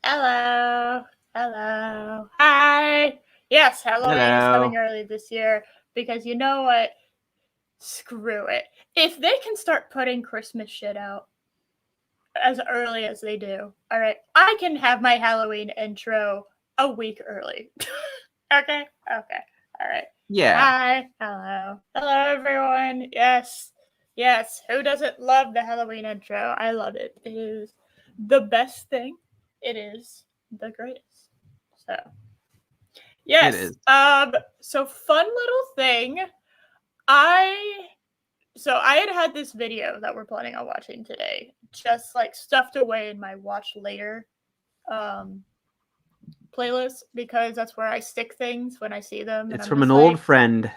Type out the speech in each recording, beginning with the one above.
Hello. Hello. Hi. Yes, Halloween is Hello. coming early this year because you know what? Screw it. If they can start putting Christmas shit out as early as they do, all right, I can have my Halloween intro a week early. Okay? Okay. All right. Yeah, Hi. Hello. Hello, everyone. Yes. Yes. Who doesn't love the Halloween intro? I love it. It is the best thing. It is the greatest. So, it yes. is. So fun little thing. I I had this video that we're planning on watching today, just like stuffed away in my watch later um playlist because that's where I stick things when I see them, and It's I'm from an just old like, friend.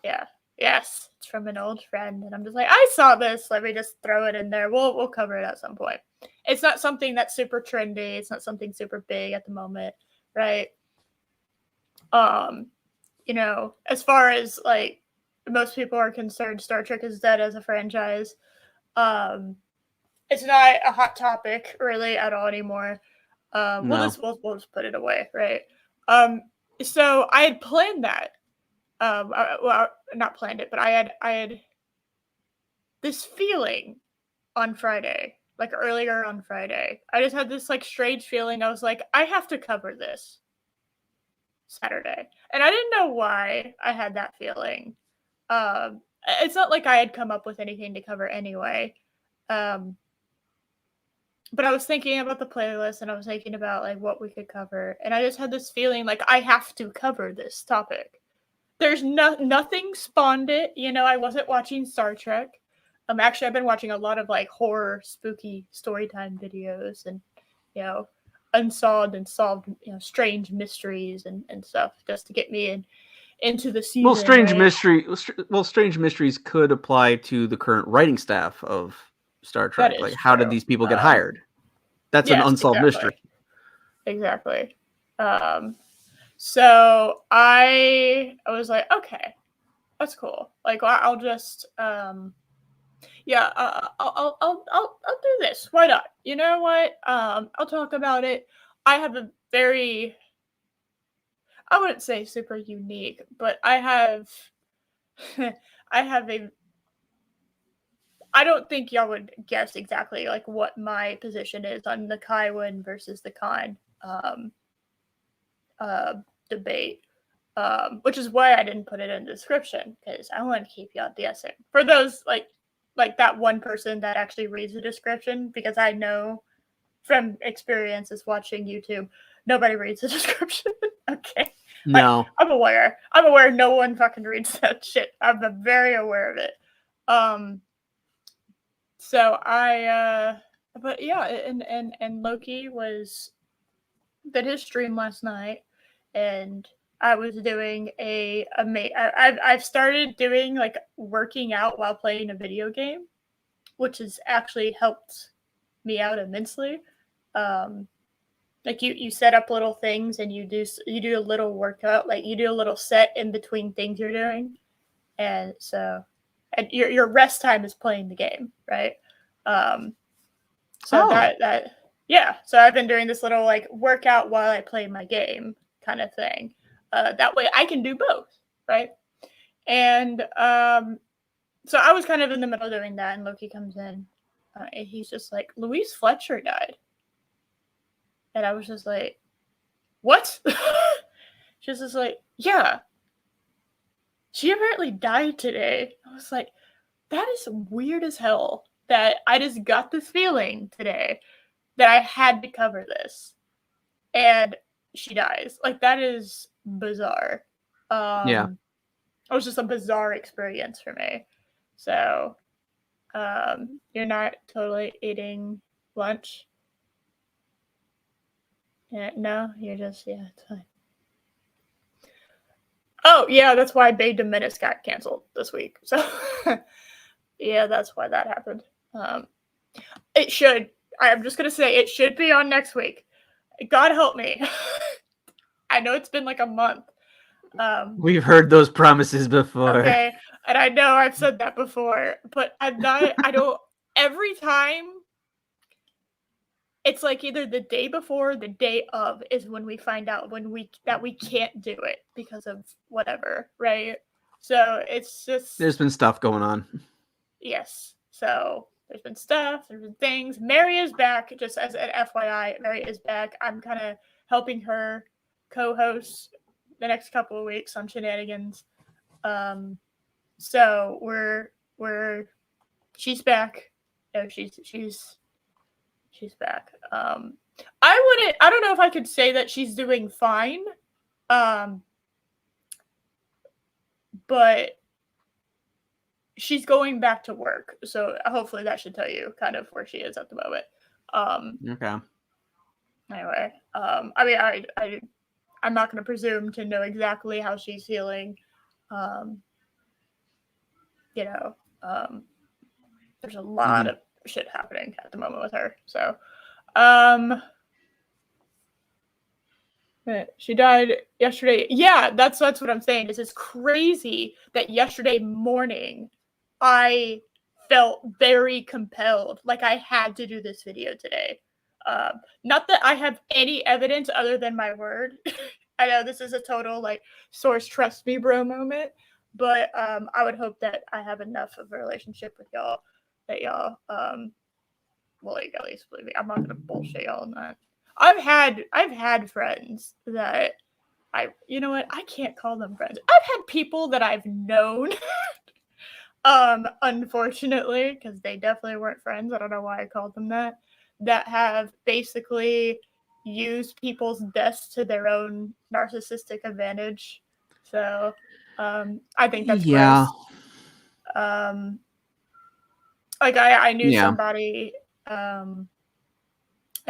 yeah, yes, it's from an old friend, and I'm just like, I saw this. Let me just throw it in there. We'll cover it at some point. It's not something that's super trendy. It's not something super big at the moment, right? Um, as far as like most people are concerned, Star Trek is dead as a franchise. Um, it's not a hot topic really at all anymore. No. We'll just put it away, right? Um, so I had planned that. Well, not planned it, but I had this feeling on Friday, like earlier on Friday. I just had this like strange feeling. I was like, I have to cover this Saturday, and I didn't know why I had that feeling. It's not like I had come up with anything to cover anyway. Um, but I was thinking about the playlist and I was thinking about like what we could cover, and I just had this feeling like I have to cover this topic. There's nothing spawned it, I wasn't watching Star Trek. Actually, I've been watching a lot of like horror, spooky Storytime videos, and you know, unsolved and solved, strange mysteries and stuff, just to get me into the Well, season, right? strange mysteries could apply to the current writing staff of Star That Trek. Like, is how did true. these people get hired? That's an Yes, unsolved exactly, mystery. exactly. Um, so I was like, okay, that's cool. Like, I'll just yeah, I'll do this. Why not? You know what? I'll talk about it. I have a very, I wouldn't say super unique, but I have I have a, I don't think y'all would guess exactly like what my position is on the Kai Winn versus the Khan uh debate. Which is why I didn't put it in the description, because I want to keep y'all guessing. For those like that one person that actually reads the description, because I know from experiences watching YouTube, nobody reads the description. Okay, like No. I'm aware. I'm aware no one fucking reads that shit. I'm very aware of it. Um, so but yeah, and Loki was did his stream last night, and I was doing I've started doing like working out while playing a video game, which has actually helped me out immensely. Um, like you set up little things and you do a little workout, like you do a little set in between things you're doing, and so and your rest time is playing the game, right? Um, so Oh. that yeah, so I've been doing this little like workout while I play my game kind of thing. That way I can do both, right? And so I was kind of in the middle doing that, and Loki comes in, and he's just like, Louise Fletcher died, and I was just like, what? She's just like, yeah, she apparently died today. I was like, that is weird as hell. That I just got this feeling today that I had to cover this, and she dies. Like, that is bizarre. Yeah. It was just a bizarre experience for me. So, you're not totally eating lunch? Yeah, no, you're just, yeah, it's fine. Oh, yeah, that's why Bay de Menace got canceled this week. So, yeah, that's why that happened. It should. I'm just going to say it should be on next week. God help me. I know it's been like a month. We've heard those promises before. Okay, and I know I've said that before, but I don't, every time it's like either the day before or the day of is when we find out that we can't do it because of whatever, right? So it's just There's been stuff going on. yes. So there's been stuff, there's been things. Mary is back, just as an FYI. Mary is back. I'm kind of helping her co-host the next couple of weeks on Shenanigans. So we're she's back. No, she's back. I don't know if I could say that she's doing fine. But she's going back to work, so hopefully that should tell you kind of where she is at the moment. Okay. Anyway, I mean, I'm not going to presume to know exactly how she's feeling. You know, there's a lot of shit happening at the moment with her. So, she died yesterday. Yeah, that's what I'm saying. This is crazy that yesterday morning I felt very compelled, like I had to do this video today. Not that I have any evidence other than my word. I know this is a total like source trust me bro moment, but I would hope that I have enough of a relationship with y'all that y'all well, like, at least believe me. I'm not gonna bullshit y'all on that. I've had friends that you know what, I can't call them friends. I've had people that I've known unfortunately, because they definitely weren't friends. I don't know why I called them that have basically used people's deaths to their own narcissistic advantage. So I think that's gross. Like I knew somebody I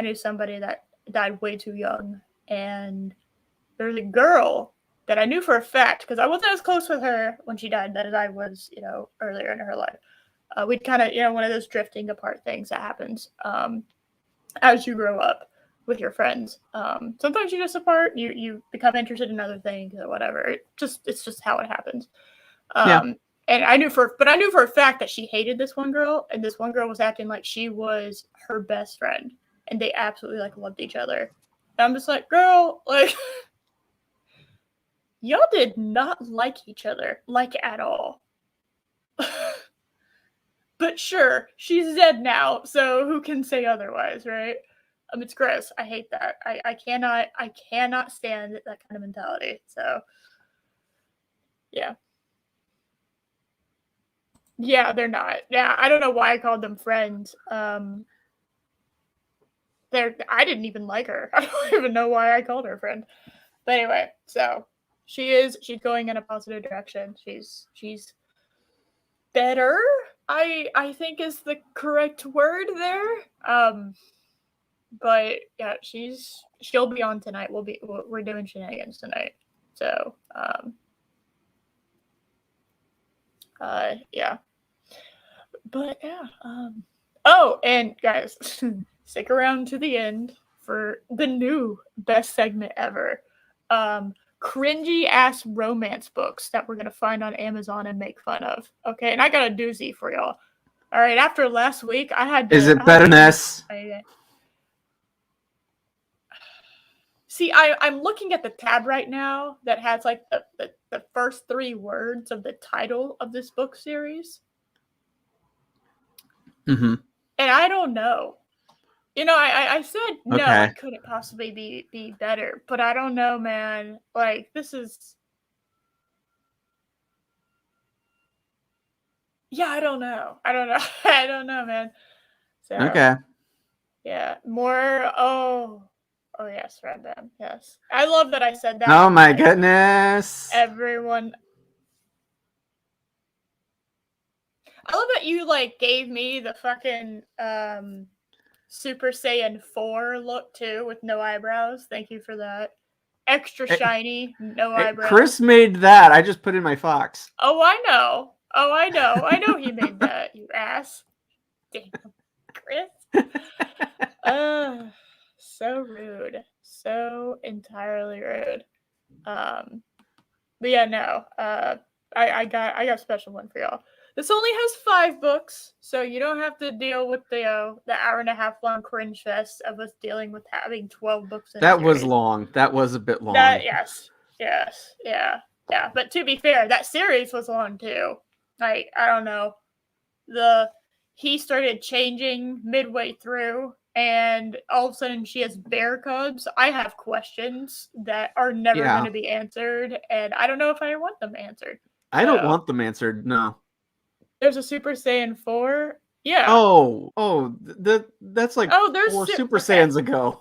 knew somebody that died way too young, and there was a girl that I knew for a fact because I wasn't as close with her when she died as I was, earlier in her life. We'd kind of, one of those drifting apart things that happens as you grow up with your friends. Sometimes you just apart, you become interested in other things or whatever. It's just how it happens. And I knew for a fact that she hated this one girl, and this one girl was acting like she was her best friend, and they absolutely like loved each other. And I'm just like, girl, like y'all did not like each other, like at all. But sure, she's dead now, so who can say otherwise, right? It's gross. I hate that. I cannot stand that kind of mentality. So yeah. Yeah, they're not. Yeah, I don't know why I called them friends. I didn't even like her. I don't even know why I called her friend. But anyway, so she's going in a positive direction. She's better, I think is the correct word there. But yeah, she'll be on tonight. We're doing shenanigans tonight. So yeah. But yeah, oh, and guys, stick around to the end for the new best segment ever. Cringy ass romance books that we're gonna find on Amazon and make fun of. Okay, and I got a doozy for y'all. All right, after last week, I had to. Is it better than this? See, I'm looking at the tab right now that has like the first 3 words of the title of this book series. Mm-hmm. And I don't know. I said no, okay. It couldn't possibly be better, but I don't know, man. Like, this is... Yeah, I don't know. I don't know, man. So, okay. Yeah, more... Oh, yes, Red Band. Yes. I love that I said that. Oh, my goodness. Everyone... I love that you, like, gave me the fucking... Super Saiyan 4 look too, with no eyebrows. Thank you for that. Extra shiny, no eyebrows. Chris made that. I just put in my Fox. Oh, I know. I know he made that, you ass. Damn, Chris. So rude. So entirely rude. But yeah, no. I got a special one for y'all. This only has 5 books, so you don't have to deal with the hour and a half long cringe fest of us dealing with having 12 books in a That was series. long. That was a bit long. Yes, yeah. But to be fair, that series was long too. Like, I don't know, he started changing midway through, and all of a sudden she has bear cubs. I have questions that are never going to be answered, and I don't know if I want them answered. I don't want them answered. No. There's a Super Saiyan 4. Yeah. That's like there's 4 Super Saiyans ago.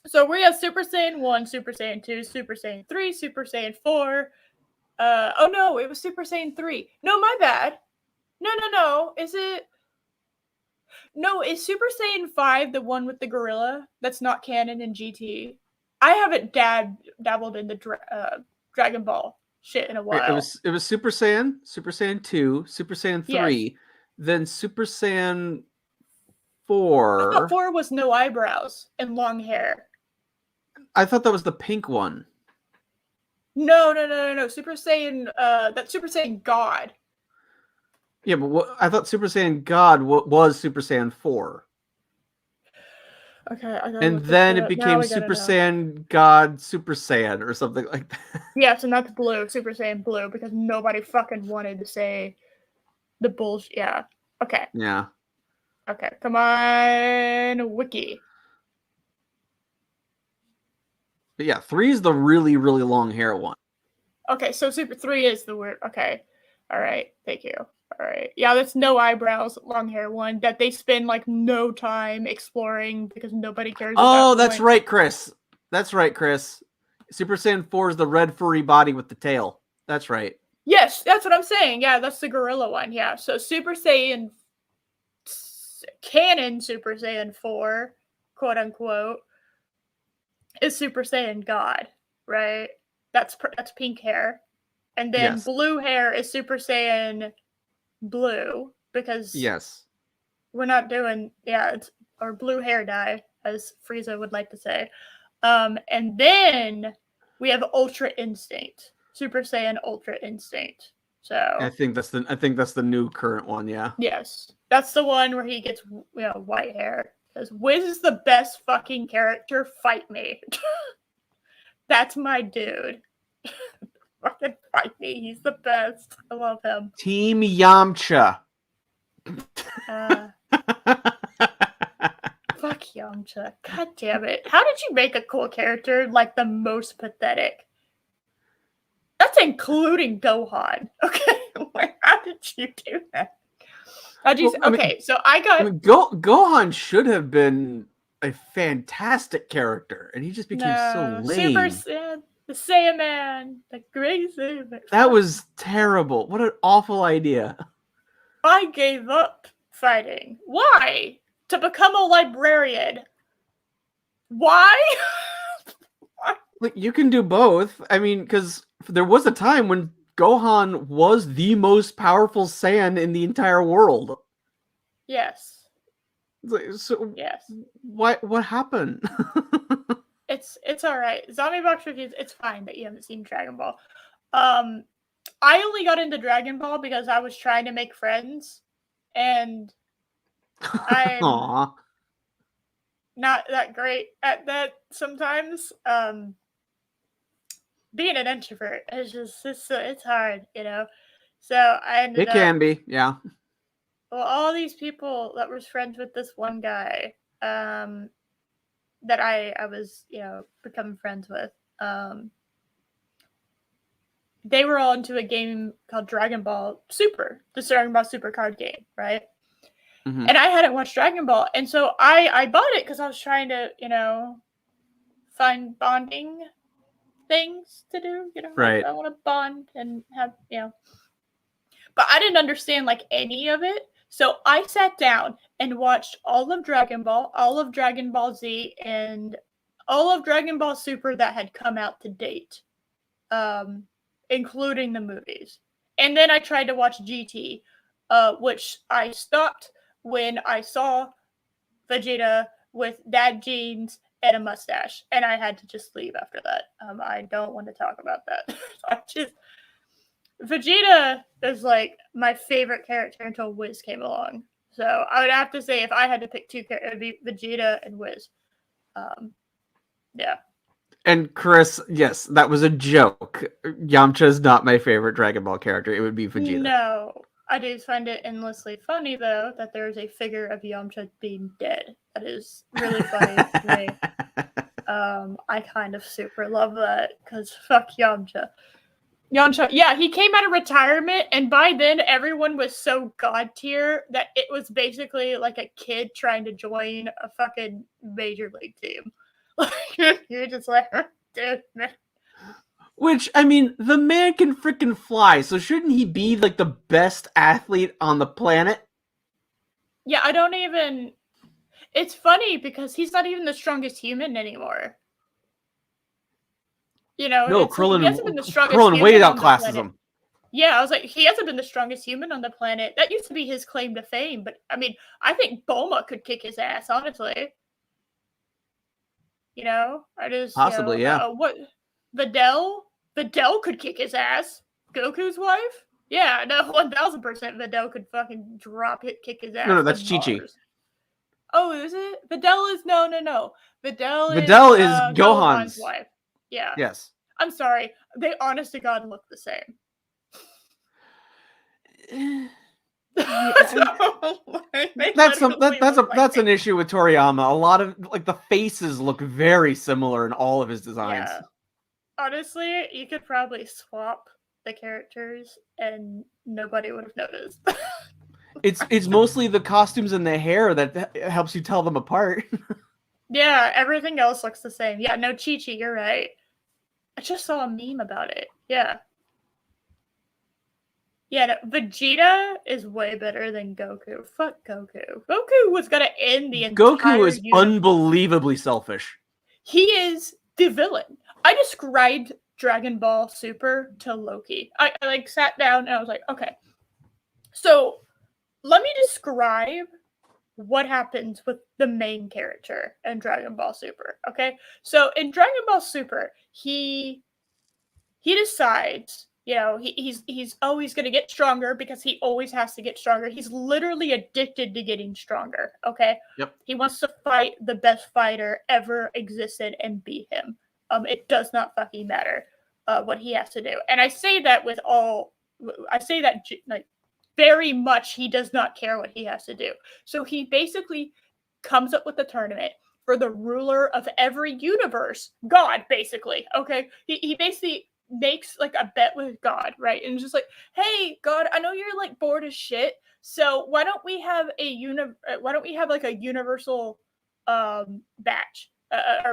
So we have Super Saiyan 1, Super Saiyan 2, Super Saiyan 3, Super Saiyan 4. Oh no, it was Super Saiyan 3. No, my bad. No. Is it? No, is Super Saiyan 5 the one with the gorilla that's not canon in GT? I haven't dabbled in the Dragon Ball shit in a while. It was Super Saiyan 2, Super Saiyan 3, yes. Then Super Saiyan 4. I thought 4 was no eyebrows and long hair. I thought that was the pink one. No. Super Saiyan, that's Super Saiyan God. Yeah, but I thought Super Saiyan God was Super Saiyan 4. Okay, and then it became Super Saiyan God Super Saiyan or something like that. Yes, and that's blue, Super Saiyan Blue, because nobody fucking wanted to say the bullshit. Yeah. Okay. Yeah. Okay, come on, Wiki. But yeah, 3 is the really, really long hair one. Okay, so Super 3 is the word. Okay. All right. Thank you. All right. Yeah, that's no eyebrows, long hair one that they spend like no time exploring because nobody cares about. Oh, that's right, Chris. That's right, Chris. Super Saiyan 4 is the red furry body with the tail. That's right. Yes, that's what I'm saying. Yeah, that's the gorilla one. Yeah. So Super Saiyan canon Super Saiyan 4, quote unquote, is Super Saiyan God, right? That's pink hair. And then blue hair is Super Saiyan Blue because we're not doing it's or blue hair dye, as Frieza would like to say. And then we have Ultra Instinct, Super Saiyan Ultra Instinct. So I think that's the new current one. Yeah. Yes, that's the one where he gets white hair. Because Wiz is the best fucking character. Fight me. That's my dude. Fucking fight me. He's the best. I love him. Team Yamcha. Fuck Yamcha. God damn it. How did you make a cool character like the most pathetic? That's including Gohan. Okay. How did you do that? So I got. Gohan should have been a fantastic character, and he just became so lame. The Saiyaman, the great Saiyaman. That was terrible. What an awful idea. I gave up fighting. Why? To become a librarian. Why? Like, you can do both. I mean, because there was a time when Gohan was the most powerful Saiyan in the entire world. Yes. So yes. What happened? It's all right. Zombie Box Reviews. It's fine that you haven't seen Dragon Ball. I only got into Dragon Ball because I was trying to make friends, and I'm not that great at that sometimes. Being an introvert is just it's hard, you know. So I ended up. It can be, yeah. Well, all these people that was friends with this one guy, that I was, becoming friends with, they were all into a game called Dragon Ball Super, the Dragon Ball Super card game, right? Mm-hmm. And I hadn't watched Dragon Ball, and so I bought it because I was trying to, find bonding things to do, right? I want to bond and have, but I didn't understand like any of it. So I sat down and watched all of Dragon Ball, all of Dragon Ball Z, and all of Dragon Ball Super that had come out to date, including the movies. And then I tried to watch GT, which I stopped when I saw Vegeta with dad jeans and a mustache, and I had to just leave after that. I don't want to talk about that. Vegeta is like my favorite character until Wiz came along. So I would have to say if I had to pick two characters, it would be Vegeta and Wiz. Yeah. And Chris, yes, that was a joke. Yamcha is not my favorite Dragon Ball character. It would be Vegeta. No. I do find it endlessly funny, though, that there is a figure of Yamcha being dead. That is really funny to me. I kind of super love that, because fuck Yamcha. Yamcha, yeah, he came out of retirement, and by then everyone was so god tier that it was basically like a kid trying to join a fucking major league team. Like, you're just like, dude, man. Which, I mean, the man can freaking fly, so shouldn't he be like the best athlete on the planet? Yeah, I don't even. It's funny because he's not even the strongest human anymore. You know, No, it's like he hasn't been the strongest Krillin human way on the outclasses planet. him. Yeah, I was like, he hasn't been the strongest human on the planet. That used to be his claim to fame, but I mean, I think Bulma could kick his ass, honestly. You know, I just Possibly, yeah. what Videl could kick his ass. Goku's wife. Yeah, no, 1000% Videl could fucking kick his ass. No, that's Chi-Chi. Oh, is it? Videl is no. Videl is Gohan's wife. Yeah. Yes. I'm sorry. They honest to God look the same. That's an issue with Toriyama. A lot of like the faces look very similar in all of his designs. Yeah. Honestly, you could probably swap the characters and nobody would have noticed. It's mostly the costumes and the hair that helps you tell them apart. Yeah, everything else looks the same. Yeah, no, Chi-Chi, you're right. I just saw a meme about it. Yeah. Yeah, no, Vegeta is way better than Goku. Fuck Goku. Goku was gonna end the entire Goku is unbelievably selfish. He is the villain. I described Dragon Ball Super to Loki. I like sat down and I was like, okay, so let me describe what happens with the main character in Dragon Ball Super. Okay, so in Dragon Ball Super, he decides, you know, he's always going to get stronger because he always has to get stronger. He's literally addicted to getting stronger. Okay. Yep. He wants to fight the best fighter ever existed and beat him. It does not fucking matter what he has to do. And I say that like very much he does not care what he has to do. So he basically comes up with a tournament for the ruler of every universe, God, basically. Okay. He basically makes like a bet with God, right? And just like, hey, God, I know you're like bored as shit. So why don't we have like a universal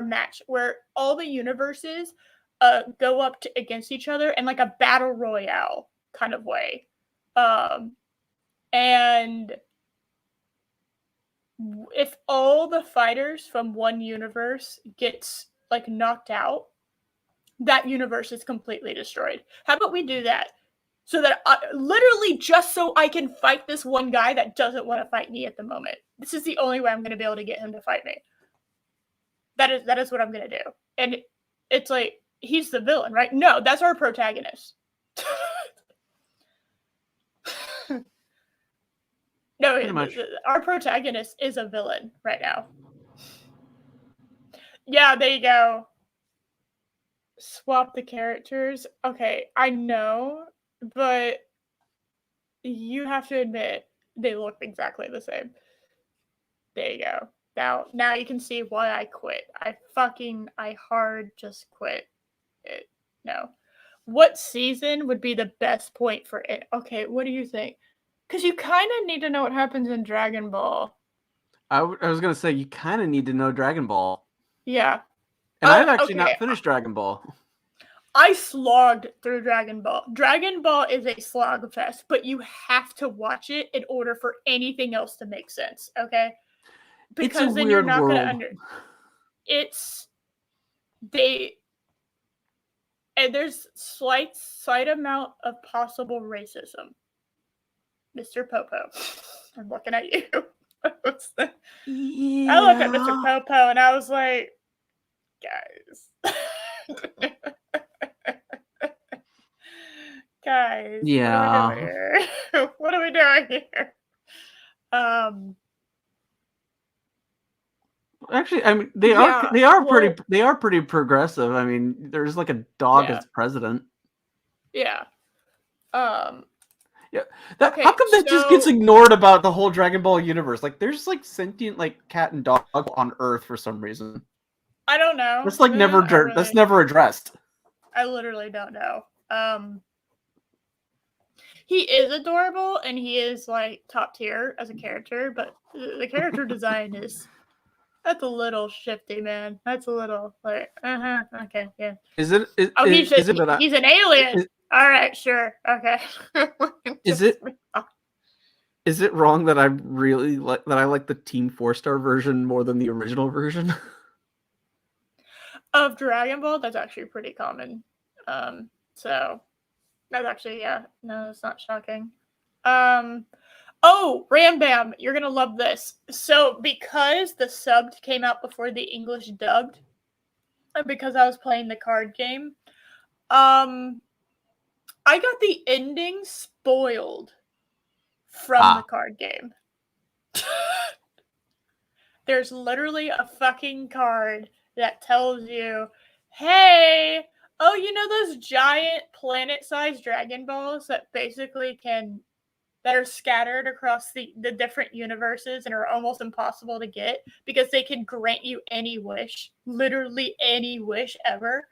match where all the universes go up against each other in like a battle royale kind of way. And if all the fighters from one universe gets like knocked out, that universe is completely destroyed. How about we do that? So that literally just so I can fight this one guy that doesn't want to fight me at the moment. This is the only way I'm going to be able to get him to fight me. That is what I'm going to do. And it's like, he's the villain, right? No, that's our protagonist. No, our protagonist is a villain right now. Yeah, there you go. Swap the characters. Okay, I know, but you have to admit they look exactly the same. There you go. Now you can see why I quit. I hard just quit it. No. What season would be the best point for it? Okay, what do you think? Because you kind of need to know what happens in Dragon Ball. I was going to say, you kind of need to know Dragon Ball. Yeah. And I've actually not finished Dragon Ball. I slogged through Dragon Ball. Dragon Ball is a slog fest, but you have to watch it in order for anything else to make sense, okay? Because then you're not going to and there's slight amount of possible racism. Mr. Popo. I'm looking at you. Yeah. I look at Mr. Popo and I was like, guys. Guys, Yeah. what are we doing here? What are we doing here? Actually, I mean, they Yeah, are pretty progressive. I mean, there's like a dog yeah. as president. Yeah. Yeah. Okay, How come that just gets so ignored about the whole Dragon Ball universe? Like, there's like sentient like cat and dog on Earth for some reason. I don't know. That's like that's never addressed. I literally don't know. He is adorable and he is like top tier as a character, but the character design that's a little shifty, man. That's a little like okay, yeah. Is it? Oh, Is it that? he's an alien. All right, sure, okay. Is it? Is it wrong that I really like that I like the Team 4-Star version more than the original version? Of Dragon Ball? That's actually pretty common. So that's actually no, that's not shocking. Oh, Ram Bam, you're gonna love this. So because the subbed came out before the English dubbed, and because I was playing the card game, I got the ending spoiled from the card game. There's literally a fucking card that tells you, hey, oh, you know those giant planet-sized Dragon Balls that basically that are scattered across the different universes and are almost impossible to get because they can grant you any wish, literally any wish ever.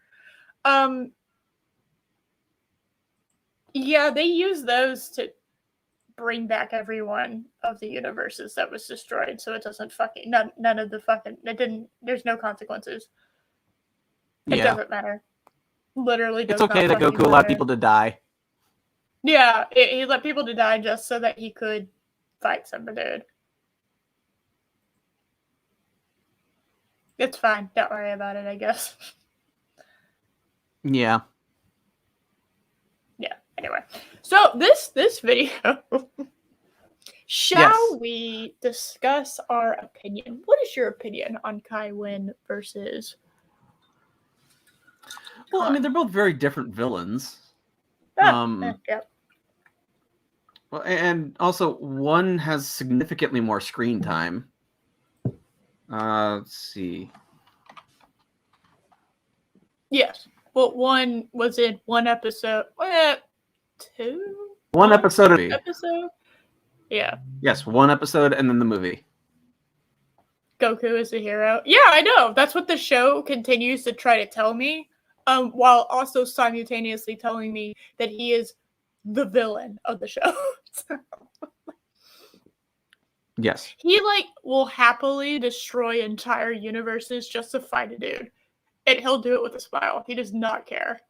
Yeah, they use those to bring back everyone of the universes that was destroyed, so it doesn't fucking none of the fucking it didn't. There's no consequences. It doesn't matter. Literally, it's okay that Goku allowed people to die. Yeah, he let people to die just so that he could fight somebody. Dude. It's fine. Don't worry about it. I guess. Yeah. Yeah. Anyway, so this video. Shall we discuss our opinion? What is your opinion on Kai Winn versus? Well, I mean, they're both very different villains. Yep. Well, and also one has significantly more screen time. Let's see. Yes. Well, one was in one episode. Two. One episode. Yeah. Yes, one episode and then the movie. Goku is the hero. Yeah, I know. That's what the show continues to try to tell me. While also simultaneously telling me that he is the villain of the show. Yes. He will happily destroy entire universes just to fight a dude. And he'll do it with a smile. He does not care.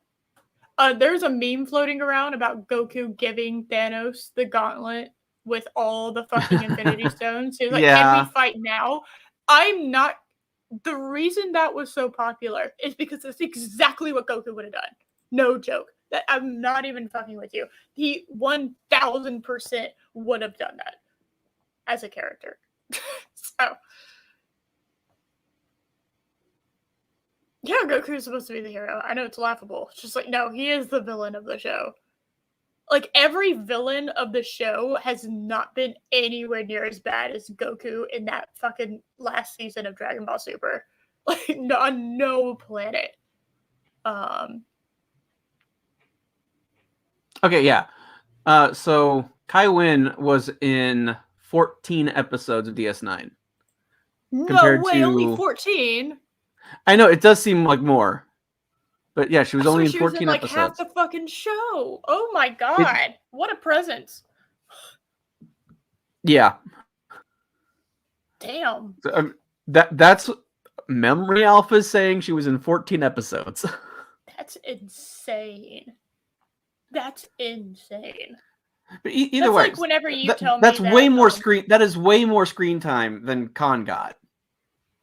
There's a meme floating around about Goku giving Thanos the gauntlet with all the fucking Infinity Stones. He's like, can we fight now? I'm not. The reason that was so popular is because that's exactly what Goku would have done. No joke. I'm not even fucking with you. He 1000% would have done that as a character. So. Yeah, Goku is supposed to be the hero. I know it's laughable. It's just like, no, he is the villain of the show. Like, every villain of the show has not been anywhere near as bad as Goku in that fucking last season of Dragon Ball Super. Like, on no planet. Okay, yeah. So Kai Winn was in 14 episodes of DS9. No way, only 14? I know, it does seem like more. But yeah, she was only in 14 episodes. Like half the fucking show. Oh my god. What a presence. Yeah. Damn. So, that's Memory Alpha saying she was in 14 episodes. That's insane. That's insane. But either way, like whenever you tell me that's way more screen. That is way more screen time than Khan got.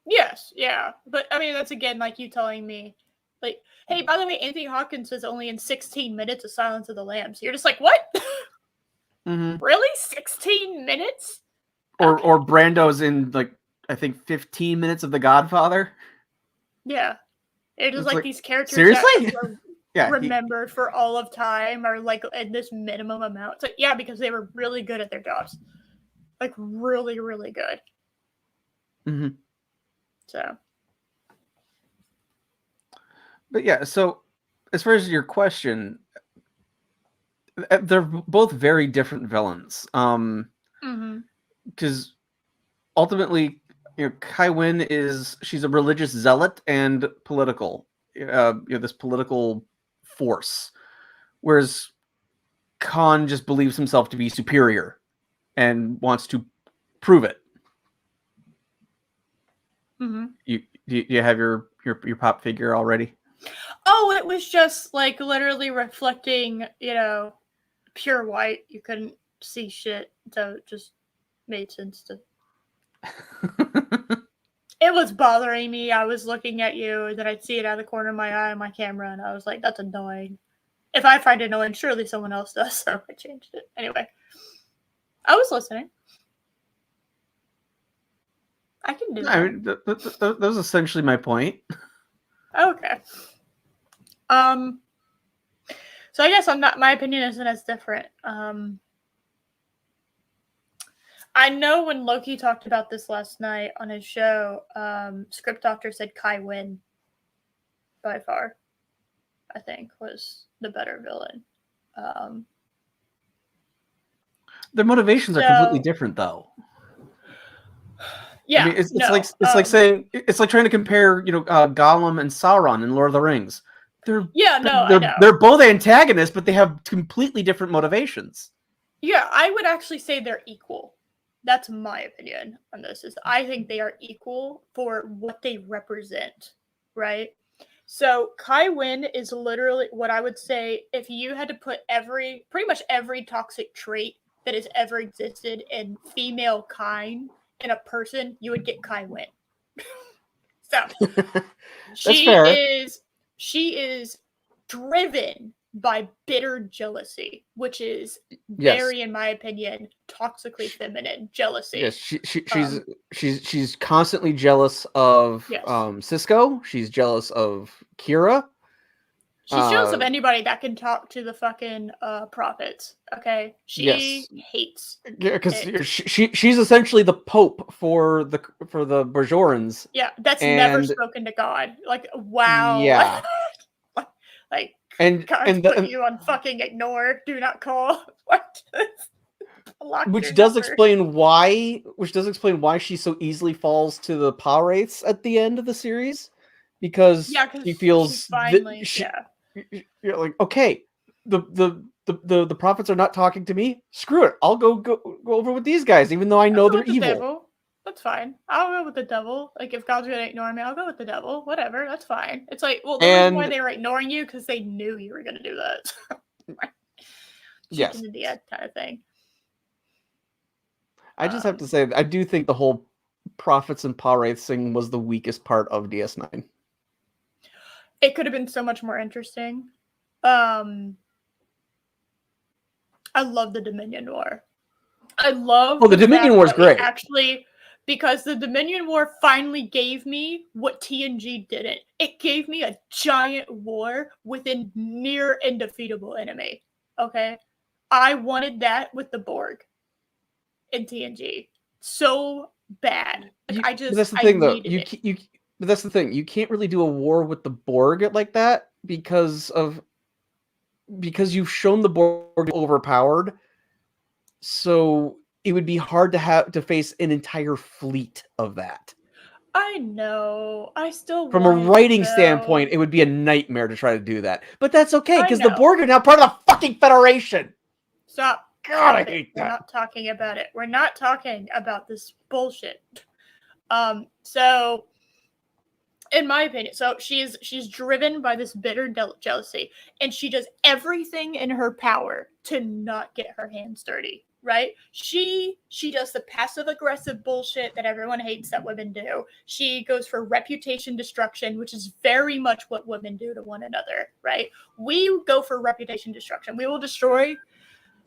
Yes, yeah, but I mean that's again like you telling me, like, hey, by the way, Anthony Hopkins was only in 16 minutes of Silence of the Lambs. You're just like, what? Mm-hmm. Really, 16 minutes? Or Brando's in like I think 15 minutes of The Godfather. Yeah, it's just like these characters. Seriously? remembered for all of time or like in this minimum amount. So yeah, because they were really good at their jobs. Like really, really good. Mm-hmm. So. But yeah, so as far as your question, they're both very different villains. Because ultimately, Kai Winn she's a religious zealot and political, this political force, whereas Khan just believes himself to be superior and wants to prove it. You have your pop figure already? Oh, it was just like literally reflecting, pure white. You couldn't see shit, so it just made sense to. It was bothering me. I was looking at you, and then I'd see it out of the corner of my eye on my camera, and I was like, that's annoying. If I find it annoying, surely someone else does, so I changed it. Anyway, I was listening. I can do that. I mean, that was essentially my point. Okay. So I guess my opinion isn't as different. I know when Loki talked about this last night on his show, Script Doctor said Kai Winn, by far, I think, was the better villain. Their motivations are completely different, though. Yeah, I mean, it's like saying it's like trying to compare, Gollum and Sauron in Lord of the Rings. They're both antagonists, but they have completely different motivations. Yeah, I would actually say they're equal. That's my opinion on this. I think they are equal for what they represent, right? So Kai Winn is literally what I would say if you had to put pretty much every toxic trait that has ever existed in female kind in a person, you would get Kai Winn. So she is driven by bitter jealousy, which is very, in my opinion, toxically feminine jealousy. Yes, she's constantly jealous of Cisco. She's jealous of Kira. She's jealous of anybody that can talk to the fucking prophets. Okay, she hates. Yeah, because she's essentially the pope for the Bajorans. Yeah, that's never spoken to God. Like, wow. Yeah. Like, and put you on fucking ignore, do not call. What? Which does explain why she so easily falls to the power wraiths at the end of the series, because she feels you're like, okay, the prophets are not talking to me. Screw it, I'll go over with these guys, even though I know they're evil. Devil. That's fine. I'll go with the devil. Like, if God's gonna ignore me, I'll go with the devil. Whatever, that's fine. It's like, well, the reason why they were ignoring you because they knew you were gonna do that. Chicken in the egg kind of thing. I just have to say, I do think the whole prophets and power wraiths thing was the weakest part of DS9. It could have been so much more interesting. I love the Dominion War. I love the Dominion War is great. Actually, because the Dominion War finally gave me what TNG didn't. It gave me a giant war with a near indefeatable enemy. Okay? I wanted that with the Borg in TNG. So bad. Like, but that's the thing, though. But that's the thing. You can't really do a war with the Borg like that because you've shown the Borg overpowered. So it would be hard to face an entire fleet of that. I know. I still from a writing standpoint, it would be a nightmare to try to do that. But that's okay, because the Borg are now part of the fucking Federation. Stop. God, I hate that. We're not talking about it. We're not talking about this bullshit. So in my opinion, so she's driven by this bitter jealousy, and she does everything in her power to not get her hands dirty, right? She does the passive aggressive bullshit that everyone hates that women do. She goes for reputation destruction, which is very much what women do to one another, right? We go for reputation destruction. We will destroy,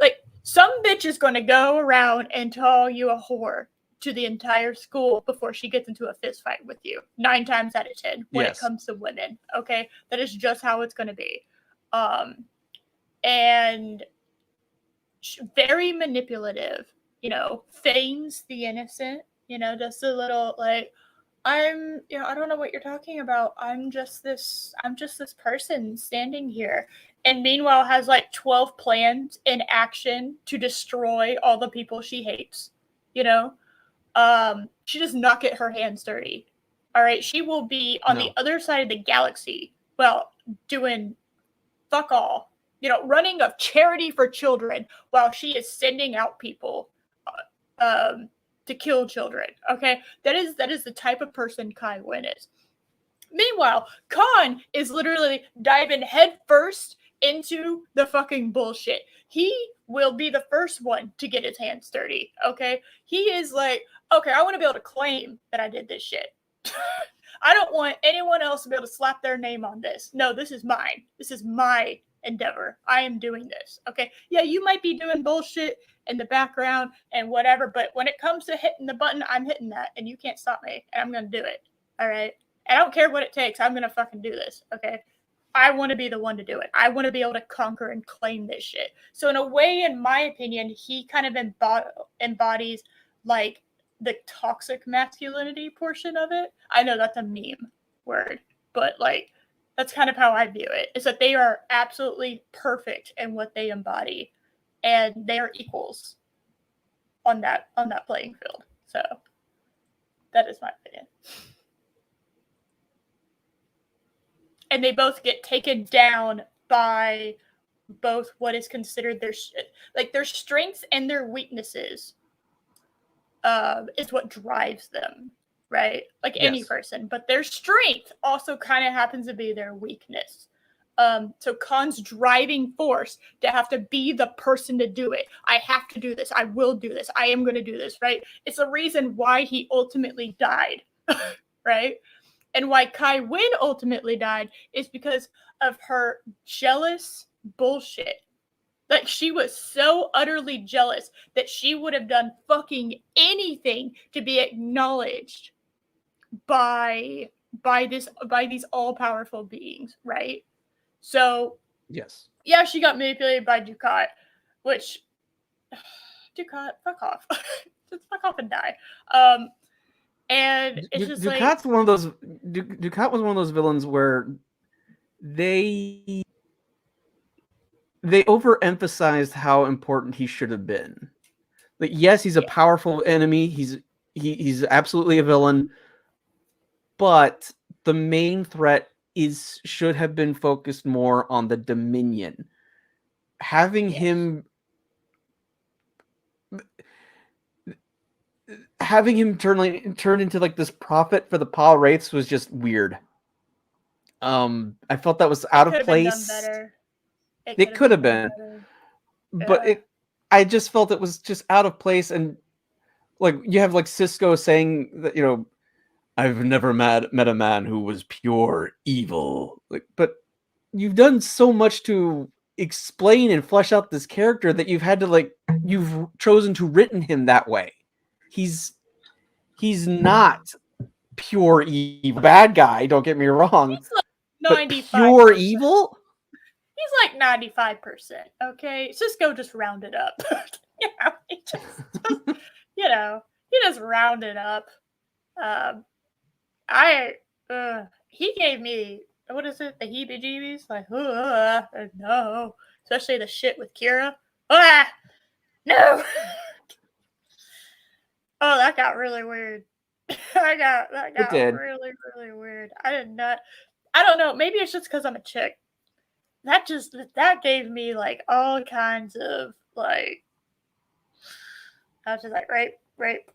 like, some bitch is going to go around and call you a whore to the entire school before she gets into a fist fight with you. 9 times out of 10 when it comes to women. Okay, that is just how it's going to be. And very manipulative, feigns the innocent, just a little like, I don't know what you're talking about. I'm just this person standing here. And meanwhile has like 12 plans in action to destroy all the people she hates. She does not get her hands dirty. All right. She will be on the other side of the galaxy. Well, doing fuck all. Running a charity for children while she is sending out people to kill children. Okay, that is the type of person Kai Winn is. Meanwhile, Khan is literally diving headfirst into the fucking bullshit. He will be the first one to get his hands dirty. Okay, he is like, okay, I want to be able to claim that I did this shit. I don't want anyone else to be able to slap their name on this. No, this is mine. This is my endeavor. I am doing this. Okay. Yeah, you might be doing bullshit in the background and whatever, but when it comes to hitting the button, I'm hitting that and you can't stop me and I'm going to do it. All right. And I don't care what it takes. I'm going to fucking do this. Okay. I want to be the one to do it. I want to be able to conquer and claim this shit. So in a way, in my opinion, he kind of embodies like the toxic masculinity portion of it. I know that's a meme word, but like that's kind of how I view it, is that they are absolutely perfect in what they embody and they are equals on that playing field. So that is my opinion. And they both get taken down by both what is considered their strengths and their weaknesses is what drives them, right? Like any person, but their strength also kind of happens to be their weakness. So Khan's driving force to have to be the person to do it. I have to do this. I will do this. I am going to do this, right? It's the reason why he ultimately died, right? And why Kai Winn ultimately died is because of her jealous bullshit. Like, she was so utterly jealous that she would have done fucking anything to be acknowledged by these all-powerful beings, right? So, yes. Yeah, she got manipulated by Dukat, which Dukat, fuck off. Just fuck off and die. And it's just Ducat's like one of those. Dukat was one of those villains where they overemphasized how important he should have been. Like, yes, he's a powerful enemy. He's absolutely a villain, but the main threat should have been focused more on the Dominion. Having him turn into like this prophet for the Paw Wraiths was just weird. I felt that was out of place. It could have been. But I just felt it was just out of place, and like you have like Cisco saying that, I've never met a man who was pure evil. Like, but you've done so much to explain and flesh out this character that you've chosen to written him that way. He's not pure evil, bad guy. Don't get me wrong. He's like 95%. But pure evil. He's like 95%. Okay, Cisco just rounded up. He just rounded up. He gave me, what is it, the heebie-jeebies? Like, no, especially the shit with Kira. No. Oh, that got really weird. That got really, really weird. I don't know. Maybe it's just because I'm a chick. That gave me like all kinds of like. I was just like, rape,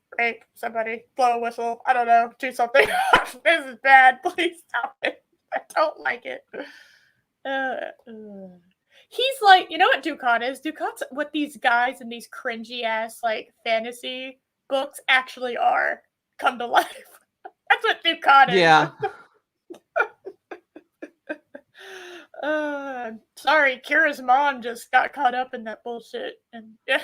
somebody, blow a whistle. I don't know, do something. This is bad. Please stop it. I don't like it. He's like, you know what Dukat is? Dukat's what these guys in these cringy ass like fantasy books actually are come to life. That's what Dukat is. Yeah. Sorry, Kira's mom just got caught up in that bullshit, and yeah.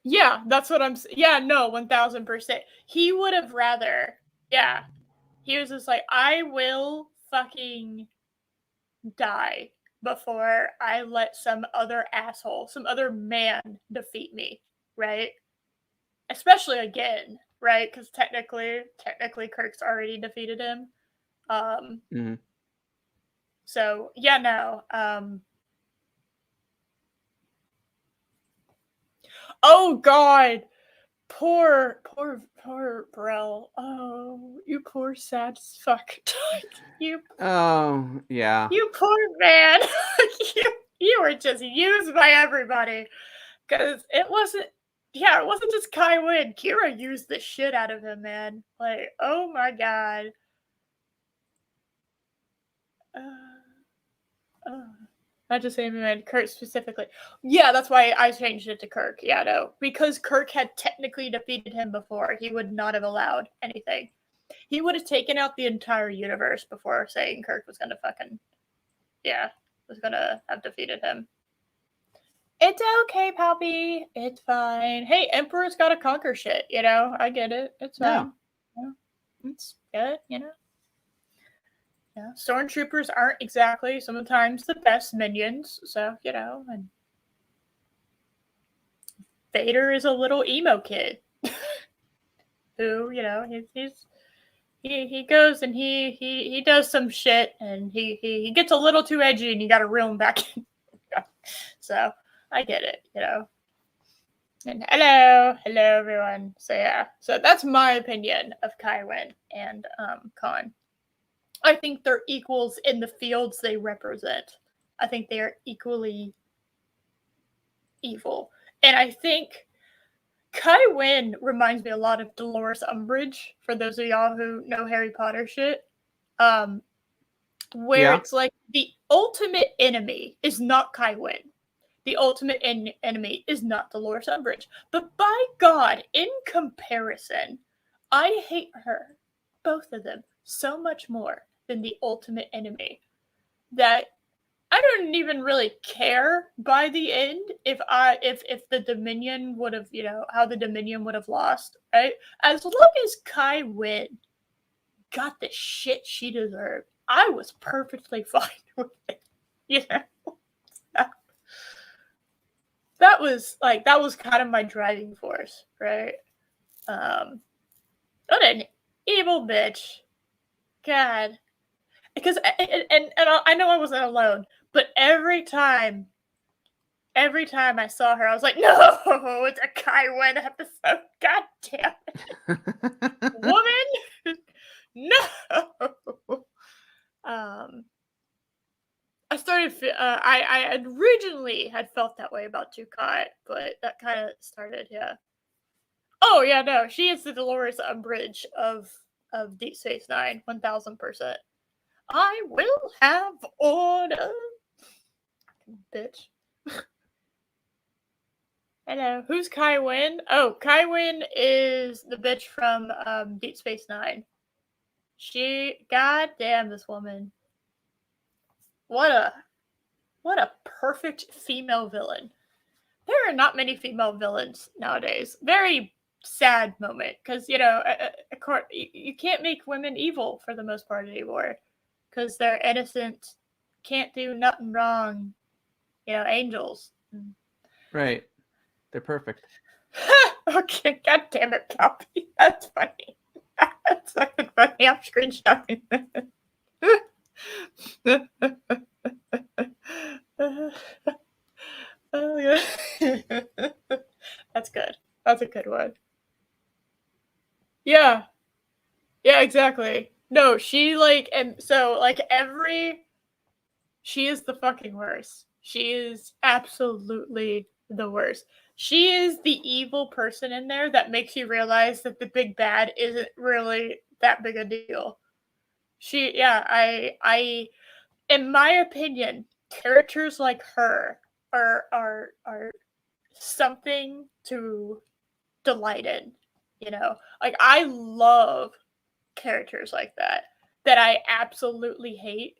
Yeah, that's what I'm saying. Yeah, no, 1000%. He would have rather, he was just like, I will fucking die before I let some other asshole, some other man defeat me, right? Especially again, right? Because technically Kirk's already defeated him. So yeah, no. Oh God, poor Brel. Oh, you poor sad fuck. You. Oh yeah. You poor man. you were just used by everybody, because it wasn't. Yeah, it wasn't just Kai Winn. Kira used the shit out of him, man. Like, oh my God. Not just him, man. Kirk specifically. Yeah, that's why I changed it to Kirk. Yeah, no. Because Kirk had technically defeated him before, he would not have allowed anything. He would have taken out the entire universe before saying Kirk was gonna fucking. Yeah, was gonna have defeated him. It's okay, Poppy. It's fine. Hey, Emperor's gotta conquer shit, you know? I get it. It's fine. Yeah. It's good, you know? Yeah. Stormtroopers aren't exactly sometimes the best minions, so, you know, and Vader is a little emo kid. Who, you know, he goes and he does some shit and he gets a little too edgy and you gotta reel him back in. So I get it, you know. And hello everyone. So yeah, so that's my opinion of Kai Winn and Khan. I think they're equals in the fields they represent. I think they are equally evil, and I think Kai Winn reminds me a lot of Dolores Umbridge. For those of y'all who know Harry Potter shit, where it's like the ultimate enemy is not Kai Winn. The ultimate enemy is not Dolores Umbridge. But by God, in comparison, I hate her, both of them, so much more than the ultimate enemy that I don't even really care by the end if the Dominion would have, you know, how the Dominion would have lost, right? As long as Kai Winn got the shit she deserved, I was perfectly fine with it, you know? That was kind of my driving force, right? What an evil bitch. God. Because and I know I wasn't alone, but every time I saw her, I was like, no, it's a Kai Winn episode. God damn it. Woman, no. I started. I originally had felt that way about Ducat, but that kind of started. Yeah. Oh yeah, no, she is the Dolores Umbridge of Deep Space Nine, 1000%. I will have order, bitch. Hello, who's Kai Winn? Oh, Kai Winn is the bitch from Deep Space Nine. Goddamn, this woman. What a perfect female villain. There are not many female villains nowadays. Very sad moment, because, you know, you can't make women evil for the most part anymore, because they're innocent, can't do nothing wrong, you know, angels. Right. They're perfect. Okay, god damn it, Poppy. That's funny. That's fucking funny. I'm screenshotting oh, yeah. That's good. That's a good one. Yeah. Yeah, exactly. No, she she is the fucking worst. She is absolutely the worst. She is the evil person in there that makes you realize that the big bad isn't really that big a deal. I in my opinion, characters like her are something to delight in, you know? Like, I love characters like that I absolutely hate.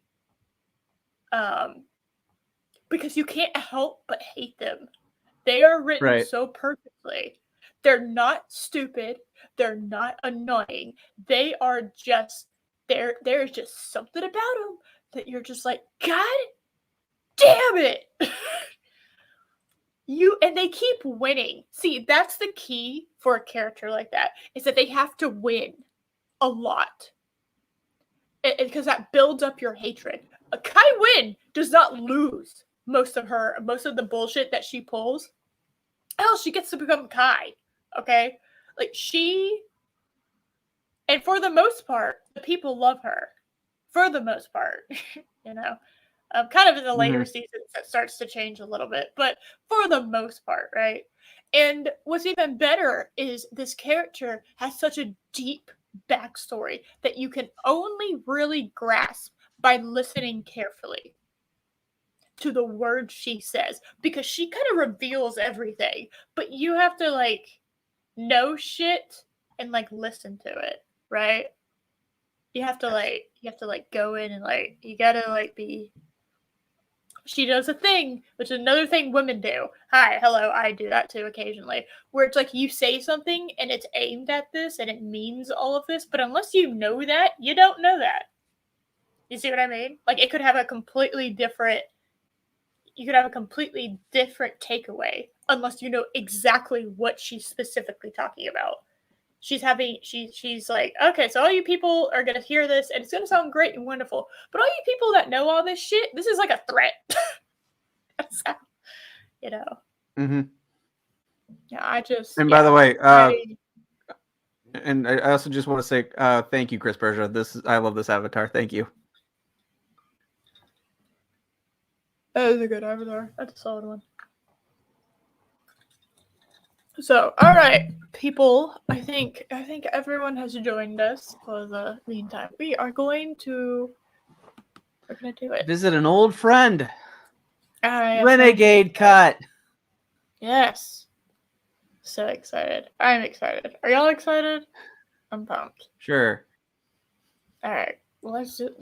Because you can't help but hate them. They are written so perfectly. They're not stupid. They're not annoying. They are just there's just something about them that you're just like, God damn it. And they keep winning. See, that's the key for a character like that, is that they have to win a lot. Because that builds up your hatred. Kai Winn does not lose most of the bullshit that she pulls. Hell, she gets to become Kai. Okay? Like, and for the most part, the people love her. For the most part. You know? Kind of in the later seasons, that starts to change a little bit. But for the most part, right? And what's even better is this character has such a deep backstory that you can only really grasp by listening carefully to the words she says, because she kind of reveals everything, but you have to like know shit and like listen to it, right? You have to go in and like, you gotta like be. She does a thing, which is another thing women do. Hi, hello, I do that too occasionally. Where it's like you say something and it's aimed at this and it means all of this, but unless you know that, you don't know that. You see what I mean? Like it could have a completely different takeaway unless you know exactly what she's specifically talking about. She's like, okay, so all you people are gonna hear this and it's gonna sound great and wonderful, but all you people that know all this shit, this is like a threat. That's how, you know. Yeah, by the way, and I also just want to say thank you, Chris Berger. I love this avatar. Thank you. That is a good avatar. That's a solid one. So, all right, people. I think everyone has joined us for the meantime. We're gonna do it. Visit an old friend. Yes, Renegade cut. Yes. So excited. I'm excited. Are y'all excited? I'm pumped. Sure. All right. Well, let's do it.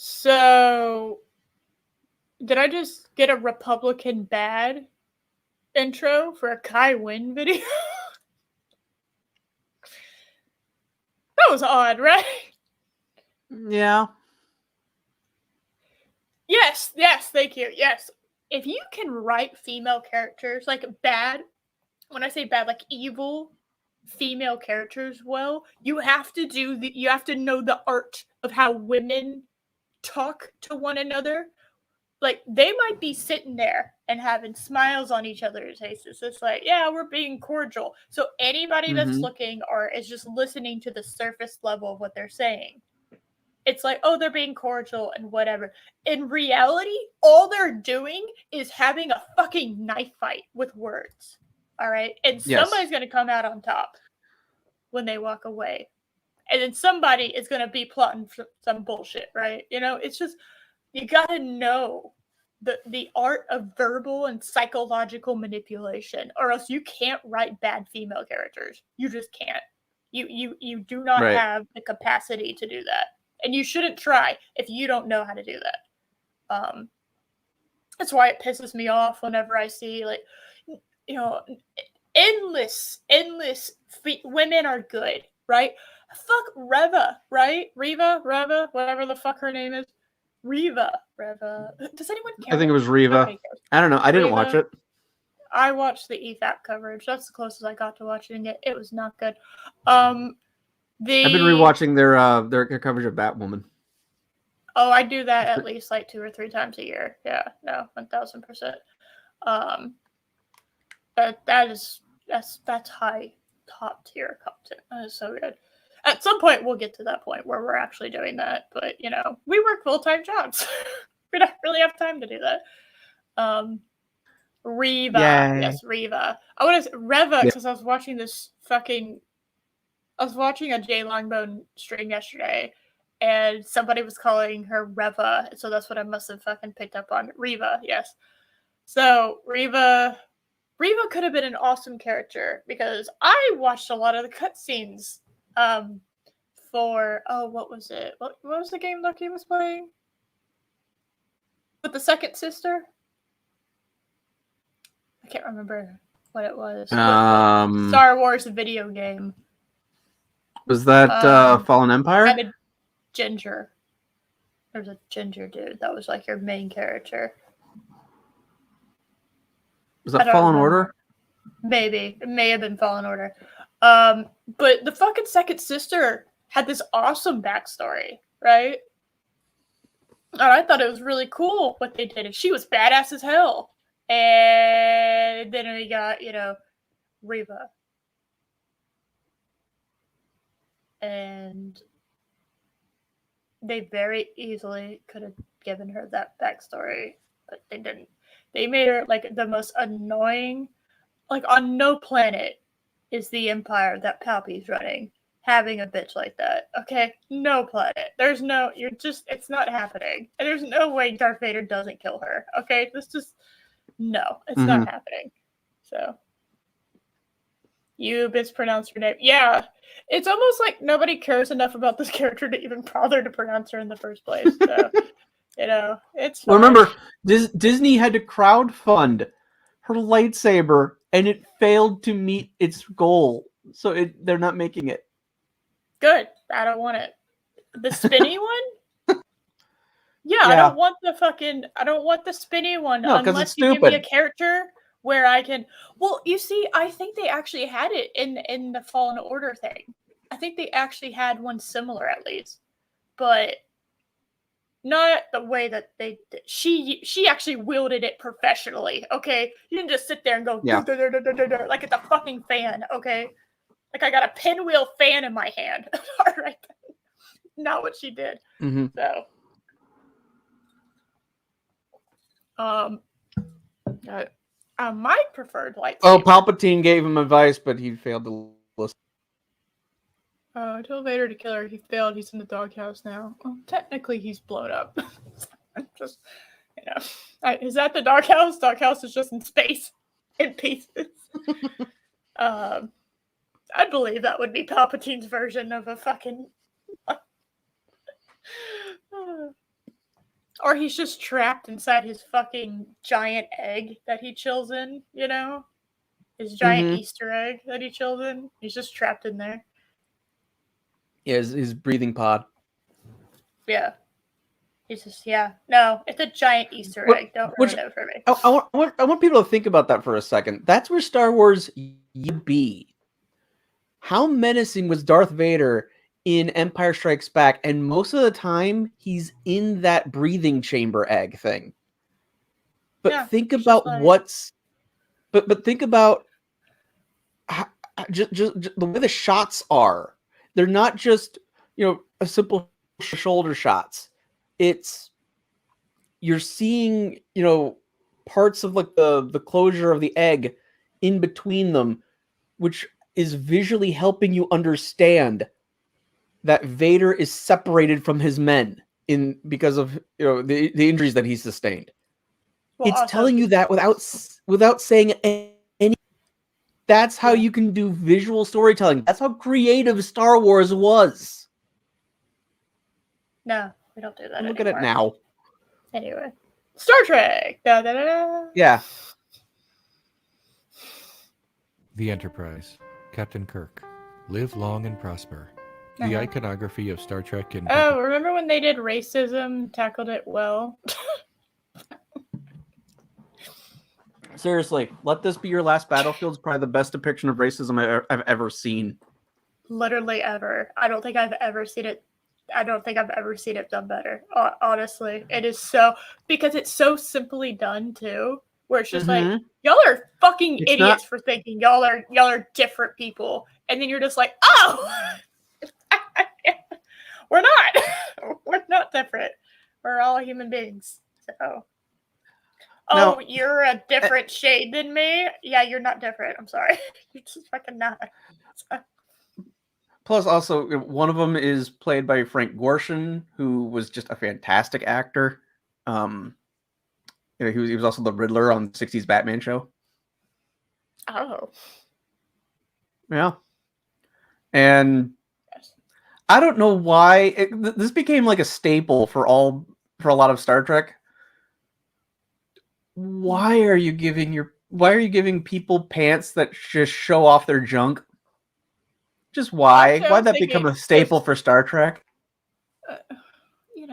So, did I just get a Republican bad intro for a Kai Winn video? That was odd, right? Yeah. Yes, thank you. Yes. If you can write female characters, like bad, when I say bad, like evil female characters well, you have to know the art of how women talk to one another. Like they might be sitting there and having smiles on each other's faces. It's like, yeah, we're being cordial. So anybody that's looking or is just listening to the surface level of what they're saying, it's like, oh, they're being cordial and whatever. In reality, all they're doing is having a fucking knife fight with words. All right? And somebody's going to come out on top when they walk away. And then somebody is going to be plotting some bullshit, right? You know, it's just, you got to know the art of verbal and psychological manipulation, or else you can't write bad female characters. You just can't. You do not have the capacity to do that. And you shouldn't try if you don't know how to do that. That's why it pisses me off whenever I see, like, you know, endless women are good, right? Fuck Reva, right? Reva, whatever the fuck her name is. Reva. Does anyone care? I think it was Reva. Okay, I don't know. I didn't watch it. I watched the EFAP coverage. That's the closest I got to watching it. It was not good. I've been rewatching their coverage of Batwoman. Oh, I do that at least like 2 or 3 times a year. Yeah, no, 1000%. That's high top tier content. That is so good. At some point, we'll get to that point where we're actually doing that. But you know, we work full-time jobs. We don't really have time to do that. Reva, yes, Reva. I want to Reva because I was watching a Jay Longbone stream yesterday, and somebody was calling her Reva, so that's what I must have fucking picked up on. Reva, yes. So Reva, Reva could have been an awesome character because I watched a lot of the cutscenes for what was it? What was the game Lucky was playing? With the second sister? I can't remember what it was. What Star Wars video game. Was that Fallen Empire? And a ginger. There's a ginger dude that was like your main character. Was that Fallen Order? Maybe. It may have been Fallen Order. But the fucking second sister had this awesome backstory, right? And I thought it was really cool what they did. And she was badass as hell. And then we got, Reva. And they very easily could have given her that backstory, but they didn't. They made her like the most annoying. Like on no planet is the Empire that Palpy's running having a bitch like that. Okay, no planet. There's no. It's not happening. And there's no way Darth Vader doesn't kill her. Okay, no, it's not happening. So you mispronounced her name. Yeah. It's almost like nobody cares enough about this character to even bother to pronounce her in the first place. So, it's fine. Well, remember, Disney had to crowdfund her lightsaber, and it failed to meet its goal. So they're not making it. Good. I don't want it. The spinny one? Yeah, I don't want the spinny one unless you give me a character where I can. Well, you see, I think they actually had it in the Fallen Order thing. I think they actually had one similar, at least, but not the way that they did. She actually wielded it professionally. Okay, you didn't just sit there and go like it's a fucking fan. Okay, like I got a pinwheel fan in my hand. All right, not what she did. So, my preferred lightsaber. Oh, Palpatine gave him advice, but he failed to listen. I told Vader to kill her. He failed. He's in the doghouse now. Well, technically, he's blown up. Just, is that the doghouse? Doghouse is just in space, in pieces. I'd believe that would be Palpatine's version of a fucking. Or he's just trapped inside his fucking giant egg that he chills in, His giant Easter egg that he chills in. He's just trapped in there. Yeah, his breathing pod. Yeah. He's just, No, it's a giant Easter egg. Don't ruin it for me. I want people to think about that for a second. That's where Star Wars used be. How menacing was Darth Vader in Empire Strikes Back? And most of the time, he's in that breathing chamber egg thing. But think about But think about just the way the shots are. They're not just, a simple shoulder shots. You're seeing, parts of like the closure of the egg in between them, which is visually helping you understand that Vader is separated from his men because of the injuries that he sustained. Well, it's telling you that without saying any. That's how you can do visual storytelling. That's how creative Star Wars was. No, we don't do that. Look at it now. Anyway, Star Trek. Da, da, da, da. Yeah. The Enterprise, Captain Kirk, live long and prosper. The iconography of Star Trek in. Oh, remember when they did racism? Tackled it well. Seriously, let this be your last battlefield. It's probably the best depiction of racism I've ever seen. Literally ever. I don't think I've ever seen it done better. Honestly, it is because it's so simply done too. Where it's just like, y'all are fucking idiots for thinking y'all are different people, and then you're just like, oh, we're not. We're not different. We're all human beings. So. Oh, you're a different shade than me? Yeah, you're not different. I'm sorry. You're just fucking not. Plus, also, one of them is played by Frank Gorshin, who was just a fantastic actor. He was also the Riddler on the 60s Batman show. Oh. Yeah. And I don't know why this became like a staple for a lot of Star Trek. Why are you giving people pants that just show off their junk? Just why? Actually, Why'd that become a staple for Star Trek? You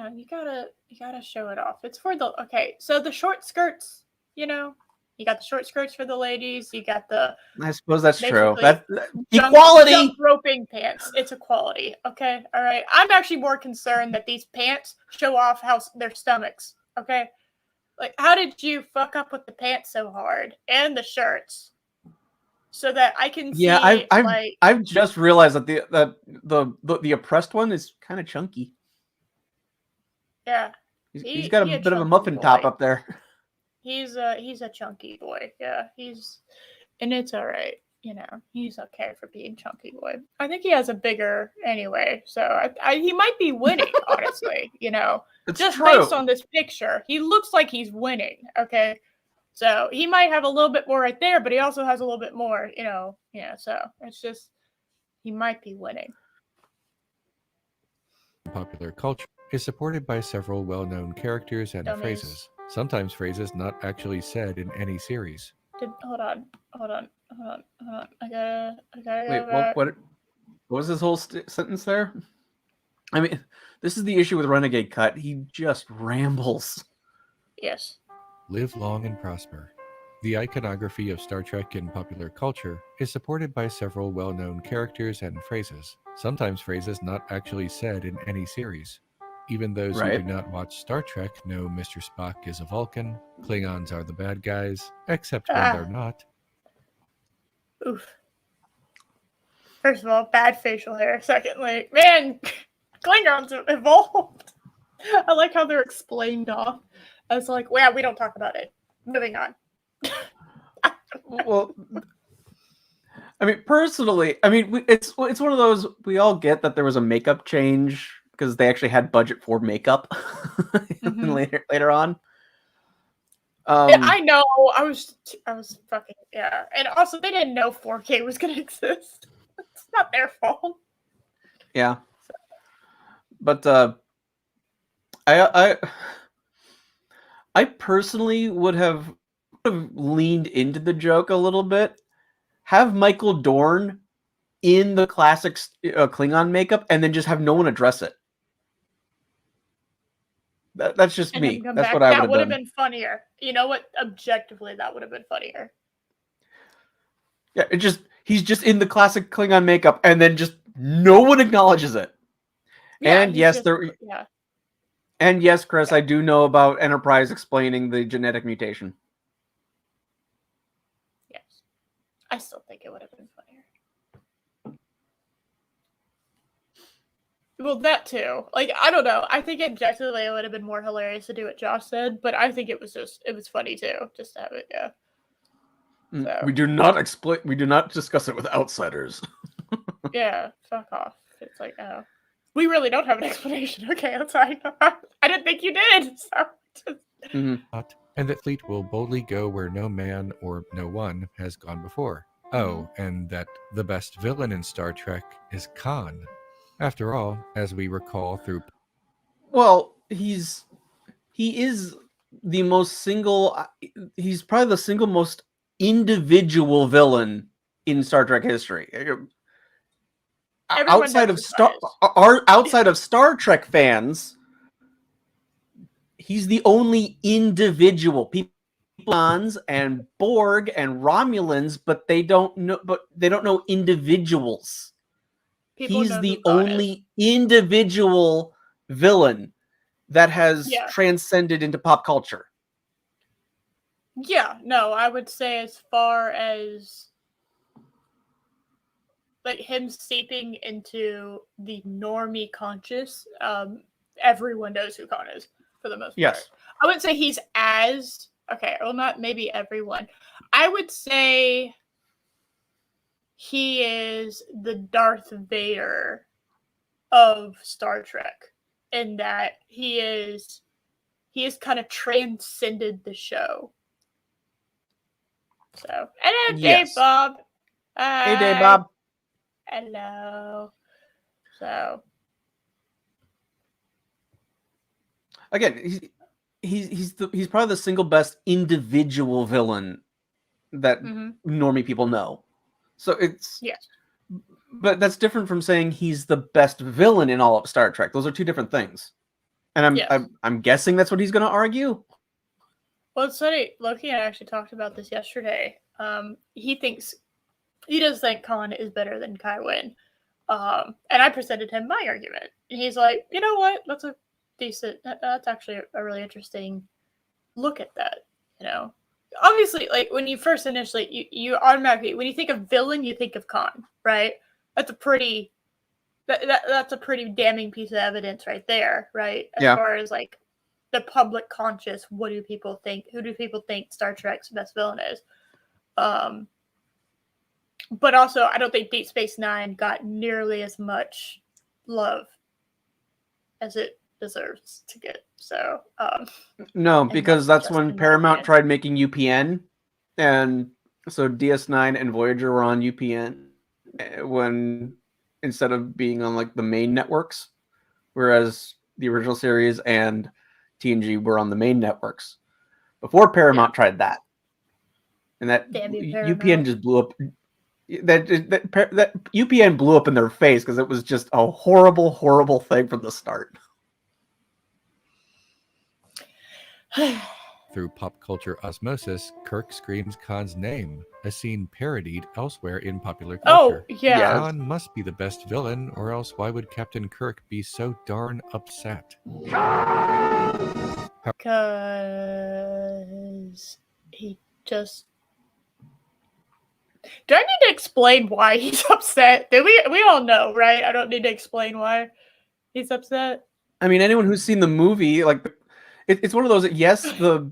gotta show it off. It's for the so the short skirts, you got the short skirts for the ladies. You got the. I suppose that's true. That equality. Jump roping pants. It's equality. Okay, all right. I'm actually more concerned that these pants show off their stomachs. Okay, like how did you fuck up with the pants so hard and the shirts, so that I can see? Yeah, I've just realized that the oppressed one is kind of chunky. Yeah, he's got a bit of a muffin top up there. He's a chunky boy. Yeah, and it's all right. He's okay for being chunky boy. I think he has a bigger anyway, so he might be winning. Honestly, it's just true. Based on this picture, he looks like he's winning. Okay, so he might have a little bit more right there, but he also has a little bit more. So it's just he might be winning. Popular culture is supported by several well-known characters and phrases. Sometimes phrases not actually said in any series. Hold on. I gotta. Wait, what was his whole sentence there? I mean, this is the issue with Renegade Cut. He just rambles. Yes. Live long and prosper. The iconography of Star Trek in popular culture is supported by several well-known characters and phrases. Sometimes phrases not actually said in any series. Even those who do not watch Star Trek know Mr. Spock is a Vulcan, Klingons are the bad guys, except when they're not. Oof. First of all, bad facial hair. Secondly, man, Klingons evolved. I like how they're explained off. I was like, well, we don't talk about it. Moving on. Well, I mean, personally, it's one of those, we all get that there was a makeup change because they actually had budget for makeup later on. I know. I was fucking and also they didn't know 4K was gonna exist. It's not their fault. Yeah, but I personally would have leaned into the joke a little bit. Have Michael Dorn in the classic Klingon makeup, and then just have no one address it. That's just me. That's what I would have done. That would have been funnier. You know what? Objectively, that would have been funnier. Yeah, he's just in the classic Klingon makeup, and then just no one acknowledges it. Yeah, and yes, And yes, Chris, I do know about Enterprise explaining the genetic mutation. Yes, I still think it would have been funnier. Well, that too. Like, I don't know. I think objectively it would have been more hilarious to do what Josh said, but I think it was funny too, just to have it. Yeah. So. We do not discuss it with outsiders. Yeah, fuck off. It's like, oh, we really don't have an explanation. Okay, I'm sorry. I didn't think you did. So just... And that fleet will boldly go where no man or no one has gone before. Oh, and that the best villain in Star Trek is Khan. After all, as we recall through... Well, he is the most he's probably the single most individual villain in Star Trek history. Outside of Star Trek fans, he's the only individual. People and Borg and Romulans, but they don't know individuals. He's the only individual villain that has transcended into pop culture. Yeah, no, I would say as far as like him seeping into the normie conscious, everyone knows who Khan is for the most part. Yes. I wouldn't say he's as well, not maybe everyone. I would say he is the Darth Vader of Star Trek, in that he has kind of transcended the show. So, and Dave Bob. Hey, Dave Bob. Hello. So, again, he's probably the single best individual villain that normie people know. So it's but that's different from saying he's the best villain in all of Star Trek. Those are two different things. And I'm guessing that's what he's going to argue. Well, it's funny. Loki and I actually talked about this yesterday. He does think Khan is better than Kai Winn. And I presented him my argument. And he's like, you know what? That's actually a really interesting look at that. You know, obviously, like when you first initially, you automatically, when you think of villain, you think of Khan, right? That's a pretty damning piece of evidence right there, right? As far as like the public conscious, what do people think? Who do people think Star Trek's best villain is? But also, I don't think Deep Space Nine got nearly as much love as it deserves to get. So, no, because that's when Paramount tried making UPN, and so DS9 and Voyager were on UPN when instead of being on like the main networks, whereas the original series and TNG were on the main networks before Paramount tried that, and that UPN just blew up. That UPN blew up in their face because it was just a horrible, horrible thing from the start. Through pop culture osmosis, Kirk screams Khan's name, a scene parodied elsewhere in popular culture. Oh, yeah. Khan must be the best villain, or else why would Captain Kirk be so darn upset? Because he just... Do I need to explain why he's upset? We all know, right? I don't need to explain why he's upset. I mean, anyone who's seen the movie, like, it's one of those. Yes, the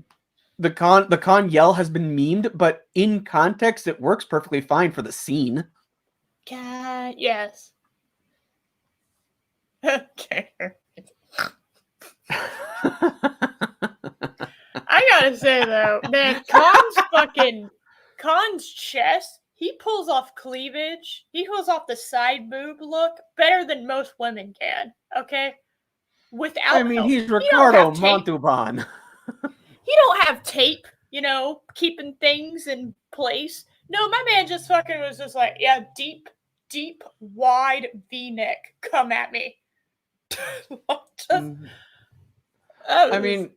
Khan yell has been memed, but in context, it works perfectly fine for the scene. God, yes. Okay. I gotta say though, man, Khan's chest, he pulls off cleavage. He pulls off the side boob look better than most women can. Okay, without. I mean, he's Ricardo Montalban. He don't have tape, keeping things in place. No, my man just fucking was just like, yeah, deep, wide V-neck. Come at me. I mean,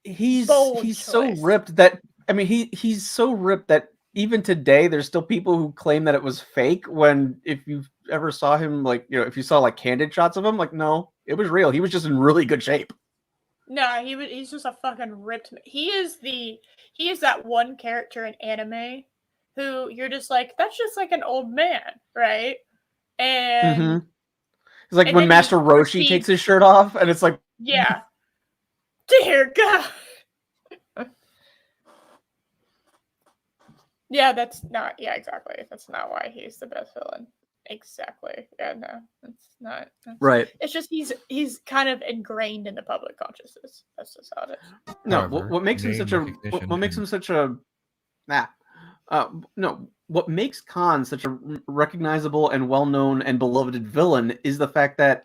he's so ripped that he's so ripped that even today there's still people who claim that it was fake. When if you ever saw him, like if you saw like candid shots of him, like no, it was real. He was just in really good shape. No, he's just a fucking ripped. He is that one character in anime who you're just like, that's just like an old man, right? And it's like when Master Roshi takes his shirt off, and it's like, yeah, dear God. Yeah, that's not. Yeah, exactly. That's not why he's the best villain. Exactly. Yeah, no, that's not. Right. It's just he's kind of ingrained in the public consciousness. That's just how it is. No, what makes him such what makes Khan such a recognizable and well-known and beloved villain is the fact that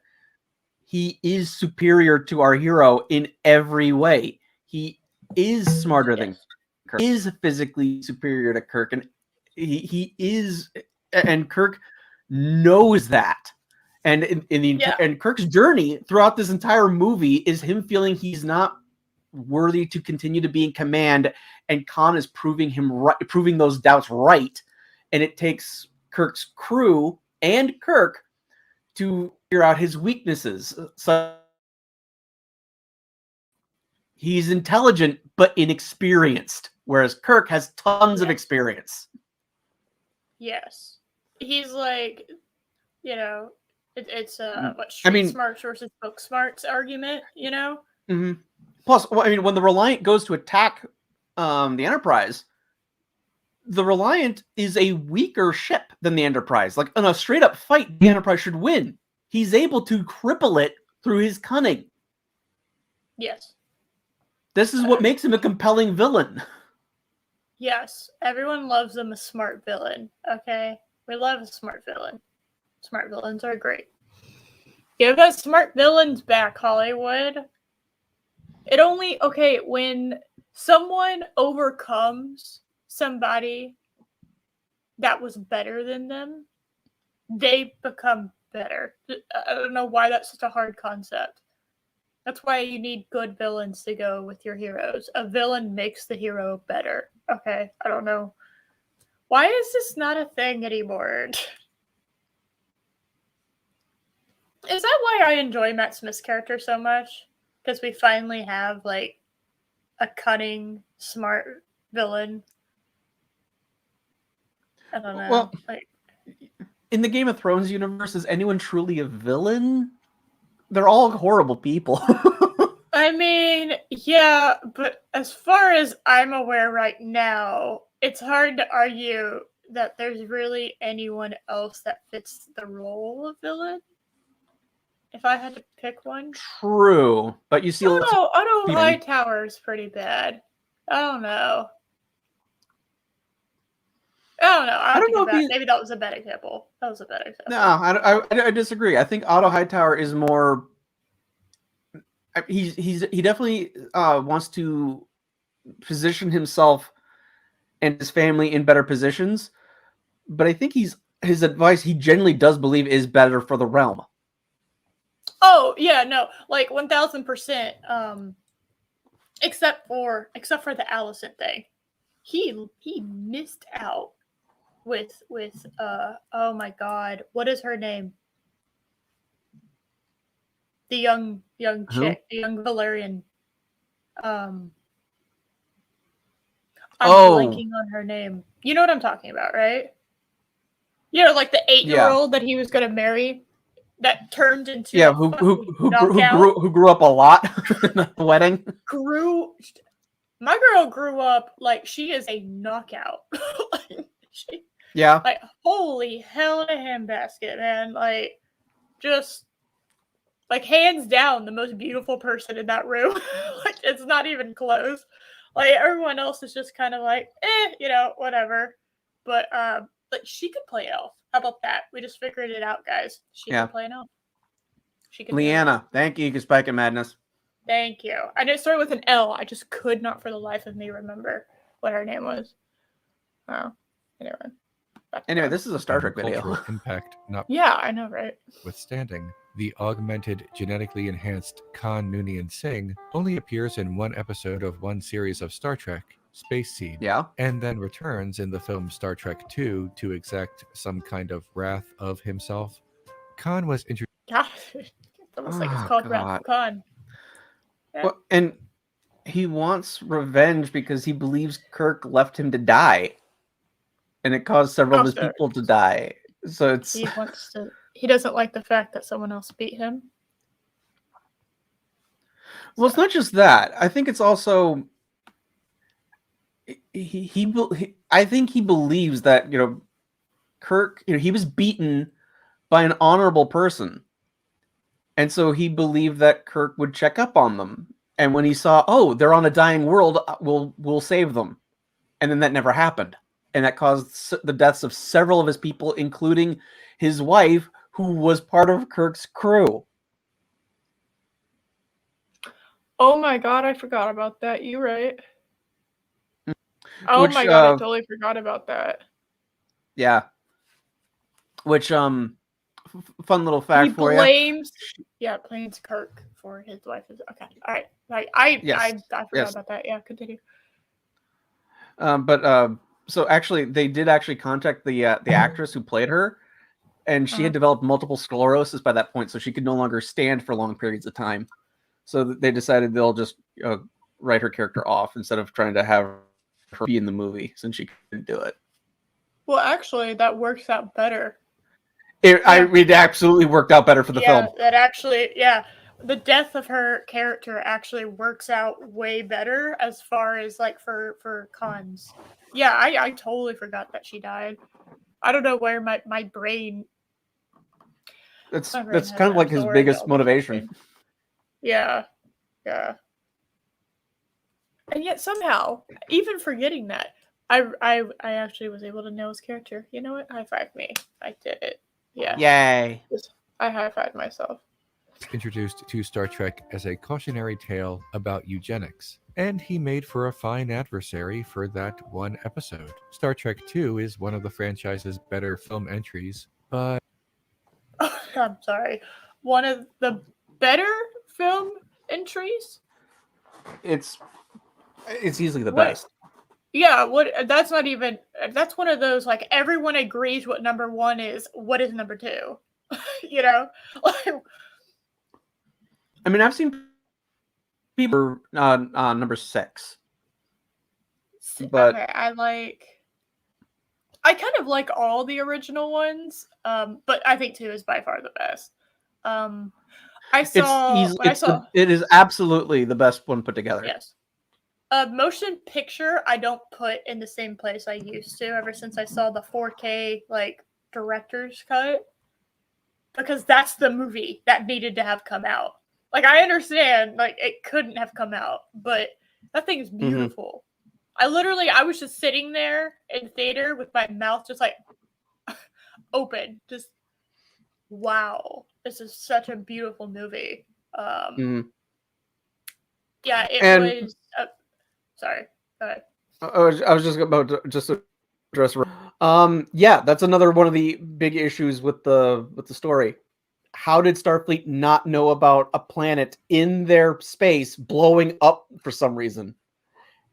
he is superior to our hero in every way. He is smarter than Kirk, is physically superior to Kirk, and he is, and Kirk knows that. And and Kirk's journey throughout this entire movie is him feeling he's not worthy to continue to be in command, and Khan is proving those doubts right. And it takes Kirk's crew and Kirk to figure out his weaknesses. So he's intelligent but inexperienced, whereas Kirk has tons of experience. Yes, he's like, it's what street smarts versus book smarts argument, Mm-hmm. Plus, when the Reliant goes to attack the Enterprise, the Reliant is a weaker ship than the Enterprise. Like, in a straight-up fight, the Enterprise should win. He's able to cripple it through his cunning. Yes. This is what makes him a compelling villain. Yes, everyone loves them a smart villain. Okay, we love a smart villain. Smart villains are great. Give us smart villains back, Hollywood. It only when someone overcomes somebody that was better than them, they become better. I don't know why that's such a hard concept. That's why you need good villains to go with your heroes. A villain makes the hero better. Okay, I don't know. Why is this not a thing anymore? Is that why I enjoy Matt Smith's character so much? Because we finally have, like, a cunning, smart villain. I don't know. Well, in the Game of Thrones universe, is anyone truly a villain? They're all horrible people. I mean, yeah, but as far as I'm aware right now, it's hard to argue that there's really anyone else that fits the role of villain. If I had to pick one. True, but you see Otto Hightower's pretty bad. I don't know. I don't know. Maybe that was a bad example. No, I disagree. I think Otto Hightower is more. He definitely wants to position himself and his family in better positions, but I think his advice he genuinely does believe is better for the realm. Oh yeah, no, like 1000%. Except for the Allison thing, he missed out with oh my god, what is her name? The young chick, the young Valerian. I'm blanking on her name. You know what I'm talking about, right? You know, like the 8-year-old that he was going to marry, that turned into who grew up a lot in the wedding. My girl grew up like she is a knockout. Yeah. Like, holy hell in a handbasket, man. Like, just, like, hands down, the most beautiful person in that room. Like, it's not even close. Like, everyone else is just kind of like, whatever. But, like, she could play elf. How about that? We just figured it out, guys. She can play an elf. She can. Leanna, thank you, Spike and Madness. Thank you. I know it started with an L. I just could not for the life of me remember what her name was. Oh, anyway, this is a Star Trek video. Impact, yeah, I know, right? Withstanding, the augmented, genetically enhanced Khan Noonien Singh only appears in one episode of one series of Star Trek, Space Seed, and then returns in the film Star Trek II to exact some kind of wrath of himself. Khan was introduced. It's almost like it's called Wrath of Khan. Yeah. Well, and he wants revenge because he believes Kirk left him to die. And it caused several of his people to die. So it's he doesn't like the fact that someone else beat him. Well, it's not just that. I think it's also I think he believes that, Kirk, he was beaten by an honorable person. And so he believed that Kirk would check up on them. And when he saw, they're on a dying world, we'll save them. And then that never happened. And that caused the deaths of several of his people, including his wife, who was part of Kirk's crew. Oh my god, I forgot about that. You're right. Oh my god, I totally forgot about that. Yeah. Which, fun little fact for you. Blames Kirk for his wife. Okay, all right. I forgot about that. Yeah, continue. So actually, they did actually contact the actress who played her, and she had developed multiple sclerosis by that point, so she could no longer stand for long periods of time. So they decided they'll just write her character off instead of trying to have her be in the movie, since she couldn't do it. Well, actually, that works out better. It absolutely worked out better for the film. The death of her character actually works out way better as far as like for cons. Yeah, I totally forgot that she died. I don't know where my brain. That's kind of like his biggest motivation. Yeah. And yet somehow, even forgetting that, I actually was able to nail his character. You know what? High five me. I did it. Yeah. Yay. I high fived myself. Introduced to Star Trek as a cautionary tale about eugenics, and he made for a fine adversary for that one episode. Star Trek II is one of the franchise's better film entries, but... I'm sorry. One of the better film entries? It's easily the best. Yeah, that's not even, that's one of those, like, everyone agrees what number 1 is. What is number 2? You know? I mean, I've seen people on number 6. But okay, I kind of like all the original ones, but I think 2 is by far the best. It is absolutely the best one put together. Yes. Motion picture, I don't put in the same place I used to ever since I saw the 4K like director's cut, because that's the movie that needed to have come out. Like, I understand, like, it couldn't have come out, but that thing is beautiful. I was just sitting there in theater with my mouth just like open, just wow, this is such a beautiful movie. Yeah, it was. Sorry, go ahead. I was just about to address. Yeah, that's another one of the big issues with the story. How did Starfleet not know about a planet in their space blowing up for some reason?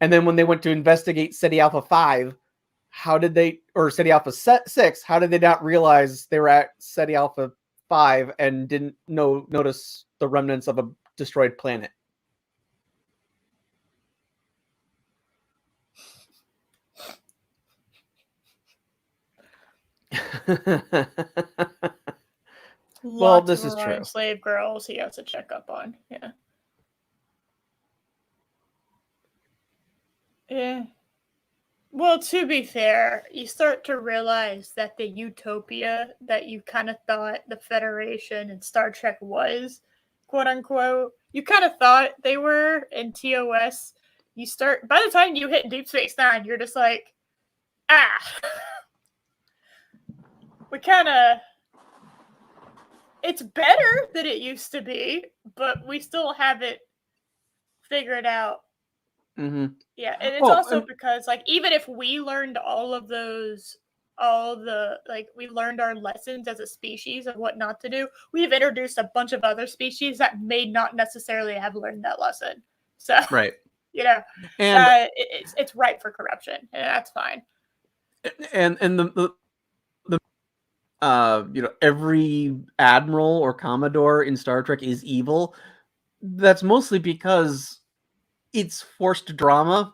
And then when they went to investigate Ceti Alpha 5, Ceti Alpha 6, how did they not realize they were at Ceti Alpha 5 and didn't notice the remnants of a destroyed planet? Well, this is true. Slave girls he has to check up on. Yeah. Yeah. Well, to be fair, you start to realize that the utopia that you kind of thought the Federation and Star Trek was, quote unquote, you kind of thought they were in TOS. By the time you hit Deep Space Nine, you're just like, we kind of, it's better than it used to be, but we still haven't figured out. Yeah, and it's also because, like, even if we learned we learned our lessons as a species of what not to do, we've introduced a bunch of other species that may not necessarily have learned that lesson. So, right, you know, and it's ripe for corruption, and that's fine. And the every admiral or commodore in Star Trek is evil. That's mostly because it's forced drama,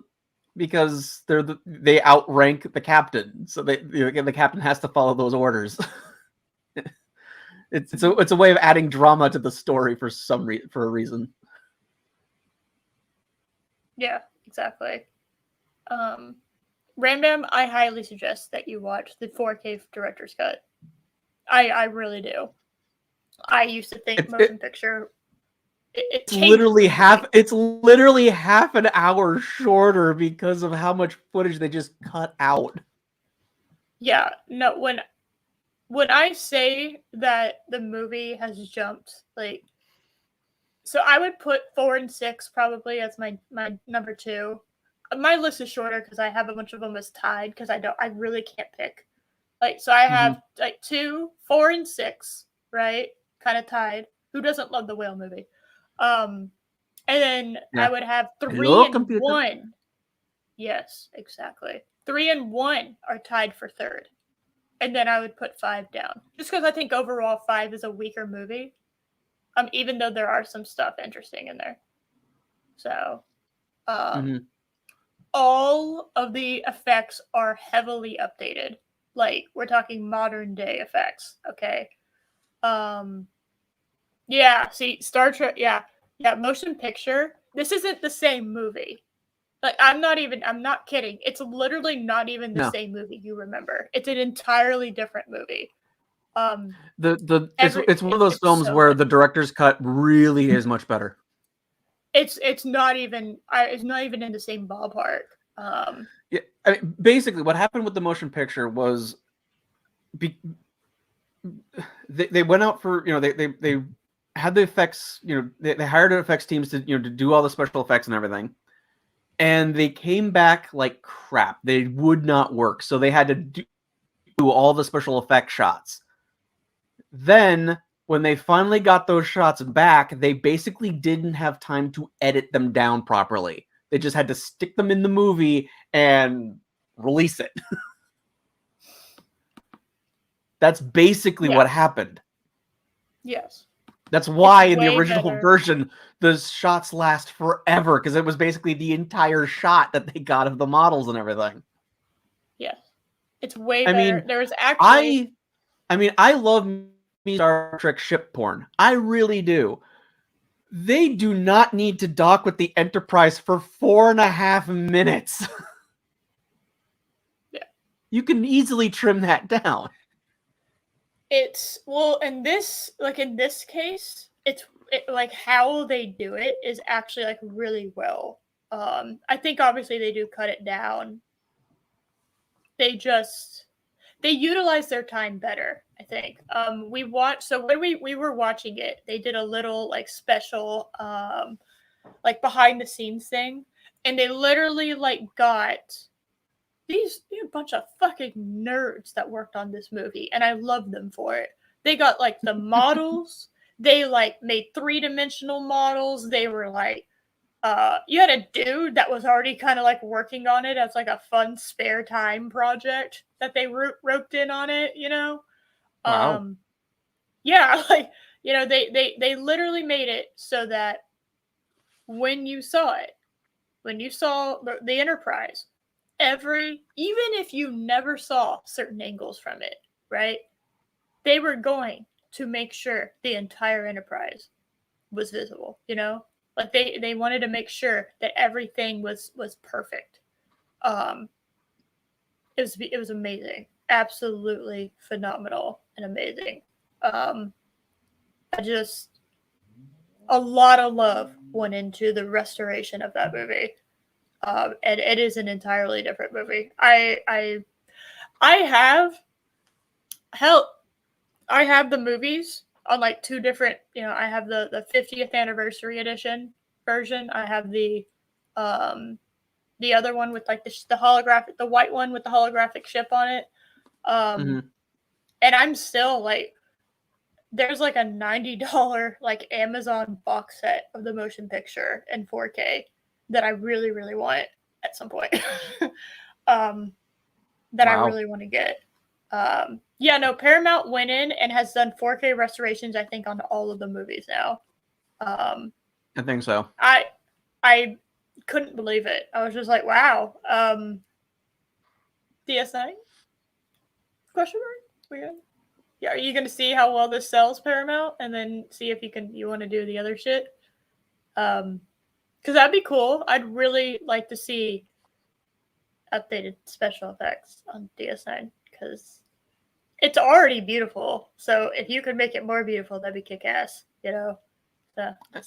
because they outrank the captain, so the captain has to follow those orders. It's a way of adding drama to the story for a reason. Yeah, exactly. Rambam, I highly suggest that you watch the 4K director's cut. I really do. I used to think motion picture. It's literally half an hour shorter because of how much footage they just cut out. Yeah, no, when I say that the movie has jumped, like, so I would put 4 and 6 probably as my number 2. My list is shorter because I have a bunch of them as tied, because I really can't pick. Like, so I have like 2, 4, and 6, right? Kind of tied. Who doesn't love the whale movie? And then I would have 3 and 1. Yes, exactly. 3 and 1 are tied for third. And then I would put 5 down. Just because I think overall 5 is a weaker movie. Even though there are some stuff interesting in there. So, all of the effects are heavily updated. Like, we're talking modern day effects, okay? Yeah, see, Star Trek, yeah, motion picture. This isn't the same movie. Like, I'm not kidding. It's literally not even the same movie you remember. It's an entirely different movie. It's one of those films where the director's cut really is much better. It's not even in the same ballpark. Yeah, I mean, basically, what happened with the motion picture was they went out for they had the effects, they hired effects teams to to do all the special effects and everything, and they came back like crap. They would not work, so they had to do all the special effect shots. Then when they finally got those shots back, they basically didn't have time to edit them down properly. They just had to stick them in the movie and release it. That's basically what happened. Yes. That's why in the original version, the shots last forever, because it was basically the entire shot that they got of the models and everything. Yes. It's way better. There was actually... I love Star Trek ship porn. I really do. They do not need to dock with the Enterprise for 4.5 minutes. Yeah. You can easily trim that down. It's in this case, like how they do it is actually like really well. I think obviously they do cut it down. They utilize their time better, I think. We watched, so when we were watching it, they did a little like special like behind the scenes thing, and they literally like got these bunch of fucking nerds that worked on this movie, and I love them for it. They got like the models, they like made 3-dimensional models. They were like you had a dude that was already kind of like working on it as like a fun spare time project that they roped in on it, Wow. Yeah, like they literally made it so that when you saw the Enterprise, even if you never saw certain angles from it, right, they were going to make sure the entire Enterprise was visible, like they wanted to make sure that everything was perfect. It was amazing, absolutely phenomenal and amazing. A lot of love went into the restoration of that movie, and it is an entirely different movie. I have the movies on like 2 different, I have the 50th anniversary edition version. I have the other one with like the holographic, the white one with the holographic ship on it. And I'm still like, there's like a $90 like Amazon box set of the motion picture in 4K that I really, really want at some point. That I really want to get. Paramount went in and has done 4K restorations, I think, on all of the movies now. I think so. I couldn't believe it. I was just like, wow. DS9? Question mark? Weird. Yeah, are you going to see how well this sells, Paramount, and then see if you want to do the other shit? Because that'd be cool. I'd really like to see updated special effects on DS9 because it's already beautiful. So if you could make it more beautiful, that'd be kick-ass, So,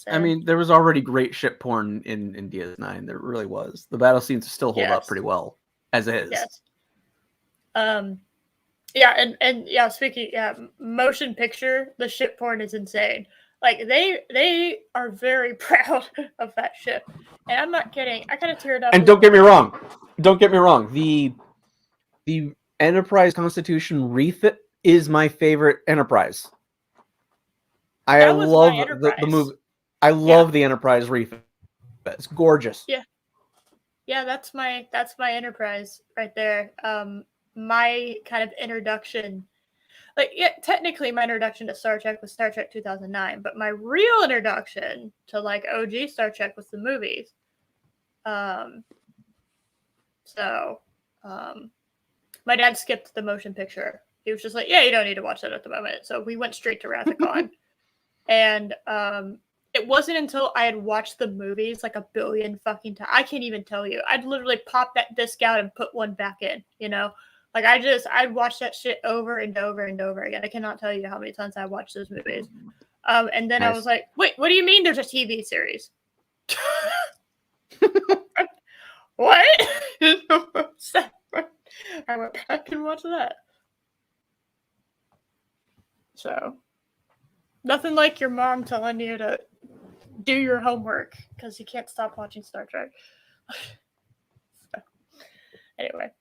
I mean, there was already great ship porn in DS9. There really was. The battle scenes still hold up pretty well as is. Yes. Speaking, motion picture, the ship porn is insane. Like they are very proud of that ship, and I'm not kidding. I kind of teared up. And don't get me wrong. The Enterprise Constitution refit is my favorite Enterprise. I love the movie. I love the Enterprise refit. It's gorgeous. Yeah, that's my Enterprise right there. My kind of introduction, technically my introduction to Star Trek was Star Trek 2009, but my real introduction to like OG Star Trek was the movies. My dad skipped the motion picture. He was just like, yeah, you don't need to watch that at the moment. So we went straight to Wrath of Khan. And it wasn't until I had watched the movies like a billion fucking times. I can't even tell you. I'd literally pop that disc out and put one back in, Like I'd watch that shit over and over and over again. I cannot tell you how many times I watched those movies. And then I was like, wait, what do you mean there's a TV series? What? I went back and watched that. So, nothing like your mom telling you to do your homework because you can't stop watching Star Trek. So, anyway.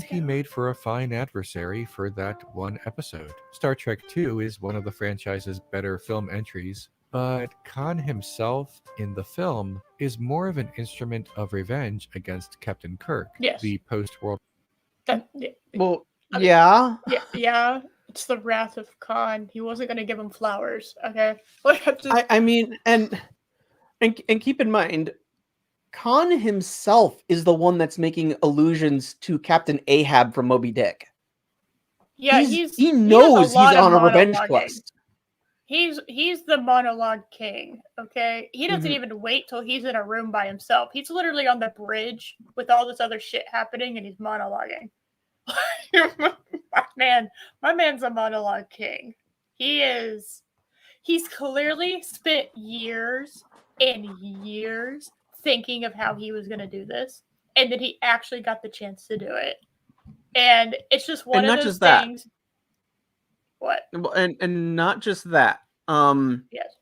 He made for a fine adversary for that one episode. Star Trek II is one of the franchise's better film entries, but Khan himself in the film is more of an instrument of revenge against Captain Kirk, the post-World. Well, yeah. Yeah. It's the wrath of Khan. He wasn't going to give him flowers. Okay. I mean, and keep in mind, Khan himself is the one that's making allusions to Captain Ahab from Moby Dick. Yeah, he knows he's on a revenge quest. He's the monologue king, okay? He doesn't even wait till he's in a room by himself. He's literally on the bridge with all this other shit happening and he's monologuing. My man's a monologue king. He's clearly spent years and years thinking of how he was going to do this, and then he actually got the chance to do it. And it's just one of those things. What? And not just that. Yes.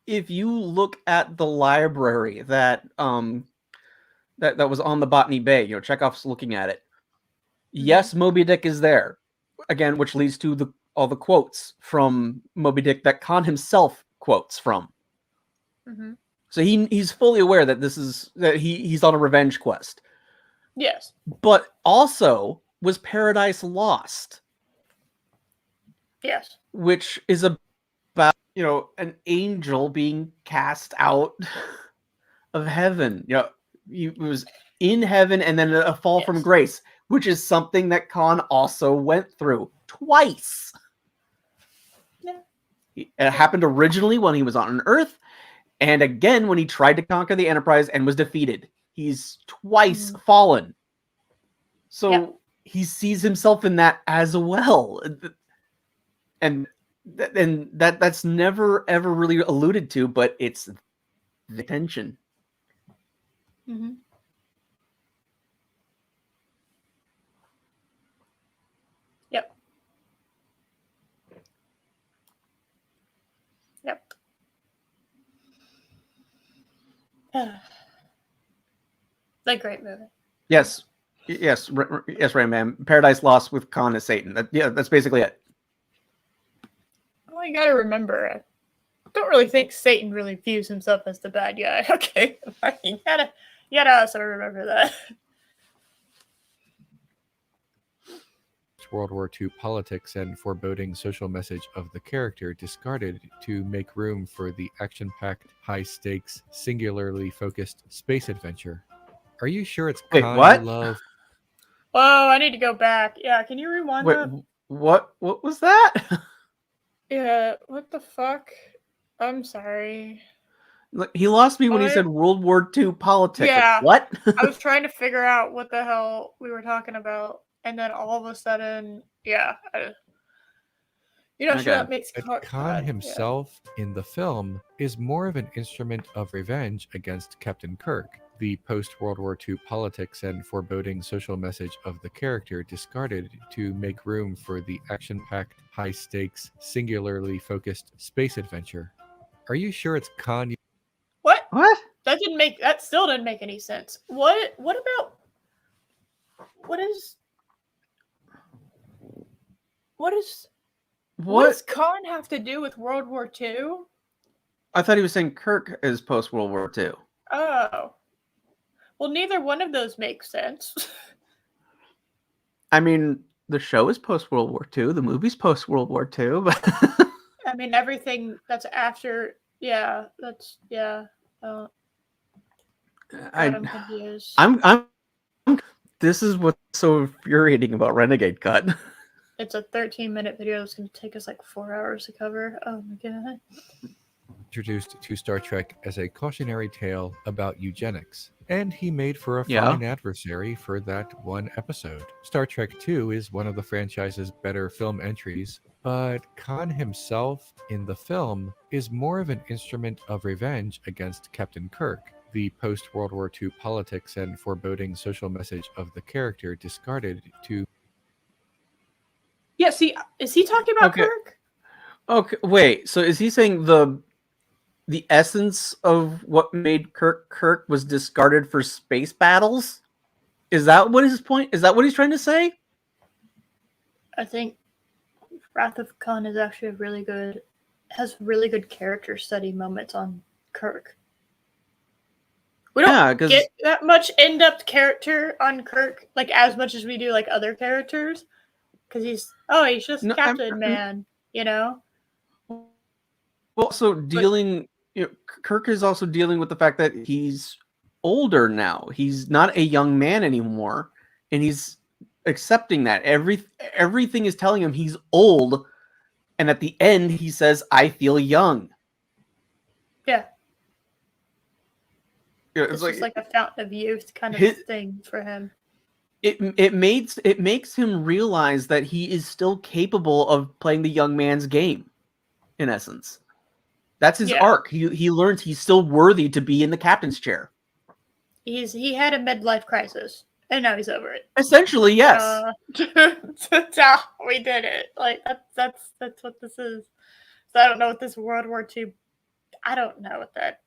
If you look at the library that that was on the Botany Bay, Chekhov's looking at it. Yes, Moby Dick is there again, which leads to all the quotes from Moby Dick that Khan himself quotes from. So he's fully aware that he's on a revenge quest. Yes. But also was Paradise Lost. Yes. Which is about, an angel being cast out of heaven. He was in heaven and then a fall from grace, which is something that Khan also went through twice. Yeah. It happened originally when he was on Earth, and again when he tried to conquer the Enterprise and was defeated. He's twice fallen. So he sees himself in that as well. And that's never ever really alluded to, but it's the tension. Yep. Like, great movie. Yes, right, man. Paradise Lost with Khan as Satan. That's basically it. Well, you got to remember, I don't really think Satan really views himself as the bad guy. Okay, you gotta also remember that. World War II politics and foreboding social message of the character discarded to make room for the action-packed, high-stakes, singularly focused space adventure. Are you sure it's Khan you love? Whoa, I need to go back. Yeah, can you rewind that? What was that? Yeah, what the fuck? I'm sorry. Look, he lost me when he said World War II politics. Yeah. Like, what? I was trying to figure out what the hell we were talking about. And then all of a sudden, that makes Khan himself in the film is more of an instrument of revenge against Captain Kirk. The post-World War II politics and foreboding social message of the character discarded to make room for the action-packed, high-stakes, singularly focused space adventure. Are you sure it's Khan? What? That still didn't make any sense. What does Khan have to do with World War II? I thought he was saying Kirk is post World War II. Oh. Well, neither one of those makes sense. I mean, the show is post World War II. The movie's post World War II. But I mean, everything that's after. Yeah, that's I'm confused. I'm. This is what's so infuriating about Renegade Cut. It's a 13-minute video that's going to take us like 4 hours to cover. Oh my god. Introduced to Star Trek as a cautionary tale about eugenics, and he made for a fine adversary for that one episode. Star Trek II is one of the franchise's better film entries, but Khan himself in the film is more of an instrument of revenge against Captain Kirk. The post-World War II politics and foreboding social message of the character discarded to... Yeah, see, is he talking about Kirk? Okay, wait, so is he saying the essence of what made Kirk was discarded for space battles? Is that what his point? Is that what he's trying to say? I think Wrath of Khan is actually has really good character study moments on Kirk. We don't get that much in-depth character on Kirk, like as much as we do like other characters, because he's just Captain Man, you know. Also Kirk is also dealing with the fact that he's older now. He's not a young man anymore, and he's accepting that everything is telling him he's old, and at the end he says, "I feel young." Yeah. It's just like a fountain of youth kind of thing for him. It makes him realize that he is still capable of playing the young man's game, in essence. That's his arc. He learns he's still worthy to be in the captain's chair. He had a midlife crisis, and now he's over it. Essentially, yes. We did it. Like that's what this is. So I don't know what this World War II. I don't know what that.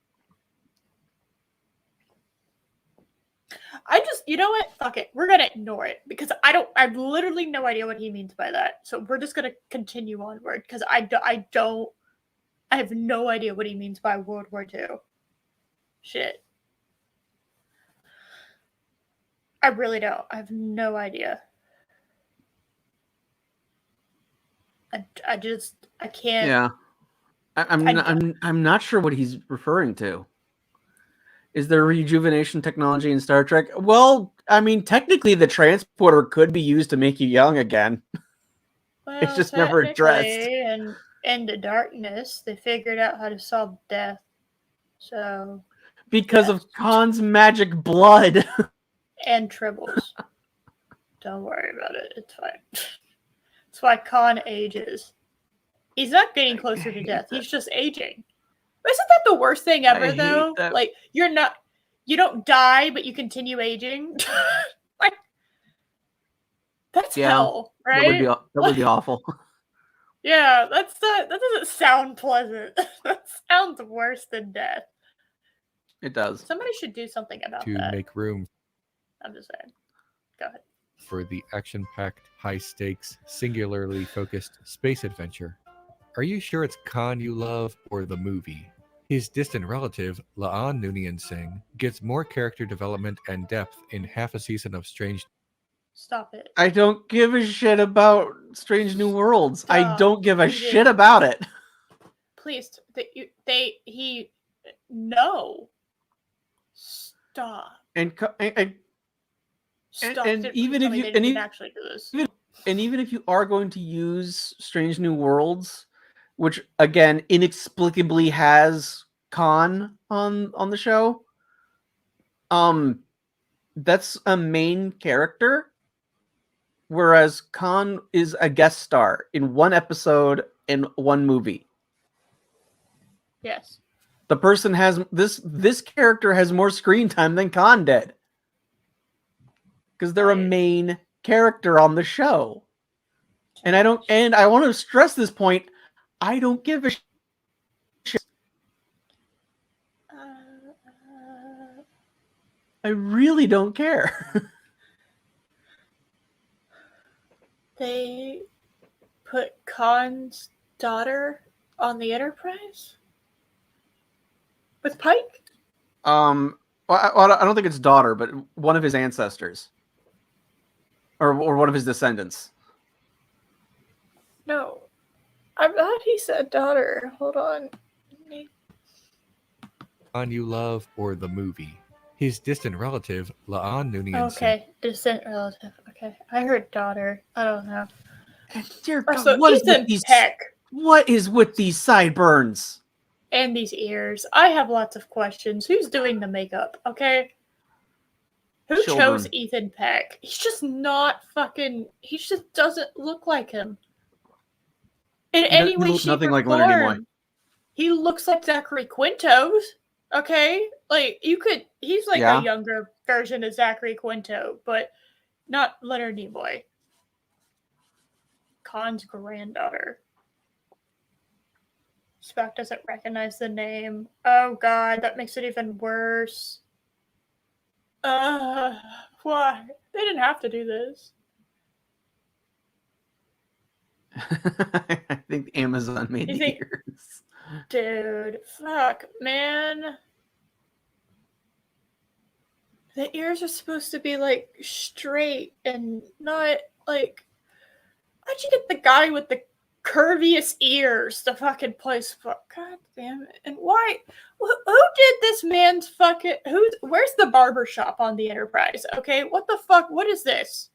You know what? Fuck it. We're gonna ignore it because I have literally no idea what he means by that. So we're just gonna continue onward because I have no idea what he means by World War II. Shit. I really don't. I have no idea. I can't. Yeah. I'm not sure what he's referring to. Is there rejuvenation technology in Star Trek? Well, I mean, technically the transporter could be used to make you young again. Well, it's just never addressed. And in the darkness, they figured out how to solve death. So because of Khan's magic blood. And tribbles. Don't worry about it. It's fine. That's why Khan ages. He's not getting closer to death. He's just aging. Isn't that the worst thing ever, though? Like, you don't die, but you continue aging. Like, that's hell, right? That would be awful. Yeah, that doesn't sound pleasant. That sounds worse than death. It does. Somebody should do something about that. To make room. I'm just saying. Go ahead. For the action-packed, high-stakes, singularly focused space adventure. Are you sure it's Khan you love or the movie? His distant relative, La'an Noonien Singh, gets more character development and depth in half a season of Strange... Stop it. I don't give a shit about Strange New Worlds. I don't give a shit about it. Please, no. Stop. And Stop. And even if you actually do this. Even if you are going to use Strange New Worlds, which again inexplicably has Khan on the show, that's a main character, whereas Khan is a guest star in one episode in one movie. Yes. The person has this character has more screen time than Khan did. Because they're a main character on the show. And I want to stress this point, I don't give a shit. I really don't care. They put Khan's daughter on the Enterprise? With Pike? Well, I don't think it's daughter, but one of his ancestors. Or one of his descendants. No. I thought he said daughter. Hold on. Khan you love or the movie. His distant relative, La'an Noonien Singh. Okay, distant relative. Okay. I heard daughter. I don't know. Dear God, what is with these sideburns? And these ears. I have lots of questions. Who's doing the makeup? Okay. Who chose Ethan Peck? He's just not fucking... He just doesn't look like him. In any way, shape, or form. He looks like Zachary Quintos. Okay? Like, he's like a younger version of Zachary Quinto, but not Leonard Nimoy. Khan's granddaughter. Spock doesn't recognize the name. Oh god, that makes it even worse. Why? They didn't have to do this. I think Amazon made the ears. Dude, fuck, man. The ears are supposed to be, like, straight and not, like... How'd you get the guy with the curviest ears to fucking play Spock? God damn it. And why? Who did this man's fucking... Where's the barbershop on the Enterprise? Okay, what the fuck? What is this?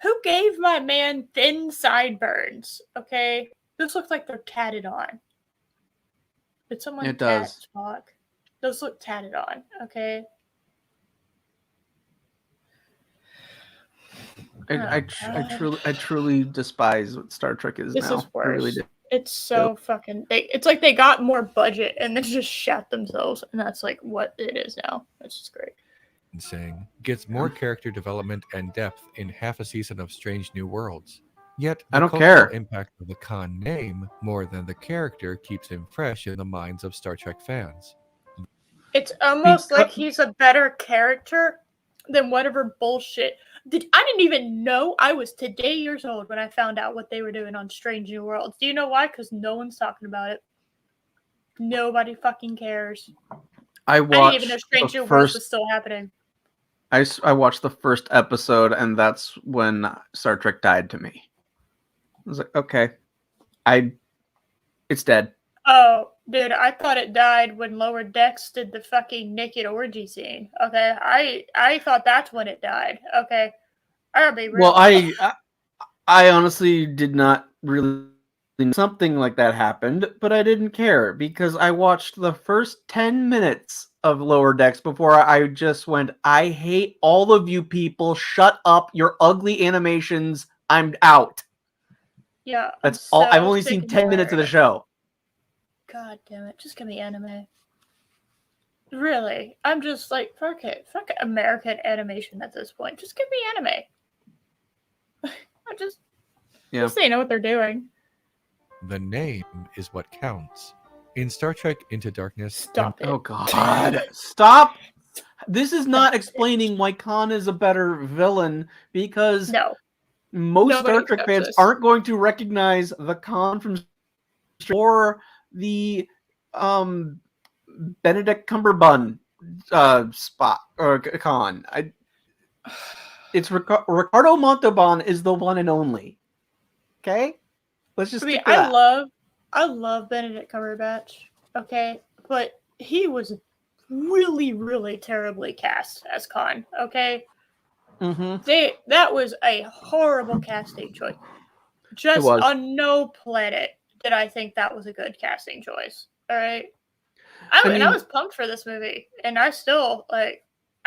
Who gave my man thin sideburns? Okay, those look like they're tatted on. Did someone tat Spock? Those look tatted on. Okay. I truly despise what Star Trek is now. This is worse. I really do. It's so fucking... It's like they got more budget and then just shot themselves, and that's like what it is now. That's just great. Saying gets more character development and depth in half a season of Strange New Worlds. Yet the cultural impact of the Khan name more than the character keeps him fresh in the minds of Star Trek fans. It's almost like he's a better character than whatever bullshit. I didn't even know. I was today years old when I found out what they were doing on Strange New Worlds. Do you know why? Because no one's talking about it. Nobody fucking cares. I didn't even know Strange New Worlds was still happening. I watched the first episode, and that's when Star Trek died to me. I was like, okay, it's dead. Oh, dude, I thought it died when Lower Decks did the fucking naked orgy scene. Okay, I thought that's when it died. Okay, I'll be real. Well, I honestly did not really know something like that happened, but I didn't care because I watched the first 10 minutes of Lower Decks before I just went, I hate all of you people. Shut up. Your ugly animations. I'm out. Yeah. That's all. I've only seen 10 minutes of the show. God damn it. Just give me anime. Really. I'm just like, fuck it. Fuck American animation at this point. Just give me anime. I just they know what they're doing. The name is what counts. In Star Trek Into Darkness... Stop it. Oh, God. Stop! This is not explaining why Khan is a better villain, because most Star Trek fans aren't going to recognize the Khan from or the Benedict Cumberbatch spot or Khan. It's Ricardo Montalban is the one and only. Okay? Let's just stick to that. I love Benedict Cumberbatch, okay? But he was really, really terribly cast as Khan, okay? Mm-hmm. That was a horrible casting choice. Just on no planet did I think that was a good casting choice, all right? I was pumped for this movie, and I still, I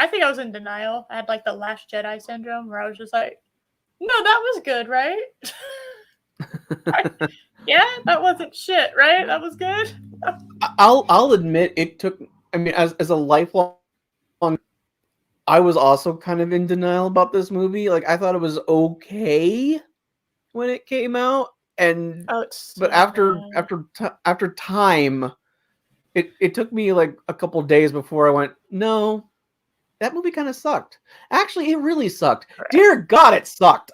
think I was in denial. I had, the Last Jedi syndrome, where I was just like, no, that was good, right? Yeah, that wasn't shit, right? That was good. I'll admit it took. I mean, as a lifelong, I was also kind of in denial about this movie. I thought it was okay when it came out, but after time, it took me a couple days before I went, no, that movie kind of sucked. Actually, it really sucked. Right. Dear God, it sucked.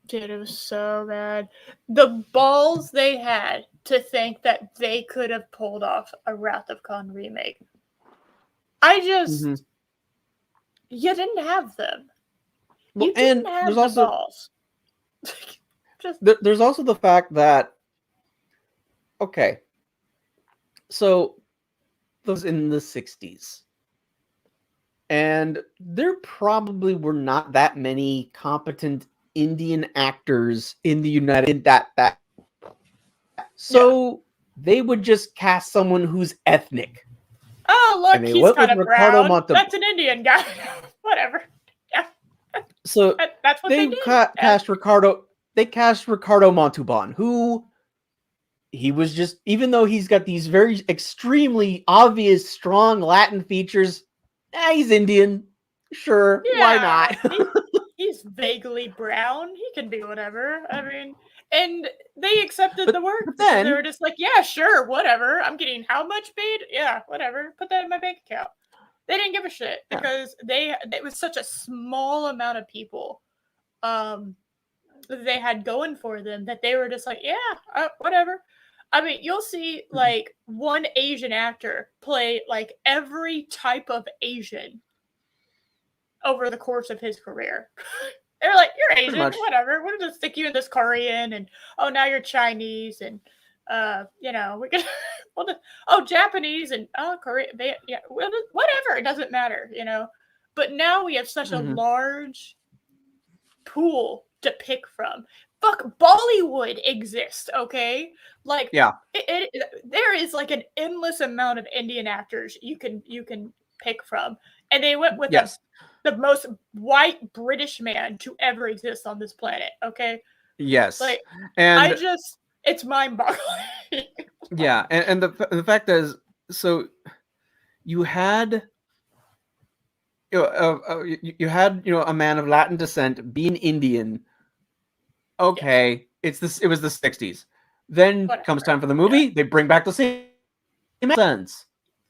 Dude, it was so bad. The balls they had to think that they could have pulled off a Wrath of Khan remake. You didn't have them. Well, you didn't have the balls. There's also the fact that, okay, so those in the 60s, and there probably were not that many competent Indian actors in the United that so they would just cast someone who's ethnic. Oh, look, he's kind of brown. That's an Indian guy. Whatever. Yeah. So that's what they did. Cast Ricardo. They cast Ricardo Montalban, who he was just, even though he's got these very extremely obvious, strong Latin features, he's Indian. Sure, why not? he's vaguely brown. He can be whatever. I mean, and they accepted the work. But then they were just like, yeah, sure, whatever. I'm getting how much paid? Yeah, whatever. Put that in my bank account. They didn't give a shit because it was such a small amount of people they had going for them that they were just like, yeah, whatever. I mean, you'll see like one Asian actor play like every type of Asian over the course of his career. They're like, you're Asian, whatever. We'll just stick you in this Korean, and now you're Chinese, and we could Japanese and Korean, yeah, whatever. It doesn't matter, But now we have such a large pool to pick from. Fuck, Bollywood exists, okay? Like, yeah, there is like an endless amount of Indian actors you can pick from, and they went with the most white British man to ever exist on this planet. Okay. Yes. Like, and it's mind-boggling. Yeah, and the fact is, so you had. You had a man of Latin descent being Indian. Okay, it was the 60s. Then comes time for the movie. They bring back the same sense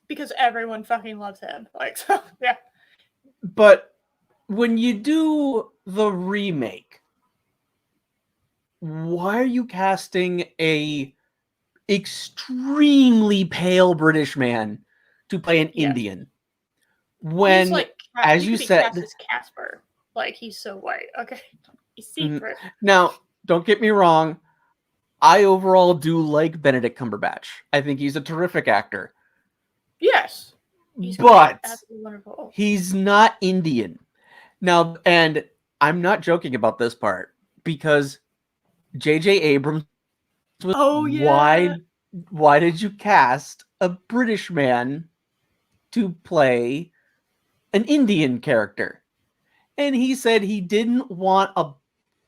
because everyone fucking loves him. Like, so, yeah. But when you do the remake, why are you casting a extremely pale British man to play an Indian? When, like, as you said, cast as Casper, like he's so white. Okay, he's see-through. Now, don't get me wrong. I overall do like Benedict Cumberbatch. I think he's a terrific actor. Yes, but he's not Indian. Now, and I'm not joking about this part because J.J. Abrams was, why did you cast a British man to play an Indian character? And he said he didn't want a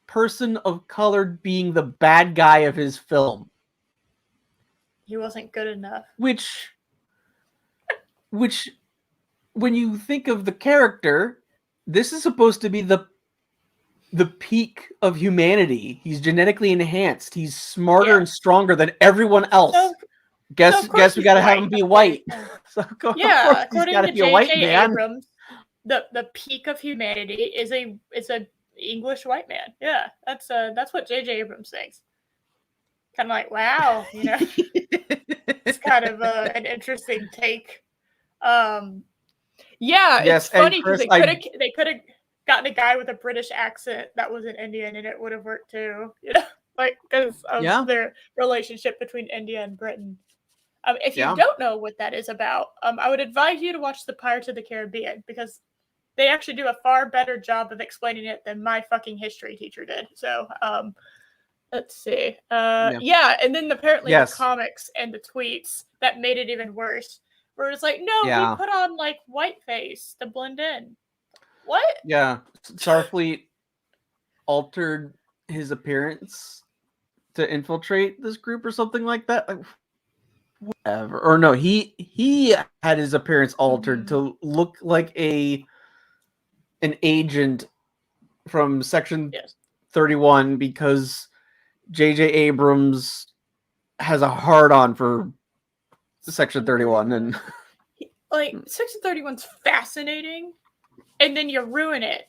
person of color being the bad guy of his film. He wasn't good enough. Which when you think of the character, this is supposed to be the peak of humanity. He's genetically enhanced. He's smarter and stronger than everyone else. Guess we gotta have him be white. So according to J.J. Abrams, the peak of humanity is a English white man. Yeah, that's what J.J. Abrams thinks. Kind of like, wow, it's kind of an interesting take. It's funny because they could have gotten a guy with a British accent that was an Indian, and it would have worked too. Like because of their relationship between India and Britain. If you don't know what that is about, I would advise you to watch the Pirates of the Caribbean because they actually do a far better job of explaining it than my fucking history teacher did. So, let's see. And then apparently the comics and the tweets that made it even worse. Where it's like, no, we put on like whiteface to blend in. What? Yeah, Starfleet altered his appearance to infiltrate this group or something like that. Like, whatever. Or no, he had his appearance altered to look like an agent from Section 31 because J.J. Abrams has a hard-on for Section 31. And like, Section 31's fascinating, and then you ruin it,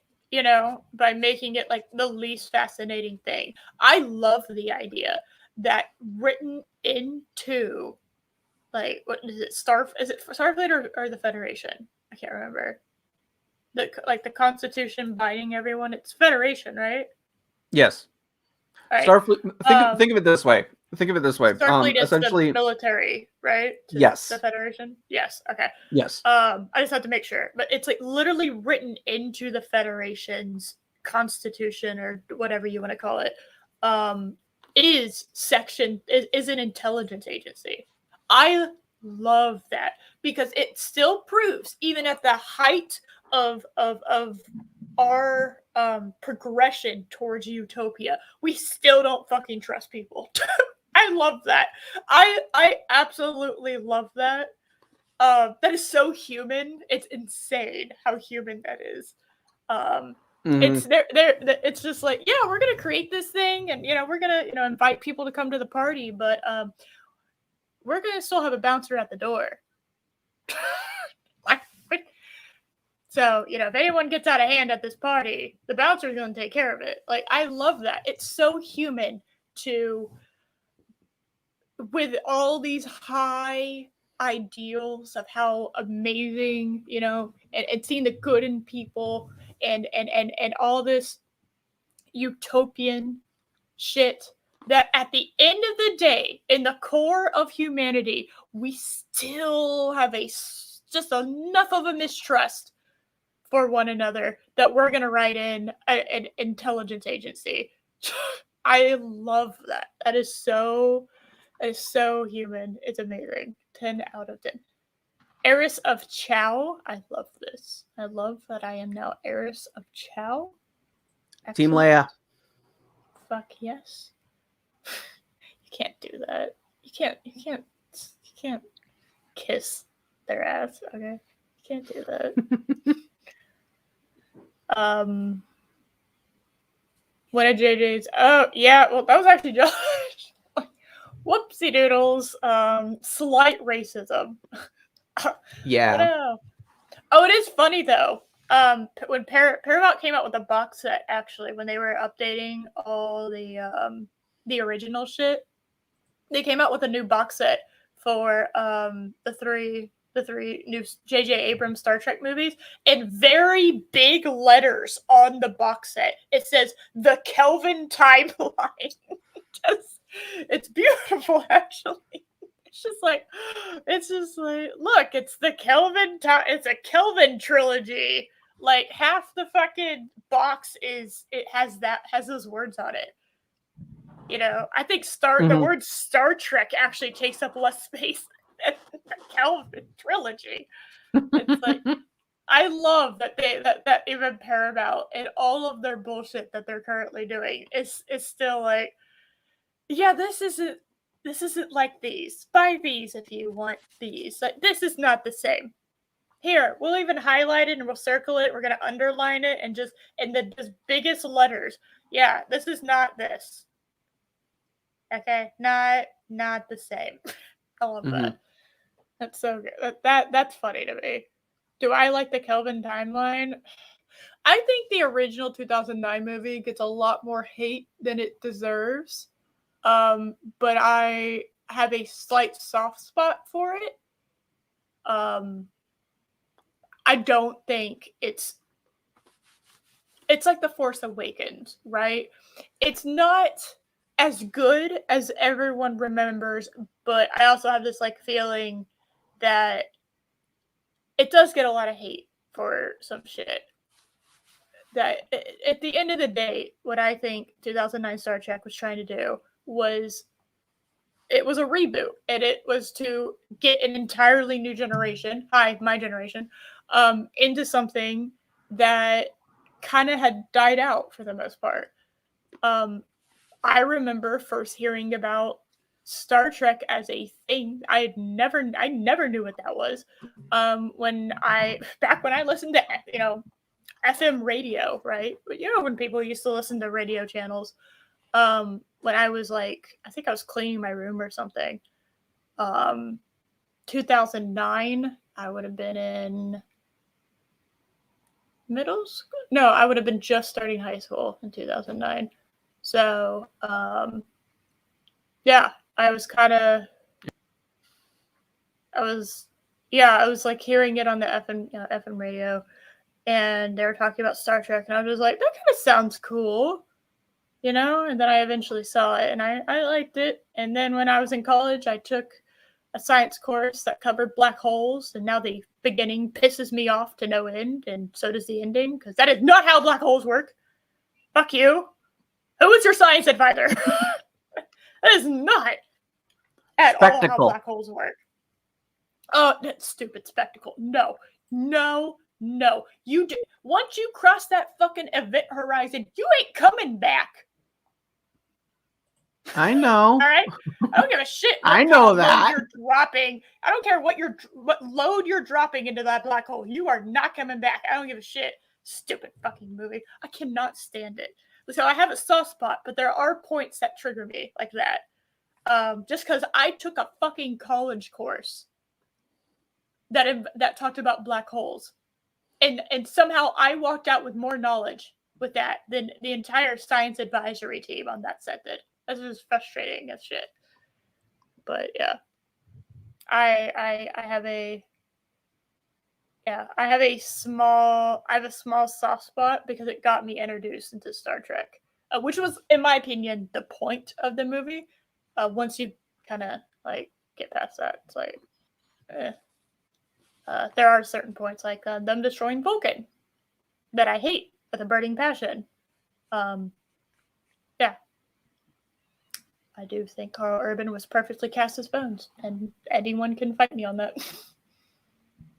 by making it like the least fascinating thing. I love the idea that written into, like, what is it? Is it Starfleet or the Federation? I can't remember. The Constitution binding everyone. It's Federation, right? Yes. Right. Starfleet. Think of it this way. Starfleet is essentially the military, right? Yes. The Federation. Yes. Okay. Yes. I just have to make sure, but it's like literally written into the Federation's constitution or whatever you want to call it. Is an intelligence agency. I love that because it still proves, even at the height of our progression towards utopia, we still don't fucking trust people. I love that. I absolutely love that. That is so human. It's insane how human that is. It's it's just like, yeah, we're gonna create this thing, and we're gonna invite people to come to the party, but we're gonna still have a bouncer at the door. So, if anyone gets out of hand at this party, the bouncer's gonna take care of it. Like, I love that. It's so human with all these high ideals of how amazing, and seeing the good in people and all this utopian shit, that at the end of the day, in the core of humanity, we still have just enough of a mistrust for one another that we're going to write in an intelligence agency. I love that. That is so human. It's amazing. 10 out of 10. Heiress of Chow. I love this. I love that I am now Heiress of Chow. Excellent. Team Leia. Fuck yes. You can't do that. You can't kiss their ass, okay? You can't do that. One of JJ's. Oh yeah, well that was actually Josh. Whoopsie doodles. Slight racism. Yeah. Oh, it is funny though. When Paramount came out with a box set, actually, when they were updating all the original shit, they came out with a new box set for the three new J.J. Abrams Star Trek movies, in very big letters on the box set. It says the Kelvin timeline. It's beautiful, actually. It's just like, look, it's the Kelvin it's a Kelvin trilogy. Like, half the fucking box has those words on it. I think the word Star Trek actually takes up less space than the Kelvin trilogy. It's like, I love that that even Paramount and all of their bullshit that they're currently doing is still like, yeah, this isn't like these. Buy these if you want these. Like, this is not the same. Here, we'll even highlight it and we'll circle it. We're gonna underline it and just in the biggest letters. Yeah, this is not this. Okay, not the same. I love that. That's so good. That's funny to me. Do I like the Kelvin timeline? I think the original 2009 movie gets a lot more hate than it deserves. But I have a slight soft spot for it. I don't think it's like The Force Awakens, right? It's not as good as everyone remembers, but I also have this like feeling that it does get a lot of hate for some shit. That at the end of the day, what I think 2009 Star Trek was trying to do was, it was a reboot, and it was to get an entirely new generation, my generation, into something that kind of had died out for the most part. I remember first hearing about Star Trek as a thing. I never knew what that was. When I listened to FM radio, right? But when people used to listen to radio channels, when I was like, I think I was cleaning my room or something. 2009, I would have been in middle school. No, I would have been just starting high school in 2009. So, yeah, I was like hearing it on the FM radio, and they were talking about Star Trek, and I was like, that kind of sounds cool, and then I eventually saw it, and I liked it. And then when I was in college, I took a science course that covered black holes, and now the beginning pisses me off to no end, and so does the ending, because that is not how black holes work. Fuck you. Who is your science advisor? That is not at all how black holes work. Oh, that stupid spectacle. No. Once you cross that fucking event horizon, you ain't coming back. I know. All right, I don't give a shit. I know that you're dropping. I don't care what load you're dropping into that black hole. You are not coming back. I don't give a shit. Stupid fucking movie. I cannot stand it. So I have a soft spot, but there are points that trigger me like that. Just because I took a fucking college course that talked about black holes, and somehow I walked out with more knowledge with that than the entire science advisory team on that set did. This is frustrating as shit. But yeah, I have a small soft spot because it got me introduced into Star Trek, which was, in my opinion, the point of the movie. Once you kind of like get past that, it's like, there are certain points like them destroying Vulcan that I hate with a burning passion. Yeah. I do think Carl Urban was perfectly cast as Bones, and anyone can fight me on that.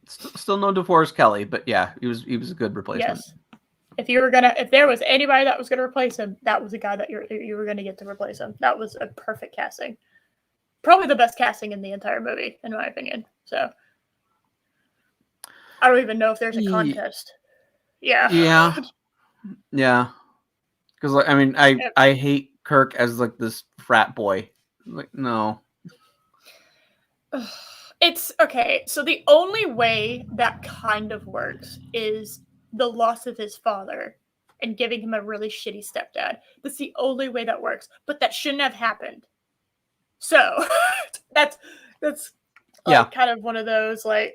Still no DeForest Kelly, but yeah, he was a good replacement. Yes. If there was anybody that was gonna replace him, that was the guy that you were gonna get to replace him. That was a perfect casting. Probably the best casting in the entire movie, in my opinion. So I don't even know if there's a contest. Yeah. Yeah. Because I mean, I hate Kirk as like this frat boy. Like, no. It's okay. So the only way that kind of works is the loss of his father and giving him a really shitty stepdad. That's the only way that works. But that shouldn't have happened. So that's like kind of one of those like,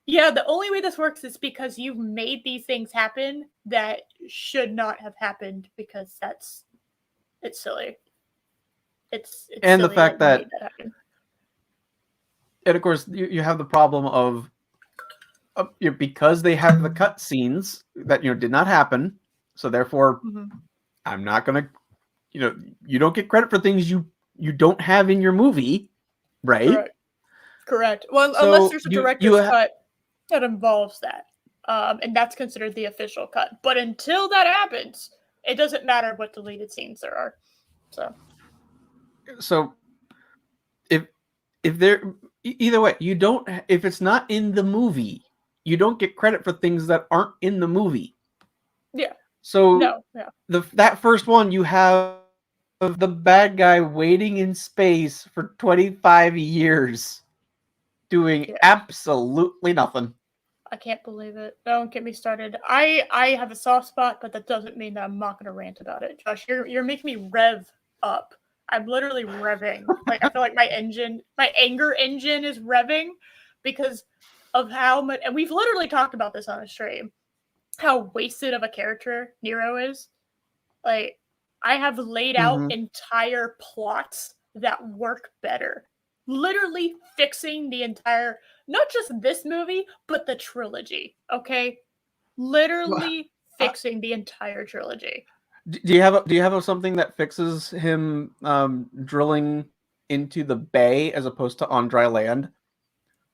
yeah, the only way this works is because you've made these things happen that should not have happened, because it's silly. It's and silly the fact that and of course you have the problem of because they have the cut scenes that did not happen, so therefore I'm not gonna you don't get credit for things you don't have in your movie, right? Correct. Well, so unless there's a director's cut that involves that, and that's considered the official cut. But until that happens, it doesn't matter what deleted scenes there are. So if there either way, you don't, if it's not in the movie, you don't get credit for things that aren't in the movie. Yeah. So that first one, you have the bad guy waiting in space for 25 years doing absolutely nothing. I can't believe it. Don't get me started. I have a soft spot, but that doesn't mean that I'm not going to rant about it. Josh, you're making me rev up. I'm literally revving. Like, I feel like my anger engine is revving because of how much, and we've literally talked about this on a stream, how wasted of a character Nero is. Like, I have laid out entire plots that work better. Literally fixing the entire, not just this movie, but the trilogy. Okay, literally fixing the entire trilogy. Do you have something that fixes him drilling into the bay as opposed to on dry land?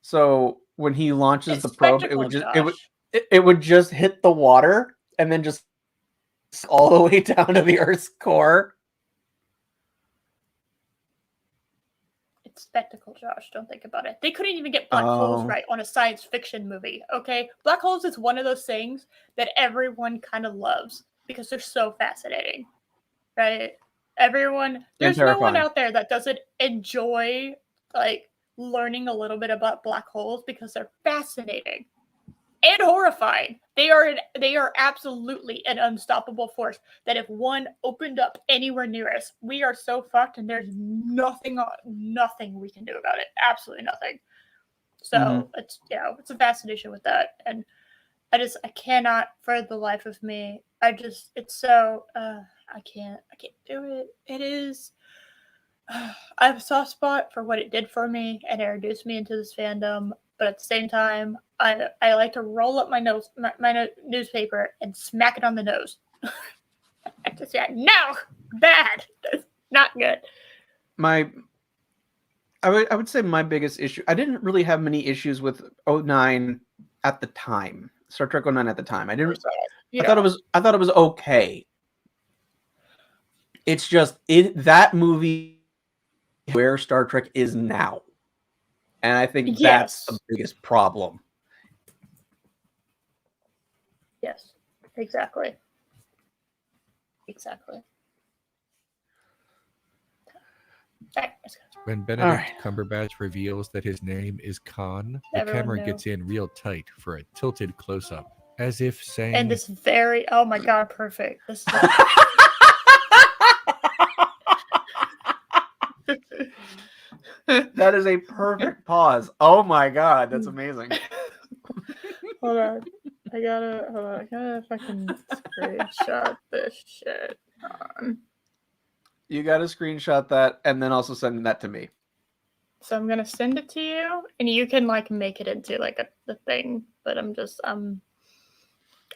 So when he launches the probe, it would just hit the water and then just all the way down to the Earth's core. It's spectacle, Josh. Don't think about it. They couldn't even get black holes right on a science fiction movie. Okay, black holes is one of those things that everyone kind of loves because they're so fascinating, right? There's no one out there that doesn't enjoy like learning a little bit about black holes because they're fascinating and horrifying. They are absolutely an unstoppable force that if one opened up anywhere near us, we are so fucked, and there's nothing we can do about it. Absolutely nothing. So it's a fascination with that, and I cannot for the life of me. It's so I can't do it. It is. I have a soft spot for what it did for me and introduced me into this fandom, but at the same time, I like to roll up my newspaper and smack it on the nose. I just say, no, bad, that's not good. I would say my biggest issue. I didn't really have many issues with 09 at the time. Star Trek 09 at the time. I thought it was okay. It's just that movie where Star Trek is now. And I think that's the biggest problem. Yes, exactly. Exactly. When Benedict Cumberbatch reveals that his name is Khan, the camera gets in real tight for a tilted close-up, as if saying... And this very... Oh my god, perfect. This is... That is a perfect pause. Oh my god, that's amazing. Hold on. I gotta fucking screenshot this shit. You gotta screenshot that and then also send that to me. So I'm gonna send it to you, and you can like make it into like the thing. But I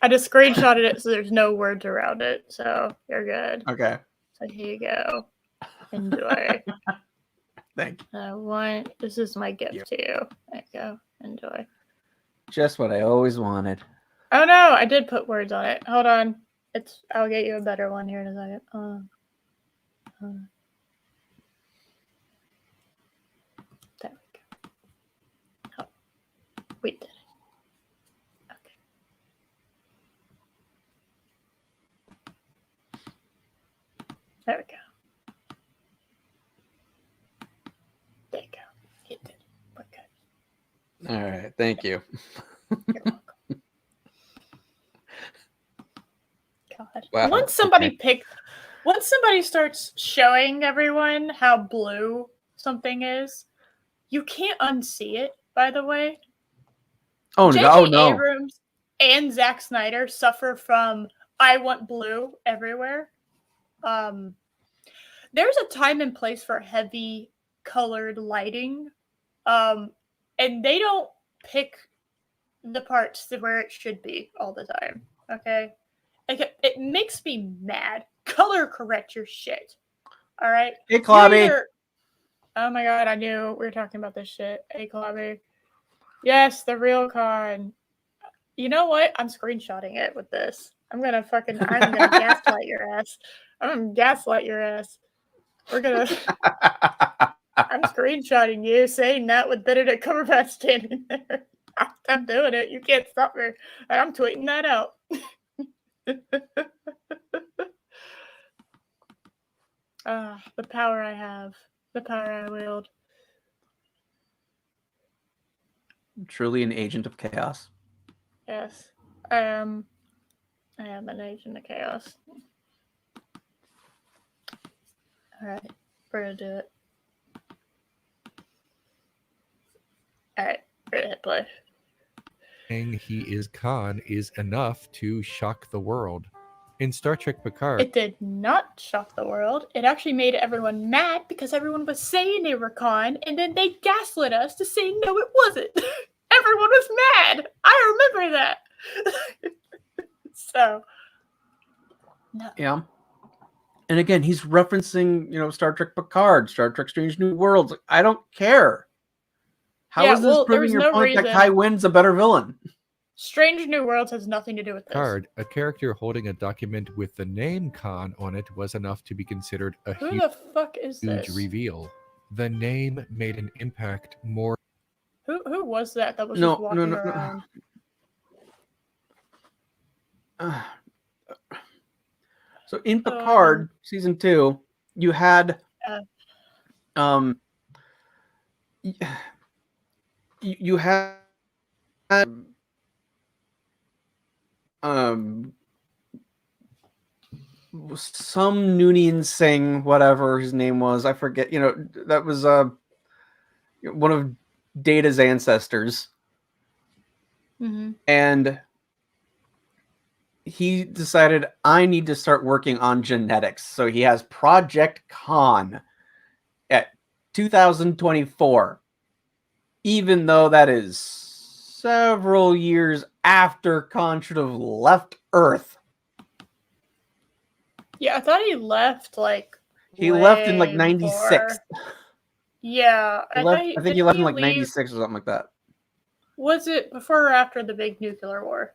just screenshotted it, so there's no words around it. So you're good. Okay. So here you go. Enjoy. Thank you. This is my gift to you. There you go. Enjoy. Just what I always wanted. Oh no, I did put words on it. Hold on. I'll get you a better one here in a second. There we go. Oh, we did it. Okay. There we go. There you go. You did it. We're good. All right. Thank you. You're welcome. God. Wow. Once somebody starts showing everyone how blue something is, you can't unsee it, by the way. Oh, no. Abrams and Zack Snyder suffer from I want blue everywhere. There's a time and place for heavy colored lighting. And they don't pick the parts to where it should be all the time. Okay? It makes me mad. Color correct your shit. All right? Hey, Clobby. Oh my god, I knew we were talking about this shit. Hey, Clobby. Yes, the real con. You know what? I'm screenshotting it with this. I'm gonna gaslight your ass. I'm gonna gaslight your ass. I'm screenshotting you saying that with Benedict Cumberbatch standing there. I'm doing it. You can't stop me. I'm tweeting that out. The power I have. The power I wield. Truly an agent of chaos. Yes. I am an agent of chaos. Alright. We're gonna do it. Alright. We're gonna hit play. Saying he is Khan is enough to shock the world. In Star Trek Picard... It did not shock the world. It actually made everyone mad because everyone was saying they were Khan, and then they gaslit us to say, no, it wasn't. Everyone was mad. I remember that. So, no. Yeah. And again, he's referencing, Star Trek Picard, Star Trek Strange New Worlds. I don't care. How is this proving your point that Kai Winn's a better villain? Strange New Worlds has nothing to do with this. Picard, a character holding a document with the name Khan on it was enough to be considered a huge reveal. The name made an impact more... Who was that was just walking around? So in Picard season 2, you had you had some Noonien Singh, whatever his name was, I forget. That was one of Data's ancestors, and he decided I need to start working on genetics. So he has Project Khan at 2024, even though that is several years after Khan should have left Earth. Yeah, I thought he left he left in 96. Yeah, I think he left in 96 or something like that. Was it before or after the big nuclear war?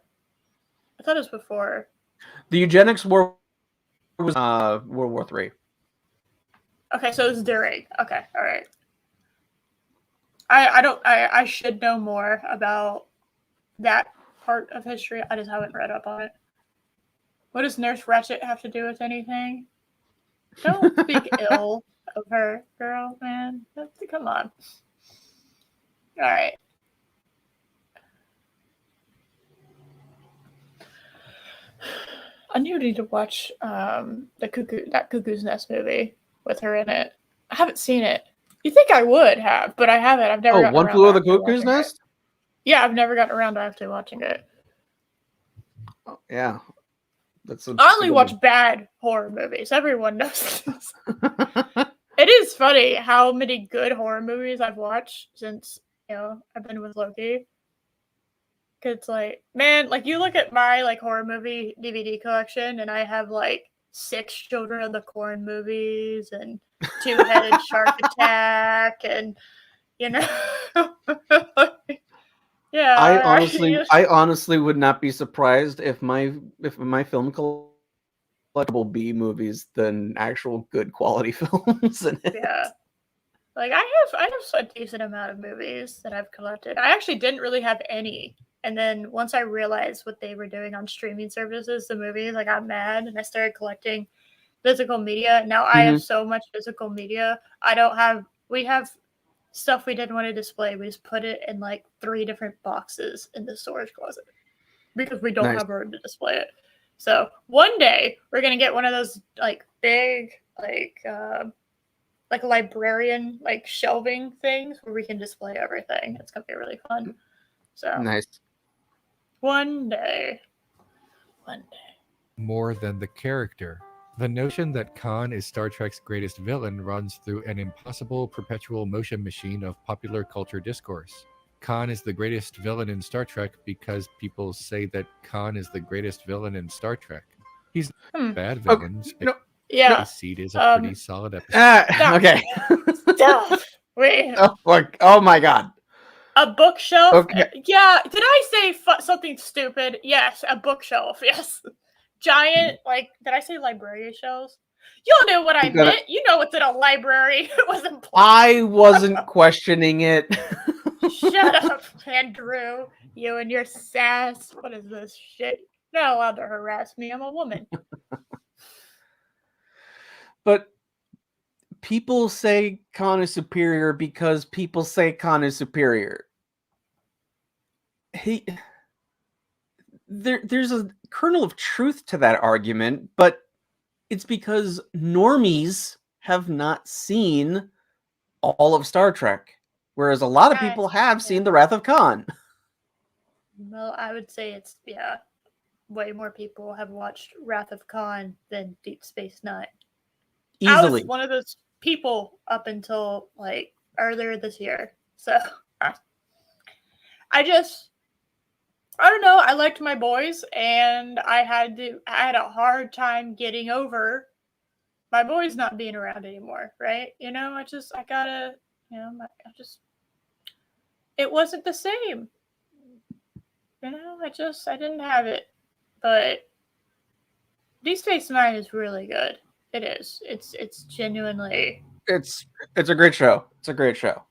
I thought it was before. The eugenics war was World War III. Okay, so it's during. Okay, all right. I should know more about that part of history. I just haven't read up on it. What does Nurse Ratched have to do with anything? Don't speak ill of her, girl, man. Come on. All right. I need to watch that Cuckoo's Nest movie with her in it. I haven't seen it. You think I would have, but I haven't. I've never. One Flew Over the Cuckoo's Nest. Yeah, I've never gotten around to actually watching it. Oh, yeah, I only watch bad horror movies. Everyone knows this. It is funny how many good horror movies I've watched since I've been with Loki. Cause like, man, like you look at my like horror movie DVD collection, and I have like 6 Children of the Corn movies and 2-Headed Shark Attack, and yeah. I honestly would not be surprised if my film collectible B movies than actual good quality films in it. Yeah. Like I have a decent amount of movies that I've collected. I actually didn't really have any. And then once I realized what they were doing on streaming services, the movies, I got mad and I started collecting physical media. Now I have so much physical media. We have stuff we didn't want to display. We just put it in like 3 different boxes in the storage closet because we don't have room to display it. So one day we're going to get one of those like big, like librarian, like shelving things where we can display everything. It's going to be really fun. So nice. One day. More than the character. The notion that Khan is Star Trek's greatest villain runs through an impossible perpetual motion machine of popular culture discourse. Khan is the greatest villain in Star Trek because people say that Khan is the greatest villain in Star Trek. He's a bad villain. Yeah. Seed is a pretty solid episode. Okay. Wait. Oh my god. A bookshelf? Okay. Yeah. Did I say something stupid? Yes, a bookshelf. Yes. Giant, like, did I say library shelves? You'll know what I meant. You know what's in a library. It wasn't planned. I wasn't questioning it. Shut up, Andrew. You and your sass. What is this shit? You're not allowed to harass me. I'm a woman. But people say Khan is superior because people say Khan is superior. There's a kernel of truth to that argument, but it's because normies have not seen all of Star Trek, whereas a lot of people have seen The Wrath of Khan. Well, I would say it's, way more people have watched Wrath of Khan than Deep Space Nine. Easily. I was one of those people up until, like, earlier this year. So, I don't know. I liked my boys, and I had a hard time getting over my boys not being around anymore, right? It wasn't the same. I didn't have it. But Deep Space Nine is really good. It is. It's genuinely. It's a great show. It's a great show.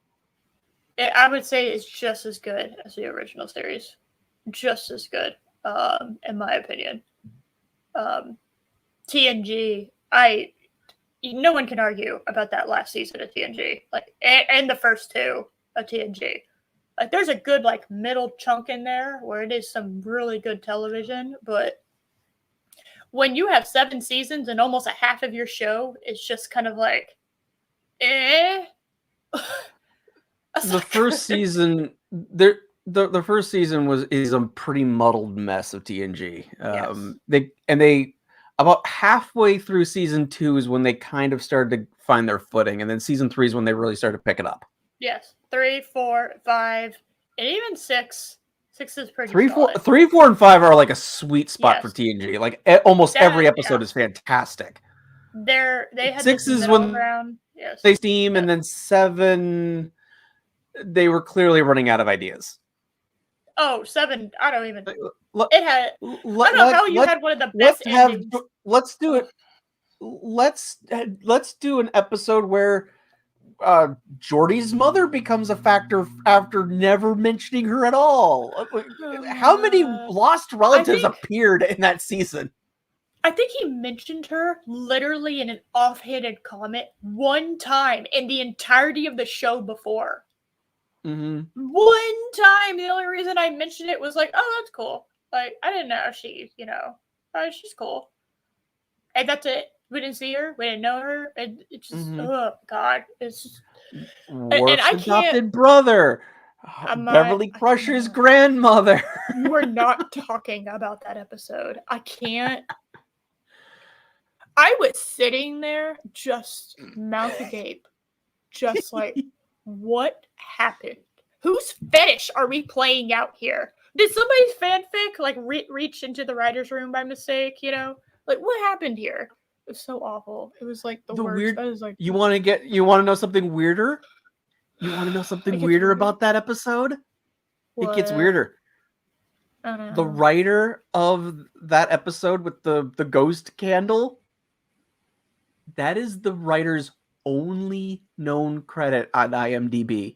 I would say it's just as good as the original series. Just as good, in my opinion. TNG, no one can argue about that last season of TNG, like, and the first 2 of TNG. Like, there's a good, like, middle chunk in there where it is some really good television, but when you have 7 seasons and almost a half of your show is just kind of like, The first season, the first season is a pretty muddled mess of TNG. They about halfway through season 2 is when they kind of started to find their footing, and then season 3 is when they really started to pick it up. Yes, 3, 4, 5, and even 6. 6 is pretty. 3, 4, and 5 are like a sweet spot for TNG. Like almost every episode is fantastic. They had 6 is when they steam, and then 7 they were clearly running out of ideas. Oh, 7, I don't even. I don't know how you had one of the best endings. Let's do it. let's do an episode where Geordi's mother becomes a factor after never mentioning her at all. How many lost relatives appeared in that season? I think he mentioned her literally in an offhanded comment one time in the entirety of the show before. Mm-hmm. One time. The only reason I mentioned it was like, oh, that's cool. Like, I didn't know she's cool. And that's it. We didn't see her. We didn't know her. And it's just, oh, God. It's just... Worf's adopted brother. Beverly Crusher's grandmother. We're not talking about that episode. I can't. I was sitting there just mouth agape. Just like, what happened? Whose fetish are we playing out here? Did somebody's fanfic like reach into the writer's room by mistake? Like, what happened here? It was so awful. It was like the worst. Weird. I was like, you want to know something weirder? You want to know something weirder about that episode? What? It gets weirder. I don't know. The writer of that episode with the ghost candle, that is the writer's only known credit on IMDb.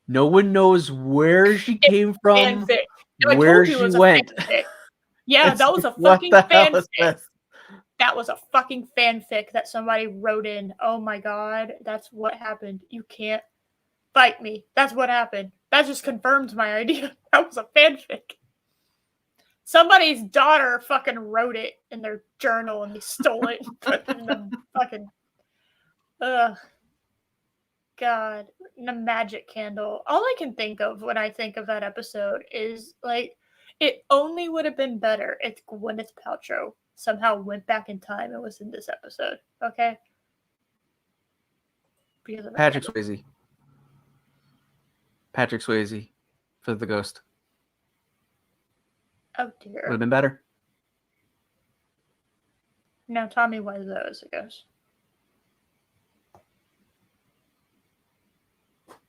No one knows where she came from, where she went. Yeah, that was a fucking fanfic. That was a fucking fanfic that somebody wrote in. Oh my God, that's what happened. You can't fight me. That's what happened. That just confirms my idea. That was a fanfic. Somebody's daughter fucking wrote it in their journal and they stole it and put it in the fucking... Ugh. God. The magic candle. All I can think of when I think of that episode is, like, it only would have been better if Gwyneth Paltrow somehow went back in time and was in this episode. Okay? Patrick Swayze. Patrick Swayze for the ghost. Oh dear. Would have been better. Now Tommy Wiseau is a ghost.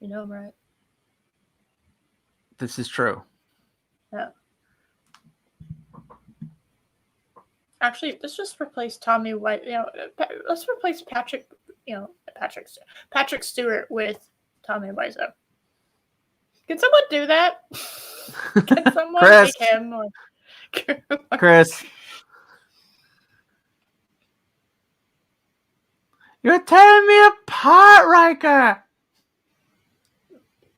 You know him, right? This is true. Yeah. Actually, let's just replace Tommy White. Let's replace Patrick Stewart with Tommy Wiseau. Can someone do that? Can someone Chris. make him? Or... Chris. You're tearing me apart, Riker.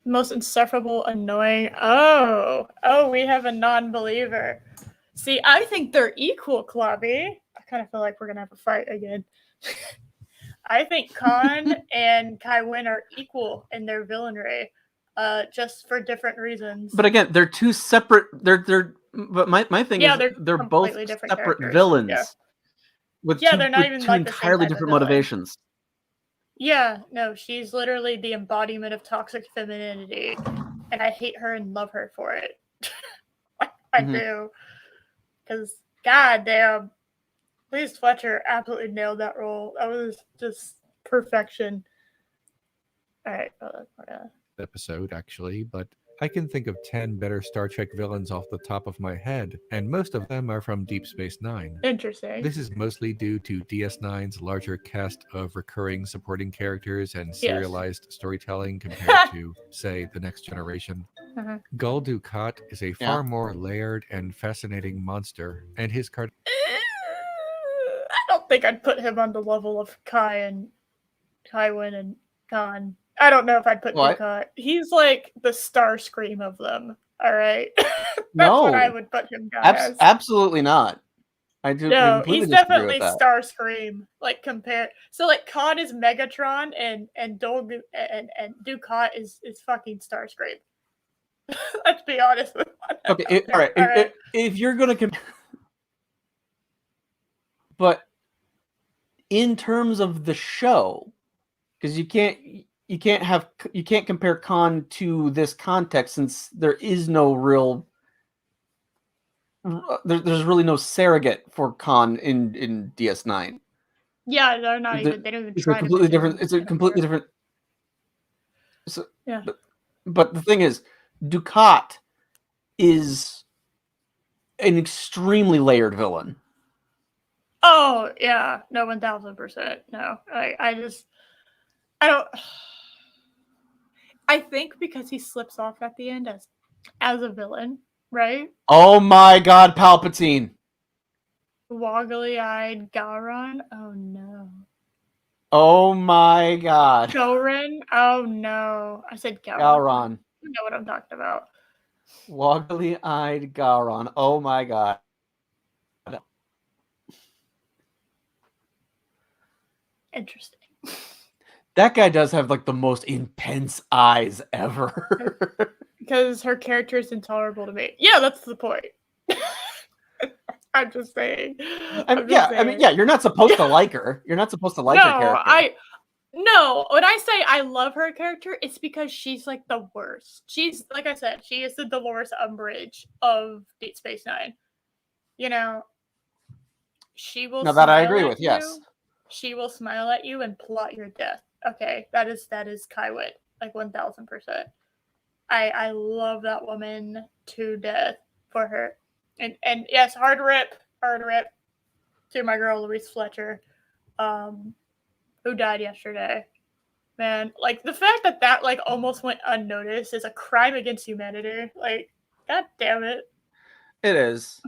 Most insufferable, annoying. Oh, we have a non-believer. See, I think they're equal, Clubby. I kind of feel like we're going to have a fight again. I think Khan and Kai Winn are equal in their villainry, just for different reasons. But again, they're two separate... But my thing is, they're both separate villains. Yeah. With they're not even two like entirely different motivations. Yeah, no, she's literally the embodiment of toxic femininity, and I hate her and love her for it. I do. Because, goddamn, Liz Fletcher absolutely nailed that role. That was just perfection. All right. Episode, actually, but I can think of 10 better Star Trek villains off the top of my head, and most of them are from Deep Space Nine. Interesting. This is mostly due to DS9's larger cast of recurring supporting characters and serialized storytelling compared to, say, The Next Generation. Gul Dukat is a far more layered and fascinating monster, and his I don't think I'd put him on the level of Kai Winn and Khan. I don't know if I'd put Dukat. He's like the Starscream of them. All right. That's what I would put him down as. Absolutely not. I do. No, he's definitely Starscream. Like compare. So like Khan is Megatron and Dukat is fucking Starscream. Let's be honest with one. Okay. All right. If you're gonna compare, but in terms of the show, because you can't compare Khan to this context since there is no real there's really no surrogate for Khan in DS9. Yeah, they're not even. They don't even try. It's completely different. It's a completely different. So, yeah. But the thing is, Dukat is an extremely layered villain. Oh yeah, no, 1000%. No, I don't. I think because he slips off at the end as a villain, right? Oh my God, Palpatine! Woggly-eyed Gowron. Oh no. Oh my God. Gorin. Oh no. I said Gowron. Gowron. You know what I'm talking about. Woggly-eyed Gowron. Oh my God. Interesting. That guy does have like the most intense eyes ever. Because her character is intolerable to me. Yeah, that's the point. I'm just saying. You're not supposed to like her. You're not supposed to like her character. No, when I say I love her character, it's because she's like the worst. She's, like I said, she is the Dolores Umbridge of Deep Space Nine. You know, she will. No, that I agree with. Yes, she will smile at you and plot your death. Okay, that is Kai Winn, like 1000%. I love that woman to death for her, and yes, hard rip to my girl Louise Fletcher, who died yesterday. Man, like the fact that like almost went unnoticed is a crime against humanity. Like, god damn it. It is.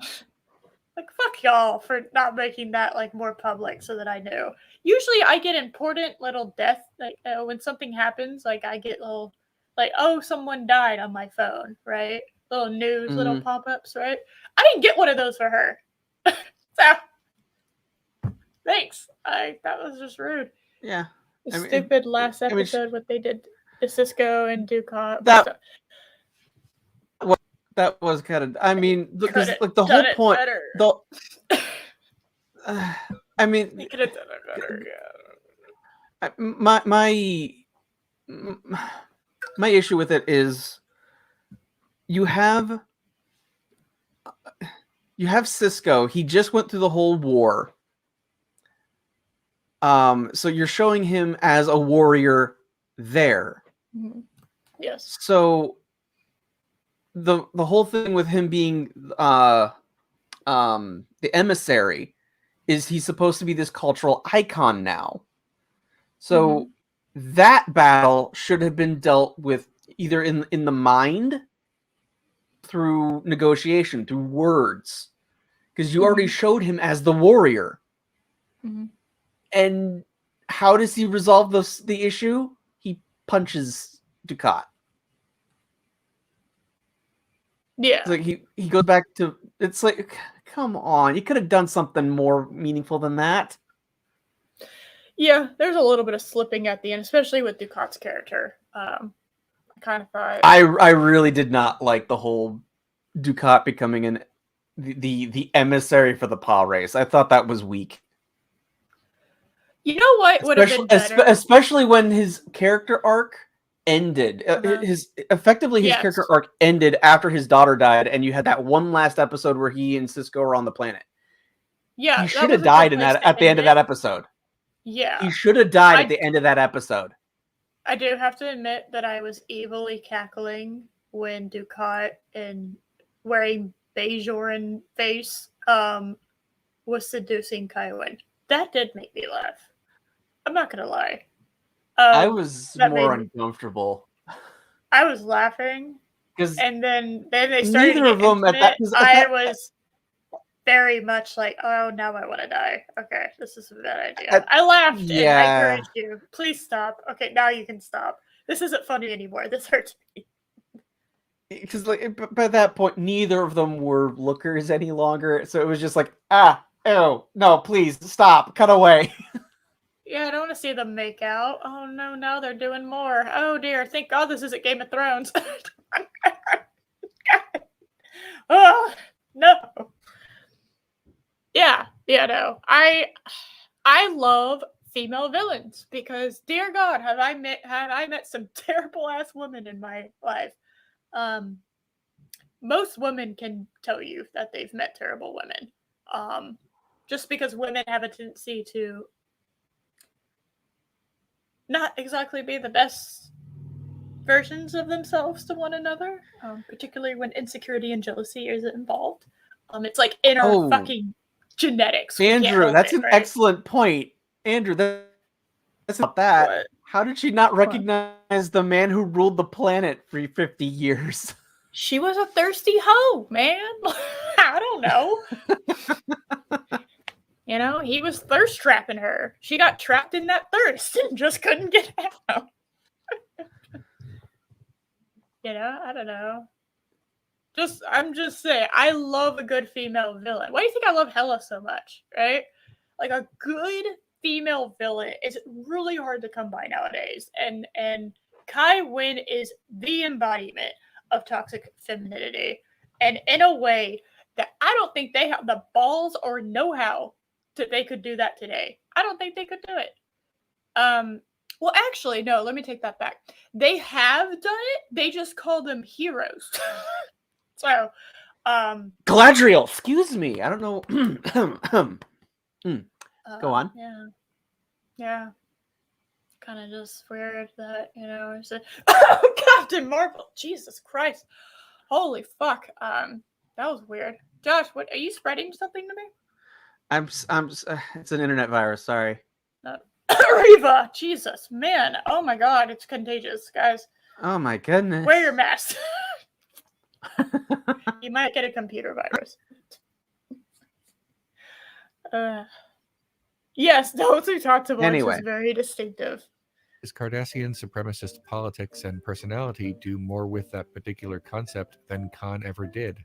Like, fuck y'all for not making that like more public so that I knew. Usually I get important little death, like when something happens, like I get little, like, oh, someone died on my phone, right? Little news, little pop-ups, right? I didn't get one of those for her. So, thanks. That was just rude. Yeah. Stupid last episode, what they did to Cisco and Ducat. That was kind of. I mean, because like the whole point. I mean, you could have done it better. Yeah. My issue with it is you have Cisco. He just went through the whole war. So you're showing him as a warrior there. Mm-hmm. Yes. So the whole thing with him being the emissary is he's supposed to be this cultural icon now. So that battle should have been dealt with either in the mind, through negotiation, through words, because you already showed him as the warrior. And how does he resolve the issue? He punches Ducat. Yeah. It's like he goes back to, it's like, come on, you could have done something more meaningful than that. Yeah, there's a little bit of slipping at the end, especially with Ducat's character. I kind of thought I really did not like the whole Ducat becoming the emissary for the PA race. I thought that was weak. You know what would have been better? Especially when his character arc ended. His character arc ended after his daughter died, and you had that one last episode where he and Cisco are on the planet. Yeah, he should have died at the end of that episode. Yeah, he should have died at the end of that episode. I do have to admit that I was evilly cackling when Ducat and wearing Bajoran face was seducing Kai Winn. That did make me laugh. I'm not gonna lie. I was more uncomfortable. I was laughing, and then they started. Neither of them at that. I was very much like, oh, now I want to die. Okay, this is a bad idea. I laughed and I encouraged you. Please stop. Okay, now you can stop. This isn't funny anymore. This hurts me. Because like by that point, neither of them were lookers any longer. So it was just like, oh no, please stop, cut away. Yeah, I don't want to see them make out. Oh no, now they're doing more. Oh dear, thank God this isn't Game of Thrones. Oh no. Yeah, no. I love female villains because, dear God, have I met some terrible ass women in my life. Most women can tell you that they've met terrible women. Just because women have a tendency to not exactly be the best versions of themselves to one another, particularly when insecurity and jealousy is involved. It's like inner fucking genetics. Andrew, that's an excellent point. Andrew, that's not that. What? How did she not recognize the man who ruled the planet for 50 years? She was a thirsty hoe, man. I don't know. You know, he was thirst trapping her. She got trapped in that thirst and just couldn't get out. You know, I don't know. I'm just saying, I love a good female villain. Why do you think I love Hela so much, right? Like, a good female villain is really hard to come by nowadays. And Kai Winn is the embodiment of toxic femininity. And in a way that I don't think they have the balls or know-how that they could do that today. I don't think they could do it. Well, actually, no, let me take that back. They have done it. They just call them heroes. So, Galadriel, excuse me. I don't know. Go on. Yeah. Kind of just weird that, you know, it's Captain Marvel. Jesus Christ. Holy fuck. That was weird. Josh, what are you spreading something to me? It's an internet virus. Sorry. Reva, Jesus, man. Oh my God, it's contagious, guys. Oh my goodness. Wear your mask. You might get a computer virus. Yes, those who talked about it is very distinctive. His Cardassian supremacist politics and personality do more with that particular concept than Khan ever did.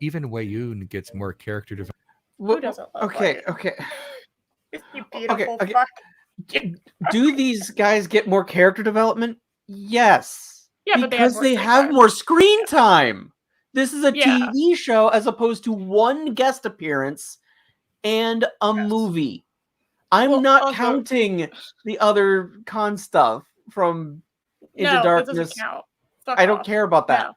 Even Wei Yun gets more character development. Who doesn't love okay. You beautiful fuck. Do these guys get more character development? Yes. Yeah, because they have more screen time. This is a TV show as opposed to one guest appearance and a movie. I'm not counting the other con stuff from Into Darkness. That doesn't count. I don't care about that. No.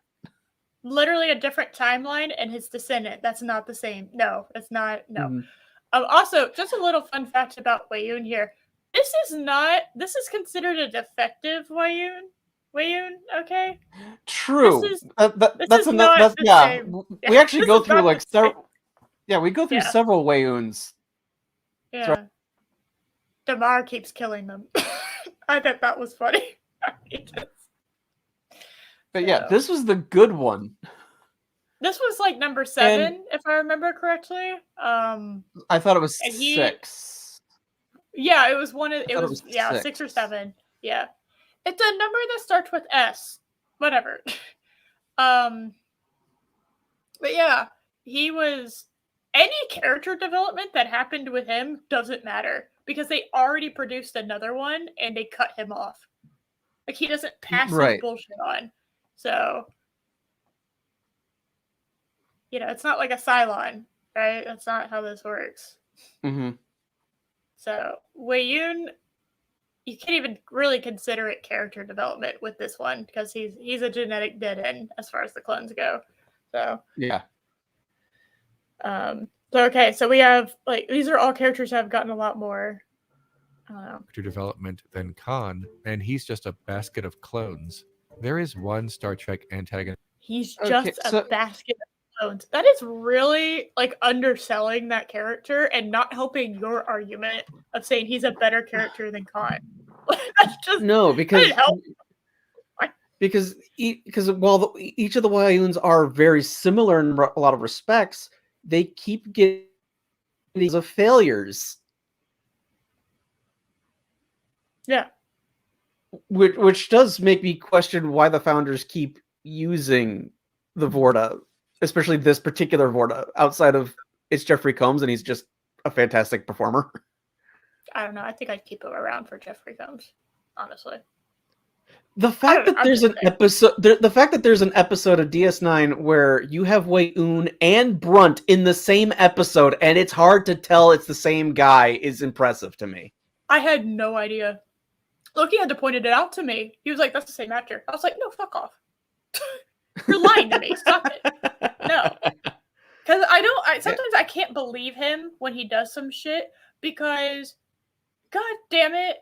Literally a different timeline and his descendant. That's not the same. No, it's not. No. Mm-hmm. Also, just a little fun fact about Wei Yun here. This is considered a defective Wei Yun, okay? True. That's enough. We actually go through like several. Yeah, we go through several Wei Yuns. Yeah. Sorry. Damar keeps killing them. I thought that was funny. But yeah, this was the good one. This was like number 7, if I remember correctly. I thought it was 6. Yeah, it was one of it was 6 or 7. Yeah. It's a number that starts with S. Whatever. But yeah, he was any character development that happened with him doesn't matter because they already produced another one and they cut him off. Like he doesn't pass his bullshit on. So you know, it's not like a Cylon, right? That's not how this works. Mm-hmm. So Wei Yun, you can't even really consider it character development with this one because he's a genetic dead end as far as the clones go. So yeah. So we have like these are all characters that have gotten a lot more character development than Khan, and he's just a basket of clones. There is one Star Trek antagonist. He's just a basket of clones. That is really like underselling that character and not helping your argument of saying he's a better character than Khan. That's just because while each of the Wei Yuns are very similar in a lot of respects, they keep getting these failures. Yeah. Which does make me question why the founders keep using the Vorta, especially this particular Vorta, outside of it's Jeffrey Combs and he's just a fantastic performer. I don't know. I think I'd keep him around for Jeffrey Combs, honestly. The fact that there's an episode, the fact that there's an episode of DS9 where you have Wei Yun and Brunt in the same episode, and it's hard to tell it's the same guy, is impressive to me. I had no idea. Loki had to point it out to me. He was like, "That's the same actor." I was like, "No, fuck off! You're lying to me. Stop it." No, because sometimes I can't believe him when he does some shit because, god damn it.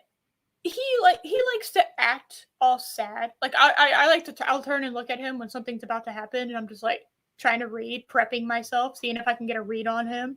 He likes to act all sad. Like I like to I'll turn and look at him when something's about to happen and I'm just like trying to read, prepping myself, seeing if I can get a read on him.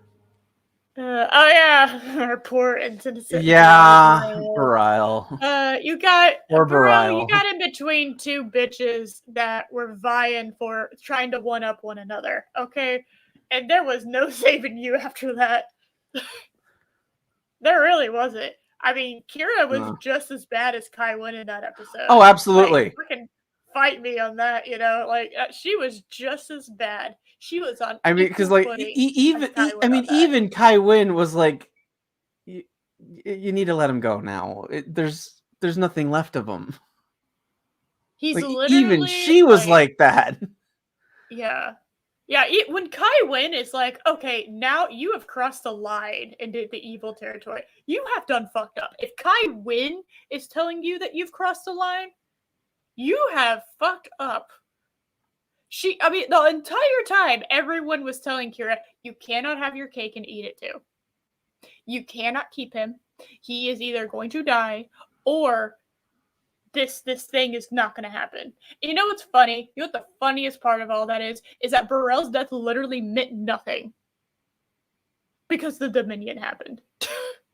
Oh yeah, our poor innocent. Yeah, Bareil. You got Bareil. You got in between two bitches that were vying for trying to one up one another. Okay, and there was no saving you after that. There really wasn't. I mean, Kira was just as bad as Kai Winn in that episode. Oh, absolutely. Like, freaking fight me on that, you know? Like, she was just as bad. She was on. I mean, because like even Kai Winn was like, you need to let him go now. There's nothing left of him. He's like, literally even she was like that. Yeah. Yeah, when Kai Winn is like, okay, now you have crossed the line into the evil territory. You have done fucked up. If Kai Winn is telling you that you've crossed the line, you have fucked up. The entire time, everyone was telling Kira, you cannot have your cake and eat it too. You cannot keep him. He is either going to die or this thing is not going to happen. You know what's funny? You know what the funniest part of all that is that Bareil's death literally meant nothing because the Dominion happened.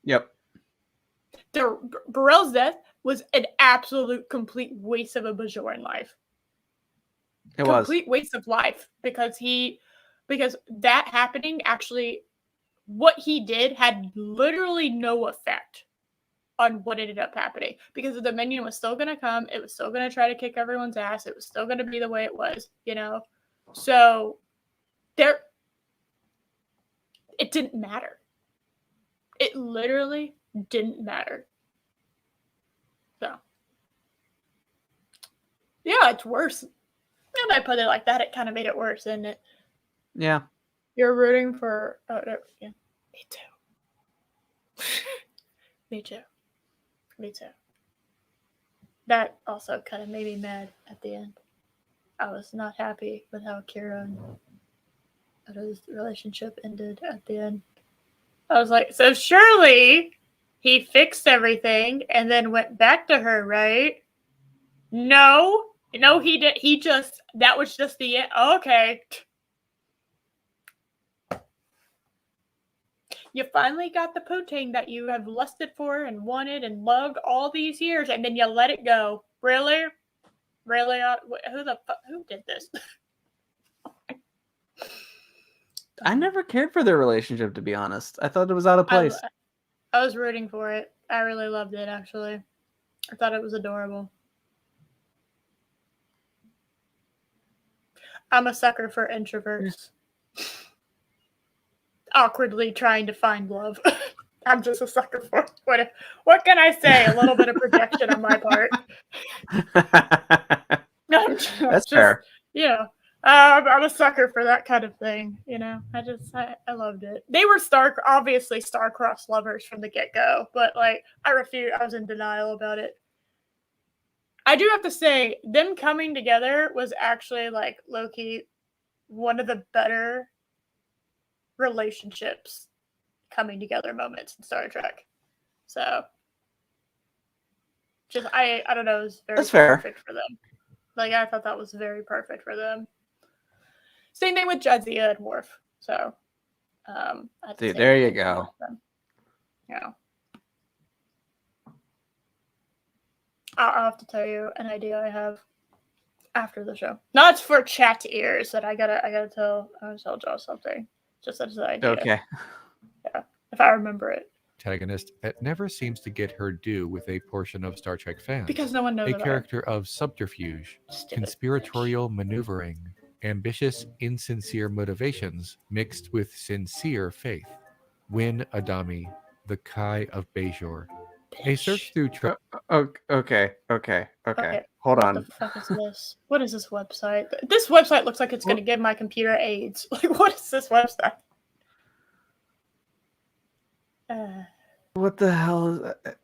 Yep. Bareil's death was an absolute complete waste of a Bajoran life. It was complete waste of life because that happening actually, what he did had literally no effect on what ended up happening because the Dominion was still going to come. It was still going to try to kick everyone's ass. It was still going to be the way it was, you know? So it didn't matter. It literally didn't matter. So yeah, it's worse. And I put it like that, it kind of made it worse, didn't it? Yeah. You're rooting for... Oh, no, yeah. Me too. Me too. Me too. That also kind of made me mad at the end. I was not happy with how Kira and Odo's relationship ended at the end. I was like, so surely he fixed everything and then went back to her, right? No, he did. That was just the end. Okay. You finally got the Pooting that you have lusted for and wanted and loved all these years, and then you let it go. Really? Really? Who did this? I never cared for their relationship, to be honest. I thought it was out of place. I was rooting for it. I really loved it, actually. I thought it was adorable. I'm a sucker for introverts. Awkwardly trying to find love. I'm just a sucker for it. What can I say? A little bit of projection on my part. That's fair. Yeah. I'm a sucker for that kind of thing, you know. I loved it. They were obviously star-crossed lovers from the get-go, but like I was in denial about it. I do have to say, them coming together was actually like low-key one of the better relationships coming together moments in Star Trek. So just I don't know, it was very perfect for them. Like I thought that was very perfect for them. Same thing with Jadzia and Worf. So dude, there you go. Yeah. I'll have to tell you an idea I have after the show. Not for chat ears that I gotta tell Josh something. Just as an idea. Okay. Yeah. If I remember it. Protagonist never seems to get her due with a portion of Star Trek fans. Because no one knows a character of subterfuge, conspiratorial maneuvering, ambitious, insincere motivations mixed with sincere faith. Winn Adami, the Kai of Bajor. A search through... Okay. Hold on. What the fuck is this? What is this website? This website looks like it's going to give my computer AIDS. Like, what is this website? What the hell is that?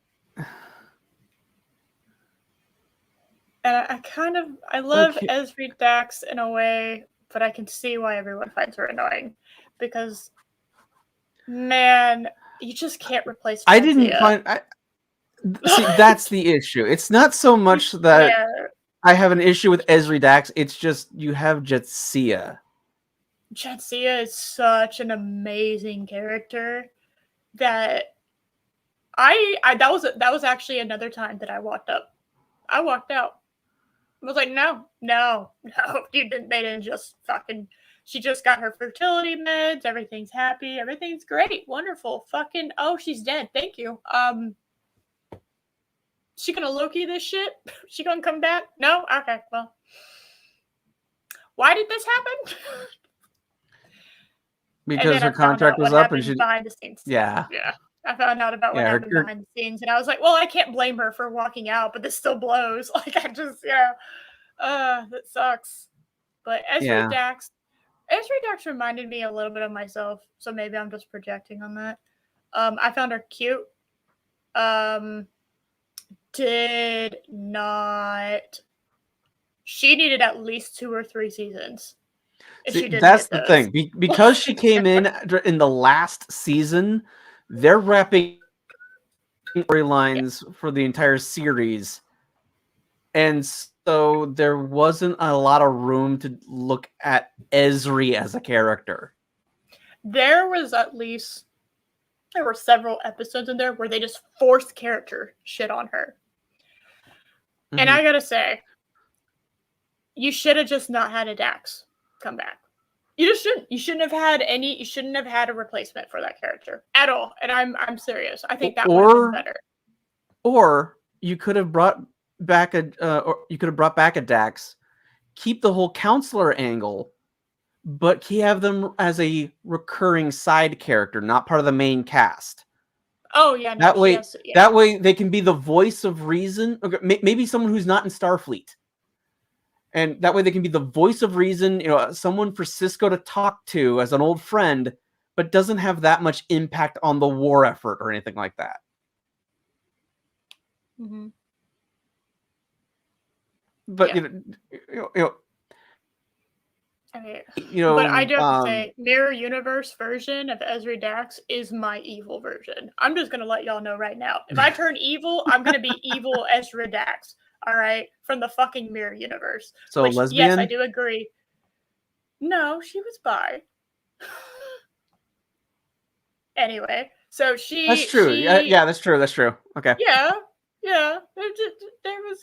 And I love Ezri Dax in a way, but I can see why everyone finds her annoying. Because, man, you just can't replace Jadzia. I didn't find... See, that's the issue. It's not so much that I have an issue with Ezri Dax. It's just you have Jadzia. Jadzia is such an amazing character. that I that was actually another time that I walked out. I was like, no, they didn't just fucking. She just got her fertility meds. Everything's happy. Everything's great. Wonderful. Fucking. Oh, she's dead. Thank you. She gonna Loki this shit? She gonna come back? No? Okay, well. Why did this happen? Because her contract was up and she behind the scenes. Yeah. I found out about what happened behind the scenes, and I was like, well, I can't blame her for walking out, but this still blows. Like, I just, that sucks. But Ezri Dax reminded me a little bit of myself, so maybe I'm just projecting on that. I found her cute. Did not. She needed at least 2 or 3 seasons. See, that's the thing. Because she came in the last season, they're wrapping storylines for the entire series. And so there wasn't a lot of room to look at Ezri as a character. There were several episodes in there where they just forced character shit on her. Mm-hmm. And I gotta say, you should have just not had a Dax come back. You just shouldn't. You shouldn't have had a replacement for that character at all. And I'm serious. I think that would have been better. Or you could have brought back a Dax, keep the whole counselor angle, but have them as a recurring side character, not part of the main cast. Oh yeah, that way they can be the voice of reason. Okay, maybe someone who's not in Starfleet. And that way they can be the voice of reason, someone for Sisko to talk to as an old friend, but doesn't have that much impact on the war effort or anything like that. Mm-hmm. But, but I do have to say, Mirror Universe version of Ezri Dax is my evil version. I'm just going to let y'all know right now. If I turn evil, I'm going to be evil Ezri Dax. All right, from the fucking Mirror Universe. So lesbian? Yes, I do agree. No, she was bi. Anyway, so she. That's true. That's true. Okay. Yeah. There was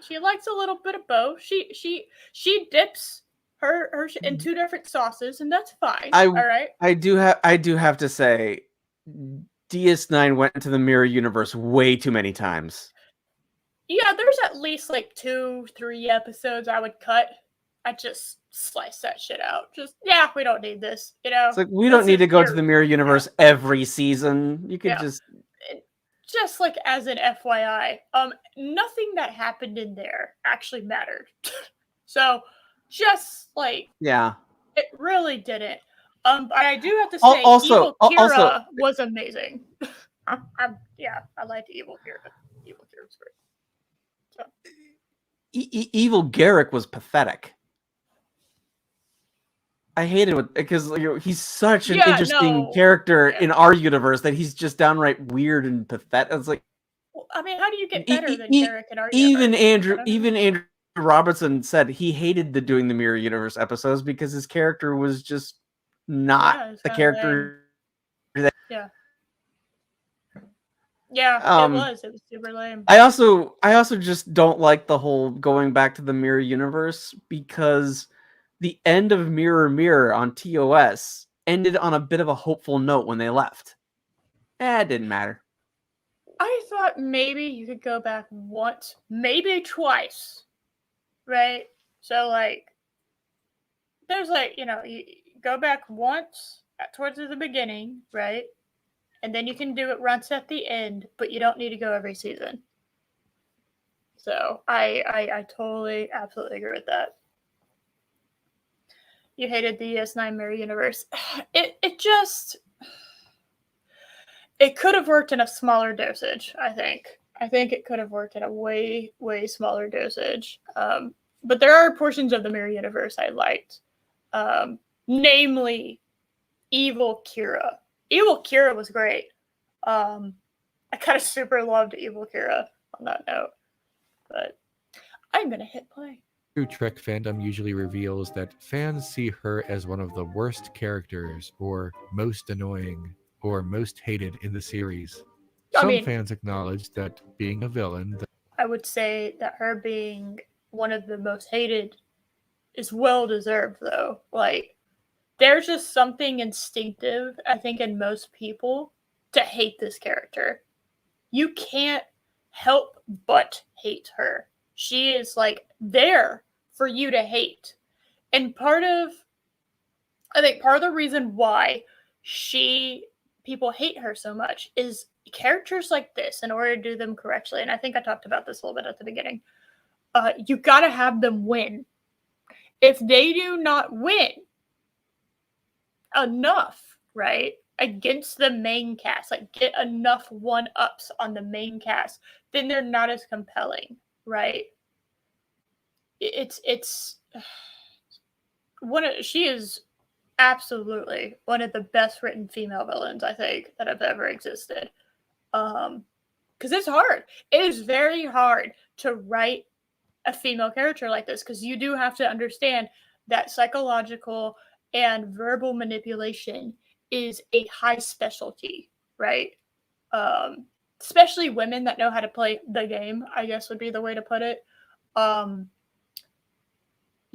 she likes a little bit of both. She dips her in 2 different sauces, and that's fine. All right. I do have to say, DS9 went into the Mirror Universe way too many times. Yeah, there's at least 2-3 episodes I would cut. I just slice that shit out. We don't need this. It's like, we don't need to go to the Mirror Universe every season. You could just as an FYI, nothing that happened in there actually mattered. So it really didn't. But I do have to say, Evil Kira was amazing. I liked Evil Kira. Evil Kira was great. So. Evil Garrick was pathetic. I hated it because he's such an interesting character in our universe that he's just downright weird and pathetic. It's like, how do you get better than Garrick in our universe? Even Andrew Robertson said he hated doing the Mirror Universe episodes because his character was just not the character. It was super lame. I also just don't like the whole going back to the Mirror Universe, because the end of Mirror Mirror on TOS ended on a bit of a hopeful note when they left. It didn't matter. I thought maybe you could go back once, maybe twice, right? So there's you go back once towards the beginning, right? And then you can do it once at the end, but you don't need to go every season. So I totally, absolutely agree with that. You hated the DS9 Mirror Universe. It could have worked in a smaller dosage, I think. I think it could have worked in a way, way smaller dosage. But there are portions of the Mirror Universe I liked. Namely, Evil Kira. Evil Kira was great. I kind of super loved Evil Kira on that note. But I'm going to hit play. True Trek fandom usually reveals that fans see her as one of the worst characters or most annoying or most hated in the series. Some fans acknowledge that being a villain... I would say that her being one of the most hated is well deserved, though. Like, there's just something instinctive, I think, in most people to hate this character. You can't help but hate her. She is, like, there for you to hate. And I think part of the reason why people hate her so much is characters like this, in order to do them correctly, and I think I talked about this a little bit at the beginning, you gotta have them win. If they do not win enough, right, against the main cast, like get enough one-ups on the main cast, then they're not as compelling, right? She is absolutely one of the best written female villains, I think, that have ever existed. Because it's hard. It is very hard to write a female character like this, because you do have to understand that psychological and verbal manipulation is a high specialty, right? Especially women that know how to play the game, I guess would be the way to put it.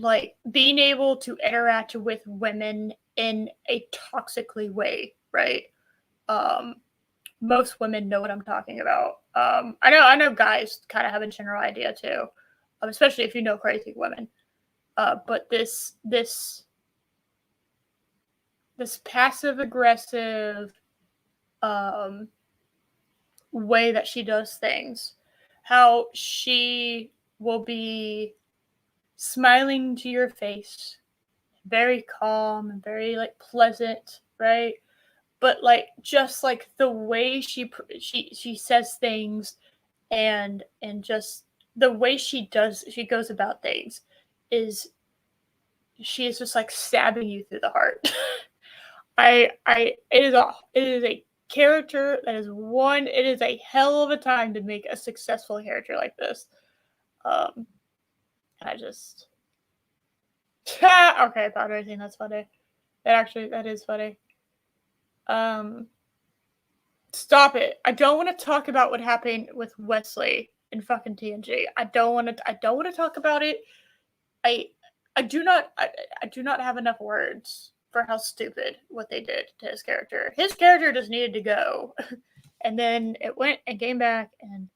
Like, being able to interact with women in a toxically way, right? Most women know what I'm talking about. I know guys kind of have a general idea too, especially if you know crazy women. But this passive aggressive way that she does things, how she will be smiling to your face, very calm and very like pleasant, right? But like, just like the way she says things, and just the way she goes about things, she is just like stabbing you through the heart. It is a character that is one. It is a hell of a time to make a successful character like this. I just okay, thought I think that's funny. That is funny. Stop it. I don't want to talk about what happened with Wesley in fucking TNG. I don't want to talk about it. I do not have enough words for how stupid what they did to his character. His character just needed to go. And then it went and came back, and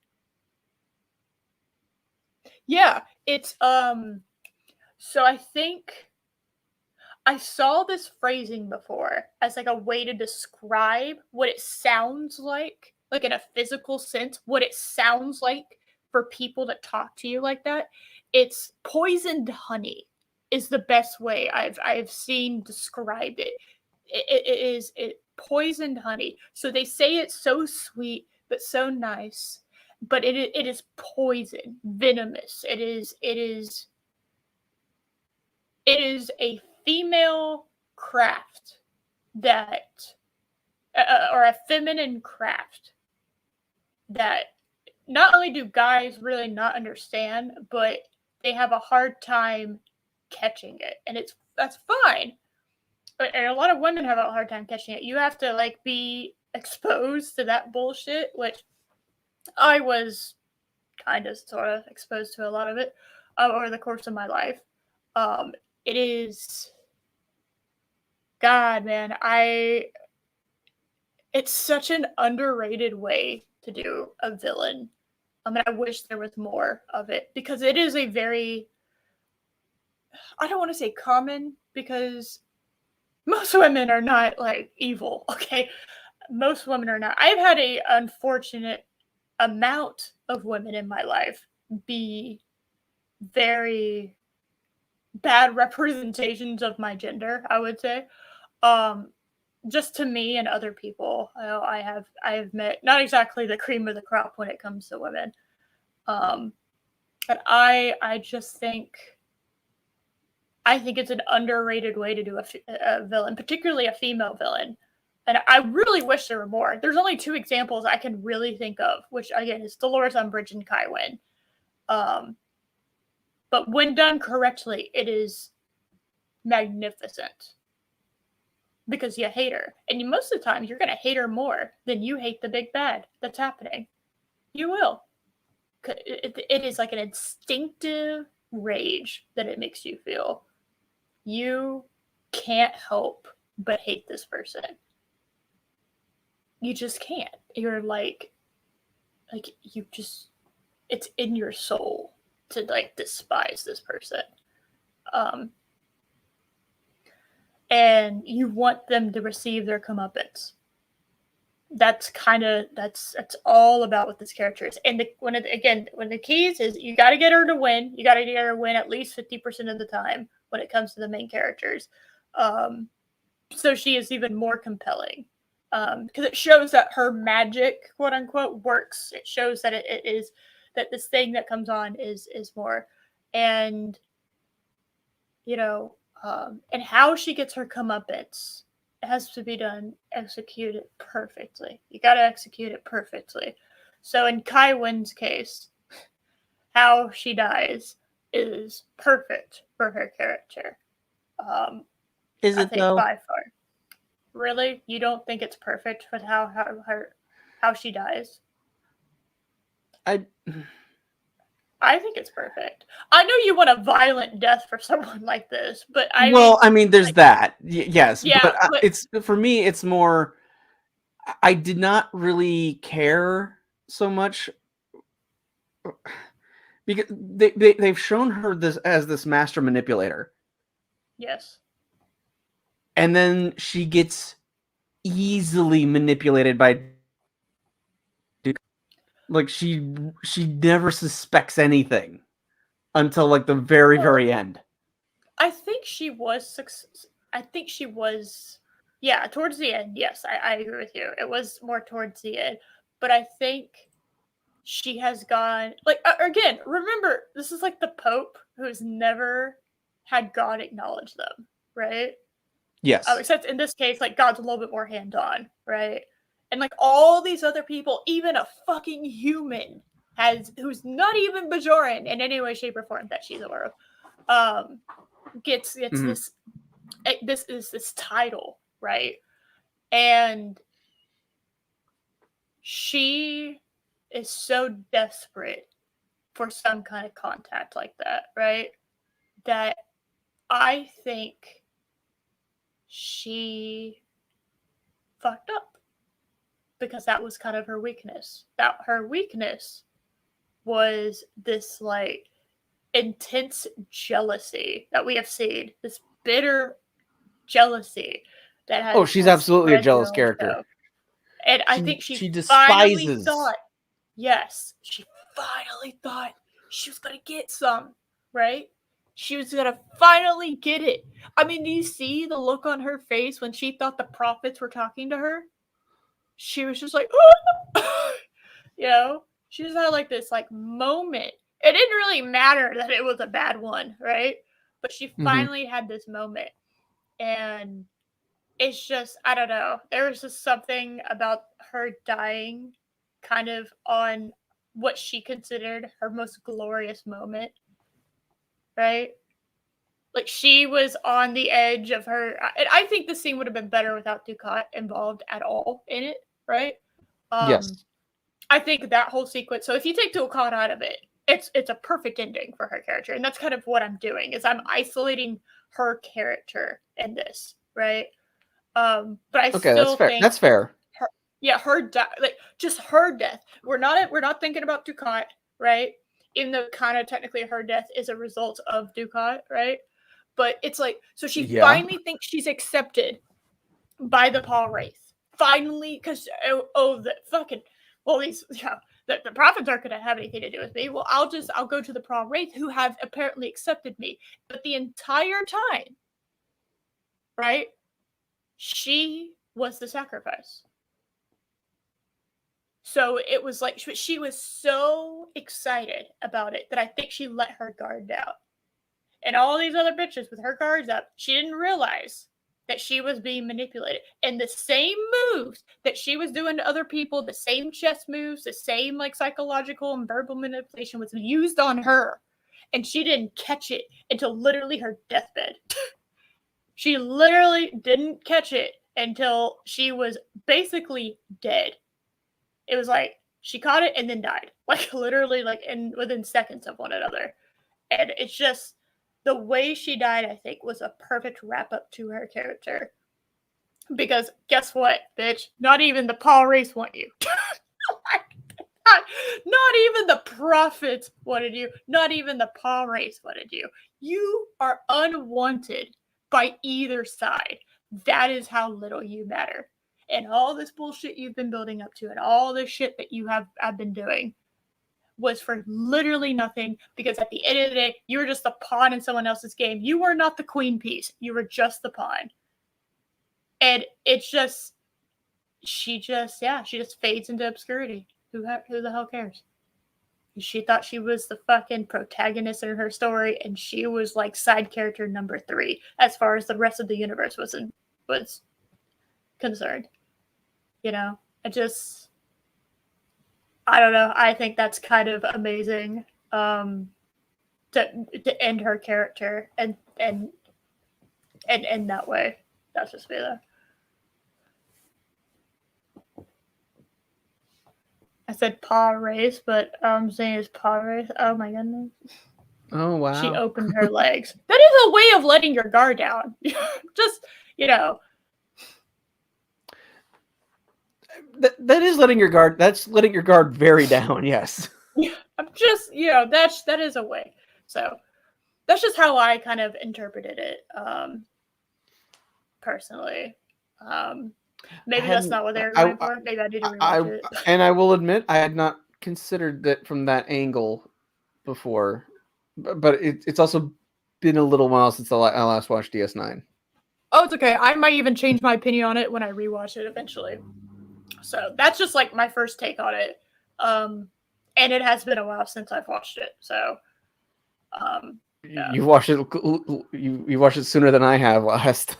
yeah, it's so I think I saw this phrasing before as like a way to describe what it sounds like in a physical sense, what it sounds like for people that talk to you like that. It's poisoned honey is the best way I've seen describe it. It is poisoned honey. So they say it's so sweet but so nice, but it is poison, venomous. It is a female craft that, or a feminine craft that not only do guys really not understand, but they have a hard time catching it, and that's fine. And a lot of women have a hard time catching it. You have to like be exposed to that bullshit, which I was kind of sort of exposed to a lot of it over the course of my life. It is, God, man, it's such an underrated way to do a villain. And I wish there was more of it, because it is a very, I don't want to say common, because most women are not like evil, okay? Most women are not. I've had a unfortunate amount of women in my life be very bad representations of my gender, I would say. Just to me and other people. I have met not exactly the cream of the crop when it comes to women. But I just think it's an underrated way to do a villain, particularly a female villain. And I really wish there were more. There's only 2 examples I can really think of, which again is Dolores Umbridge and Kai Winn. But when done correctly, it is magnificent. because you hate her. And most of the time, you're going to hate her more than you hate the big bad that's happening. You will. It is like an instinctive rage that it makes you feel. You can't help but hate this person. You just can't. You're like you just, it's in your soul to like despise this person. And you want them to receive their comeuppance. That's all about what this character is. And one of the keys is you got to get her to win. You got to get her to win at least 50% of the time when it comes to the main characters. So she is even more compelling. Because it shows that her magic, quote unquote, works. It shows that it is that this thing that comes on is more, and and how she gets her comeuppance, it has to be executed perfectly. You got to execute it perfectly. So in Kai Winn's case, how she dies is perfect for her character. Is it though? By far. Really? You don't think it's perfect with how she dies? I think it's perfect. I know you want a violent death for someone like this, but there's that. Yes, yeah, but it's, for me, it's more, I did not really care so much because they've shown her this as this master manipulator. Yes. And then she gets easily manipulated by, like, she never suspects anything until like the very end. I think she was yeah, towards the end. Yes, I agree with you. It was more towards the end, but I think she has gone, like, again, remember, this is like the Pope who's never had God acknowledge them, right? Yes. Except in this case, like, God's a little bit more hand-on, right? And like all these other people, even a fucking human who's not even Bajoran in any way, shape, or form that she's aware of, gets this title, right? And she is so desperate for some kind of contact like that, right? That I think she fucked up because that was kind of her weakness. That her weakness was this like intense jealousy that we have seen, this bitter jealousy that has. She's absolutely a jealous character. Show. And I think she despises. Finally thought she was gonna get some, right? She was gonna finally get it. I mean, do you see the look on her face when she thought the prophets were talking to her? She was just like, she just had like this like moment. It didn't really matter that it was a bad one, right? But she finally had this moment, and it's just, I don't know. There was just something about her dying kind of on what she considered her most glorious moment, right? Like, she was on the edge of her. And I think the scene would have been better without Dukat involved at all in it, right? Yes. I think that whole sequence. So if you take Dukat out of it, it's a perfect ending for her character. And that's kind of what I'm doing, is I'm isolating her character in this, right? But I still think that's fair. Her death. We're not thinking about Dukat, right? Even though kind of technically her death is a result of Dukat, right? But it's like, so she finally thinks she's accepted by the Paul Wraith. Finally, because the prophets aren't going to have anything to do with me. Well, I'll go to the Paul Wraith, who have apparently accepted me. But the entire time, right? She was the sacrifice. So it was like she was so excited about it that I think she let her guard down. And all these other bitches with her guards up, she didn't realize that she was being manipulated. And the same moves that she was doing to other people, the same chess moves, the same like psychological and verbal manipulation was used on her. And she didn't catch it until literally her deathbed. She literally didn't catch it until she was basically dead. It was like she caught it and then died, like literally, like within seconds of one another. And it's just the way she died, I think, was a perfect wrap up to her character. Because guess what, bitch? Not even the Paul race want you. Not even the prophets wanted you. Not even the Paul race wanted you. You are unwanted by either side. That is how little you matter. And all this bullshit you've been building up to and all this shit that you have been doing was for literally nothing, because at the end of the day, you were just a pawn in someone else's game. You were not the queen piece. You were just the pawn. And it's just, she just fades into obscurity. Who the hell cares? She thought she was the fucking protagonist in her story, and she was like side character number 3 as far as the rest of the universe was concerned. You know, I don't know. I think that's kind of amazing to end her character and that way. That's just me though. I said paw race, but I'm saying it's paw race. Oh my goodness. Oh wow. She opened her legs. That is a way of letting your guard down. Just, you know. That is letting your guard. That's letting your guard very down. Yes. I'm just, you know, that is a way. So that's just how I kind of interpreted it, personally. Maybe that's not what they were going for. Maybe I need to rewatch it. And I will admit, I had not considered that from that angle before, but it's also been a little while since I last watched DS9. Oh, it's okay. I might even change my opinion on it when I rewatch it eventually. So that's just like my first take on it. And it has been a while since I've watched it. So yeah. You watched it. You watched it sooner than I have last.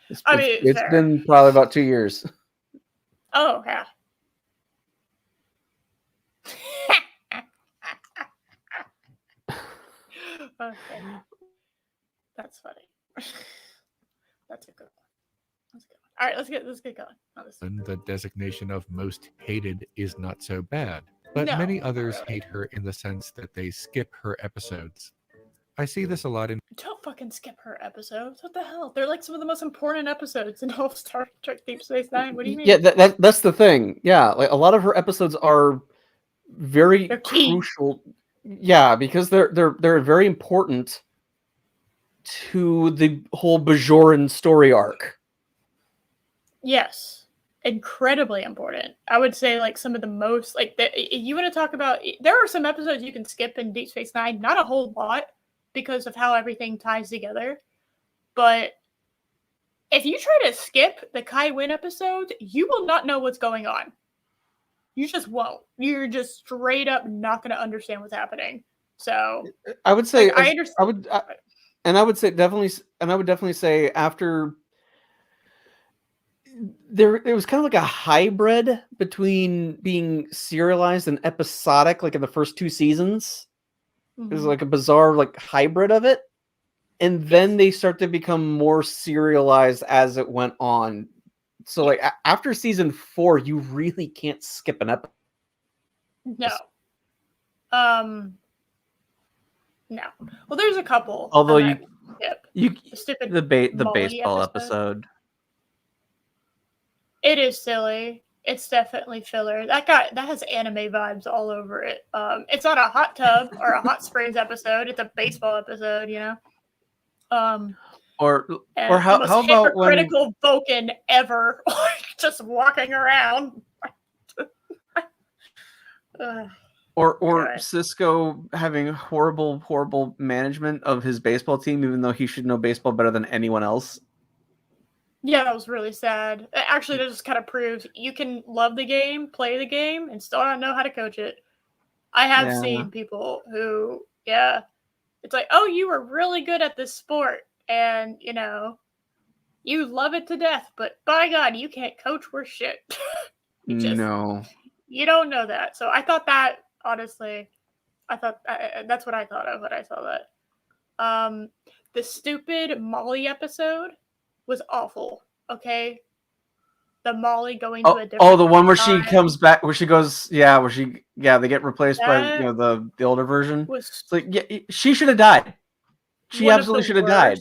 It's been probably about 2 years. Oh yeah. Okay. That's funny. That's a good one. All right, let's get going. And the designation of most hated is not so bad, but many others hate her in the sense that they skip her episodes. I see this a lot in... Don't fucking skip her episodes. What the hell? They're like some of the most important episodes in all of Star Trek Deep Space Nine. What do you mean? Yeah, that's the thing. Yeah, like a lot of her episodes are very crucial. Yeah, because they're very important to the whole Bajoran story arc. Yes, incredibly important. I would say like some of the most, like, you want to talk about, there are some episodes you can skip in Deep Space Nine, not a whole lot because of how everything ties together, but if you try to skip the Kai Winn episode, you will not know what's going on. You just won't. You're just straight up not going to understand what's happening. So I would say, like, I understand. I would definitely say after it was kind of like a hybrid between being serialized and episodic, like in the first 2 seasons. Mm-hmm. It was like a bizarre like hybrid of it. And then they start to become more serialized as it went on. So like after season 4, you really can't skip an episode. No. No. Well, there's a couple. Although the baseball episode. It is silly. It's definitely filler. That has anime vibes all over it. It's not a hot tub or a hot springs episode. It's a baseball episode, you know. Or how about hypocritical Vulcan ever, just walking around. Or Cisco having horrible management of his baseball team, even though he should know baseball better than anyone else. Yeah, that was really sad. Actually, that just kind of proves you can love the game, play the game, and still not know how to coach it. I have seen people who, it's like, oh, you were really good at this sport, and, you know, you love it to death, but by God, you can't coach worth shit. No. You don't know that. So I thought that, honestly, that's what I thought of when I saw that. The stupid Molly episode was awful. Okay, the Molly going to a different. Oh, the one where she comes back, where she goes, they get replaced by the older version. It's like, yeah, she should have died. She absolutely should have died.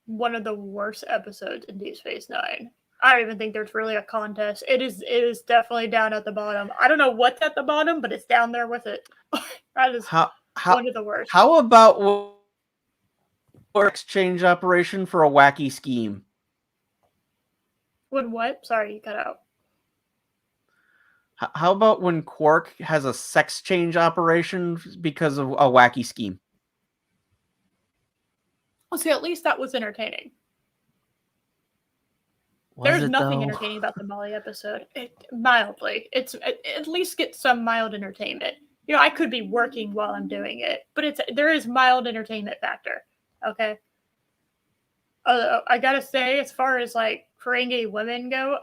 One of the worst episodes in Deep Space Nine. I don't even think there's really a contest. It is definitely down at the bottom. I don't know what's at the bottom, but it's down there with it. That is one of the worst. How about or exchange operation for a wacky scheme? When what? Sorry, you cut out. How about when Quark has a sex change operation because of a wacky scheme? Well, see, at least that was entertaining. There's nothing entertaining about the Molly episode. Mildly. It's at least get some mild entertainment. You know, I could be working while I'm doing it, but there is mild entertainment factor. Okay. I gotta say, as far as like Ferengi women go,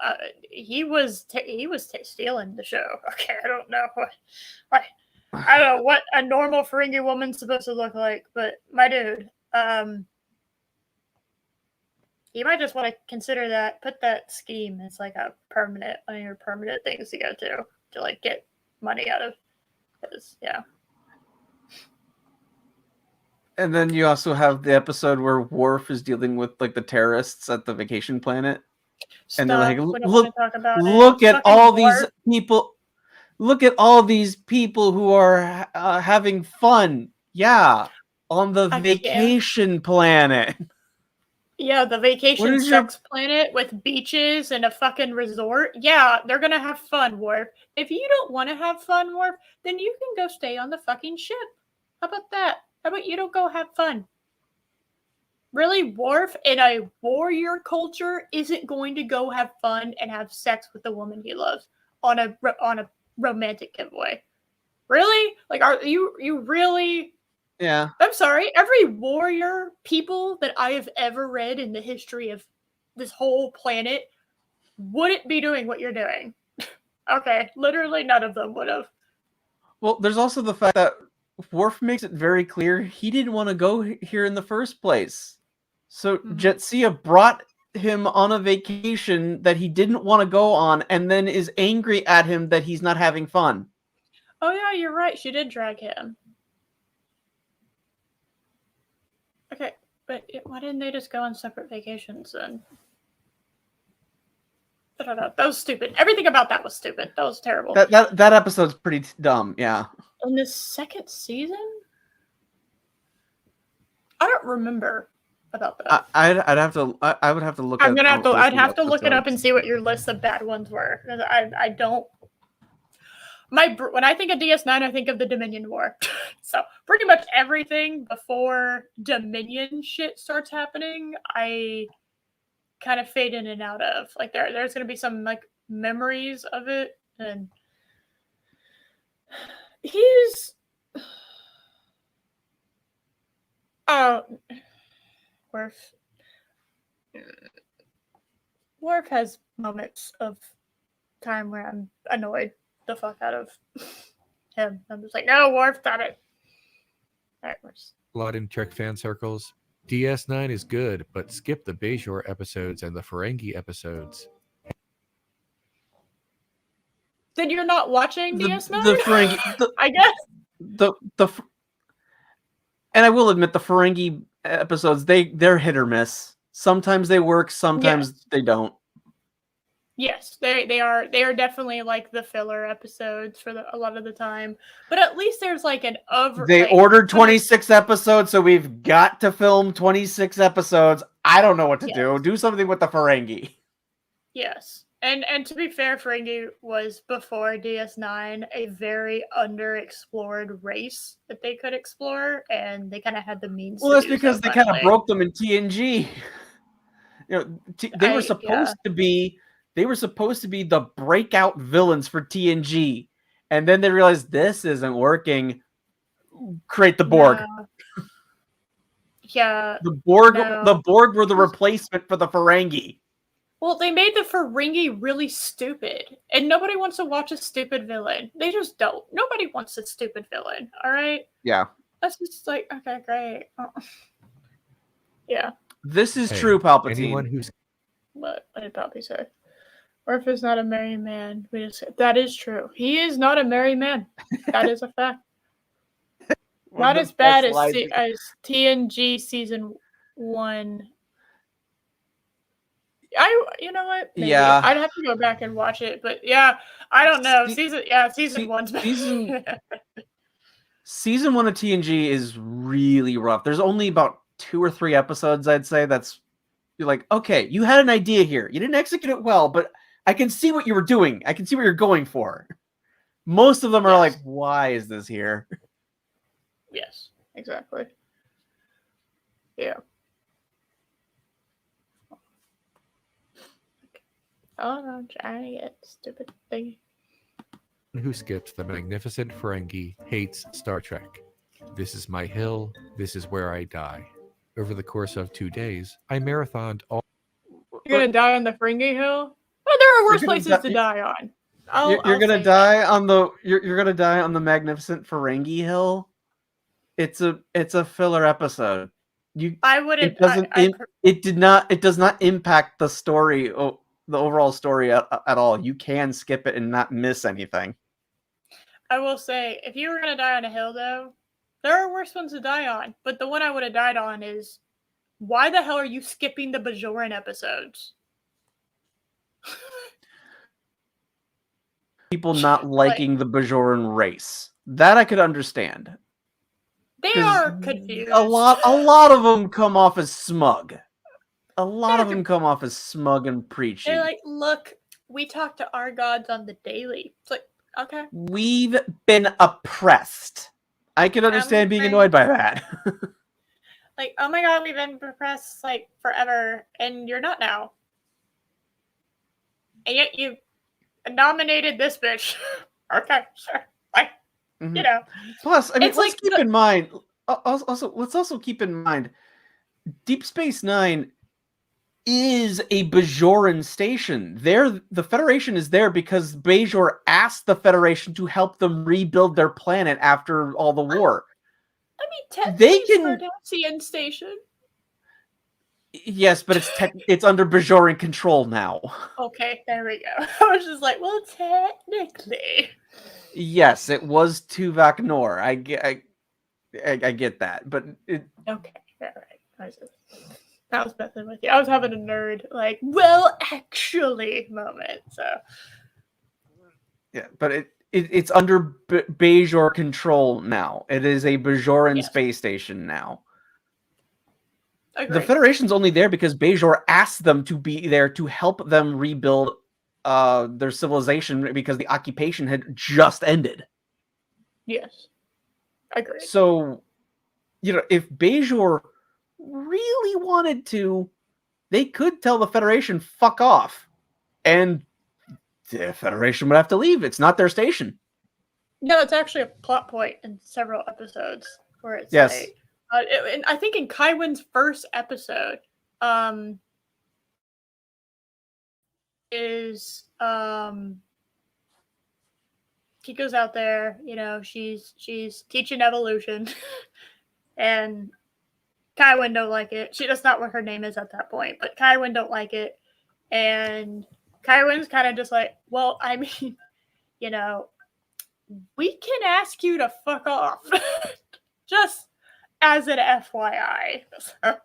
he was stealing the show. Okay, I don't know I don't know what a normal Ferengi woman's supposed to look like, but my dude, you might just want to consider that, put that scheme as like a permanent, one of your permanent things to go to like get money out of. Because, yeah. And then you also have the episode where Worf is dealing with like the terrorists at the vacation planet. And they're like, look at all these people. Look at all these people who are having fun. Yeah. On the vacation planet. Yeah, the vacation sex planet with beaches and a fucking resort. Yeah, they're gonna have fun, Worf. If you don't want to have fun, Worf, then you can go stay on the fucking ship. How about that? How about you don't go have fun? Really, Worf in a warrior culture isn't going to go have fun and have sex with the woman he loves on a romantic giveaway. Really? Like, are you really? Yeah. I'm sorry. Every warrior people that I have ever read in the history of this whole planet wouldn't be doing what you're doing. Okay, literally none of them would have. Well, there's also the fact that Worf makes it very clear he didn't want to go here in the first place. So Jetsia brought him on a vacation that he didn't want to go on and then is angry at him that he's not having fun. Oh yeah, you're right. She did drag him. Okay, but why didn't they just go on separate vacations then? I don't know. That was stupid. Everything about that was stupid. That was terrible. That episode's pretty dumb, yeah. In the second season? I don't remember about that. I would have to look. I'd have to look it up and see what your list of bad ones were. I don't. When I think of DS9, I think of the Dominion War. So pretty much everything before Dominion shit starts happening, I kind of fade in and out of. Like there's gonna be some like memories of it, and he's Worf has moments of time where I'm annoyed the fuck out of him. I'm just like, no, Worf, stop it. All right, a lot in Trek fan circles. DS9 is good, but skip the Bajor episodes and the Ferengi episodes. Then you're not watching DS9? The Ferengi, I guess. And I will admit, the Ferengi episodes, they're hit or miss. Sometimes they work, sometimes they don't. Yes, they are definitely like the filler episodes for a lot of the time. But at least there's like an They ordered 26 episodes, so we've got to film 26 episodes. I don't know what to do. Do something with the Ferengi. Yes. And to be fair, Ferengi was before DS9 a very underexplored race that they could explore, and they kind of had the means. Well, that's because they kind of broke them in TNG. You know, they were supposed to be. They were supposed to be the breakout villains for TNG, and then they realized this isn't working. Create the Borg. No. Yeah, the Borg. No. The Borg were the replacement for the Ferengi. Well, they made the Ferengi really stupid, and nobody wants to watch a stupid villain. They just don't. Nobody wants a stupid villain. All right. Yeah. That's just like, okay, great. Oh. Yeah. This is true, Palpatine. Anyone who's... What did Palpy say? Orph is not a merry man. That is true. He is not a merry man. That is a fact. Not as bad as TNG season 1. You know what? Maybe. Yeah. I'd have to go back and watch it, but yeah, I don't know. Season 1's better. Season 1 of TNG is really rough. There's only about 2 or 3 episodes, I'd say, that's you're like, okay, you had an idea here. You didn't execute it well, but I can see what you were doing. I can see what you're going for. Most of them are like, why is this here? Yes, exactly. Yeah. Oh no, I'm trying to get stupid thing. Who skipped the magnificent Ferengi hates Star Trek. This is my hill. This is where I die. Over the course of 2 days, I marathoned all... You're gonna die on the Ferengi Hill? Well, there are worse places to die on. You're gonna die on the you're gonna die on the magnificent Ferengi Hill. It's a filler episode. I wouldn't. It does not impact the story, the overall story at all. You can skip it and not miss anything. I will say, if you were gonna die on a hill, though, there are worse ones to die on. But the one I would have died on is, why the hell are you skipping the Bajoran episodes? People not liking the Bajoran race. That I could understand. They are confused. A lot of them come off as smug. A lot of them come off as smug and preachy. They're like, look, we talk to our gods on the daily. It's like, okay. We've been oppressed. I can understand being annoyed by that. Like, oh my god, we've been oppressed like forever, and you're not now. And yet you nominated this bitch. Okay, sure. Like, you know. Plus, I mean, let's keep in mind. Let's also keep in mind, Deep Space Nine is a Bajoran station. The Federation is there because Bajor asked the Federation to help them rebuild their planet after all the war. I mean, technically, Cardassian station. Yes, but it's under Bajoran control now. Okay, there we go. I was just like, well, technically. Yes, it was Tuvok Nor. I get that, but okay, all right. I was messing with you. I was having a nerd, like, well, actually moment. So. Yeah, but it's under Bajor control now. It is a Bajoran space station now. Agreed. The Federation's only there because Bajor asked them to be there to help them rebuild their civilization because the occupation had just ended. Yes. Agreed. So, if Bajor really wanted to, they could tell the Federation, fuck off. And the Federation would have to leave. It's not their station. No, it's actually a plot point in several episodes where it's like... and I think in Kai Winn's first episode, he goes out there, she's teaching evolution, and Kai Winn don't like it. That's not what her name is at that point, but Kai Winn don't like it, and Kai Winn's kind of just like, well, I mean, we can ask you to fuck off, just as an FYI. So,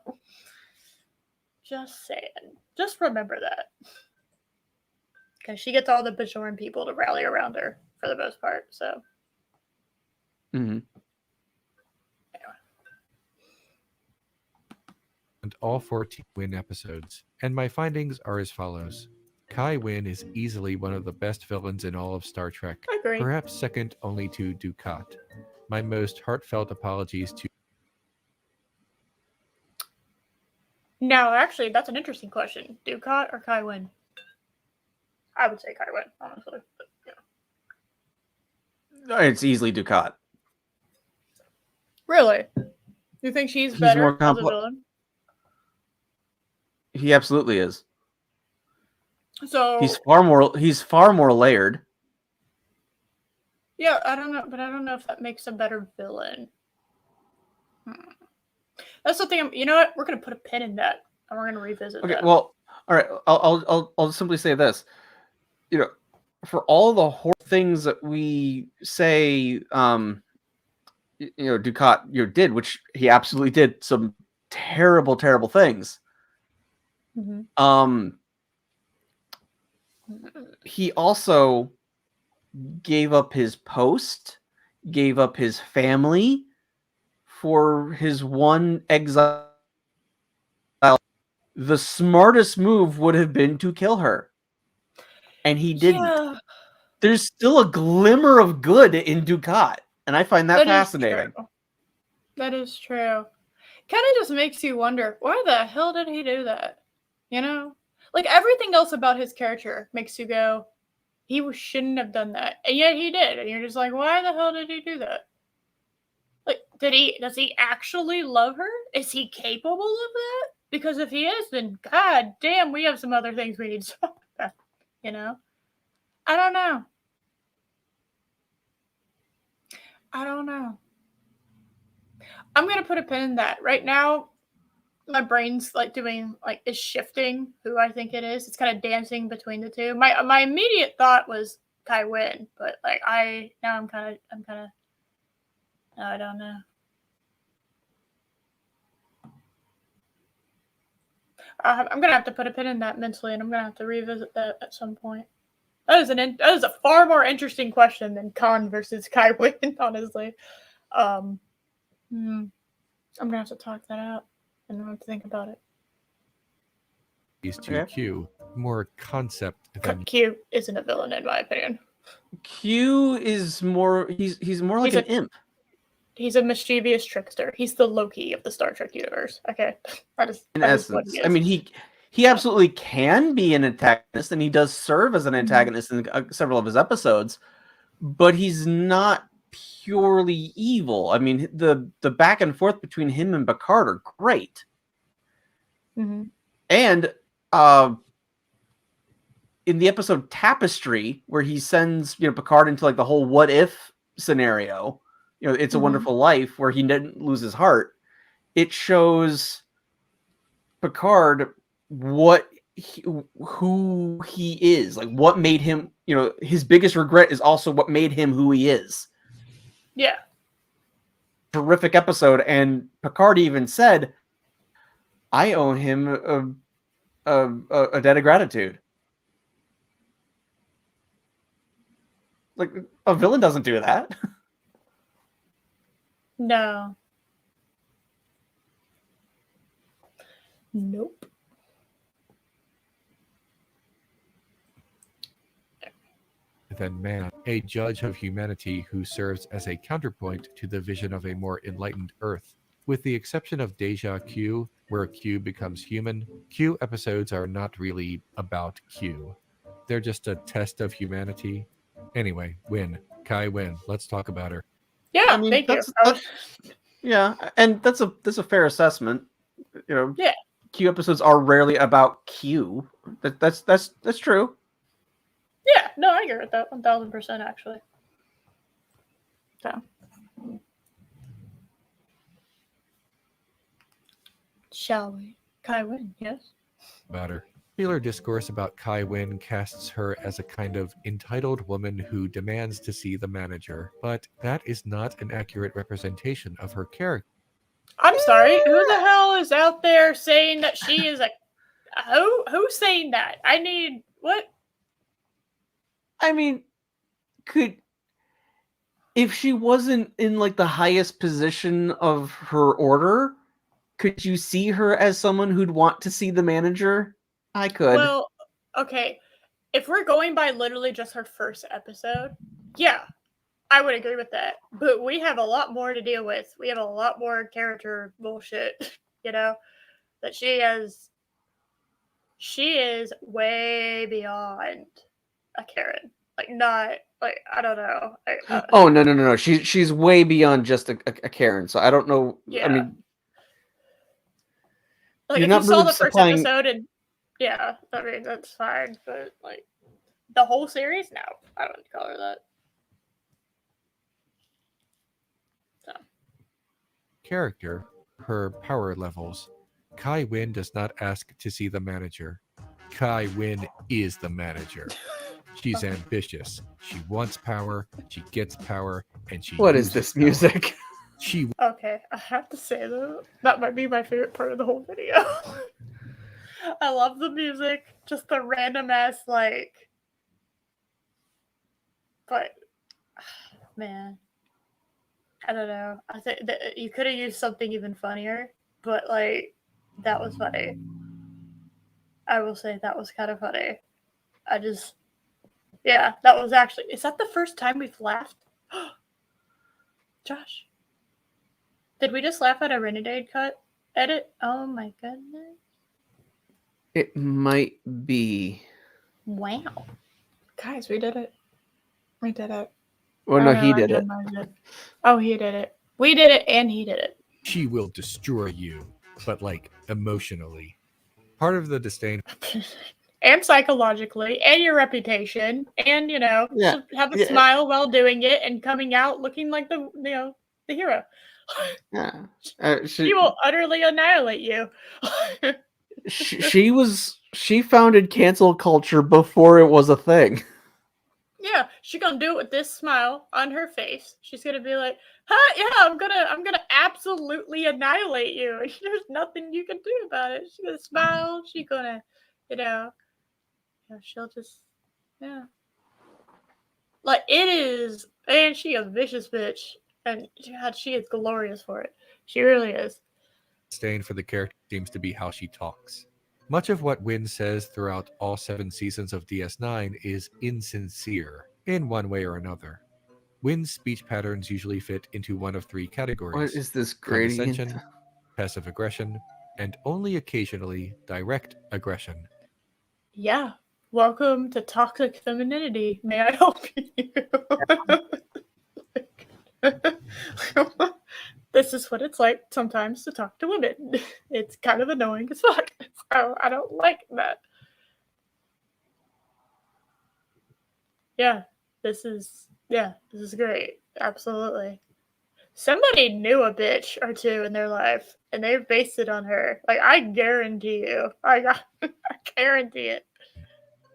just saying. Just remember that. Because she gets all the Bajoran people to rally around her for the most part, so. Mm-hmm. Anyway. And all 14 Winn episodes. And my findings are as follows. Kai Winn is easily one of the best villains in all of Star Trek. I agree. Perhaps second only to Dukat. My most heartfelt apologies to... No, actually, that's an interesting question. Dukat or Kai Winn? I would say Kai Winn, honestly. But, It's easily Dukat. Really? You think she's better more as a villain? He absolutely is. So he's far more layered. Yeah, I don't know, but I don't know if that makes a better villain. That's the thing. You know what? We're gonna put a pin in that, and we're gonna revisit that. Well, all right. I'll simply say this. For all the horror things that we say, Dukat did, which he absolutely did some terrible, terrible things. Mm-hmm. He also gave up his post, gave up his family for his one exile. The smartest move would have been to kill her. And he didn't. Yeah. There's still a glimmer of good in Dukat, and I find that fascinating. That is true. Kind of just makes you wonder, why the hell did he do that? Like everything else about his character makes you go, he shouldn't have done that, and yet he did, and you're just like, why the hell did he do that? Like, does he actually love her? Is he capable of that? Because if he is, then god damn, we have some other things we need to talk about. I don't know. I'm gonna put a pin in that right now. My brain's is shifting who I think it is. It's kind of dancing between the two. My immediate thought was Kai Winn, but I don't know. I'm gonna have to put a pin in that mentally, and I'm gonna have to revisit that at some point. That is a far more interesting question than Khan versus Kai Winn, honestly. I'm gonna have to talk that out and have to think about it. These two Q more concept than Q isn't a villain in my opinion. Q is more he's more like an imp. He's a mischievous trickster. He's the Loki of the Star Trek universe. Okay, in essence. I mean, he absolutely can be an antagonist, and he does serve as an antagonist in several of his episodes, but he's not purely evil. I mean, the back and forth between him and Picard are great. Mm-hmm. And in the episode Tapestry, where he sends Picard into the whole what if scenario, It's a Wonderful Life, where he didn't lose his heart, it shows Picard who he is, what made him, his biggest regret is also what made him who he is. Yeah. Terrific episode. And Picard even said, I owe him a debt of gratitude. A villain doesn't do that. No. Nope. Than man, a judge of humanity who serves as a counterpoint to the vision of a more enlightened Earth. With the exception of Deja Q, where Q becomes human, Q episodes are not really about Q. They're just a test of humanity. Anyway, Kai Winn. Let's talk about her. Yeah, I mean, thank you. Yeah, and that's a fair assessment. Yeah. Q episodes are rarely about Q. That's true. Yeah, no, I agree with that 1000% actually. So, shall we? Kai Winn, yes. About her. Popular discourse about Kai Winn casts her as a kind of entitled woman who demands to see the manager, but that is not an accurate representation of her character. I'm sorry, who the hell is out there saying that she is a... Who's saying that? I need... What? I mean, if she wasn't in the highest position of her order, could you see her as someone who'd want to see the manager? I could. Well, okay. If we're going by literally just her first episode, yeah, I would agree with that. But we have a lot more to deal with. We have a lot more character bullshit, that she is way beyond a Karen. I don't know. Oh, no. She's way beyond just a Karen. So I don't know. Yeah. I mean, if you saw the first episode, and yeah, I mean that's fine. But the whole series, no, I wouldn't call her that. So. Character her power levels. Kai Winn does not ask to see the manager. Kai Winn is the manager. She's ambitious. She wants power. She gets power, and she. What is this music? Okay, I have to say though, that might be my favorite part of the whole video. I love the music, just the random ass but man, I don't know. I think that you could have used something even funnier, but that was funny. I will say that was kind of funny. That was actually. Is that the first time we've laughed? Josh, did we just laugh at a Renegade cut edit? Oh my goodness. It might be. Wow. Guys, we did it. We did it. Well, no, he did it. Oh, he did it. We did it, and he did it. She will destroy you, but emotionally. Part of the disdain. And psychologically, and your reputation, and have a smile while doing it, and coming out looking like the hero. Yeah, she will utterly annihilate you. she founded cancel culture before it was a thing. Yeah, she's gonna do it with this smile on her face. She's gonna be like, "Huh, yeah, I'm gonna absolutely annihilate you, and there's nothing you can do about it." She's gonna smile. She's gonna, she'll just, it is, and she a vicious bitch, and God, she is glorious for it. She really is. Disdain for the character seems to be how she talks. Much of what Winn says throughout all 7 seasons of DS9 is insincere, in one way or another. Winn's speech patterns usually fit into one of 3 categories. What is this gradient? Condescension, passive aggression, and only occasionally direct aggression. Yeah. Welcome to toxic femininity. May I help you? This is what it's like sometimes to talk to women. It's kind of annoying as fuck. So I don't like that. Yeah, this is great. Absolutely. Somebody knew a bitch or two in their life, and they based it on her. I guarantee you. I guarantee it.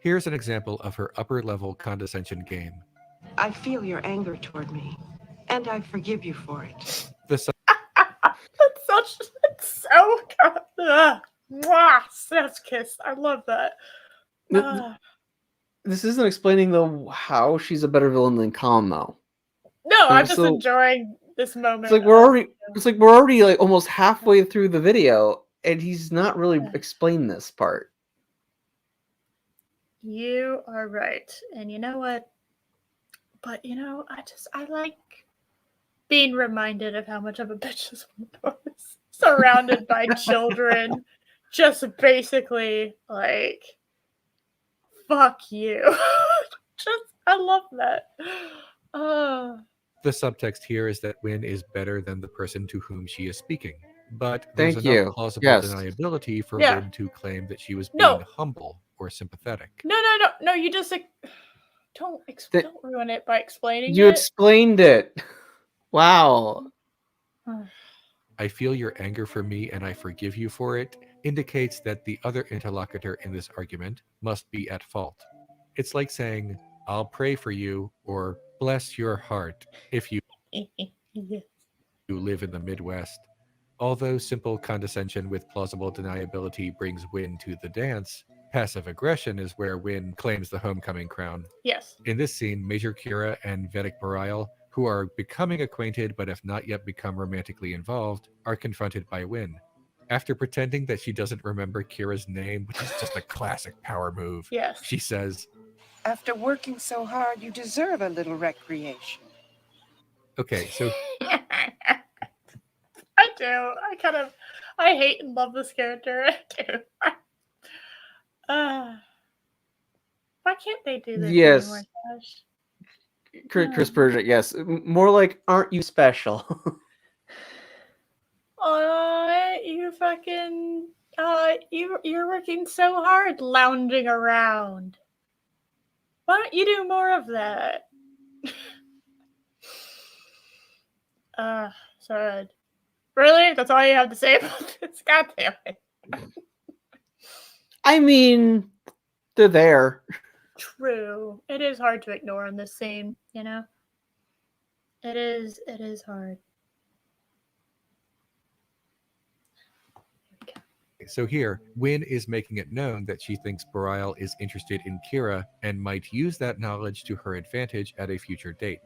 Here's an example of her upper-level condescension game. I feel your anger toward me, and I forgive you for it. It's so good. Chef's kiss. I love that. This isn't explaining though how she's a better villain than Calm though. No, I'm just enjoying this moment. It's like we're already almost halfway through the video, and he's not really explained this part. You are right, and you know what? But I like being reminded of how much of a bitch this one was. Surrounded by children, just basically fuck you. I love that. The subtext here is that Winn is better than the person to whom she is speaking. But there's enough plausible deniability for Winn to claim that she was being humble or sympathetic. No, you just don't ruin it by explaining it. You explained it. Wow. I feel your anger for me and I forgive you for it indicates that the other interlocutor in this argument must be at fault. It's like saying, I'll pray for you, or bless your heart, if you live in the Midwest. Although simple condescension with plausible deniability brings Winn to the dance, passive aggression is where Winn claims the homecoming crown. Yes. In this scene, Major Kira and Vedic Bareil, who are becoming acquainted but have not yet become romantically involved, are confronted by Winn. After pretending that she doesn't remember Kira's name, which is just a classic power move, she says, "After working so hard, you deserve a little recreation." Okay, so I do. I hate and love this character. I do. Why can't they do this anymore, Josh? Chris Persia, yes. More like, aren't you special? You fucking... you're working so hard lounging around. Why don't you do more of that? Sorry. Really? That's all you have to say about this? God damn it. I mean, they're there. True. It is hard to ignore in this scene, you know? It is hard. So here, Winn is making it known that she thinks Bareil is interested in Kira and might use that knowledge to her advantage at a future date.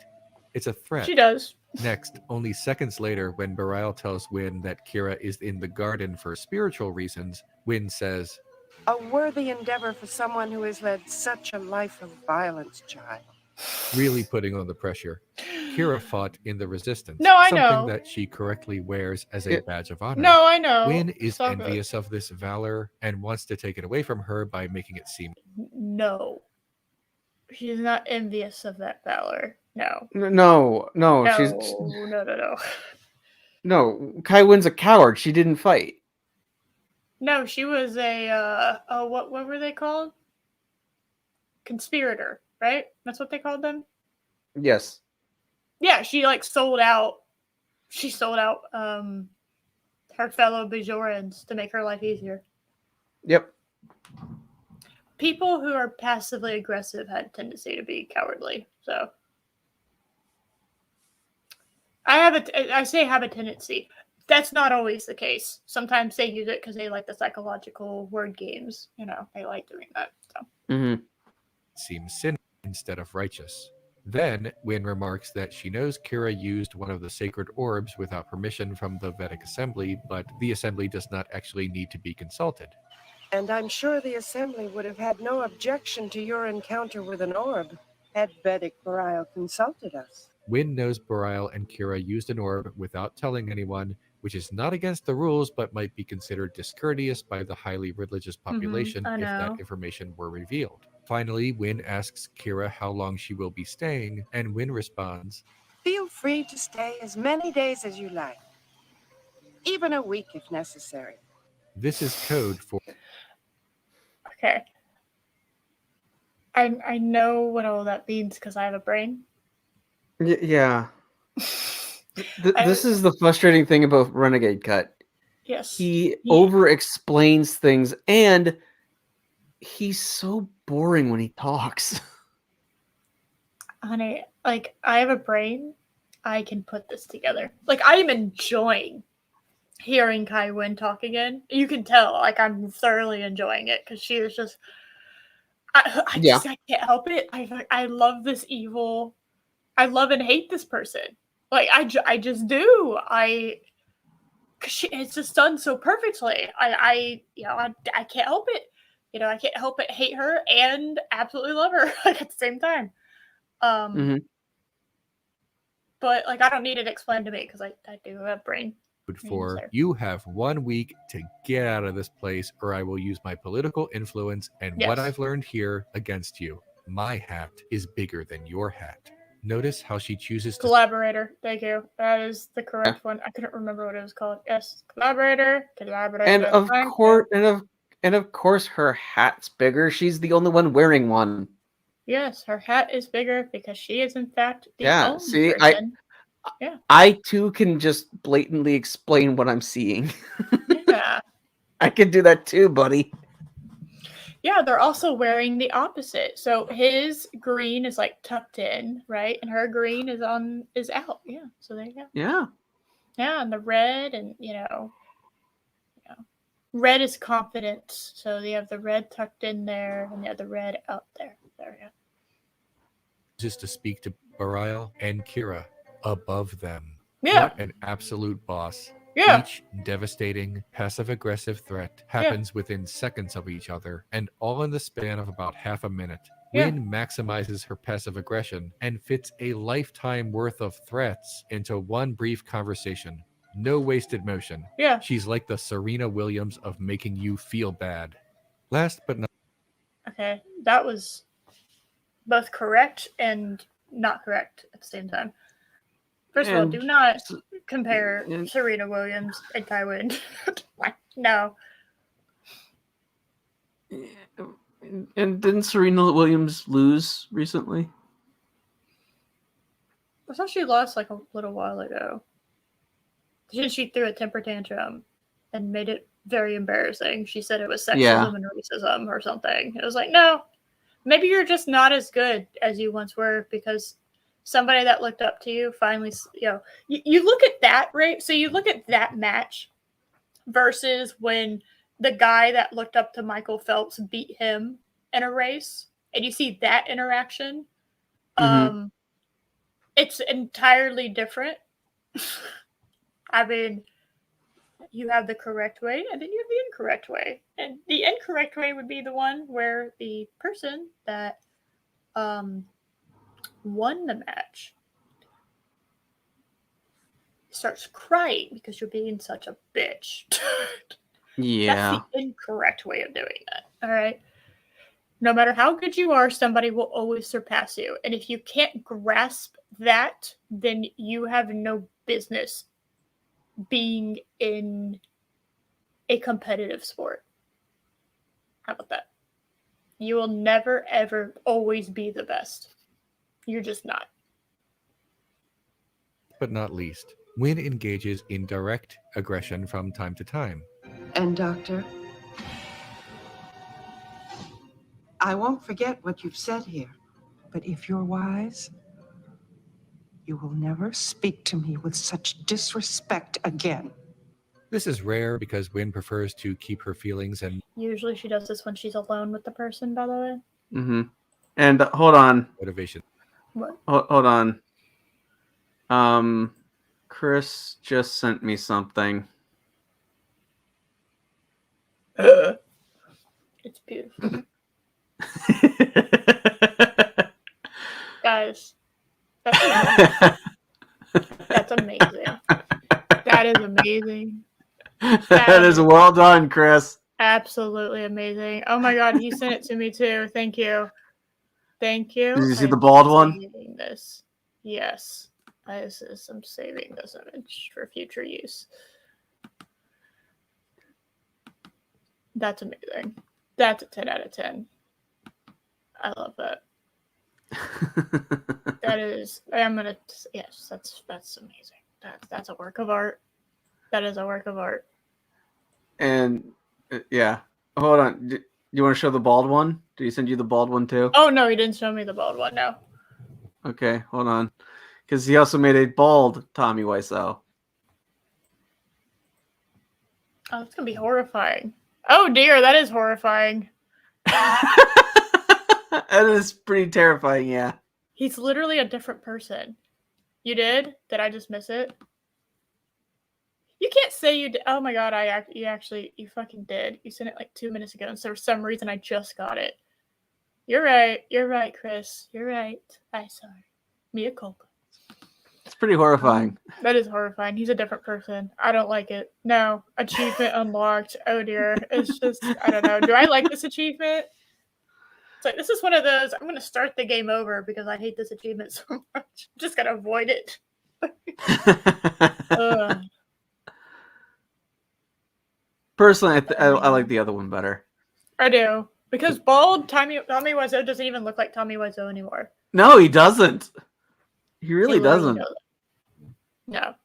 It's a threat. She does. Next, only seconds later, when Bareil tells Winn that Kira is in the garden for spiritual reasons, Winn says, "A worthy endeavor for someone who has led such a life of violence, child." Really putting on the pressure. Kira fought in the resistance. No, I something know. that she correctly wears as a badge of honor. No, I know. Winn is envious of this valor and wants to take it away from her by making it seem. No. She's not envious of that valor. No. No. She's No. No, Kai Winn's a coward. She didn't fight. No, she was a what were they called? Conspirator, right? That's what they called them? Yes. Yeah, she sold out. She sold out her fellow Bajorans to make her life easier. Yep. People who are passively aggressive had a tendency to be cowardly. So I say have a tendency. That's not always the case. Sometimes they use it because they like the psychological word games. You know, they like doing that. So. Seems sin instead of righteous. Then, Winn remarks that she knows Kira used one of the sacred orbs without permission from the Vedic Assembly, but the Assembly does not actually need to be consulted. And I'm sure the Assembly would have had no objection to your encounter with an orb had Vedic Bareil consulted us. Winn knows Bareil and Kira used an orb without telling anyone, which is not against the rules but might be considered discourteous by the highly religious population if that information were revealed. Finally, Winn asks Kira how long she will be staying, and Winn responds, "Feel free to stay as many days as you like, even a week if necessary." This is code for... Okay. I know what all that means because I have a brain. Yeah. This is the frustrating thing about Renegade Cut. Yes. He over-explains things, and he's so boring when he talks. Honey, I have a brain. I can put this together. I am enjoying hearing Kai Winn talk again. You can tell, I'm thoroughly enjoying it because she was just... I can't help it. I love this evil... I love and hate this person. I just do. Cause it's just done so perfectly. I can't help it. I can't help but hate her and absolutely love her at the same time. But I don't need it explained to me because I do have brain. For you have 1 week to get out of this place, or I will use my political influence and what I've learned here against you. My hat is bigger than your hat. Notice how she chooses to... Collaborator. Thank you. That is the correct one. I couldn't remember what it was called. Yes, collaborator. And of course, her hat's bigger. She's the only one wearing one. Yes, her hat is bigger because she is in fact the only person. I too can just blatantly explain what I'm seeing. Yeah. I can do that too, buddy. Yeah, they're also wearing the opposite. So his green is tucked in, right? And her green is out. Yeah. So there you go. Yeah. Yeah, and the red and red is confidence. So you have the red tucked in there and you have the red out there. There we go. Just to speak to Bareil and Kira above them. Yeah. What an absolute boss. Yeah. Each devastating, passive-aggressive threat happens within seconds of each other, and all in the span of about half a minute. Winn maximizes her passive aggression and fits a lifetime worth of threats into one brief conversation. No wasted motion. Yeah. She's like the Serena Williams of making you feel bad. Last but not... Okay, that was both correct and not correct at the same time. First of all, do not compare Serena Williams and Kai Winn. No. And didn't Serena Williams lose recently? I thought she lost a little while ago. she threw a temper tantrum and made it very embarrassing. She said it was sexism and racism or something. It was like, no, maybe you're just not as good as you once were because somebody that looked up to you finally, you look at that, right? So you look at that match versus when the guy that looked up to Michael Phelps beat him in a race, and you see that interaction. It's entirely different. I mean, you have the correct way, and then you have the incorrect way. And the incorrect way would be the one where the person that won the match starts crying because you're being such a bitch. That's the incorrect way of doing that. All right. No matter how good you are, somebody will always surpass you. And if you can't grasp that, then you have no business being in a competitive sport. How about that? You will never, ever, always be the best. You're just not. But not least, Winn engages in direct aggression from time to time. And Doctor, I won't forget what you've said here, but if you're wise, you will never speak to me with such disrespect again. This is rare because Winn prefers to keep her feelings and... Usually she does this when she's alone with the person, by the way. Mm-hmm. And hold on. Motivation. What? Hold on. Chris just sent me something. It's beautiful. Guys, that's amazing. That's amazing. That is amazing. That is well done, Chris. Absolutely amazing. Oh my God, he sent it to me too. Thank you. Thank you. Did you see the bald one? This. Yes. I'm saving this image for future use. That's amazing. That's a 10 out of 10. I love that. That is, yes, that's amazing. That's a work of art. That is a work of art. And yeah, hold on. Do you want to show the bald one? Did he send you the bald one too? Oh no, he didn't show me the bald one. No. Okay, hold on, because he also made a bald Tommy Wiseau. Oh, that's gonna be horrifying. Oh dear, that is horrifying. That is pretty terrifying. Yeah. He's literally a different person. You did? Did I just miss it? You can't say you did. Oh my God, you fucking did. You sent it like 2 minutes ago, and so for some reason I just got it. You're right, Chris. You're right. I'm sorry. Mea culpa. It's pretty horrifying. That is horrifying. He's a different person. I don't like it. No. Achievement unlocked. Oh dear. It's just, I don't know. Do I like this achievement? It's like, this is one of those, I'm going to start the game over because I hate this achievement so much. I'm just going to avoid it. Personally, I like the other one better. I do. Because bald Tommy Wiseau doesn't even look like Tommy Wiseau anymore. No, he doesn't. He really doesn't. No.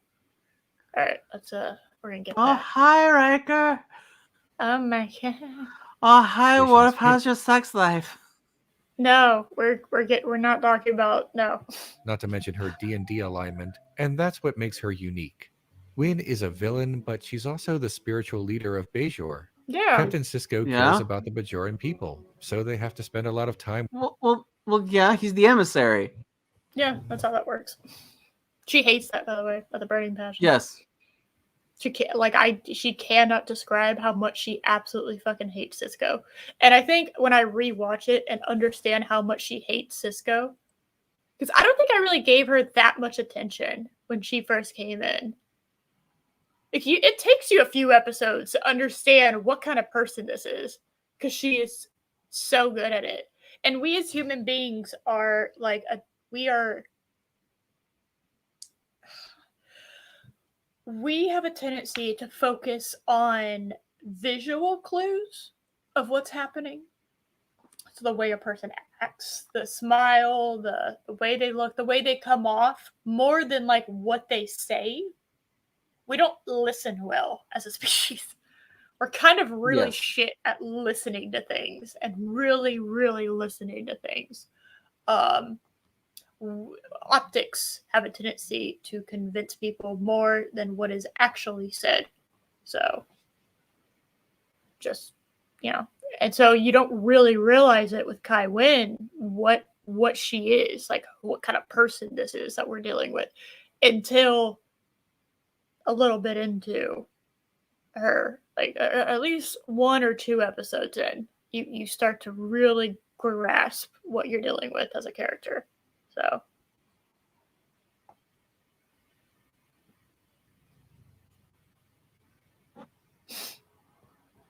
All right, we're gonna get. Oh, hi, Riker. Oh my God. Oh, hi, Worf. How's your sex life? No, we're not talking about no. Not to mention her D&D alignment, and that's what makes her unique. Winn is a villain, but she's also the spiritual leader of Bajor. Yeah. Captain Sisko cares about the Bajoran people, so they have to spend a lot of time. Well, yeah, he's the emissary. Yeah, that's how that works. She hates that, by the way, by the burning passion. Yes. She cannot describe how much she absolutely fucking hates Sisko. And I think when I rewatch it and understand how much she hates Sisko, because I don't think I really gave her that much attention when she first came in. It takes you a few episodes to understand what kind of person this is, because she is so good at it. And we as human beings are we have a tendency to focus on visual clues of what's happening. So the way a person acts, the smile, the way they look, the way they come off, more than like what they say. we don't listen well as a species. We're kind of really shit at listening to things and really, really listening to things. Optics have a tendency to convince people more than what is actually said. So, just, and so you don't really realize it with Kai Winn, what she is, like what kind of person this is that we're dealing with, until a little bit into her, like at least 1 or 2 episodes in, you start to really grasp what you're dealing with as a character. So.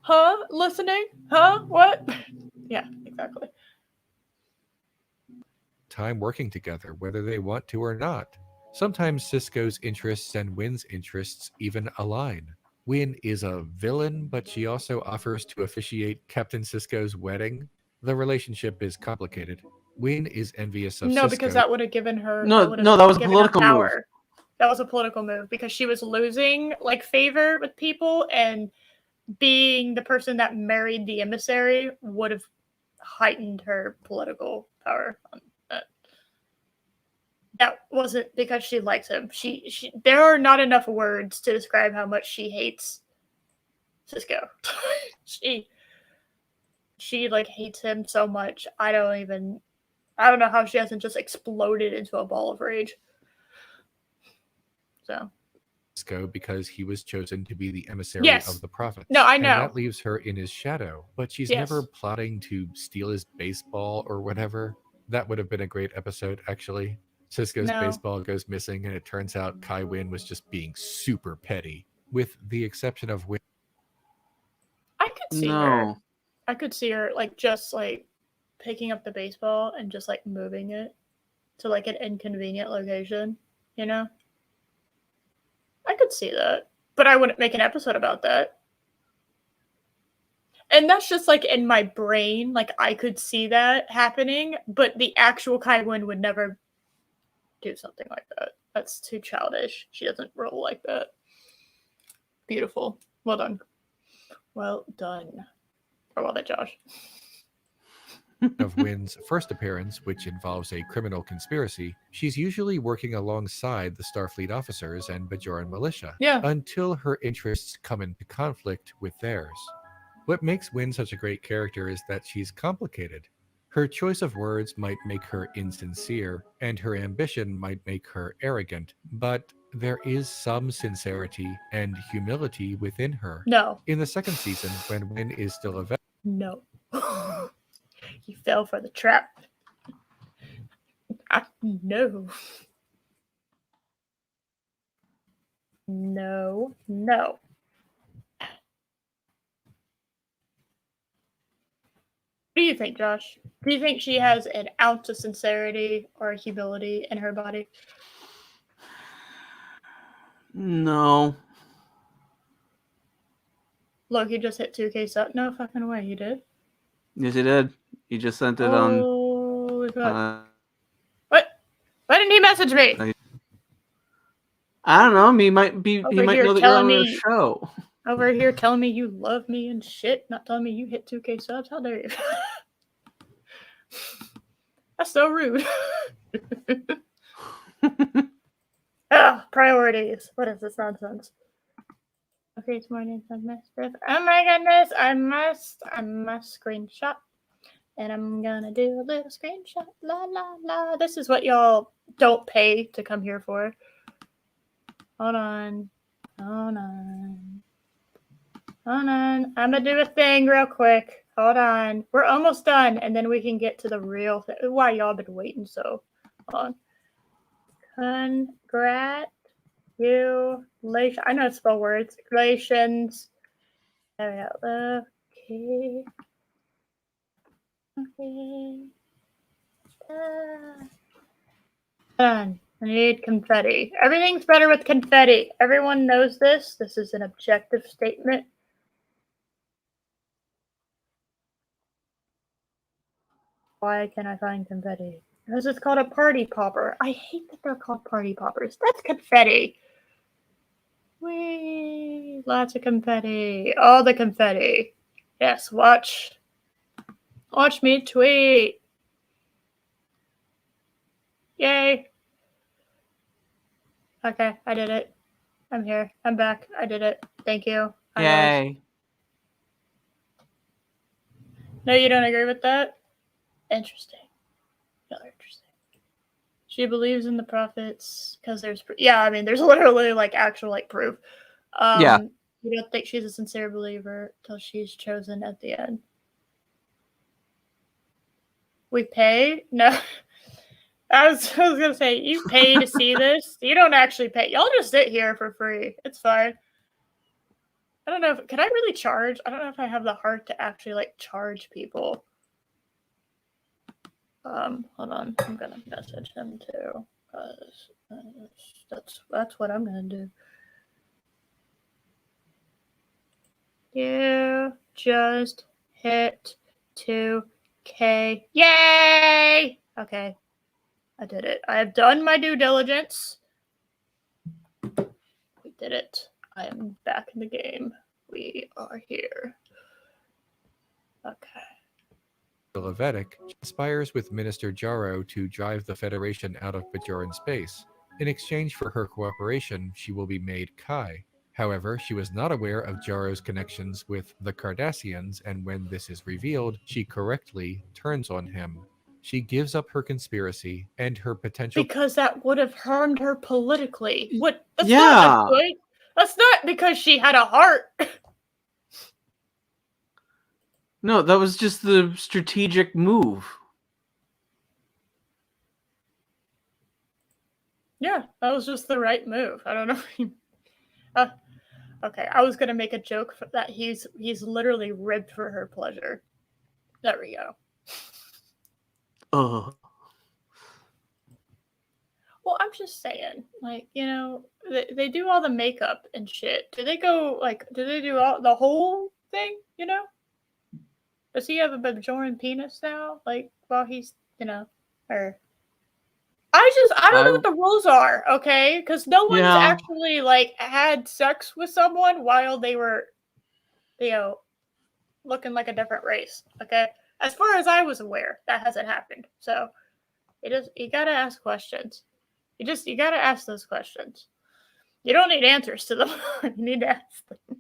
Huh? Listening? Huh? What? Yeah, exactly. Time working together, whether they want to or not. Sometimes Sisko's interests and Winn's interests even align. Winn is a villain, but she also offers to officiate Captain Sisko's wedding. The relationship is complicated. Winn is envious of Sisko. Because that would have given her... No, that was a political move. That was a political move, because she was losing, like, favor with people, and being the person that married the emissary would have heightened her political power. That wasn't because she likes him. There are not enough words to describe how much she hates Sisko. she like hates him so much. I don't know how she hasn't just exploded into a ball of rage. So. Because he was chosen to be the emissary of the prophets. No, I know. And that leaves her in his shadow, but she's never plotting to steal his baseball or whatever. That would have been a great episode, actually. Sisko's baseball goes missing, and it turns out Kai Winn was just being super petty, with the exception of Winn. I could see her. I could see her, like, just, like, picking up the baseball and just, like, moving it to, like, an inconvenient location, you know? I could see that, but I wouldn't make an episode about that. And that's just, like, in my brain, like, I could see that happening, but the actual Kai Winn would never do something like that. That's too childish. She doesn't roll like that. Beautiful. Well done. Well done. Or well done, Josh. Of Winn's first appearance, which involves a criminal conspiracy, she's usually working alongside the Starfleet officers and Bajoran militia, until her interests come into conflict with theirs. What makes Winn such a great character is that she's complicated. Her choice of words might make her insincere, and her ambition might make her arrogant, but there is some sincerity and humility within her. No. In the second season, when Winn is still a No. You fell for the trap. No. No. No. What do you think, Josh? Do you think she has an ounce of sincerity or humility in her body? No. Look, he just hit 2K sub. No fucking way, he did. Yes, he did. He just sent it on. What? Why didn't he message me? I don't know. He might know that you're on the show. Over here telling me you love me and shit, not telling me you hit 2K subs. How dare you? That's so rude. Priorities. What is this nonsense? Okay, it's morning. Oh my goodness. I must screenshot. And I'm gonna do a little screenshot. La la la. This is what y'all don't pay to come here for. Hold on. I'm gonna do a thing real quick. Hold on. We're almost done, and then we can get to the real thing. Why y'all been waiting so long? Congratulations. I know how to spell words. Congratulations. There we go. Okay. Done. I need confetti. Everything's better with confetti. Everyone knows this. This is an objective statement. Why can I find confetti? Because it's called a party popper. I hate that they're called party poppers. That's confetti. Wee. Lots of confetti. All the confetti. Yes, watch me tweet. Yay. Okay, I did it. I'm here. I'm back. I did it. Thank you. Yay. No, you don't agree with that? Interesting. Y'all are interesting. She believes in the prophets because there's there's literally like actual like proof. Yeah. You don't think she's a sincere believer till she's chosen at the end. We pay? No. I was gonna say, you pay to see this. You don't actually pay. Y'all just sit here for free. It's fine. I don't know. Can I really charge? I don't know if I have the heart to actually like charge people. Hold on. I'm gonna message him too. That's what I'm gonna do. You just hit 2K. Yay! Okay. I did it. I have done my due diligence. We did it. I am back in the game. We are here. Okay. The Levitic conspires with Minister Jaro to drive the Federation out of Bajoran space. In exchange for her cooperation, she will be made Kai. However, she was not aware of Jaro's connections with the Cardassians, and when this is revealed, she correctly turns on him. She gives up her conspiracy and her potential... Because that would have harmed her politically. What? That's not good. That's not because she had a heart. No, that was just the strategic move. Yeah, that was just the right move. I don't know. Okay, I was gonna make a joke that he's literally ribbed for her pleasure. There we go. Well, I'm just saying, like, you know, they do all the makeup and shit. Do they do all the whole thing, you know? Does he have a Bajoran penis now? Like, while he's, you know, or... I don't know what the rules are, okay? Because no one's actually, like, had sex with someone while they were, you know, looking like a different race, okay? As far as I was aware, that hasn't happened. So, you gotta ask questions. You gotta ask those questions. You don't need answers to them. You need to ask them.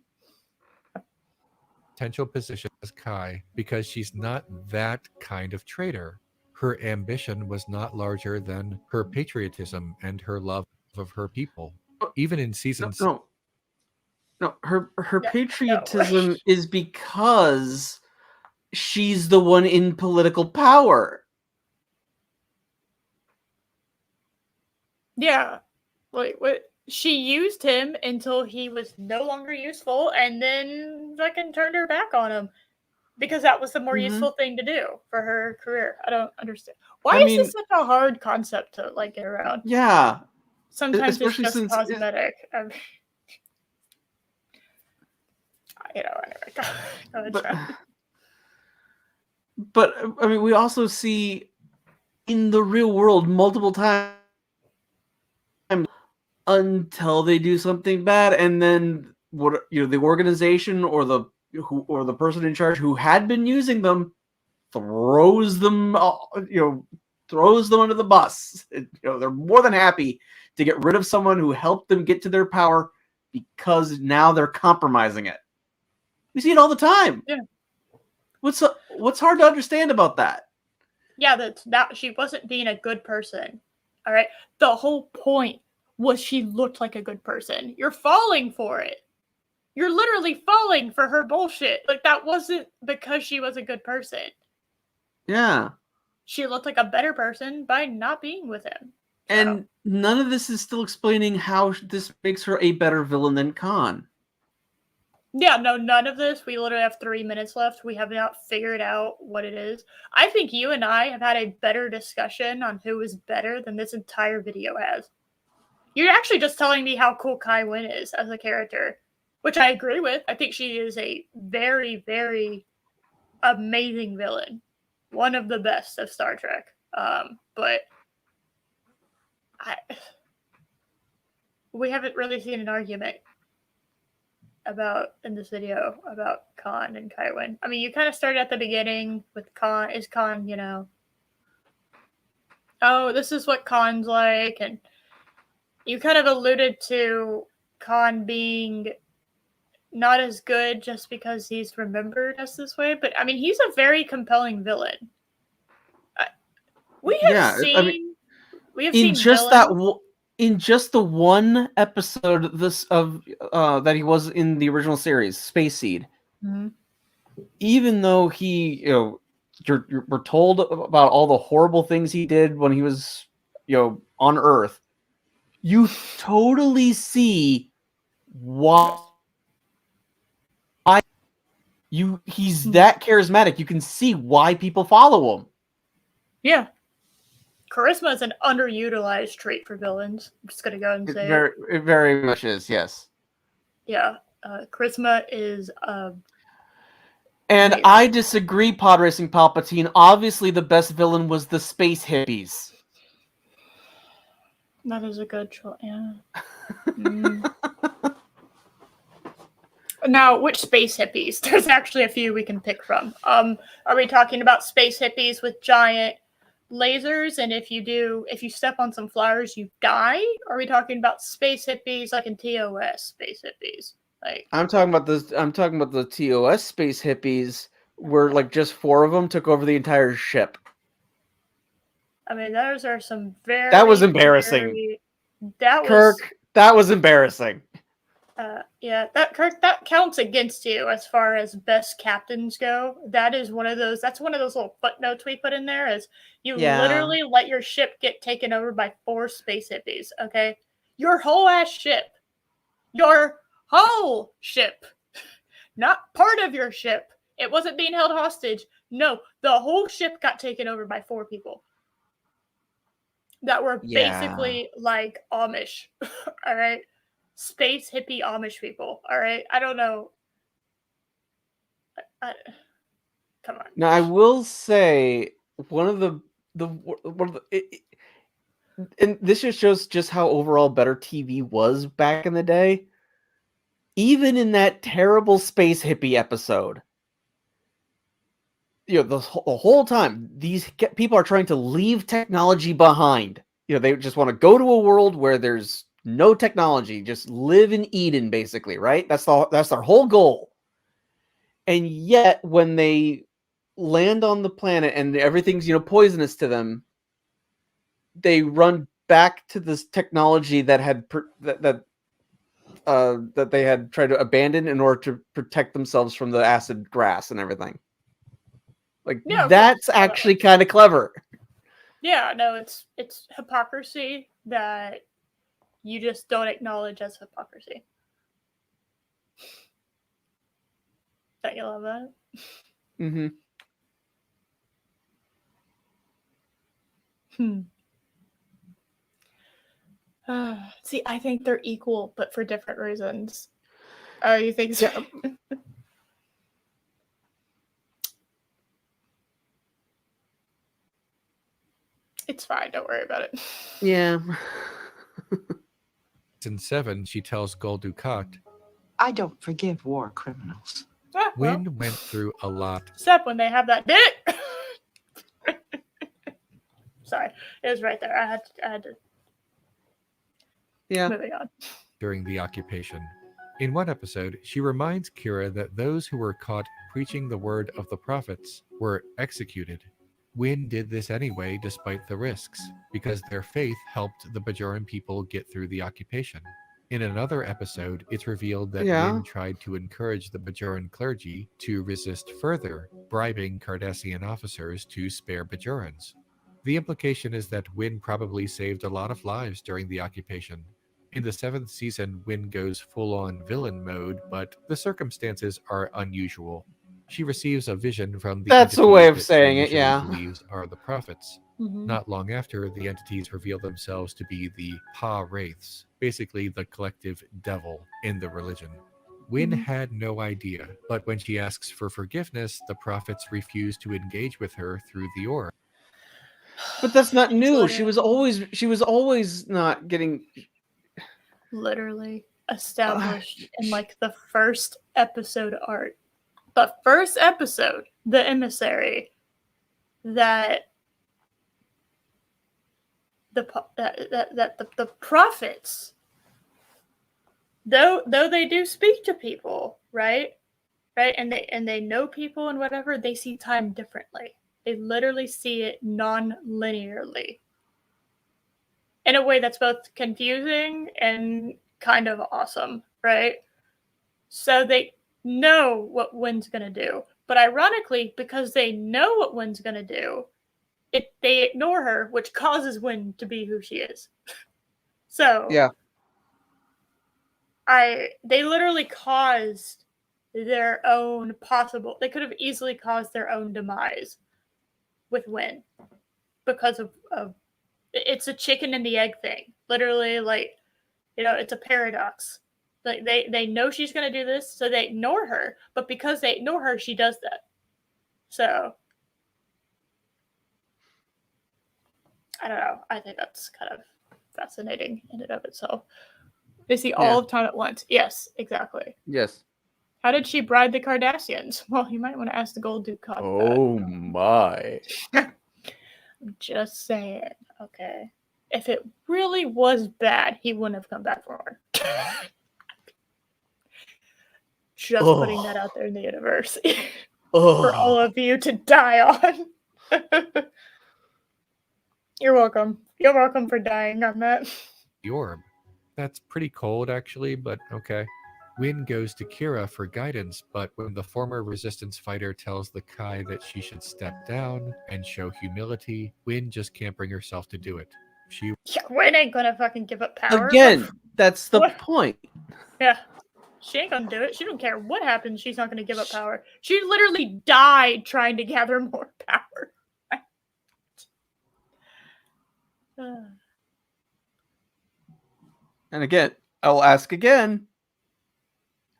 Potential position as Kai because she's not that kind of traitor. Her ambition was not larger than her patriotism and her love of her people. Even in seasons... No, her patriotism is because she's the one in political power. Yeah. Wait, what? She used him until he was no longer useful, and then fucking turned her back on him. Because that was the more useful thing to do for her career. I don't understand. Why is this such a hard concept to like get around? Yeah. Sometimes it's just cosmetic. You know, anyway. But I mean, we also see in the real world multiple times until they do something bad, and then the organization or the person in charge who had been using them throws them under the bus. They're more than happy to get rid of someone who helped them get to their power because now they're compromising it. We see it all the time. Yeah. What's hard to understand about that? Yeah, that she wasn't being a good person. All right. The whole point was she looked like a good person. You're falling for it. You're literally falling for her bullshit. Like, that wasn't because she was a good person. Yeah. She looked like a better person by not being with him. And none of this is still explaining how this makes her a better villain than Khan. Yeah, no, none of this. We literally have 3 minutes left. We have not figured out what it is. I think you and I have had a better discussion on who is better than this entire video has. You're actually just telling me how cool Kai Winn is as a character, which I agree with. I think she is a very, very amazing villain. One of the best of Star Trek. But we haven't really seen an argument. in this video about Khan and Kai Winn. I mean, you kind of started at the beginning with Khan. Is Khan, oh, this is what Khan's like, and you kind of alluded to Khan being not as good just because he's remembered as this way, but I mean, he's a very compelling villain. We have seen in just the one episode that he was in the original series, Space Seed. Mm-hmm. Even though he, we're told about all the horrible things he did when he was, on Earth, you totally see why he's that charismatic. You can see why people follow him. Yeah. Charisma is an underutilized trait for villains. I'm just going to go and say it very much is, yes. Yeah. Charisma is... and I disagree, Pod Racing Palpatine. Obviously, the best villain was the space hippies. That is a good choice, yeah. Now, which space hippies? There's actually a few we can pick from. Are we talking about space hippies with giant lasers, and if you step on some flowers, you die? Or are we talking about space hippies like in TOS space hippies? Like I'm talking about the TOS space hippies, where like just 4 of them took over the entire ship. I mean, those are some very... That was embarrassing. Kirk, that was embarrassing. Yeah, that counts against you as far as best captains go. That's one of those little footnotes we put in there, is you literally let your ship get taken over by 4 space hippies, okay? Your whole ass ship. Your whole ship. Not part of your ship. It wasn't being held hostage. No, the whole ship got taken over by 4 people that were basically like Amish, all right? Space hippie Amish people, all right? I don't know. Come on. Now, I will say and this just shows just how overall better TV was back in the day. Even in that terrible space hippie episode, the whole time these people are trying to leave technology behind. They just want to go to a world where there's no technology, just live in Eden, basically, right? That's their whole goal. And yet, when they land on the planet and everything's poisonous to them, they run back to this technology that they had tried to abandon in order to protect themselves from the acid grass and everything. That's actually kind of clever. Yeah, no, it's hypocrisy that you just don't acknowledge as hypocrisy. Don't you love that? Mm-hmm. See, I think they're equal, but for different reasons. Oh, you think so? Yeah. It's fine. Don't worry about it. Yeah. In 7, she tells Gul Dukat, I don't forgive war criminals. Winn went through a lot. Except when they have that dick. Sorry, it was right there. I had to. Yeah. Moving on. During the occupation. In one episode, she reminds Kira that those who were caught preaching the word of the prophets were executed. Winn did this anyway despite the risks, because their faith helped the Bajoran people get through the occupation. In another episode, it's revealed that Winn tried to encourage the Bajoran clergy to resist further, bribing Cardassian officers to spare Bajorans. The implication is that Winn probably saved a lot of lives during the occupation. In the 7th season, Winn goes full-on villain mode, but the circumstances are unusual. She receives a vision from the That's a way of saying it, believes are the prophets. Mm-hmm. Not long after, the entities reveal themselves to be the Pa Wraiths, basically the collective devil in the religion. Winn had no idea, but when she asks for forgiveness, the prophets refuse to engage with her through the orb. But that's not new. She was always not getting... Literally. established in like the first episode art. The first episode, The Emissary, that the prophets, though they do speak to people, right, and they know people and whatever, they see time differently. They literally see it non-linearly, in a way that's both confusing and kind of awesome, right? So they know what Wynn's gonna do, but ironically, because they know what Wynn's gonna do, they ignore her, which causes Wynn to be who she is. So yeah, they literally caused their own possible. They could have easily caused their own demise with Wynn because of it's a chicken and the egg thing. Literally, like, it's a paradox. Like they know she's gonna do this, so they ignore her. But because they ignore her, she does that. So I don't know. I think that's kind of fascinating in and of itself. They see all of time at once. Yes, exactly. Yes. How did she bribe the Kardashians? Well, you might want to ask the Gold Duke. Oh my. I'm just saying. Okay. If it really was bad, he wouldn't have come back for her. Just putting that out there in the universe. For all of you to die on. You're welcome. You're welcome for dying on that. The orb. That's pretty cold, actually, but okay. Winn goes to Kira for guidance, but when the former resistance fighter tells the Kai that she should step down and show humility, Winn just can't bring herself to do it. Winn ain't gonna fucking give up power. Again, that's the point. Yeah. She ain't gonna do it. She don't care what happens. She's not gonna give up power. She literally died trying to gather more power. And again, I'll ask again.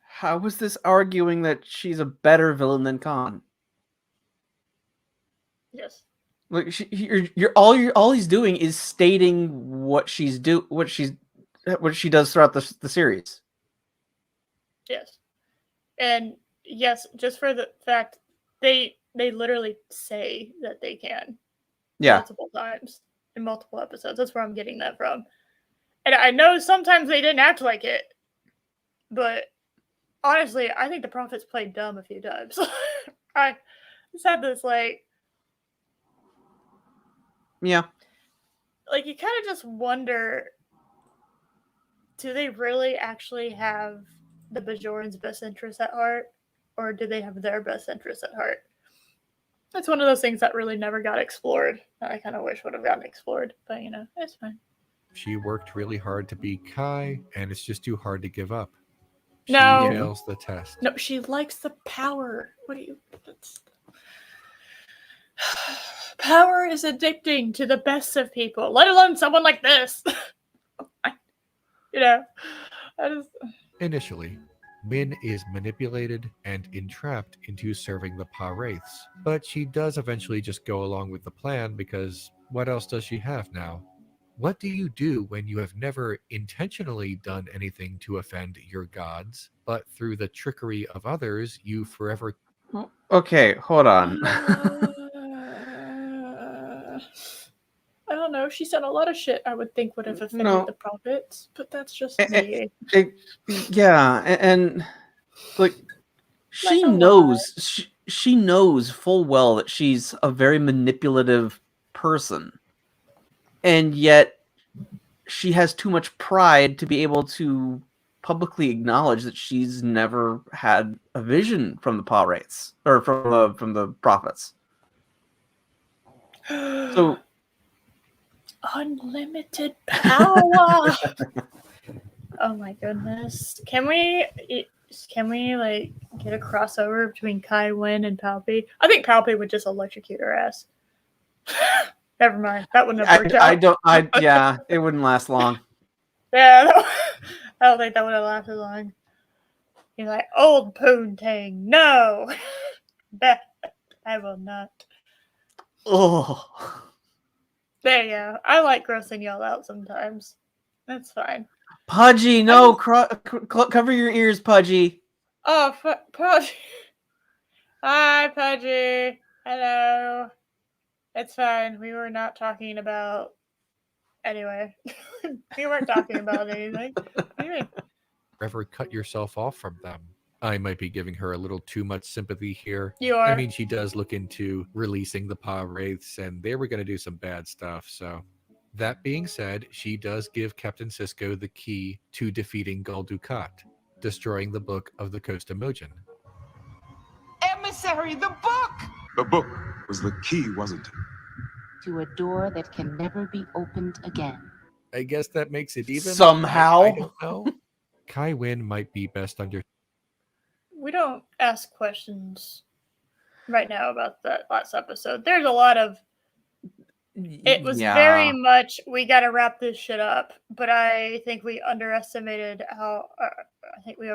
How is this arguing that she's a better villain than Khan? Yes. Like all he's doing is stating what she does throughout the series. Yes. And yes, just for the fact they literally say that they can. Yeah. Multiple times in multiple episodes. That's where I'm getting that from. And I know sometimes they didn't act like it, but honestly, I think the prophets played dumb a few times. I just had this yeah. Like, you kind of just wonder, do they really actually have the Bajorans' best interests at heart? Or do they have their best interests at heart? That's one of those things that really never got explored. That I kind of wish would have gotten explored. But, it's fine. She worked really hard to be Kai, and it's just too hard to give up. She fails the test. No, she likes the power. What do you... Power is addicting to the best of people, let alone someone like this. Initially, Min is manipulated and entrapped into serving the Pa-wraiths, but she does eventually just go along with the plan because what else does she have now? What do you do when you have never intentionally done anything to offend your gods, but through the trickery of others, you forever... Okay, hold on. I don't know. She said a lot of shit I would think would have offended the prophets, but that's just me. Yeah, and like she knows full well that she's a very manipulative person, and yet she has too much pride to be able to publicly acknowledge that she's never had a vision from the Pa-wraiths or from the prophets. So unlimited power. Oh my goodness. Can we get a crossover between Kai Winn and Palpy? I think Palpy would just electrocute her ass. Never mind. That wouldn't have worked out. Yeah, it wouldn't last long. Yeah, I don't think that would have lasted long. You're like, old Poontang, no. That I will not. Oh. There you go. I like grossing y'all out sometimes. That's fine. Pudgy, no, cover your ears, Pudgy. Oh, Pudgy. Hi, Pudgy. Hello. It's fine. We were not talking about... Anyway, we weren't talking about anything. What do you mean? Ever cut yourself off from them? I might be giving her a little too much sympathy here. You are. I mean, she does look into releasing the Pa Wraiths, and they were going to do some bad stuff, so... That being said, she does give Captain Sisko the key to defeating Gul Dukat, destroying the Book of the Kost-Imogin. Emissary, the book! The book was the key, wasn't it? To a door that can never be opened again. I guess that makes it even. Somehow. I don't know. Kai Winn might be best under... We don't ask questions right now about that last episode. There's a lot of... It was very much, we got to wrap this shit up, but I think we underestimated how... we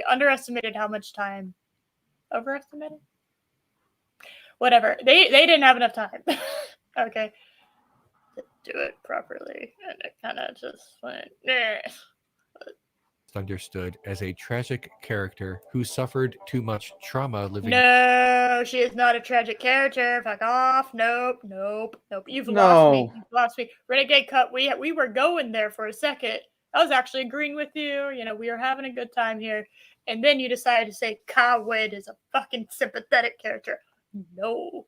underestimated how much time... Overestimated? Whatever. They didn't have enough time. Okay. To do it properly. And it kind of just went... Understood as a tragic character who suffered too much trauma living... No, she is not a tragic character. Fuck off. Nope. You've lost me. Renegade Cut, we were going there for a second. I was actually agreeing with you. You know, we were having a good time here. And then you decided to say Kai Winn is a fucking sympathetic character. No.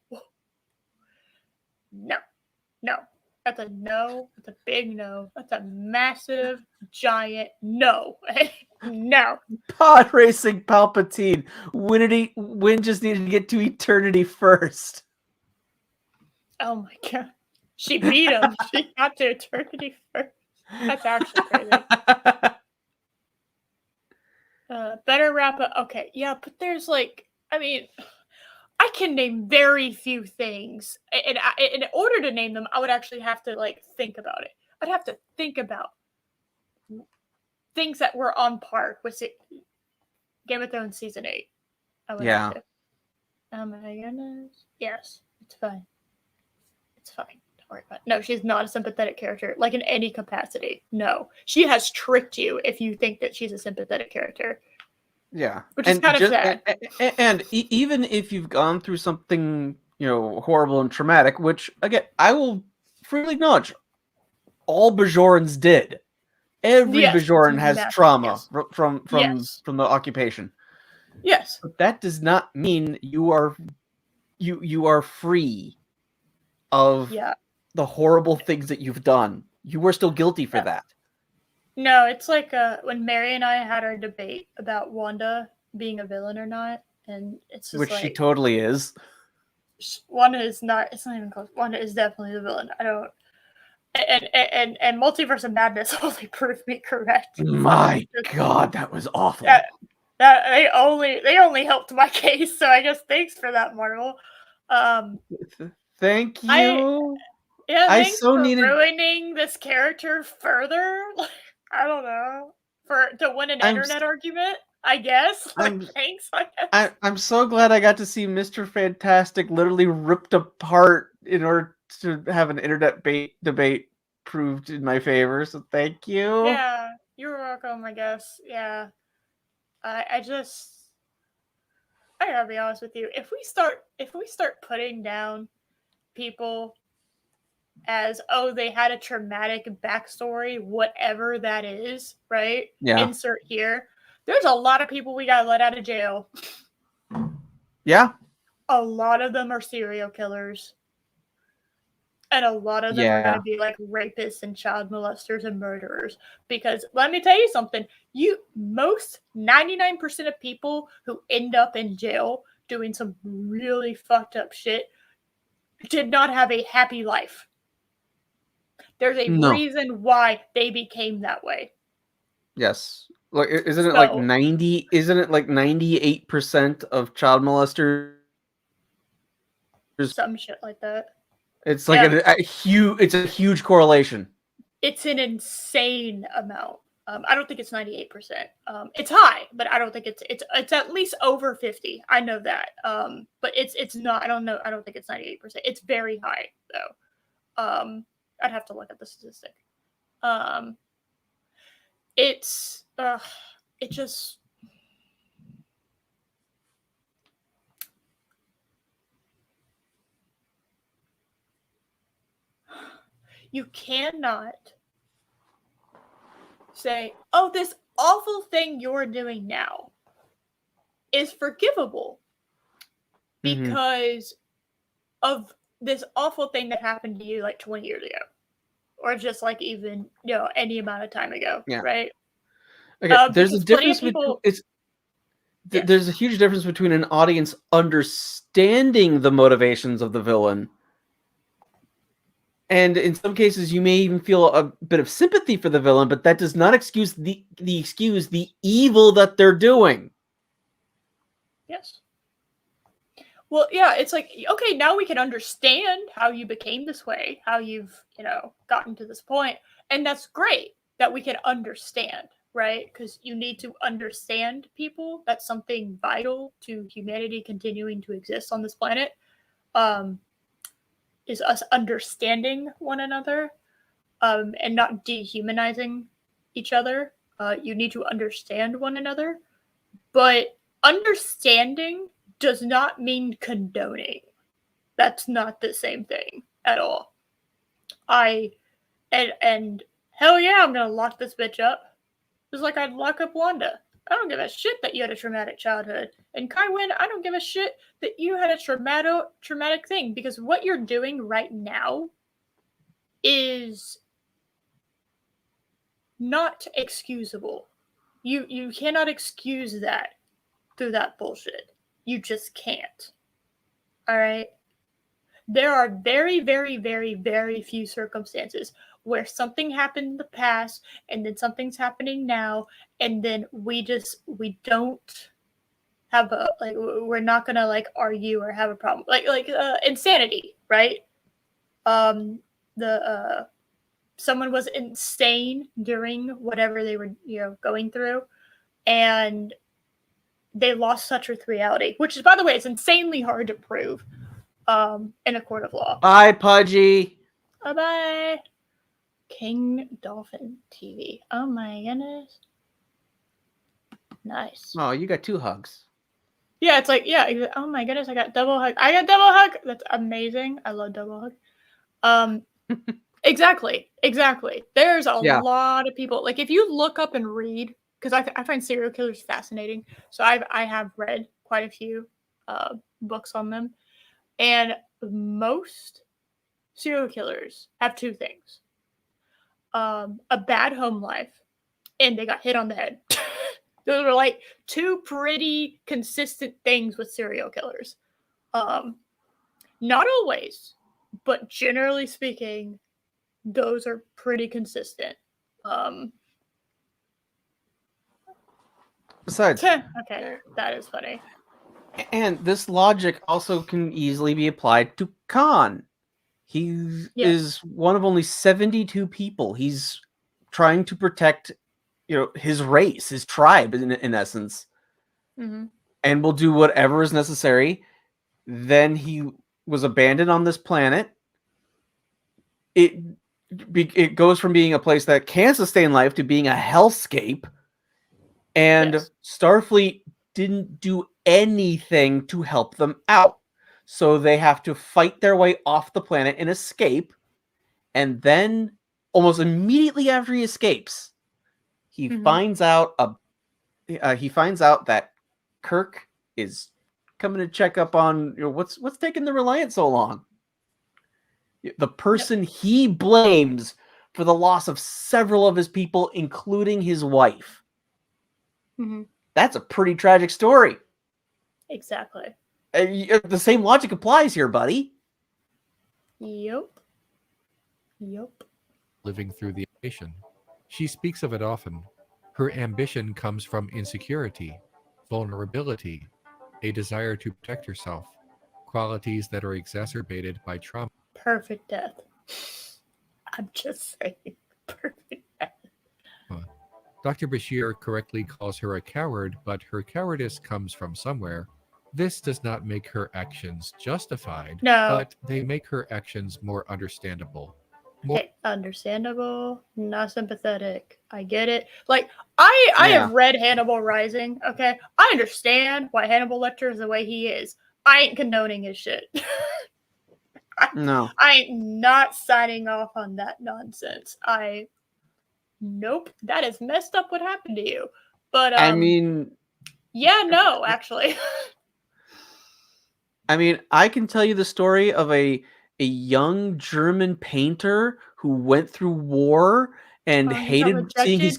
That's a no. That's a big no. That's a massive, giant no. No. Pod racing Palpatine. Winn just needed to get to eternity first. Oh my god. She beat him. She got to eternity first. That's actually crazy. Better wrap up. Okay, yeah, but there's I can name very few things, and in order to name them, I would actually have to think about it. I'd have to think about things that were on par with Game of Thrones season 8. I would have to. Oh my goodness. Yes, it's fine. It's fine. Don't worry about it. No, she's not a sympathetic character, in any capacity. No, she has tricked you if you think that she's a sympathetic character. Yeah, which is kind of sad. And even if you've gone through something, horrible and traumatic, which again I will freely acknowledge, all Bajorans did. Every Bajoran has trauma from the occupation. Yes, but that does not mean you are free of the horrible things that you've done. You are still guilty for that. No, it's like when Mary and I had our debate about Wanda being a villain or not, and it's just which she totally is. Wanda is not. It's not even close. Wanda is definitely the villain. I don't. And Multiverse of Madness only proved me correct. My God, that was awful. That they only helped my case, so I guess thanks for that, Marvel. Thank you. Thanks for ruining this character further. I don't know. To win an internet argument, I guess. Thanks. I'm so glad I got to see Mr. Fantastic literally ripped apart in order to have an internet debate proved in my favor. So thank you. Yeah, you're welcome. I guess. Yeah. I gotta be honest with you. If we start putting down people as they had a traumatic backstory, whatever that is, right? Yeah. Insert here. There's a lot of people we gotta let out of jail. Yeah. A lot of them are serial killers. And a lot of them are gonna be rapists and child molesters and murderers. Because let me tell you something, 99% of people who end up in jail doing some really fucked up shit did not have a happy life. There's a reason why they became that way. Yes. Isn't it 90? Isn't it 98% of child molesters? Some shit like that. It's a huge correlation. It's an insane amount. I don't think it's 98%. It's high, but I don't think it's at least over 50. I know that. But it's not. I don't know. I don't think it's 98%. It's very high though. I'd have to look at the statistic. It's it just you cannot say, oh, this awful thing you're doing now is forgivable because of this awful thing that happened to you like 20 years ago, or just like even any amount of time ago, right? Okay, there's a difference between there's a huge difference between an audience understanding the motivations of the villain, and in some cases you may even feel a bit of sympathy for the villain, but that does not excuse the evil that they're doing. Yes. Well, yeah, it's like, okay, now we can understand how you became this way, how you've, gotten to this point. And that's great that we can understand, right? Because you need to understand people. That's something vital to humanity continuing to exist on this planet, is us understanding one another, and not dehumanizing each other. You need to understand one another. But understanding does not mean condoning. That's not the same thing at all. And hell yeah, I'm gonna lock this bitch up. Just like I'd lock up Wanda. I don't give a shit that you had a traumatic childhood. And Kai Winn, I don't give a shit that you had a traumatic thing, because what you're doing right now is not excusable. You cannot excuse that through that bullshit. You just can't. All right? There are very, very, very, very few circumstances where something happened in the past and then something's happening now, and then we don't have we're not gonna argue or have a problem. Insanity, right? Someone was insane during whatever they were going through, and they lost touch with reality, which is, by the way, it's insanely hard to prove in a court of law. Bye, Pudgy. Bye-bye. King Dolphin TV. Oh my goodness. Nice. Oh, you got 2 hugs. Yeah, it's like, yeah, oh my goodness, I got double hug. That's amazing. I love double hug. Exactly. There's a lot of people. Like, if you look up and read, because I find serial killers fascinating. So I have read quite a few books on them. And most serial killers have 2 things. A bad home life, and they got hit on the head. Those are like 2 pretty consistent things with serial killers. Not always, but generally speaking, those are pretty consistent. Besides, okay, that is funny. And this logic also can easily be applied to Khan. He is one of only 72 people. He's trying to protect, his race, his tribe, in essence, and will do whatever is necessary. Then he was abandoned on this planet. It goes from being a place that can sustain life to being a hellscape, and Starfleet didn't do anything to help them out. So they have to fight their way off the planet and escape. And then, almost immediately after he escapes, he finds out that Kirk is coming to check up on what's taking the Reliant so long. The person he blames for the loss of several of his people, including his wife. That's a pretty tragic story. Exactly. The same logic applies here, buddy. Yep. Living through the ambition. She speaks of it often. Her ambition comes from insecurity, vulnerability, a desire to protect herself, qualities that are exacerbated by trauma. Perfect death. I'm just saying. Perfect death. Dr. Bashir correctly calls her a coward, but her cowardice comes from somewhere. This does not make her actions justified, but they make her actions more understandable. Okay, understandable, not sympathetic. I get it. Like, I have read Hannibal Rising, okay? I understand why Hannibal Lecter is the way he is. I ain't condoning his shit. No. I ain't not signing off on that nonsense. Nope, that is messed up what happened to you. But, I mean... Yeah, no, actually. I mean, I can tell you the story of a young German painter who went through war and hated seeing his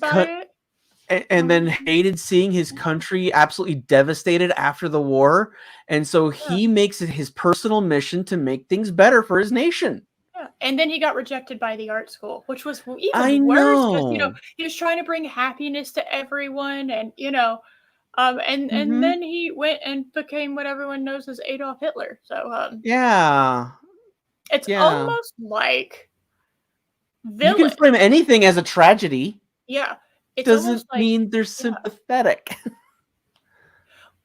and then hated seeing his country absolutely devastated after the war, and so he makes it his personal mission to make things better for his nation. Yeah, and then he got rejected by the art school, which was even worse because he was trying to bring happiness to everyone, and and then he went and became what everyone knows as Adolf Hitler. So it's almost like villain. You can frame anything as a tragedy. Yeah, it doesn't mean they're sympathetic.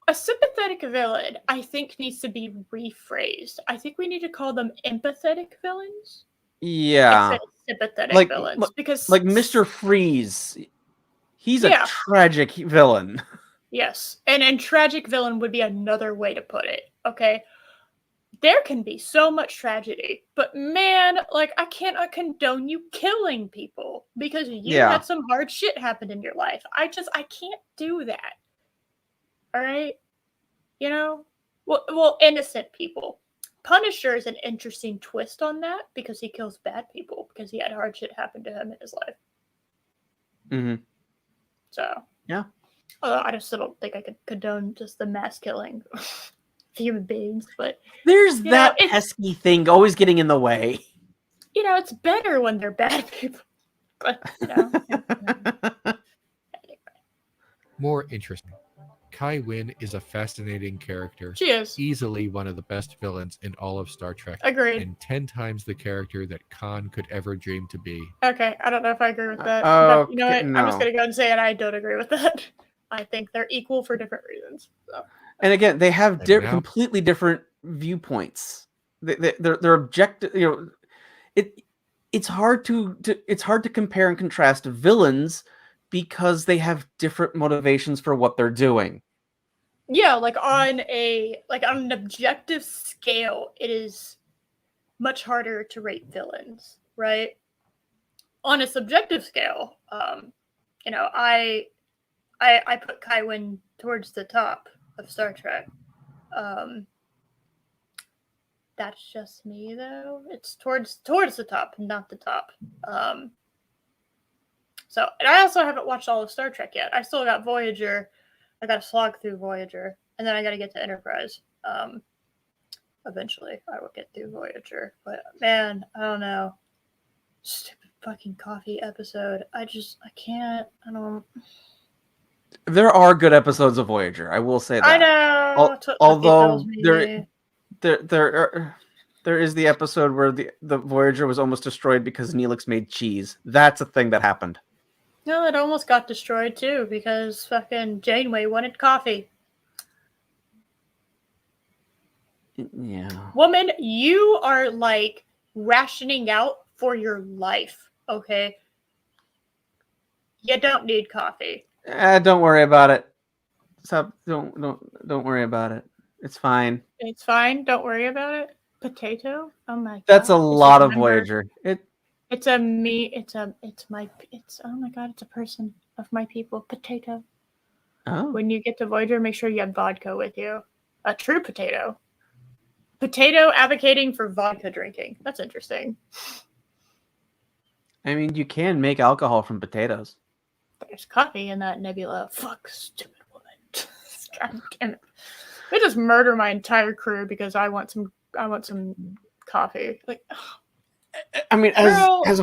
A sympathetic villain, I think, needs to be rephrased. I think we need to call them empathetic villains. Yeah, instead of sympathetic villains, because like Mr. Freeze, he's a tragic villain. Yes, and tragic villain would be another way to put it. Okay, there can be so much tragedy, but man, like, I cannot condone you killing people because you had some hard shit happen in your life. I can't do that. All right, well, innocent people. Punisher is an interesting twist on that because he kills bad people because he had hard shit happen to him in his life. Mm-hmm. So yeah. Although I just don't think I could condone just the mass killing of human beings, but there's that pesky thing always getting in the way. It's better when they're bad people, but More interesting. Kai Winn is a fascinating character. She is easily one of the best villains in all of Star Trek. Agreed. And 10 times the character that Khan could ever dream to be. Okay, I don't know if I agree with that. But you know what? No. I'm just gonna go and say, and I don't agree with that. I think they're equal for different reasons. So. And again, they have completely different viewpoints. They're objective. It's hard to compare and contrast villains because they have different motivations for what they're doing. Yeah, like on an objective scale, it is much harder to rate villains, right? On a subjective scale, I put Kai Winn towards the top of Star Trek. That's just me, though. It's towards the top, not the top. So, and I also haven't watched all of Star Trek yet. I still got Voyager. I got to slog through Voyager, and then I got to get to Enterprise. Eventually, I will get through Voyager. But man, I don't know. Stupid fucking coffee episode. I can't. I don't. There are good episodes of Voyager. I will say that. I know. Although there is the episode where the Voyager was almost destroyed because Neelix made cheese. That's a thing that happened. No, it almost got destroyed too because fucking Janeway wanted coffee. Yeah. Woman, you are like rationing out for your life, okay? You don't need coffee. Don't worry about it. Stop. Don't worry about it. It's fine. It's fine. Don't worry about it. Potato? Oh my god. That's a lot of Voyager. It's a me. It's oh my god. It's a person of my people. Potato. Oh. When you get to Voyager, make sure you have vodka with you. A true potato. Potato advocating for vodka drinking. That's interesting. I mean, you can make alcohol from potatoes. There's coffee in that nebula. Fuck, stupid woman. God damn it. They just murder my entire crew because I want some coffee. Like, I mean, as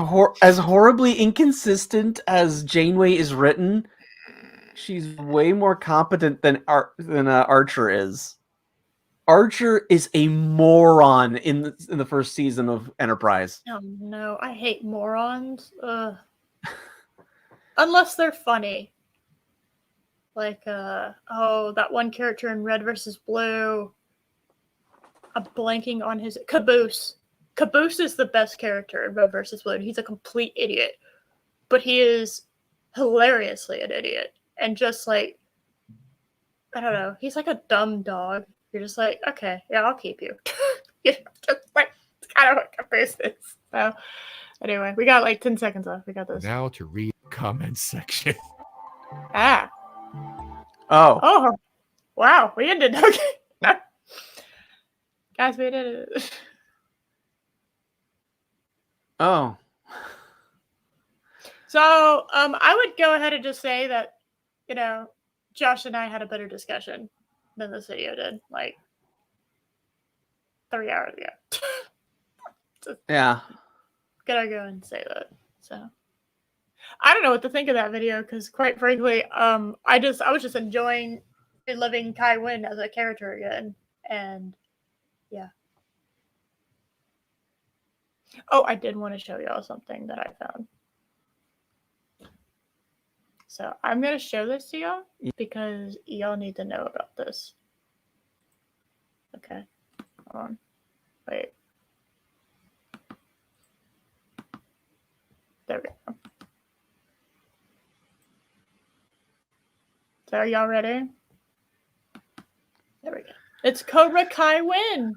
horribly inconsistent as Janeway is written, she's way more competent than Archer is. Archer is a moron in the first season of Enterprise. Oh no, I hate morons. Unless they're funny. Like, that one character in Red vs. Blue. I'm blanking on his... Caboose. Caboose is the best character in Roe vs. Wade. He's a complete idiot, but he is hilariously an idiot. And just like, I don't know, he's like a dumb dog. You're just like, okay, yeah, I'll keep you. Just like, it's kind of what Caboose is. So, anyway, we got like 10 seconds left. We got this. Now to read the comments section. Ah. Oh. Oh. Wow, we ended. Okay. No. Guys, we did it. Oh. So, I would go ahead and just say that, you know, Josh and I had a better discussion than this video did, like 3 hours ago. Yeah. Gotta go and say that. So, I don't know what to think of that video because, quite frankly, I was just enjoying reliving Kai Winn as a character again, and yeah. Oh, I did want to show y'all something that I found. So I'm going to show this to y'all because y'all need to know about this. Okay. Hold on. Wait. There we go. So are y'all ready? There we go. It's Cobra Kai Winn.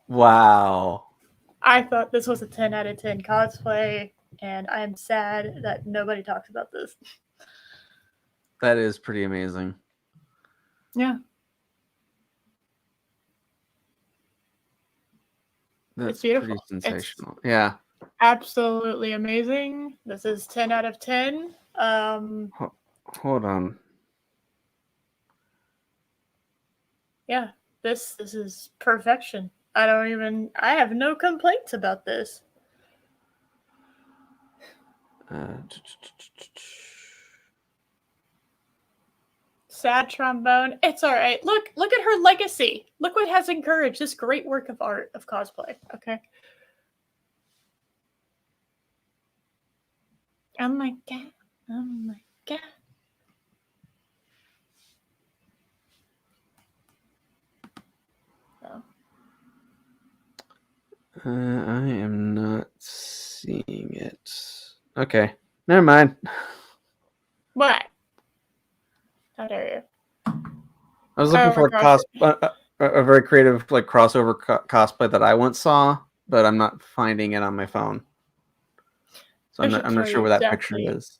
Wow. I thought this was a 10 out of 10 cosplay, and I am sad that nobody talks about this. That is pretty amazing. Yeah. That's it's beautiful. Pretty sensational. Yeah. Absolutely amazing. This is 10 out of 10. Hold on. Yeah, this is perfection. I have no complaints about this. Sad trombone. It's all right. Look at her legacy. Look what has encouraged this great work of art of cosplay. Okay. Oh my god. Oh my god. Oh. I am not seeing it. Okay. Never mind. What? How dare you? I was looking for a very creative like crossover cosplay that I once saw, but I'm not finding it on my phone. So I'm not sure where that picture is.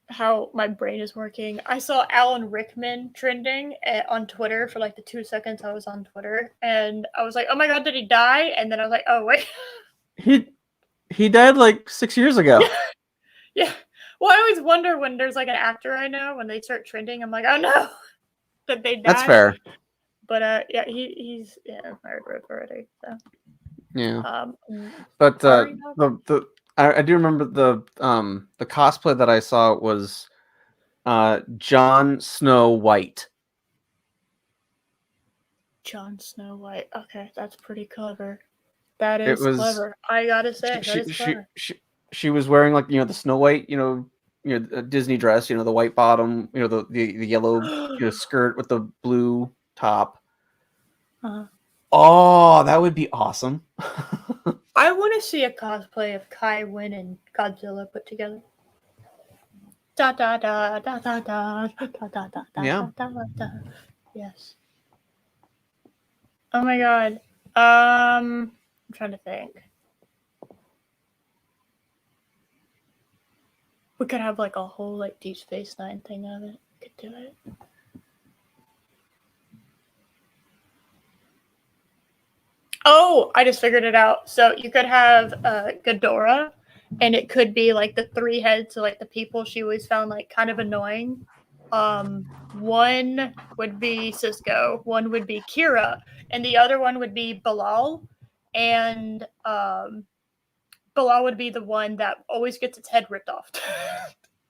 How my brain is working. I saw Alan Rickman trending on Twitter for like the 2 seconds I was on Twitter, and I was like, "Oh my god, did he die?" And then I was like, "Oh wait, he died like 6 years ago." Yeah. Well, I always wonder when there's like an actor I know when they start trending. I'm like, "Oh no, did they die?" That's fair. But yeah, he's fired already. So yeah. But I do remember the cosplay that I saw was Jon Snow White. Jon Snow White. Okay, that's pretty clever. That is clever. I gotta say, that is clever. She was wearing like the Snow White, Disney dress, the white bottom, the yellow skirt with the blue top. Oh, that would be awesome. I want to see a cosplay of Kai Winn and Godzilla put together. Da da da da da da da da da da da da. Yes. Oh my god. I'm trying to think. We could have like a whole like Deep Space Nine thing of it. We could do it. Oh, I just figured it out. So you could have Ghidorah, and it could be like the 3 heads of like the people she always found like kind of annoying. One would be Cisco, one would be Kira, and the other one would be Bilal. And Bilal would be the one that always gets its head ripped off.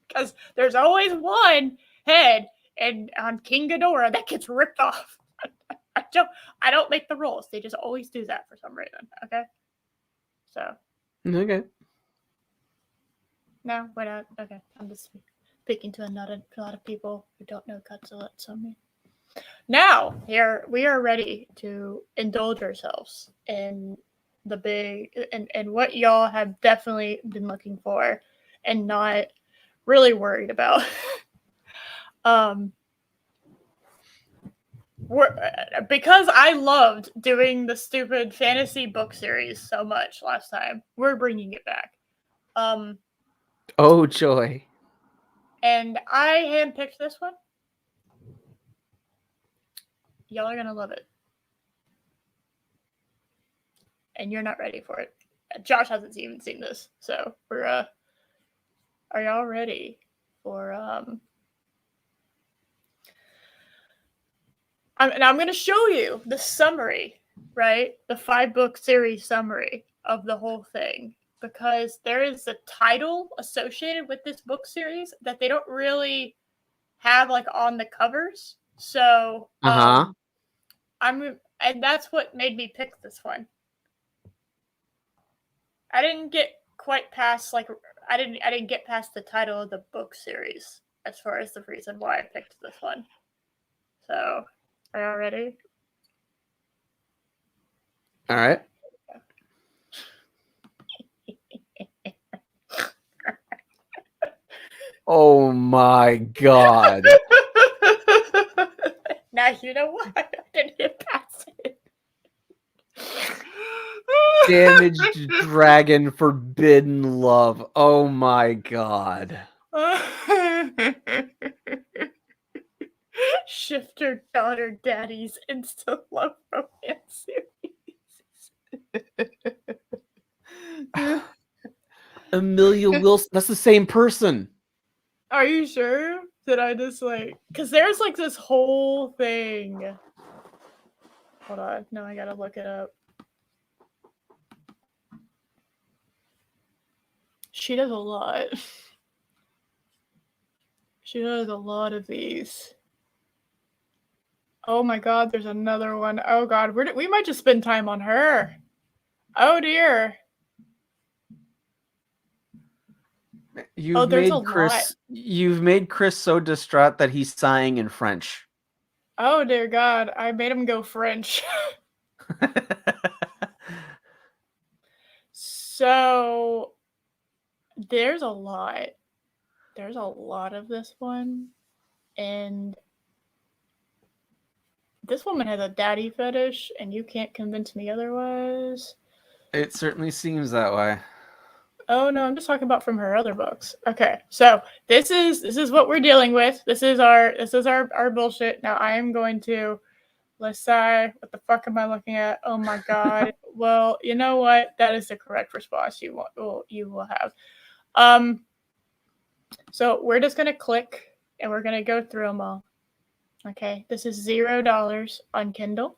Because there's always one head and on King Ghidorah that gets ripped off. I don't make the rules. They just always do that for some reason. Okay. So. Okay. No, why not? Okay. I'm just speaking to a lot of people who don't know Godzilla. So me. Now, here we are ready to indulge ourselves in the big and what y'all have definitely been looking for and not really worried about. Because I loved doing the stupid fantasy book series so much last time, we're bringing it back. Oh joy! And I handpicked this one. Y'all are gonna love it, and you're not ready for it. Josh hasn't even seen this, so we're Are y'all ready for I'm going to show you the summary, right? The 5-book series summary of the whole thing, because there is a title associated with this book series that they don't really have like on the covers. So, and that's what made me pick this one. I didn't get quite past I didn't get past the title of the book series as far as the reason why I picked this one. So, are y'all ready? All right. Oh my god. Now you know why I didn't get past it. Damaged Dragon Forbidden Love. Oh my god. Shifter Daughter Daddy's Instant Love Romance series. Amelia Wilson. That's the same person. Are you sure? Did I just because there's like this whole thing. Hold on. No, I gotta look it up. She does a lot. She does a lot of these. Oh my god, there's another one. Oh god, we might just spend time on her. Oh dear. You've made Chris so distraught that he's sighing in French. Oh dear god, I made him go French. So there's a lot. There's a lot of this one. And this woman has a daddy fetish, and you can't convince me otherwise. It certainly seems that way. Oh no, I'm just talking about from her other books. Okay, so this is what we're dealing with. This is our bullshit. Now I am going to let's say, what the fuck am I looking at? Oh my god. Well, you know what? That is the correct response you will have. So we're just gonna click and we're gonna go through them all. Okay, this is $0 on Kindle.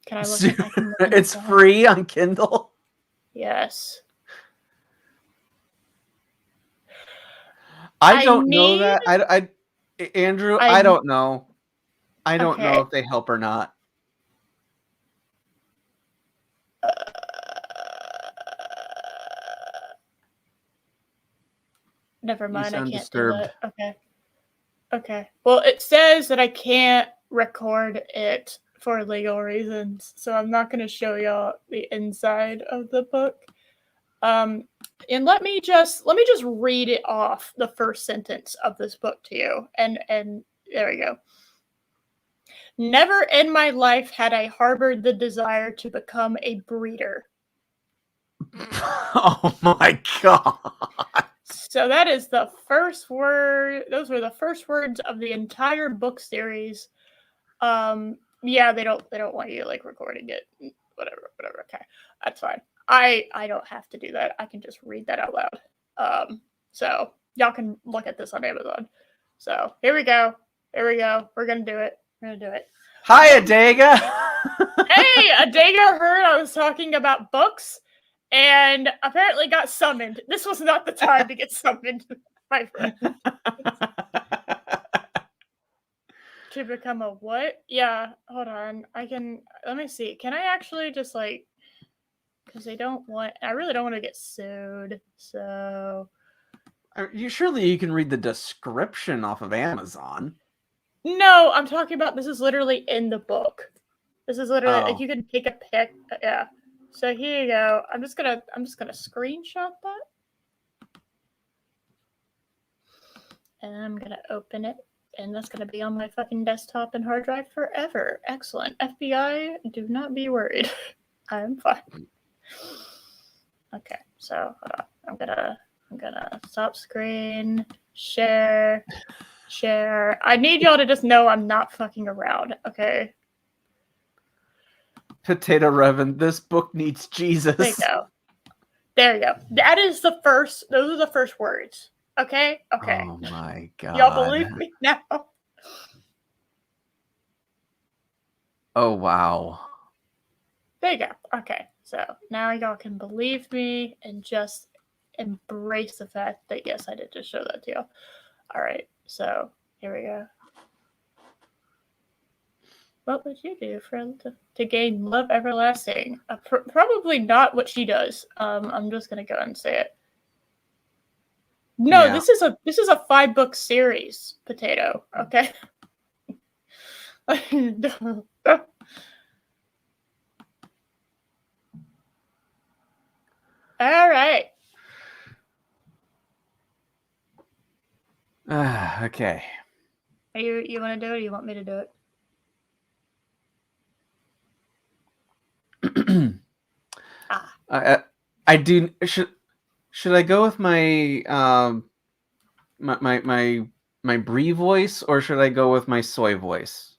Can I look? It's free on Kindle. Yes. I don't know that. Andrew, I don't know. I don't know if they help or not. Never mind. You sound I can't disturbed. do that. Okay. Okay. Well, it says that I can't record it for legal reasons, so I'm not going to show y'all the inside of the book. And let me just read it off, the first sentence of this book to you. And there we go. Never in my life had I harbored the desire to become a breeder. Oh my god. So that is the first word. Those were the first words of the entire book series. Yeah, they don't want you like recording it. Whatever. Okay, that's fine. I don't have to do that. I can just read that out loud. So y'all can look at this on Amazon. So here we go. We're gonna do it. Hi, Adega. Hey, Adega heard I was talking about books and apparently got summoned. This was not the time to get summoned, my friend. To become a what? Yeah, hold on. Let me see. Can I actually just because I really don't want to get sued, so. Surely you can read the description off of Amazon. No, I'm talking about this is literally in the book. This is literally like you can take a pic. Yeah. So here you go. I'm just gonna screenshot that. And I'm gonna open it. And that's gonna be on my fucking desktop and hard drive forever. Excellent. FBI, do not be worried. I'm fine. Okay, so I'm gonna stop screen, share. I need y'all to just know I'm not fucking around, okay? Potato Revan, this book needs Jesus. There you go. There you go. That is the first. Those are the first words. Okay. Okay. Oh my god. Y'all believe me now? Oh wow. There you go. Okay. So now y'all can believe me and just embrace the fact that yes, I did just show that to you. All right. So here we go. What would you do to gain love everlasting? Probably not what she does. I'm just gonna go and say it. No, yeah. This is a 5-book series, Potato. Okay. All right. Okay. You want to do it, or you want me to do it? I do. Should I go with my my Brie voice, or should I go with my soy voice?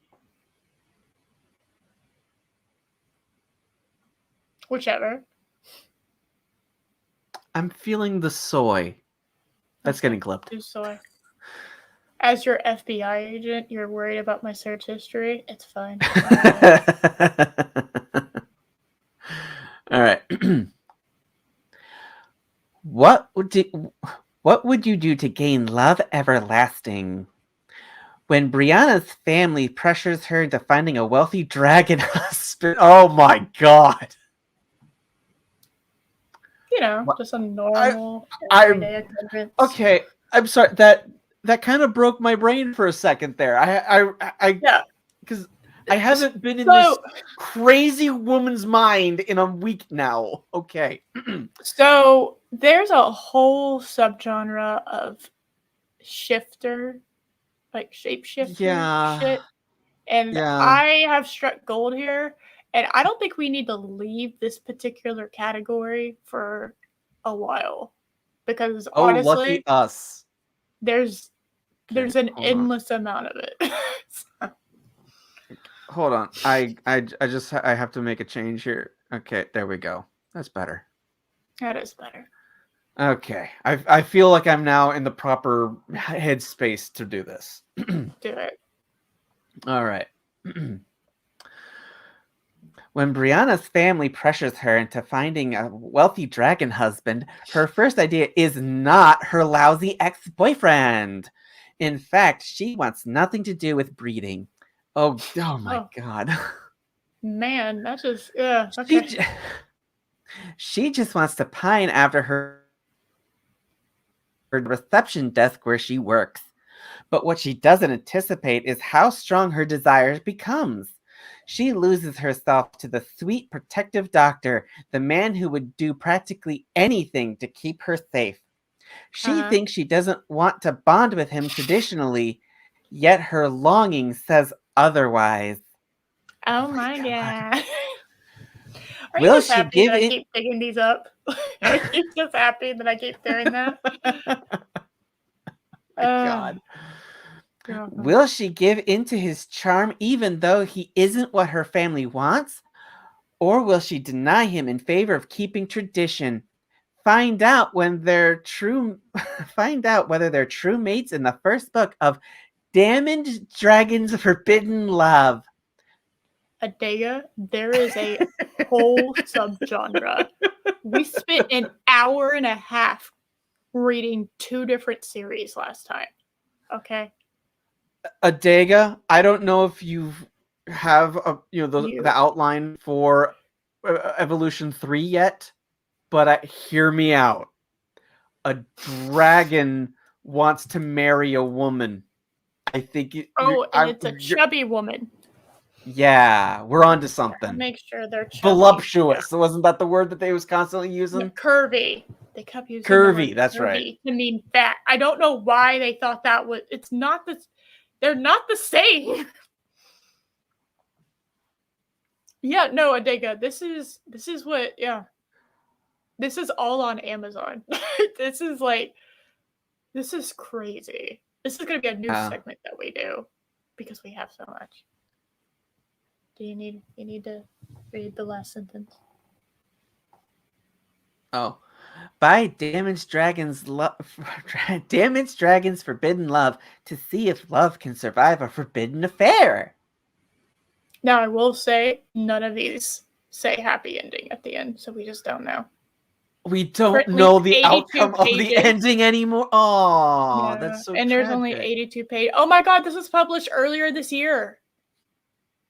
Whichever. I'm feeling the soy. That's getting clipped. Do soy. As your FBI agent, you're worried about my search history. It's fine. All right. What would you do to gain love everlasting? When Brianna's family pressures her into finding a wealthy dragon husband. Oh my god. You know, just a normal everyday occurrence. Okay, I'm sorry. That kind of broke my brain for a second there. Yeah, because I haven't been in this crazy woman's mind in a week now. Okay. So there's a whole subgenre of shifter, like shapeshifter shit. And I have struck gold here. And I don't think we need to leave this particular category for a while. Because honestly, lucky us. There's an endless amount of it. Hold on. I have to make a change here. Okay, there we go. That's better. That is better. Okay. I feel like I'm now in the proper headspace to do this. Do it. All right. When Brianna's family pressures her into finding a wealthy dragon husband, her first idea is not her lousy ex-boyfriend. In fact, she wants nothing to do with breeding. Oh my god. Man, that's just okay. She just wants to pine after her reception desk where she works. But what she doesn't anticipate is how strong her desire becomes. She loses herself to the sweet, protective doctor, the man who would do practically anything to keep her safe. She thinks she doesn't want to bond with him traditionally, yet her longing says otherwise. Oh my god. Are Will you just she happy give that in? I keep digging these up? Are you just happy that I keep doing that? God. Will she give into his charm even though he isn't what her family wants? Or will she deny him in favor of keeping tradition? Find out whether they're true mates in the first book of Damned Dragon's Forbidden Love. Adega, there is a whole subgenre. We spent an hour and a half reading 2 different series last time. Okay. Adega, I don't know if you have the outline for Evolution 3 yet, but hear me out. A dragon wants to marry a woman. I think and it's a chubby woman. Yeah, we're on to something. I'll make sure they're chubby. Voluptuous. Yeah. Wasn't that the word that they was constantly using? No, curvy. They kept using curvy. That's curvy right. To mean fat. I don't know why they thought that was. It's not the. They're not the same. Yeah, no, Adega. This is what. Yeah. This is all on Amazon. This is crazy. This is gonna be a new segment that we do because we have so much. Do you need to read the last sentence? Oh. Buy Damaged Dragon's Forbidden Love to see if love can survive a forbidden affair. Now, I will say none of these say happy ending at the end, so we just don't know. We don't know the outcome of the ending anymore. Oh, yeah. That's so. And there's only 82 pages. Oh my god, this was published earlier this year.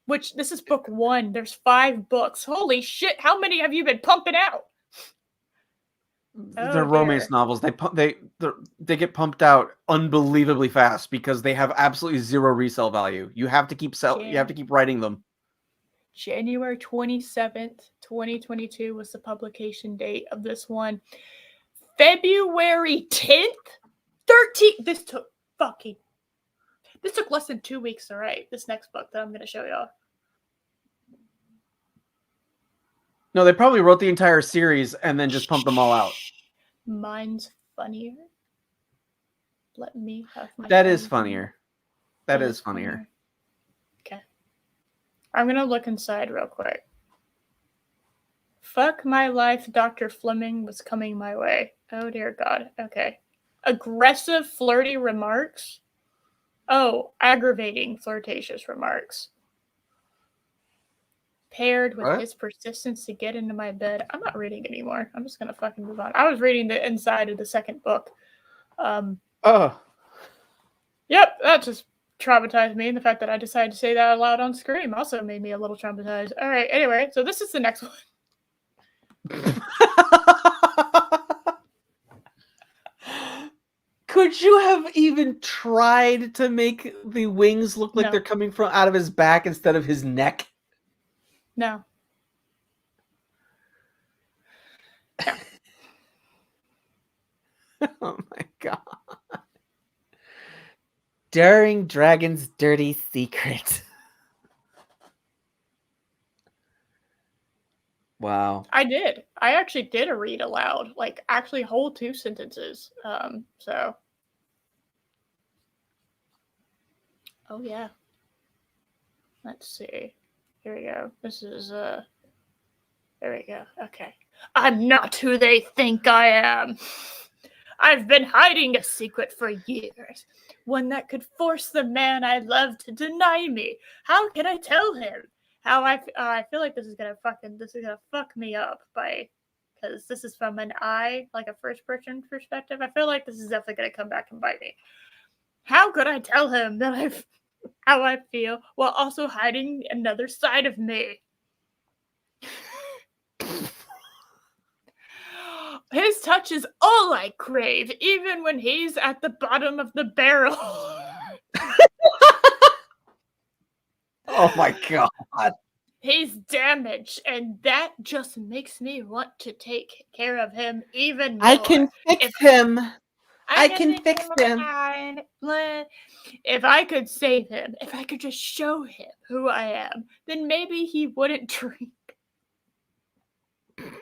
Which this is book 1. There's 5 books. Holy shit! How many have you been pumping out? They're romance novels. They get pumped out unbelievably fast because they have absolutely zero resale value. You have to keep You have to keep writing them. January 27th, 2022 was the publication date of this one. February 10th, 13th. This took less than 2 weeks to write. This next book that I'm going to show y'all. No, they probably wrote the entire series and then just pumped them all out. Mine's funnier. Let me have my. That is funnier. That is funnier. Okay. I'm going to look inside real quick. Fuck my life, Dr. Fleming was coming my way. Oh, dear God. Okay. Aggressive, flirty remarks. Oh, aggravating, flirtatious remarks. Paired with his persistence to get into my bed. I'm not reading anymore. I'm just going to fucking move on. I was reading the inside of the second book. Yep, that just traumatized me. And the fact that I decided to say that out loud on Scream also made me a little traumatized. All right, anyway, so this is the next one. Could you have even tried to make the wings look like they're coming from out of his back instead of his neck? No. Oh my god. Daring Dragon's Dirty Secret. Wow. I did. I actually did a read aloud, like actually whole 2 sentences. So. Oh yeah. Let's see. Here we go. This is there we go. Okay. I'm not who they think I am. I've been hiding a secret for years. One that could force the man I love to deny me. How can I tell him? How I feel like this is gonna fuck me up because this is from an like a first person perspective. I feel like this is definitely gonna come back and bite me. How could I tell him that how I feel while also hiding another side of me? His touch is all I crave, even when he's at the bottom of the barrel. Oh my god. He's damaged, and that just makes me want to take care of him even more. I can fix him. I can fix him. If I could save him, if I could just show him who I am, then maybe he wouldn't drink. Maybe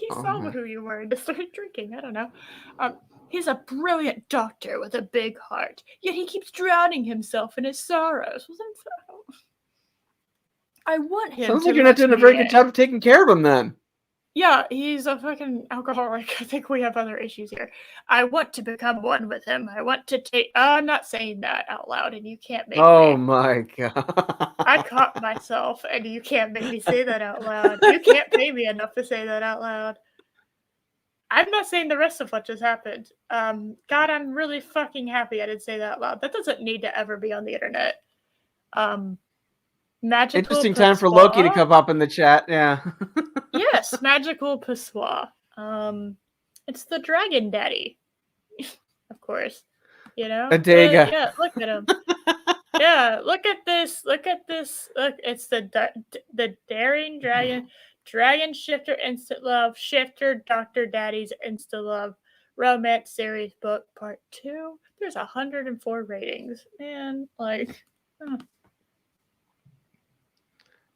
he saw who you were and started drinking. I don't know. He's a brilliant doctor with a big heart, yet he keeps drowning himself in his sorrows. I want him. Sounds like you're not doing a very good job of taking care of him then. Yeah, he's a fucking alcoholic. I think we have other issues here. I want to become one with him. I want to take... I'm not saying that out loud, and you can't make me. Oh my god. I caught myself, and you can't make me say that out loud. You can't pay me enough to say that out loud. I'm not saying the rest of what just happened. God, I'm really fucking happy I didn't say that out loud. That doesn't need to ever be on the internet. Magical Interesting time for Loki to come up in the chat, yeah. Yes, magical pissoir. It's the Dragon Daddy, of course. You know? Adega. Yeah, look at him. Yeah, look at this. Look, it's the Daring Dragon Shifter Instant Love Shifter Dr. Daddy's Insta Love Romance Series Book Part 2. There's 104 ratings. Man, like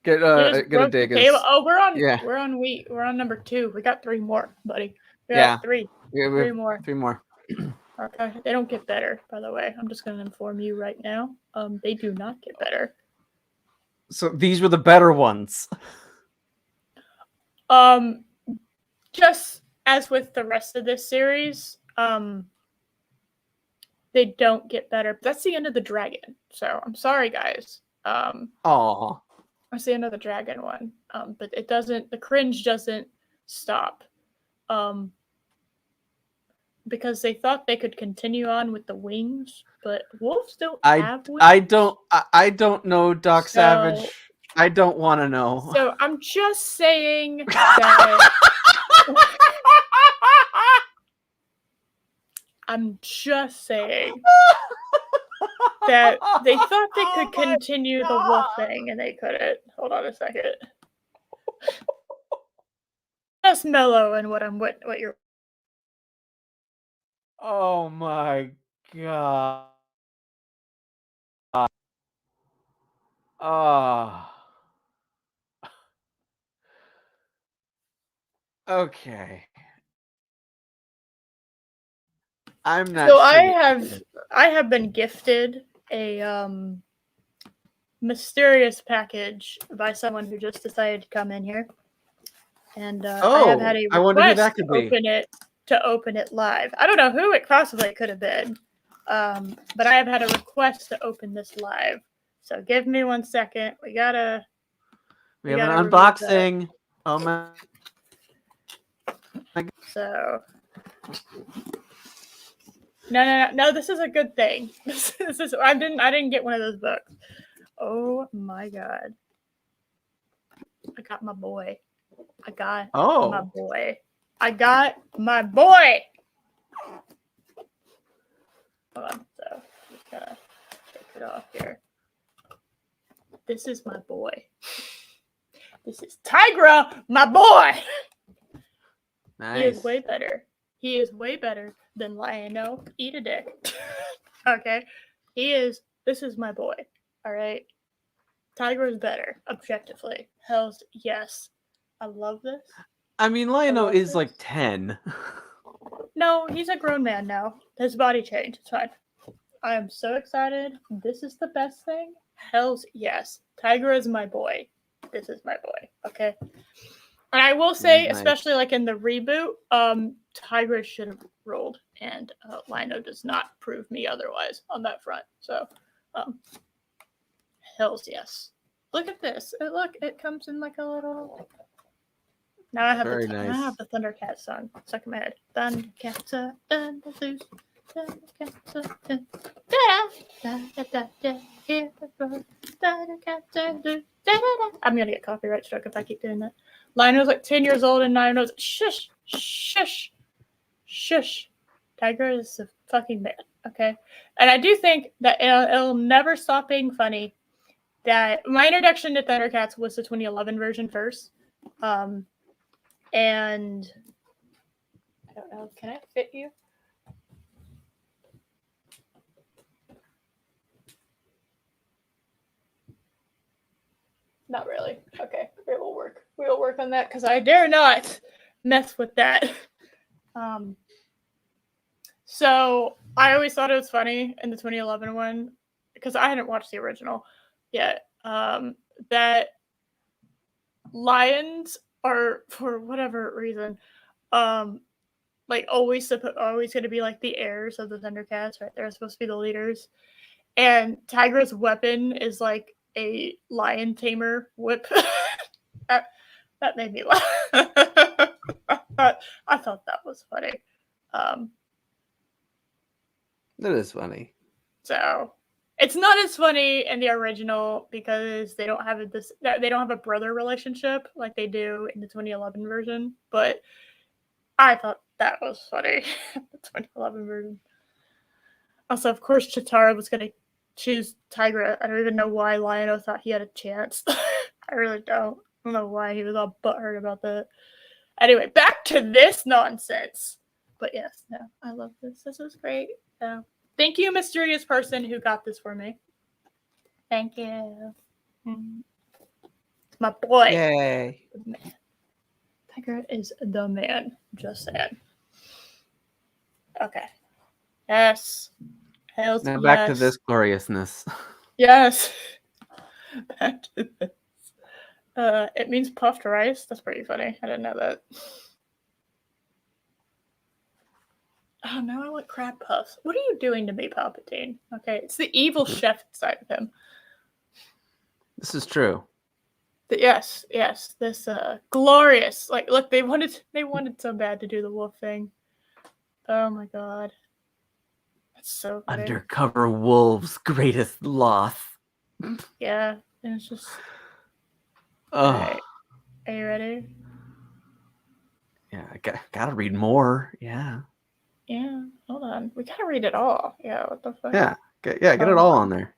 Get a Adega's. Oh, we're on number 2. We got 3 more, buddy. We got 3. Yeah, 3 more. 3 more. Okay, they don't get better, by the way. I'm just going to inform you right now. They do not get better. So these were the better ones. Just as with the rest of this series, they don't get better. That's the end of the dragon. So I'm sorry, guys. Aw. That's the end of the dragon one. But it doesn't. The cringe doesn't stop. Because they thought they could continue on with the wings, but wolves don't have wings. I don't know, Doc Savage. I don't want to know. So I'm just saying that I'm just saying that they thought they could continue the wolf thing and they couldn't. Hold on a second. Just mellow in what you're. Oh my god. Okay. I'm not So sure. I have been gifted a mysterious package by someone who just decided to come in here. And I have had a request to open it live. I don't know who it possibly could have been. But I have had a request to open this live. So give me 1 second. We have an unboxing. Oh my. So no, this is a good thing. This is I didn't get one of those books. Oh my god. I got my boy. I got my boy. Hold on, so just gotta take it off here. This is my boy. This is Tigra, my boy. Nice. He is way better. He is way better than Lionel. Eat a dick. Okay? This is my boy. Alright? Tigra is better, objectively. Hells yes. I love this. I mean, Lionel is like 10. No, he's a grown man now. His body changed. It's fine. I am so excited. This is the best thing. Hells yes. Tigra is my boy. This is my boy. Okay? And I will say, especially like in the reboot, Tigra should have rolled, and Lino does not prove me otherwise on that front. So, hells yes. Look at this. It comes in like a little. Now I have I have the Thundercat song stuck in my head. Thundercats are Thunderloose. Thundercats are I'm gonna get copyright struck if I keep doing that. Lionel's like 10 years old and Lionel's shush. Tiger is a fucking man, okay? And I do think that it'll never stop being funny that my introduction to Thundercats was the 2011 version first. And I don't know, can I fit you? Not really. Okay, it will work. We will work on that because I dare not mess with that. So I always thought it was funny in the 2011 one because I hadn't watched the original yet. That lions are, for whatever reason, like always going to be like the heirs of the Thundercats, right? They're supposed to be the leaders, and Tigra's weapon is like a lion tamer whip. that made me laugh. I thought that was funny. That is funny. So it's not as funny in the original because they don't have a brother relationship like they do in the 2011 version. But I thought that was funny, the 2011 version. Also, of course, Chitara was going to choose Tigra. I don't even know why Lion-O thought he had a chance. I really don't. I don't know why he was all butthurt about that. Anyway, back to this nonsense. But yes, no, I love this. This was great. Thank you, mysterious person who got this for me. Thank you. It's my boy. Yay. Tigra is the man. Just saying. Okay. Yes. Hells now yes. back to this gloriousness. Yes. Back to this. It means puffed rice. That's pretty funny. I didn't know that. Oh, now I want crab puffs. What are you doing to me, Palpatine? Okay, it's the evil chef side of him. This is true. Yes. This glorious. Like, look, they wanted so bad to do the wolf thing. Oh my god. That's so funny. Undercover wolves' greatest loss. Yeah, and it's just. Oh. Right. Are you ready? Yeah, I gotta read more. Yeah. Yeah, hold on. We gotta read it all. Yeah, what the fuck? Yeah, get it all on there.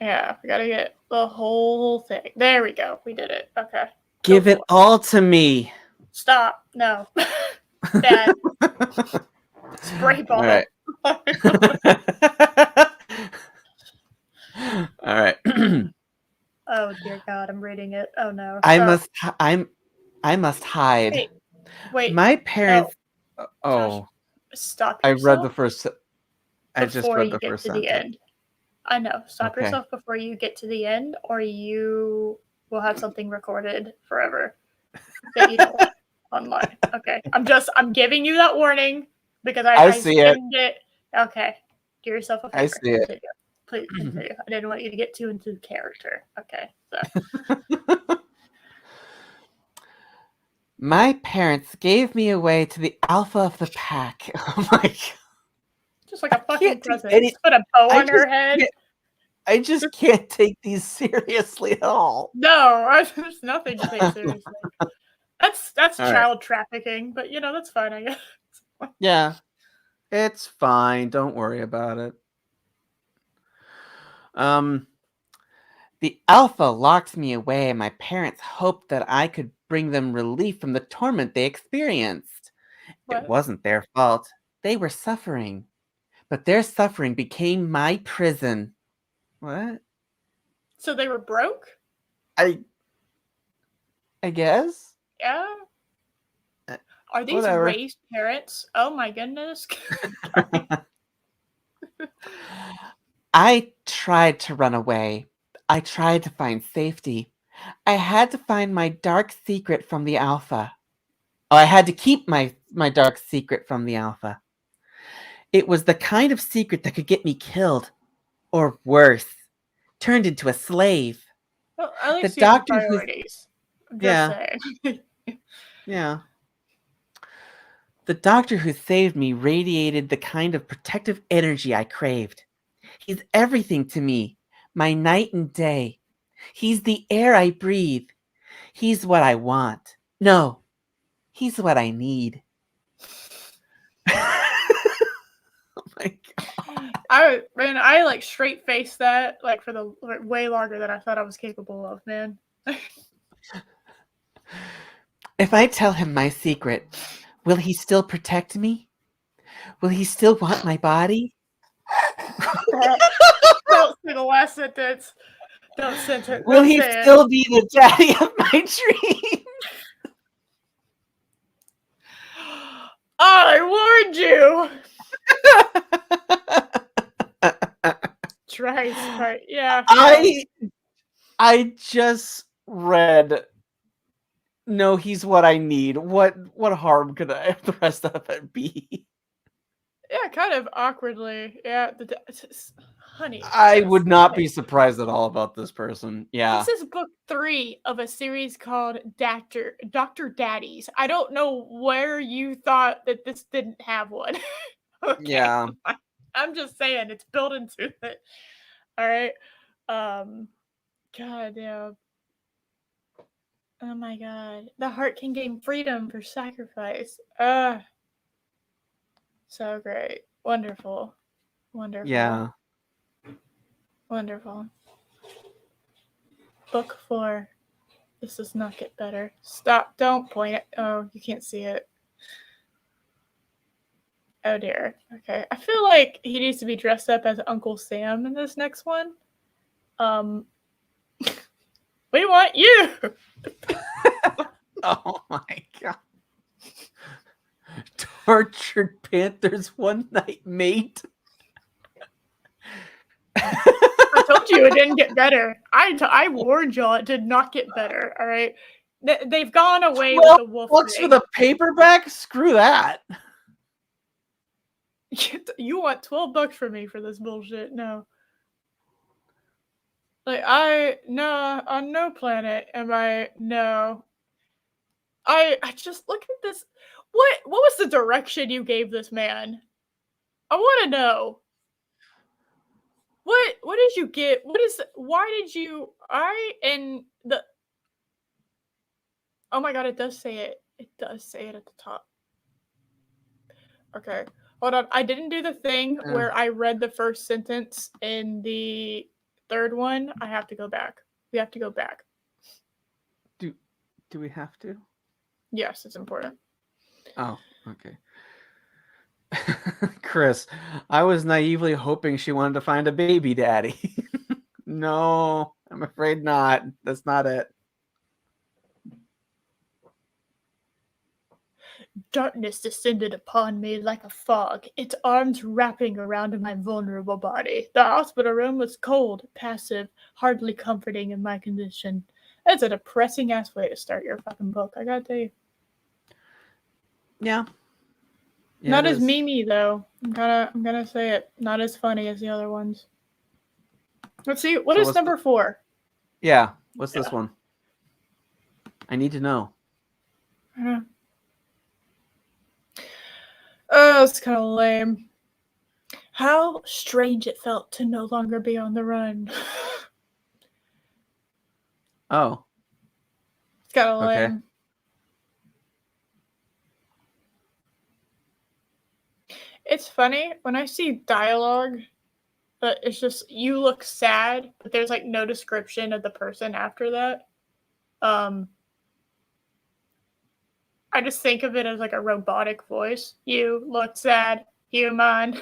Yeah, we gotta get the whole thing. There we go. We did it. Okay. Give it all to me. Stop. No. Dad. Spray ball. All right. All right. Oh dear God, I'm reading it. Oh no. I must hide. Wait. My parents. No. Oh. Josh, stop yourself. I read the first. I just read the first sentence. The end. I know. Stop yourself before you get to the end, or you will have something recorded forever that you don't want online. Okay. I'm giving you that warning because I see it. Okay. Do yourself a favor. I see it. Continue. Please continue. I didn't want you to get too into the character. Okay. So. My parents gave me away to the alpha of the pack. Oh my god. Just like a fucking present. Just put a bow on her head. I just can't take these seriously at all. No, there's nothing to take seriously. That's all child trafficking, but that's fine, I guess. Yeah. It's fine. Don't worry about it. The alpha locked me away, and my parents hoped that I could bring them relief from the torment they experienced. What? It wasn't their fault. They were suffering. But their suffering became my prison. What? So they were broke? I guess? Yeah. Are these raised parents? Oh my goodness. I tried to run away. I tried to find safety. I had to find my dark secret from the alpha. Oh, I had to keep my dark secret from the alpha. It was the kind of secret that could get me killed. Or worse, turned into a slave. Well, at least the doctor priorities. I'm just saying. Yeah. The doctor who saved me radiated the kind of protective energy I craved. He's everything to me, my night and day. He's the air I breathe. He's what I want. No, he's what I need. Oh my god. I like straight faced that like for the way longer than I thought I was capable of, man. If I tell him my secret, will he still protect me? Will he still want my body? Don't say the last sentence. Don't sentence. Will he still be the daddy of my dreams? I warned you. Try smart. Yeah. I just read. No, he's what I need. What harm could the rest of it be? Yeah, kind of awkwardly. Yeah, honey. I would not be surprised at all about this person. Yeah. This is book 3 of a series called Dr. Daddies. I don't know where you thought that this didn't have one. Okay. Yeah. I'm just saying it's built into it. All right. God, yeah. Oh my god. The heart can gain freedom for sacrifice. So great. Wonderful. Wonderful. Yeah. Wonderful. Book 4. This does not get better. Stop. Don't point it. Oh, you can't see it. Oh dear. Okay. I feel like he needs to be dressed up as Uncle Sam in this next one. We want you. Oh my god. Tortured Panther's one night mate. I told you it didn't get better. I warned y'all it did not get better. All right. They've gone away with the wolf. $12 for the paperback? Screw that. You want $12 from me for this bullshit? No. Like on no planet am I no. I just look at this. What was the direction you gave this man? I want to know. What did you get? Why did you oh my god, it does say it. It does say it at the top. Okay. Hold on. I didn't do the thing where I read the first sentence in the third one. I have to go back. We have to go back. Do we have to? Yes, it's important. Oh, okay. Chris, I was naively hoping she wanted to find a baby daddy. No, I'm afraid not. That's not it. Darkness descended upon me like a fog, its arms wrapping around my vulnerable body. The hospital room was cold, passive, hardly comforting in my condition. That's a depressing-ass way to start your fucking book, I gotta tell you. Yeah. Not as memey, though. I'm gonna say it. Not as funny as the other ones. Let's see. What is number 4? Yeah. What's this one? I need to know. Oh, it's kind of lame. How strange it felt to no longer be on the run. Oh. It's kind of lame. It's funny when I see dialogue, but it's just you look sad, but there's like no description of the person after that. I just think of it as like a robotic voice. You look sad, human.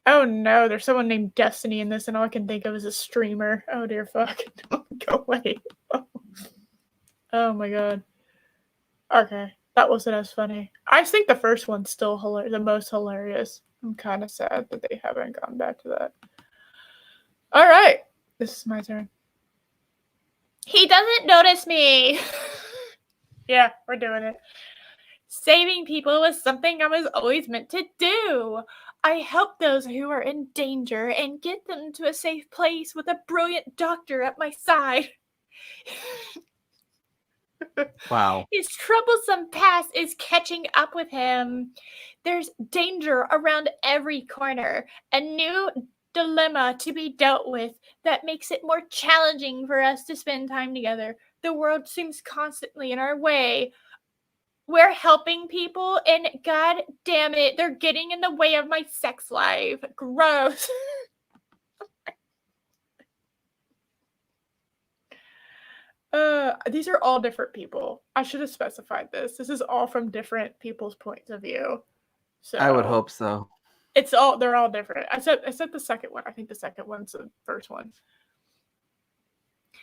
Oh no, there's someone named Destiny in this, and all I can think of is a streamer. Oh dear fuck. Go away. Oh my god. Okay, that wasn't as funny. I think the first one's still the most hilarious. I'm kind of sad that they haven't gone back to that. Alright, this is my turn. He doesn't notice me. Yeah, we're doing it. Saving people was something I was always meant to do. I help those who are in danger and get them to a safe place with a brilliant doctor at my side. Wow. His troublesome past is catching up with him. There's danger around every corner. A new dilemma to be dealt with that makes it more challenging for us to spend time together. The world seems constantly in our way. We're helping people, and god damn it, they're getting in the way of my sex life. Gross. These are all different people. I should have specified this. This is all from different people's points of view. So I would hope so. They're all different. I said the second one. I think the second one's the first one.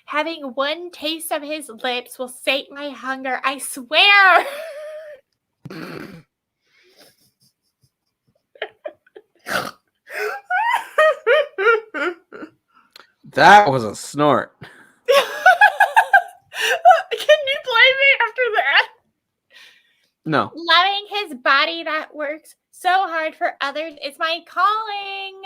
Having one taste of his lips will sate my hunger, I swear. That was a snort. Can you blame me after that? No. Loving his body that works so hard for others is my calling.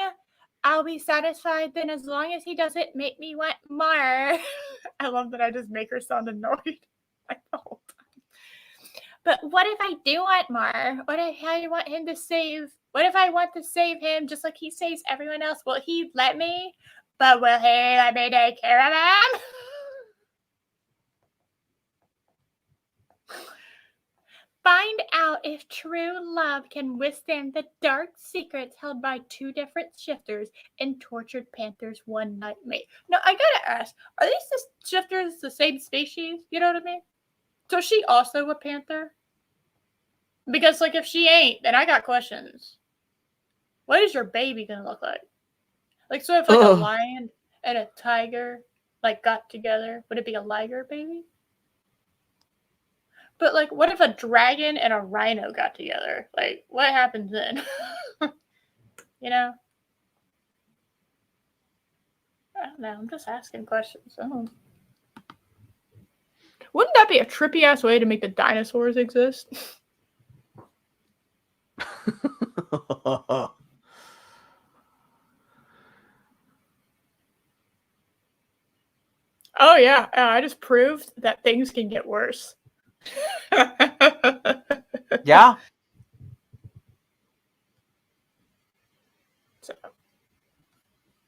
I'll be satisfied then as long as he doesn't make me want more. I love that I just make her sound annoyed like the whole time. But what if I do want more? What if I want him to save? What if I want to save him just like he saves everyone else? Will he let me? But will he let me take care of him? Find out What if true love can withstand the dark secrets held by two different shifters and tortured panthers one night mate? No, I gotta ask, are these shifters the same species? You know what I mean? So is she also a panther? Because, like, if she ain't, then I got questions. What is your baby gonna look like? Like, so if, like, a lion and a tiger, like, got together, would it be a liger baby? But, like, what if a dragon and a rhino got together? Like, what happens then? You know? I don't know. I'm just asking questions. Wouldn't that be a trippy-ass way to make the dinosaurs exist? Oh, yeah. I just proved that things can get worse. Yeah. So,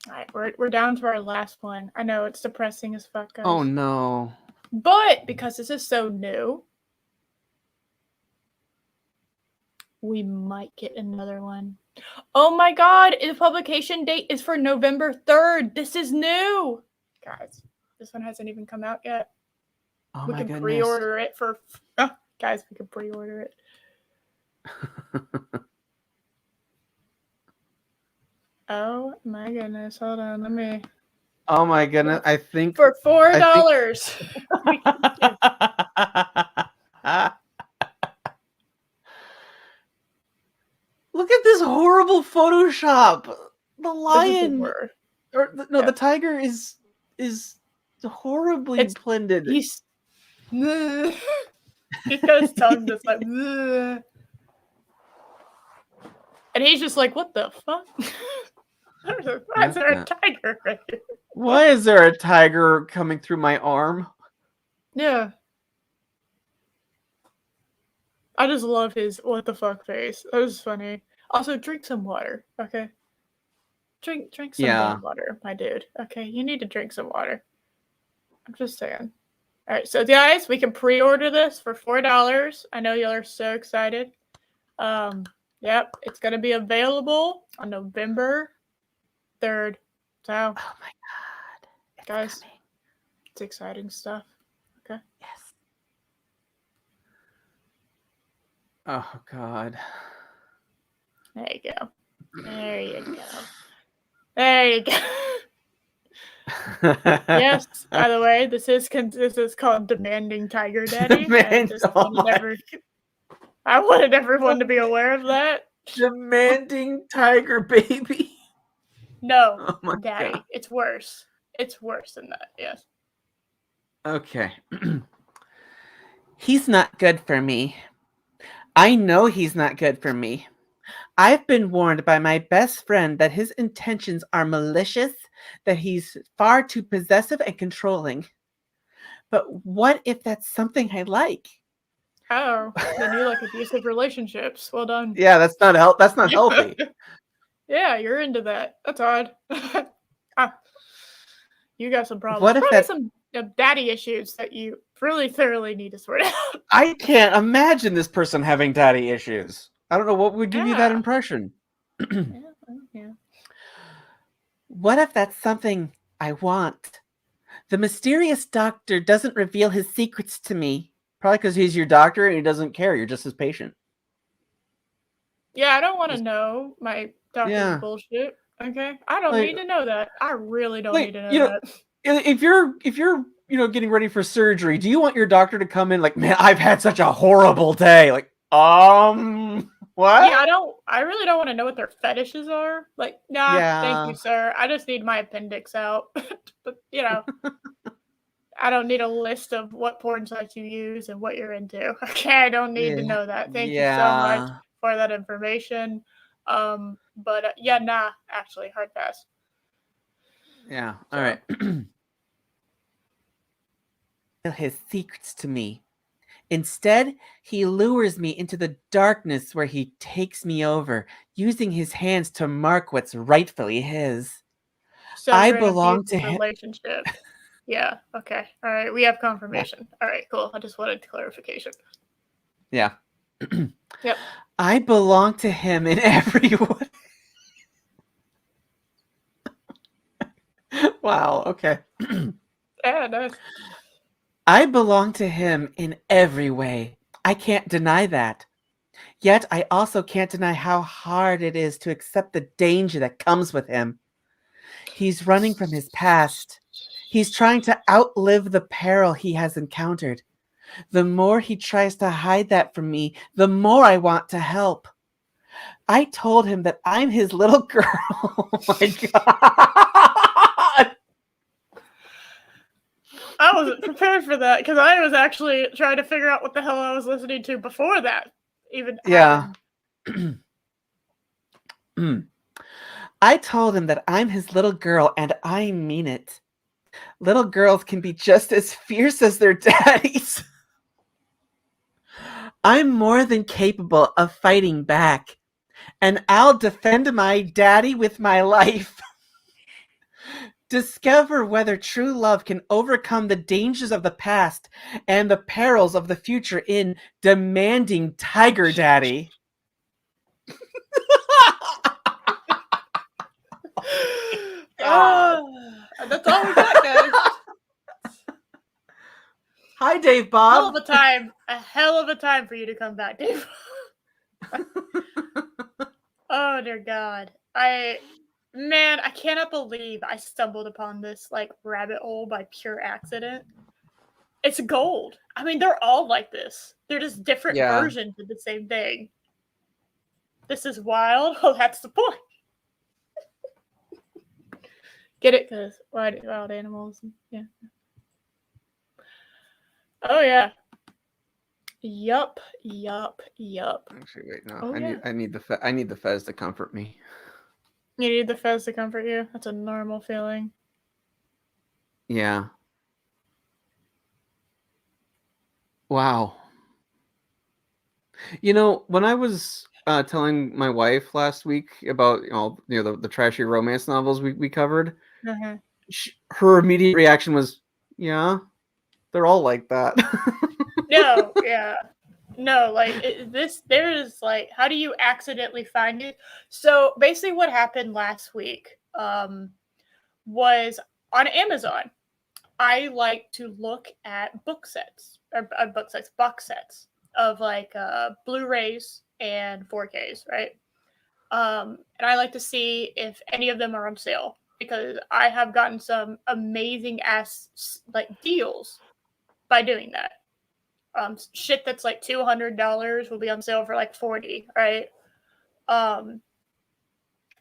all right, we're down to our last one. I know it's depressing as fuck, guys. Oh, no. But because this is so new, we might get another one. Oh my god, the publication date is for November 3rd. This is new. Guys, this one hasn't even come out yet. Oh, we my can goodness. pre-order it for... guys, we can pre-order it. Oh my goodness. Hold on, let me... Oh my goodness, I think... For $4! Look at this horrible Photoshop. The lion... the tiger is horribly blended. He's... he got his tongue just like... And he's just like, what the fuck? Why is there a tiger right here? Why is there a tiger coming through my arm? Yeah. I just love his what the fuck face. That was funny. Also, drink some water, okay? Drink some damn water, my dude. Okay, you need to drink some water. I'm just saying. All right, so guys, we can pre-order this for $4. I know y'all are so excited. Yep, it's gonna be available on November 3rd. So, oh my god, guys, coming. It's exciting stuff. Okay. Yes. Oh god. There you go. There you go. There you go. Yes. By the way, this is called Demanding Tiger Daddy. I wanted everyone to be aware of that. Demanding Tiger Baby. No, Daddy. God. It's worse. It's worse than that. Yes. Okay. He's not good for me. I know he's not good for me. I've been warned by my best friend that his intentions are malicious, that he's far too possessive and controlling. But what if that's something I like? Oh, then you like abusive relationships. Well done. Yeah, that's not healthy. Yeah, you're into that. That's odd. You got some problems. What if Probably some daddy issues that you really thoroughly need to sort out. I can't imagine this person having daddy issues. I don't know what would give you that impression. Yeah. What if that's something I want? The mysterious doctor doesn't reveal his secrets to me. Probably because he's your doctor and he doesn't care. You're just his patient. Yeah, I don't want to know my doctor's bullshit. Okay, I don't need to know that. I really don't need to know that. If you're getting ready for surgery, do you want your doctor to come in like, man, I've had such a horrible day? Like, what? Yeah, I really don't want to know what their fetishes are. Like, nah, thank you, sir. I just need my appendix out. But I don't need a list of what porn sites you use and what you're into. Okay, I don't need to know that. Thank you so much for that information. But actually, hard pass. Yeah. All right. His secrets to me. Instead, he lures me into the darkness where he takes me over, using his hands to mark what's rightfully his. So I belong to him. Relationship. Yeah. Okay. All right. We have confirmation. Yeah. All right. Cool. I just wanted clarification. Yeah. Yep. I belong to him in every way. Wow, okay. Yeah, nice. I belong to him in every way. I can't deny that. Yet I also can't deny how hard it is to accept the danger that comes with him. He's running from his past. He's trying to outlive the peril he has encountered. The more he tries to hide that from me, the more I want to help. I told him that I'm his little girl. Oh my God. I wasn't prepared for that because I was actually trying to figure out what the hell I was listening to before that even happened. I told him that I'm his little girl, and I mean it. Little girls can be just as fierce as their daddies. I'm more than capable of fighting back, and I'll defend my daddy with my life. Discover whether true love can overcome the dangers of the past and the perils of the future in Demanding Tiger Daddy. That's all we got, guys. Hi, Dave Bob. A hell of a time for you to come back, Dave. Oh dear God. I cannot believe I stumbled upon this like rabbit hole by pure accident. It's gold. I mean, they're all like this. They're just different versions of the same thing. This is wild. Oh, that's the point. Get it? Because wild animals. Yeah. Oh yeah. Yup. Actually, wait, no. I need the Fez to comfort me. You need the Fez to comfort you? That's a normal feeling. Yeah. Wow. You know, when I was telling my wife last week about the trashy romance novels we covered, her immediate reaction was, "Yeah, they're all like that." No, yeah. No, like there is like, how do you accidentally find it? So basically what happened last week was on Amazon. I like to look at box sets of like Blu-rays and 4Ks, right? And I like to see if any of them are on sale because I have gotten some amazing ass like deals by doing that. Shit that's like $200 will be on sale for like $40, right? And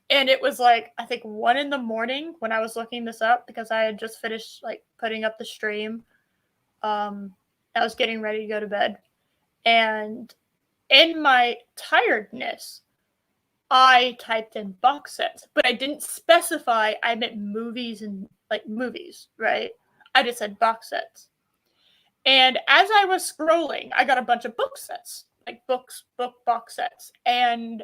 it was like, I think 1 a.m. when I was looking this up because I had just finished like putting up the stream. I was getting ready to go to bed, and in my tiredness, I typed in box sets, but I didn't specify I meant movies and like movies, right? I just said box sets. And as I was scrolling, I got a bunch of book sets, like book box sets. And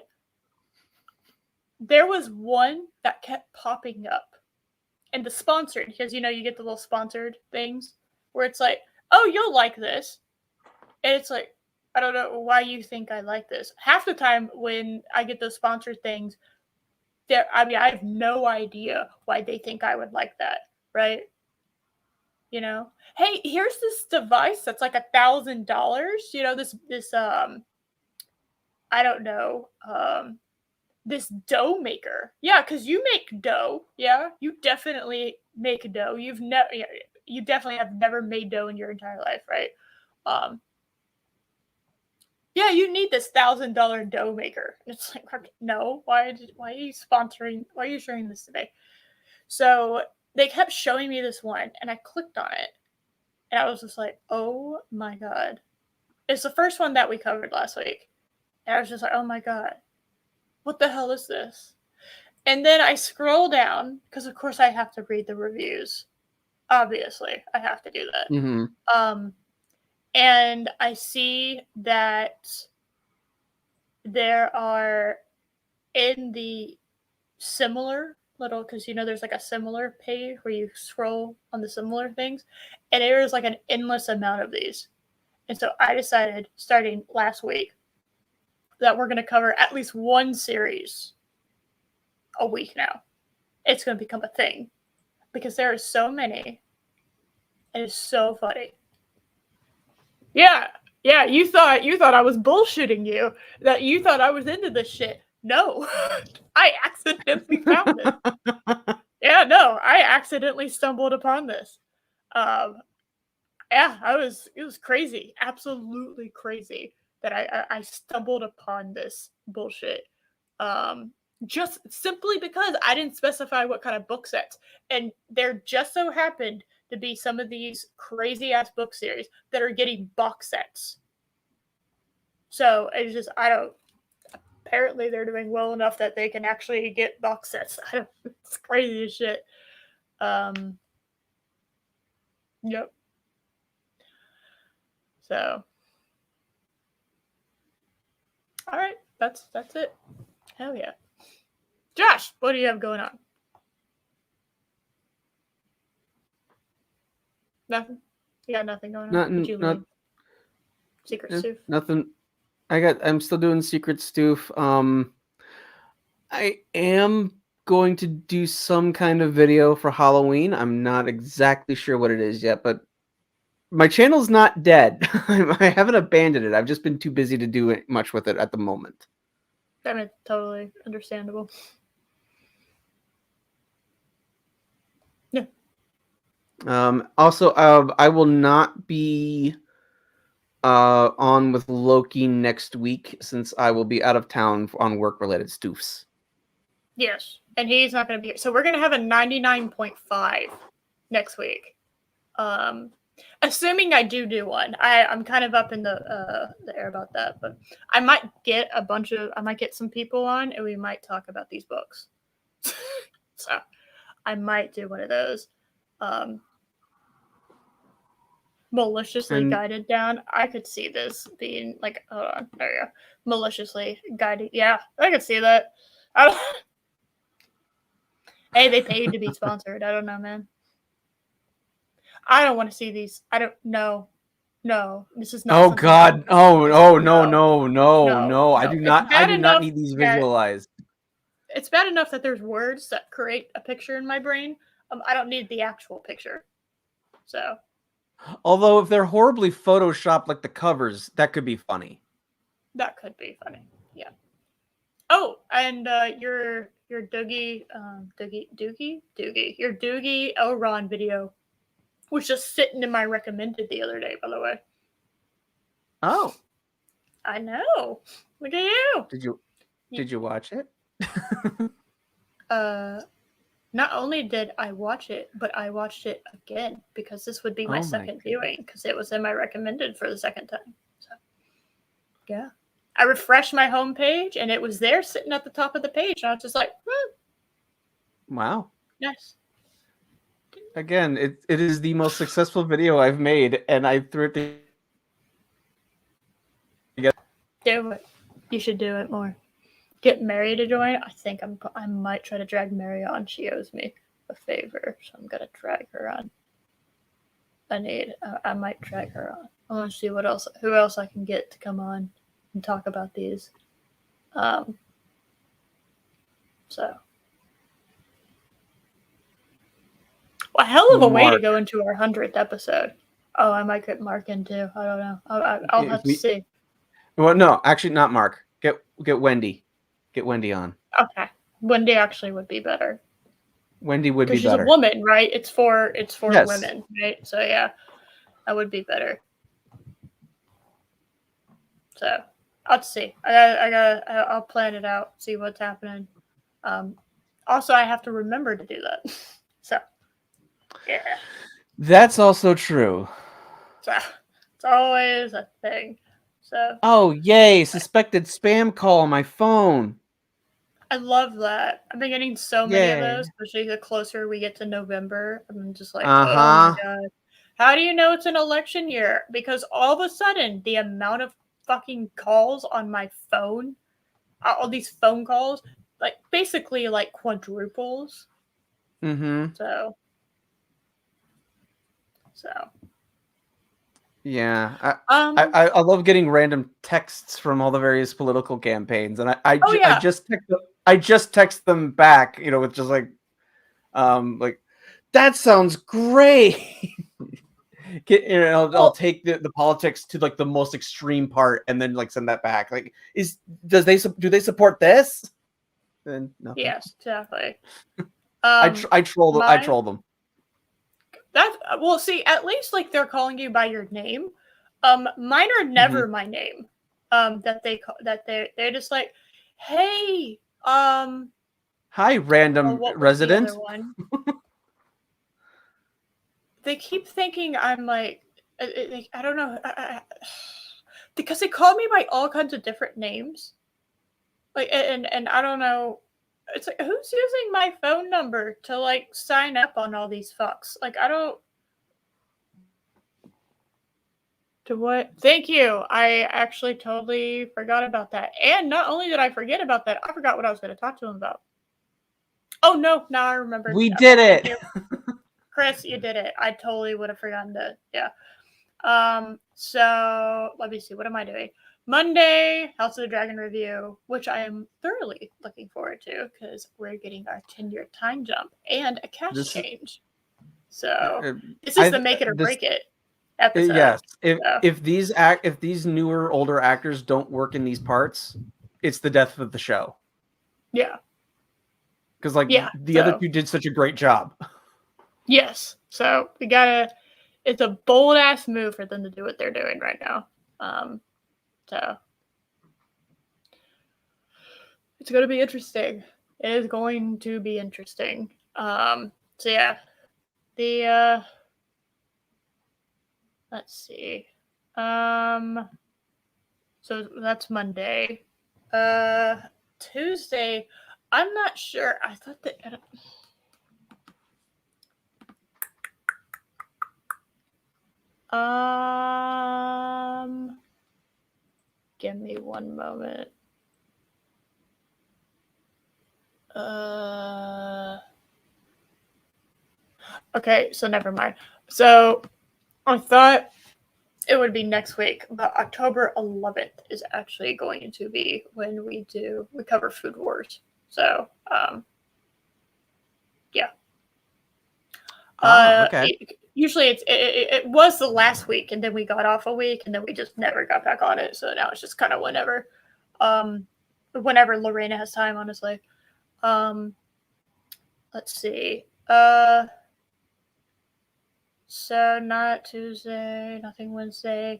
there was one that kept popping up. And the sponsored, because you get the little sponsored things where it's like, oh, you'll like this. And it's like, I don't know why you think I like this. Half the time when I get those sponsored things, I have no idea why they think I would like that, right? Hey, here's this device that's like $1,000. This I don't know, this dough maker. Yeah, because you make dough. Yeah, you definitely make dough. You definitely have never made dough in your entire life, right? Yeah, you need this $1,000 dough maker. It's like, no, why are you sharing this today? So they kept showing me this one, and I clicked on it, and I was just like, oh my God. It's the first one that we covered last week. And I was just like, oh my God, what the hell is this? And then I scroll down, because of course I have to read the reviews. Obviously, I have to do that. Mm-hmm. And I see that there are in the similar little, because there's like a similar page where you scroll on the similar things, and there is like an endless amount of these. And so I decided, starting last week, that we're going to cover at least one series a week now. It's going to become a thing because there are so many. It is so funny. Yeah, you thought I was bullshitting you, that you thought I was into this shit. No, I accidentally found this. Yeah, no, I accidentally stumbled upon this. Yeah, it was crazy, absolutely crazy that I stumbled upon this bullshit. Just simply because I didn't specify what kind of book sets, and there just so happened to be some of these crazy ass book series that are getting box sets. So it's just apparently they're doing well enough that they can actually get box sets. It's crazy as shit. Yep. So, all right, that's it. Hell yeah. Josh, what do you have going on? Nothing. You got nothing going on. Secret Stoof. Nothing. I'm still doing Secret Stoof. I am going to do some kind of video for Halloween. I'm not exactly sure what it is yet, but my channel's not dead. I haven't abandoned it. I've just been too busy to do much with it at the moment. I mean, totally understandable. Yeah. Also, I will not be on with Loki next week since I will be out of town on work-related stoofs. Yes, and he's not going to be here. So we're going to have a 99.5 next week. Assuming I do one. I'm kind of up in the air about that, but I might get some people on, and we might talk about these books. So I might do one of those. Maliciously guided down. I could see this being like, hold on, there you go. Maliciously guided. Yeah, I could see that. Hey, they paid to be sponsored. I don't know, man. I don't want to see these. I don't know. No, this is not. Oh God! No! I do not need these visualized. It's bad enough that there's words that create a picture in my brain. I don't need the actual picture. So. Although if they're horribly photoshopped like the covers, that could be funny. That could be funny. Yeah. Oh, and your Doogie your Doogie Elrond video was just sitting in my recommended the other day, by the way. Oh. I know. Look at you. Did you watch it? Not only did I watch it, but I watched it again because this would be my second viewing because it was in my recommended for the second time. So, yeah. I refreshed my homepage and it was there sitting at the top of the page. And I was just like, Wow. Yes. Again, it is the most successful video I've made, and I threw it together. Do it. You should do it more. Get Mary to join. I think I might try to drag Mary on. She owes me a favor, so I'm gonna drag her on. I might drag her on. I want to see who else I can get to come on and talk about these. So. A hell of a way to go into our 100th episode. Oh, I might get Mark in too. I don't know. I'll have to see. Well, no, actually not Mark. Get Wendy. Get Wendy on. Okay. Wendy actually would be better. Wendy would be better. She's a woman, right? It's for women, right? So yeah, that would be better. So I'll see. I'll plan it out, see what's happening. Also, I have to remember to do that. So yeah. That's also true. So it's always a thing. So. Oh yay! Suspected spam call on my phone. I love that. I've been getting so many of those, especially the closer we get to November. I'm just like, oh my God. How do you know it's an election year? Because all of a sudden, the amount of fucking calls on my phone, all these phone calls, like basically like quadruples. Mm-hmm. So. Yeah, I love getting random texts from all the various political campaigns, and I just text them back, with just like that sounds great. I'll take the politics to like the most extreme part, and then like send that back. Like, do they support this? Then no. Yes, exactly. I troll them. Well, see, at least like they're calling you by your name. Mine are never my name. They're just like, hey, hi, random resident. They keep thinking I'm like, I don't know, because they call me by all kinds of different names. Like, and I don't know. It's like, who's using my phone number to like sign up on all these fucks? Like, I don't. To what? Thank you. I actually totally forgot about that. And not only did I forget about that, I forgot what I was going to talk to him about. Oh no! Now I remember. We did it, Chris. You did it. I totally would have forgotten to. Yeah. So let me see. What am I doing? Monday, House of the Dragon review, which I am thoroughly looking forward to because we're getting our 10-year time jump and a cast change. So this is the make it or break it episode. Yes. If these newer, older actors don't work in these parts, it's the death of the show. Yeah. Because the other two did such a great job. Yes. So we gotta. It's a bold ass move for them to do what they're doing right now. So it's going to be interesting. It is going to be interesting. So yeah, let's see. So that's Monday. Tuesday, I'm not sure. I thought that. Give me one moment. Okay, so never mind. So I thought it would be next week, but October 11th is actually going to be when we cover Food Wars. So, yeah. Okay. Usually it was the last week, and then we got off a week, and then we just never got back on it. So now it's just kind of whenever Lorena has time, honestly. Let's see. So not Tuesday, nothing Wednesday.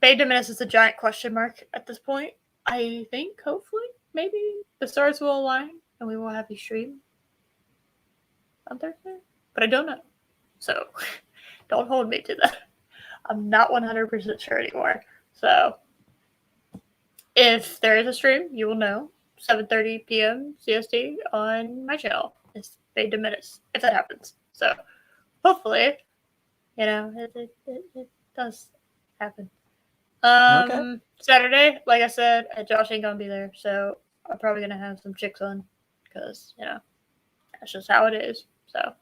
Bay Dominus is a giant question mark at this point. I think, hopefully, maybe the stars will align, and we will have a stream on Thursday. But I don't know. So, don't hold me to that. I'm not 100% sure anymore. So, if there is a stream, you will know. 7:30 p.m. CST on my channel. It's Bay Dominus, if that happens. So, hopefully, it does happen. Okay. Saturday, like I said, Josh ain't gonna be there. So, I'm probably gonna have some chicks on. Because, that's just how it is. So,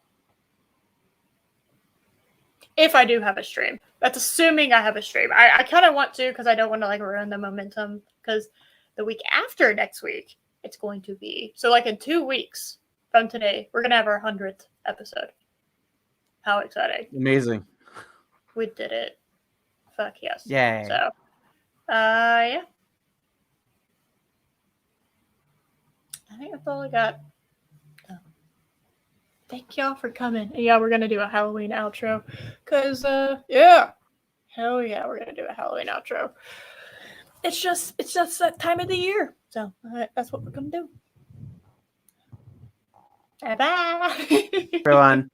if I do have a stream. That's assuming I have a stream. I kind of want to because I don't want to ruin the momentum because the week after next week, it's going to be. So in 2 weeks from today, we're going to have our 100th episode. How exciting. Amazing. We did it. Fuck yes. Yay. So, yeah. I think that's all I got. Thank y'all for coming. Yeah, we're going to do a Halloween outro. Because, yeah. Hell yeah, we're going to do a Halloween outro. It's just that time of the year. So, that's what we're going to do. Bye-bye. Everyone.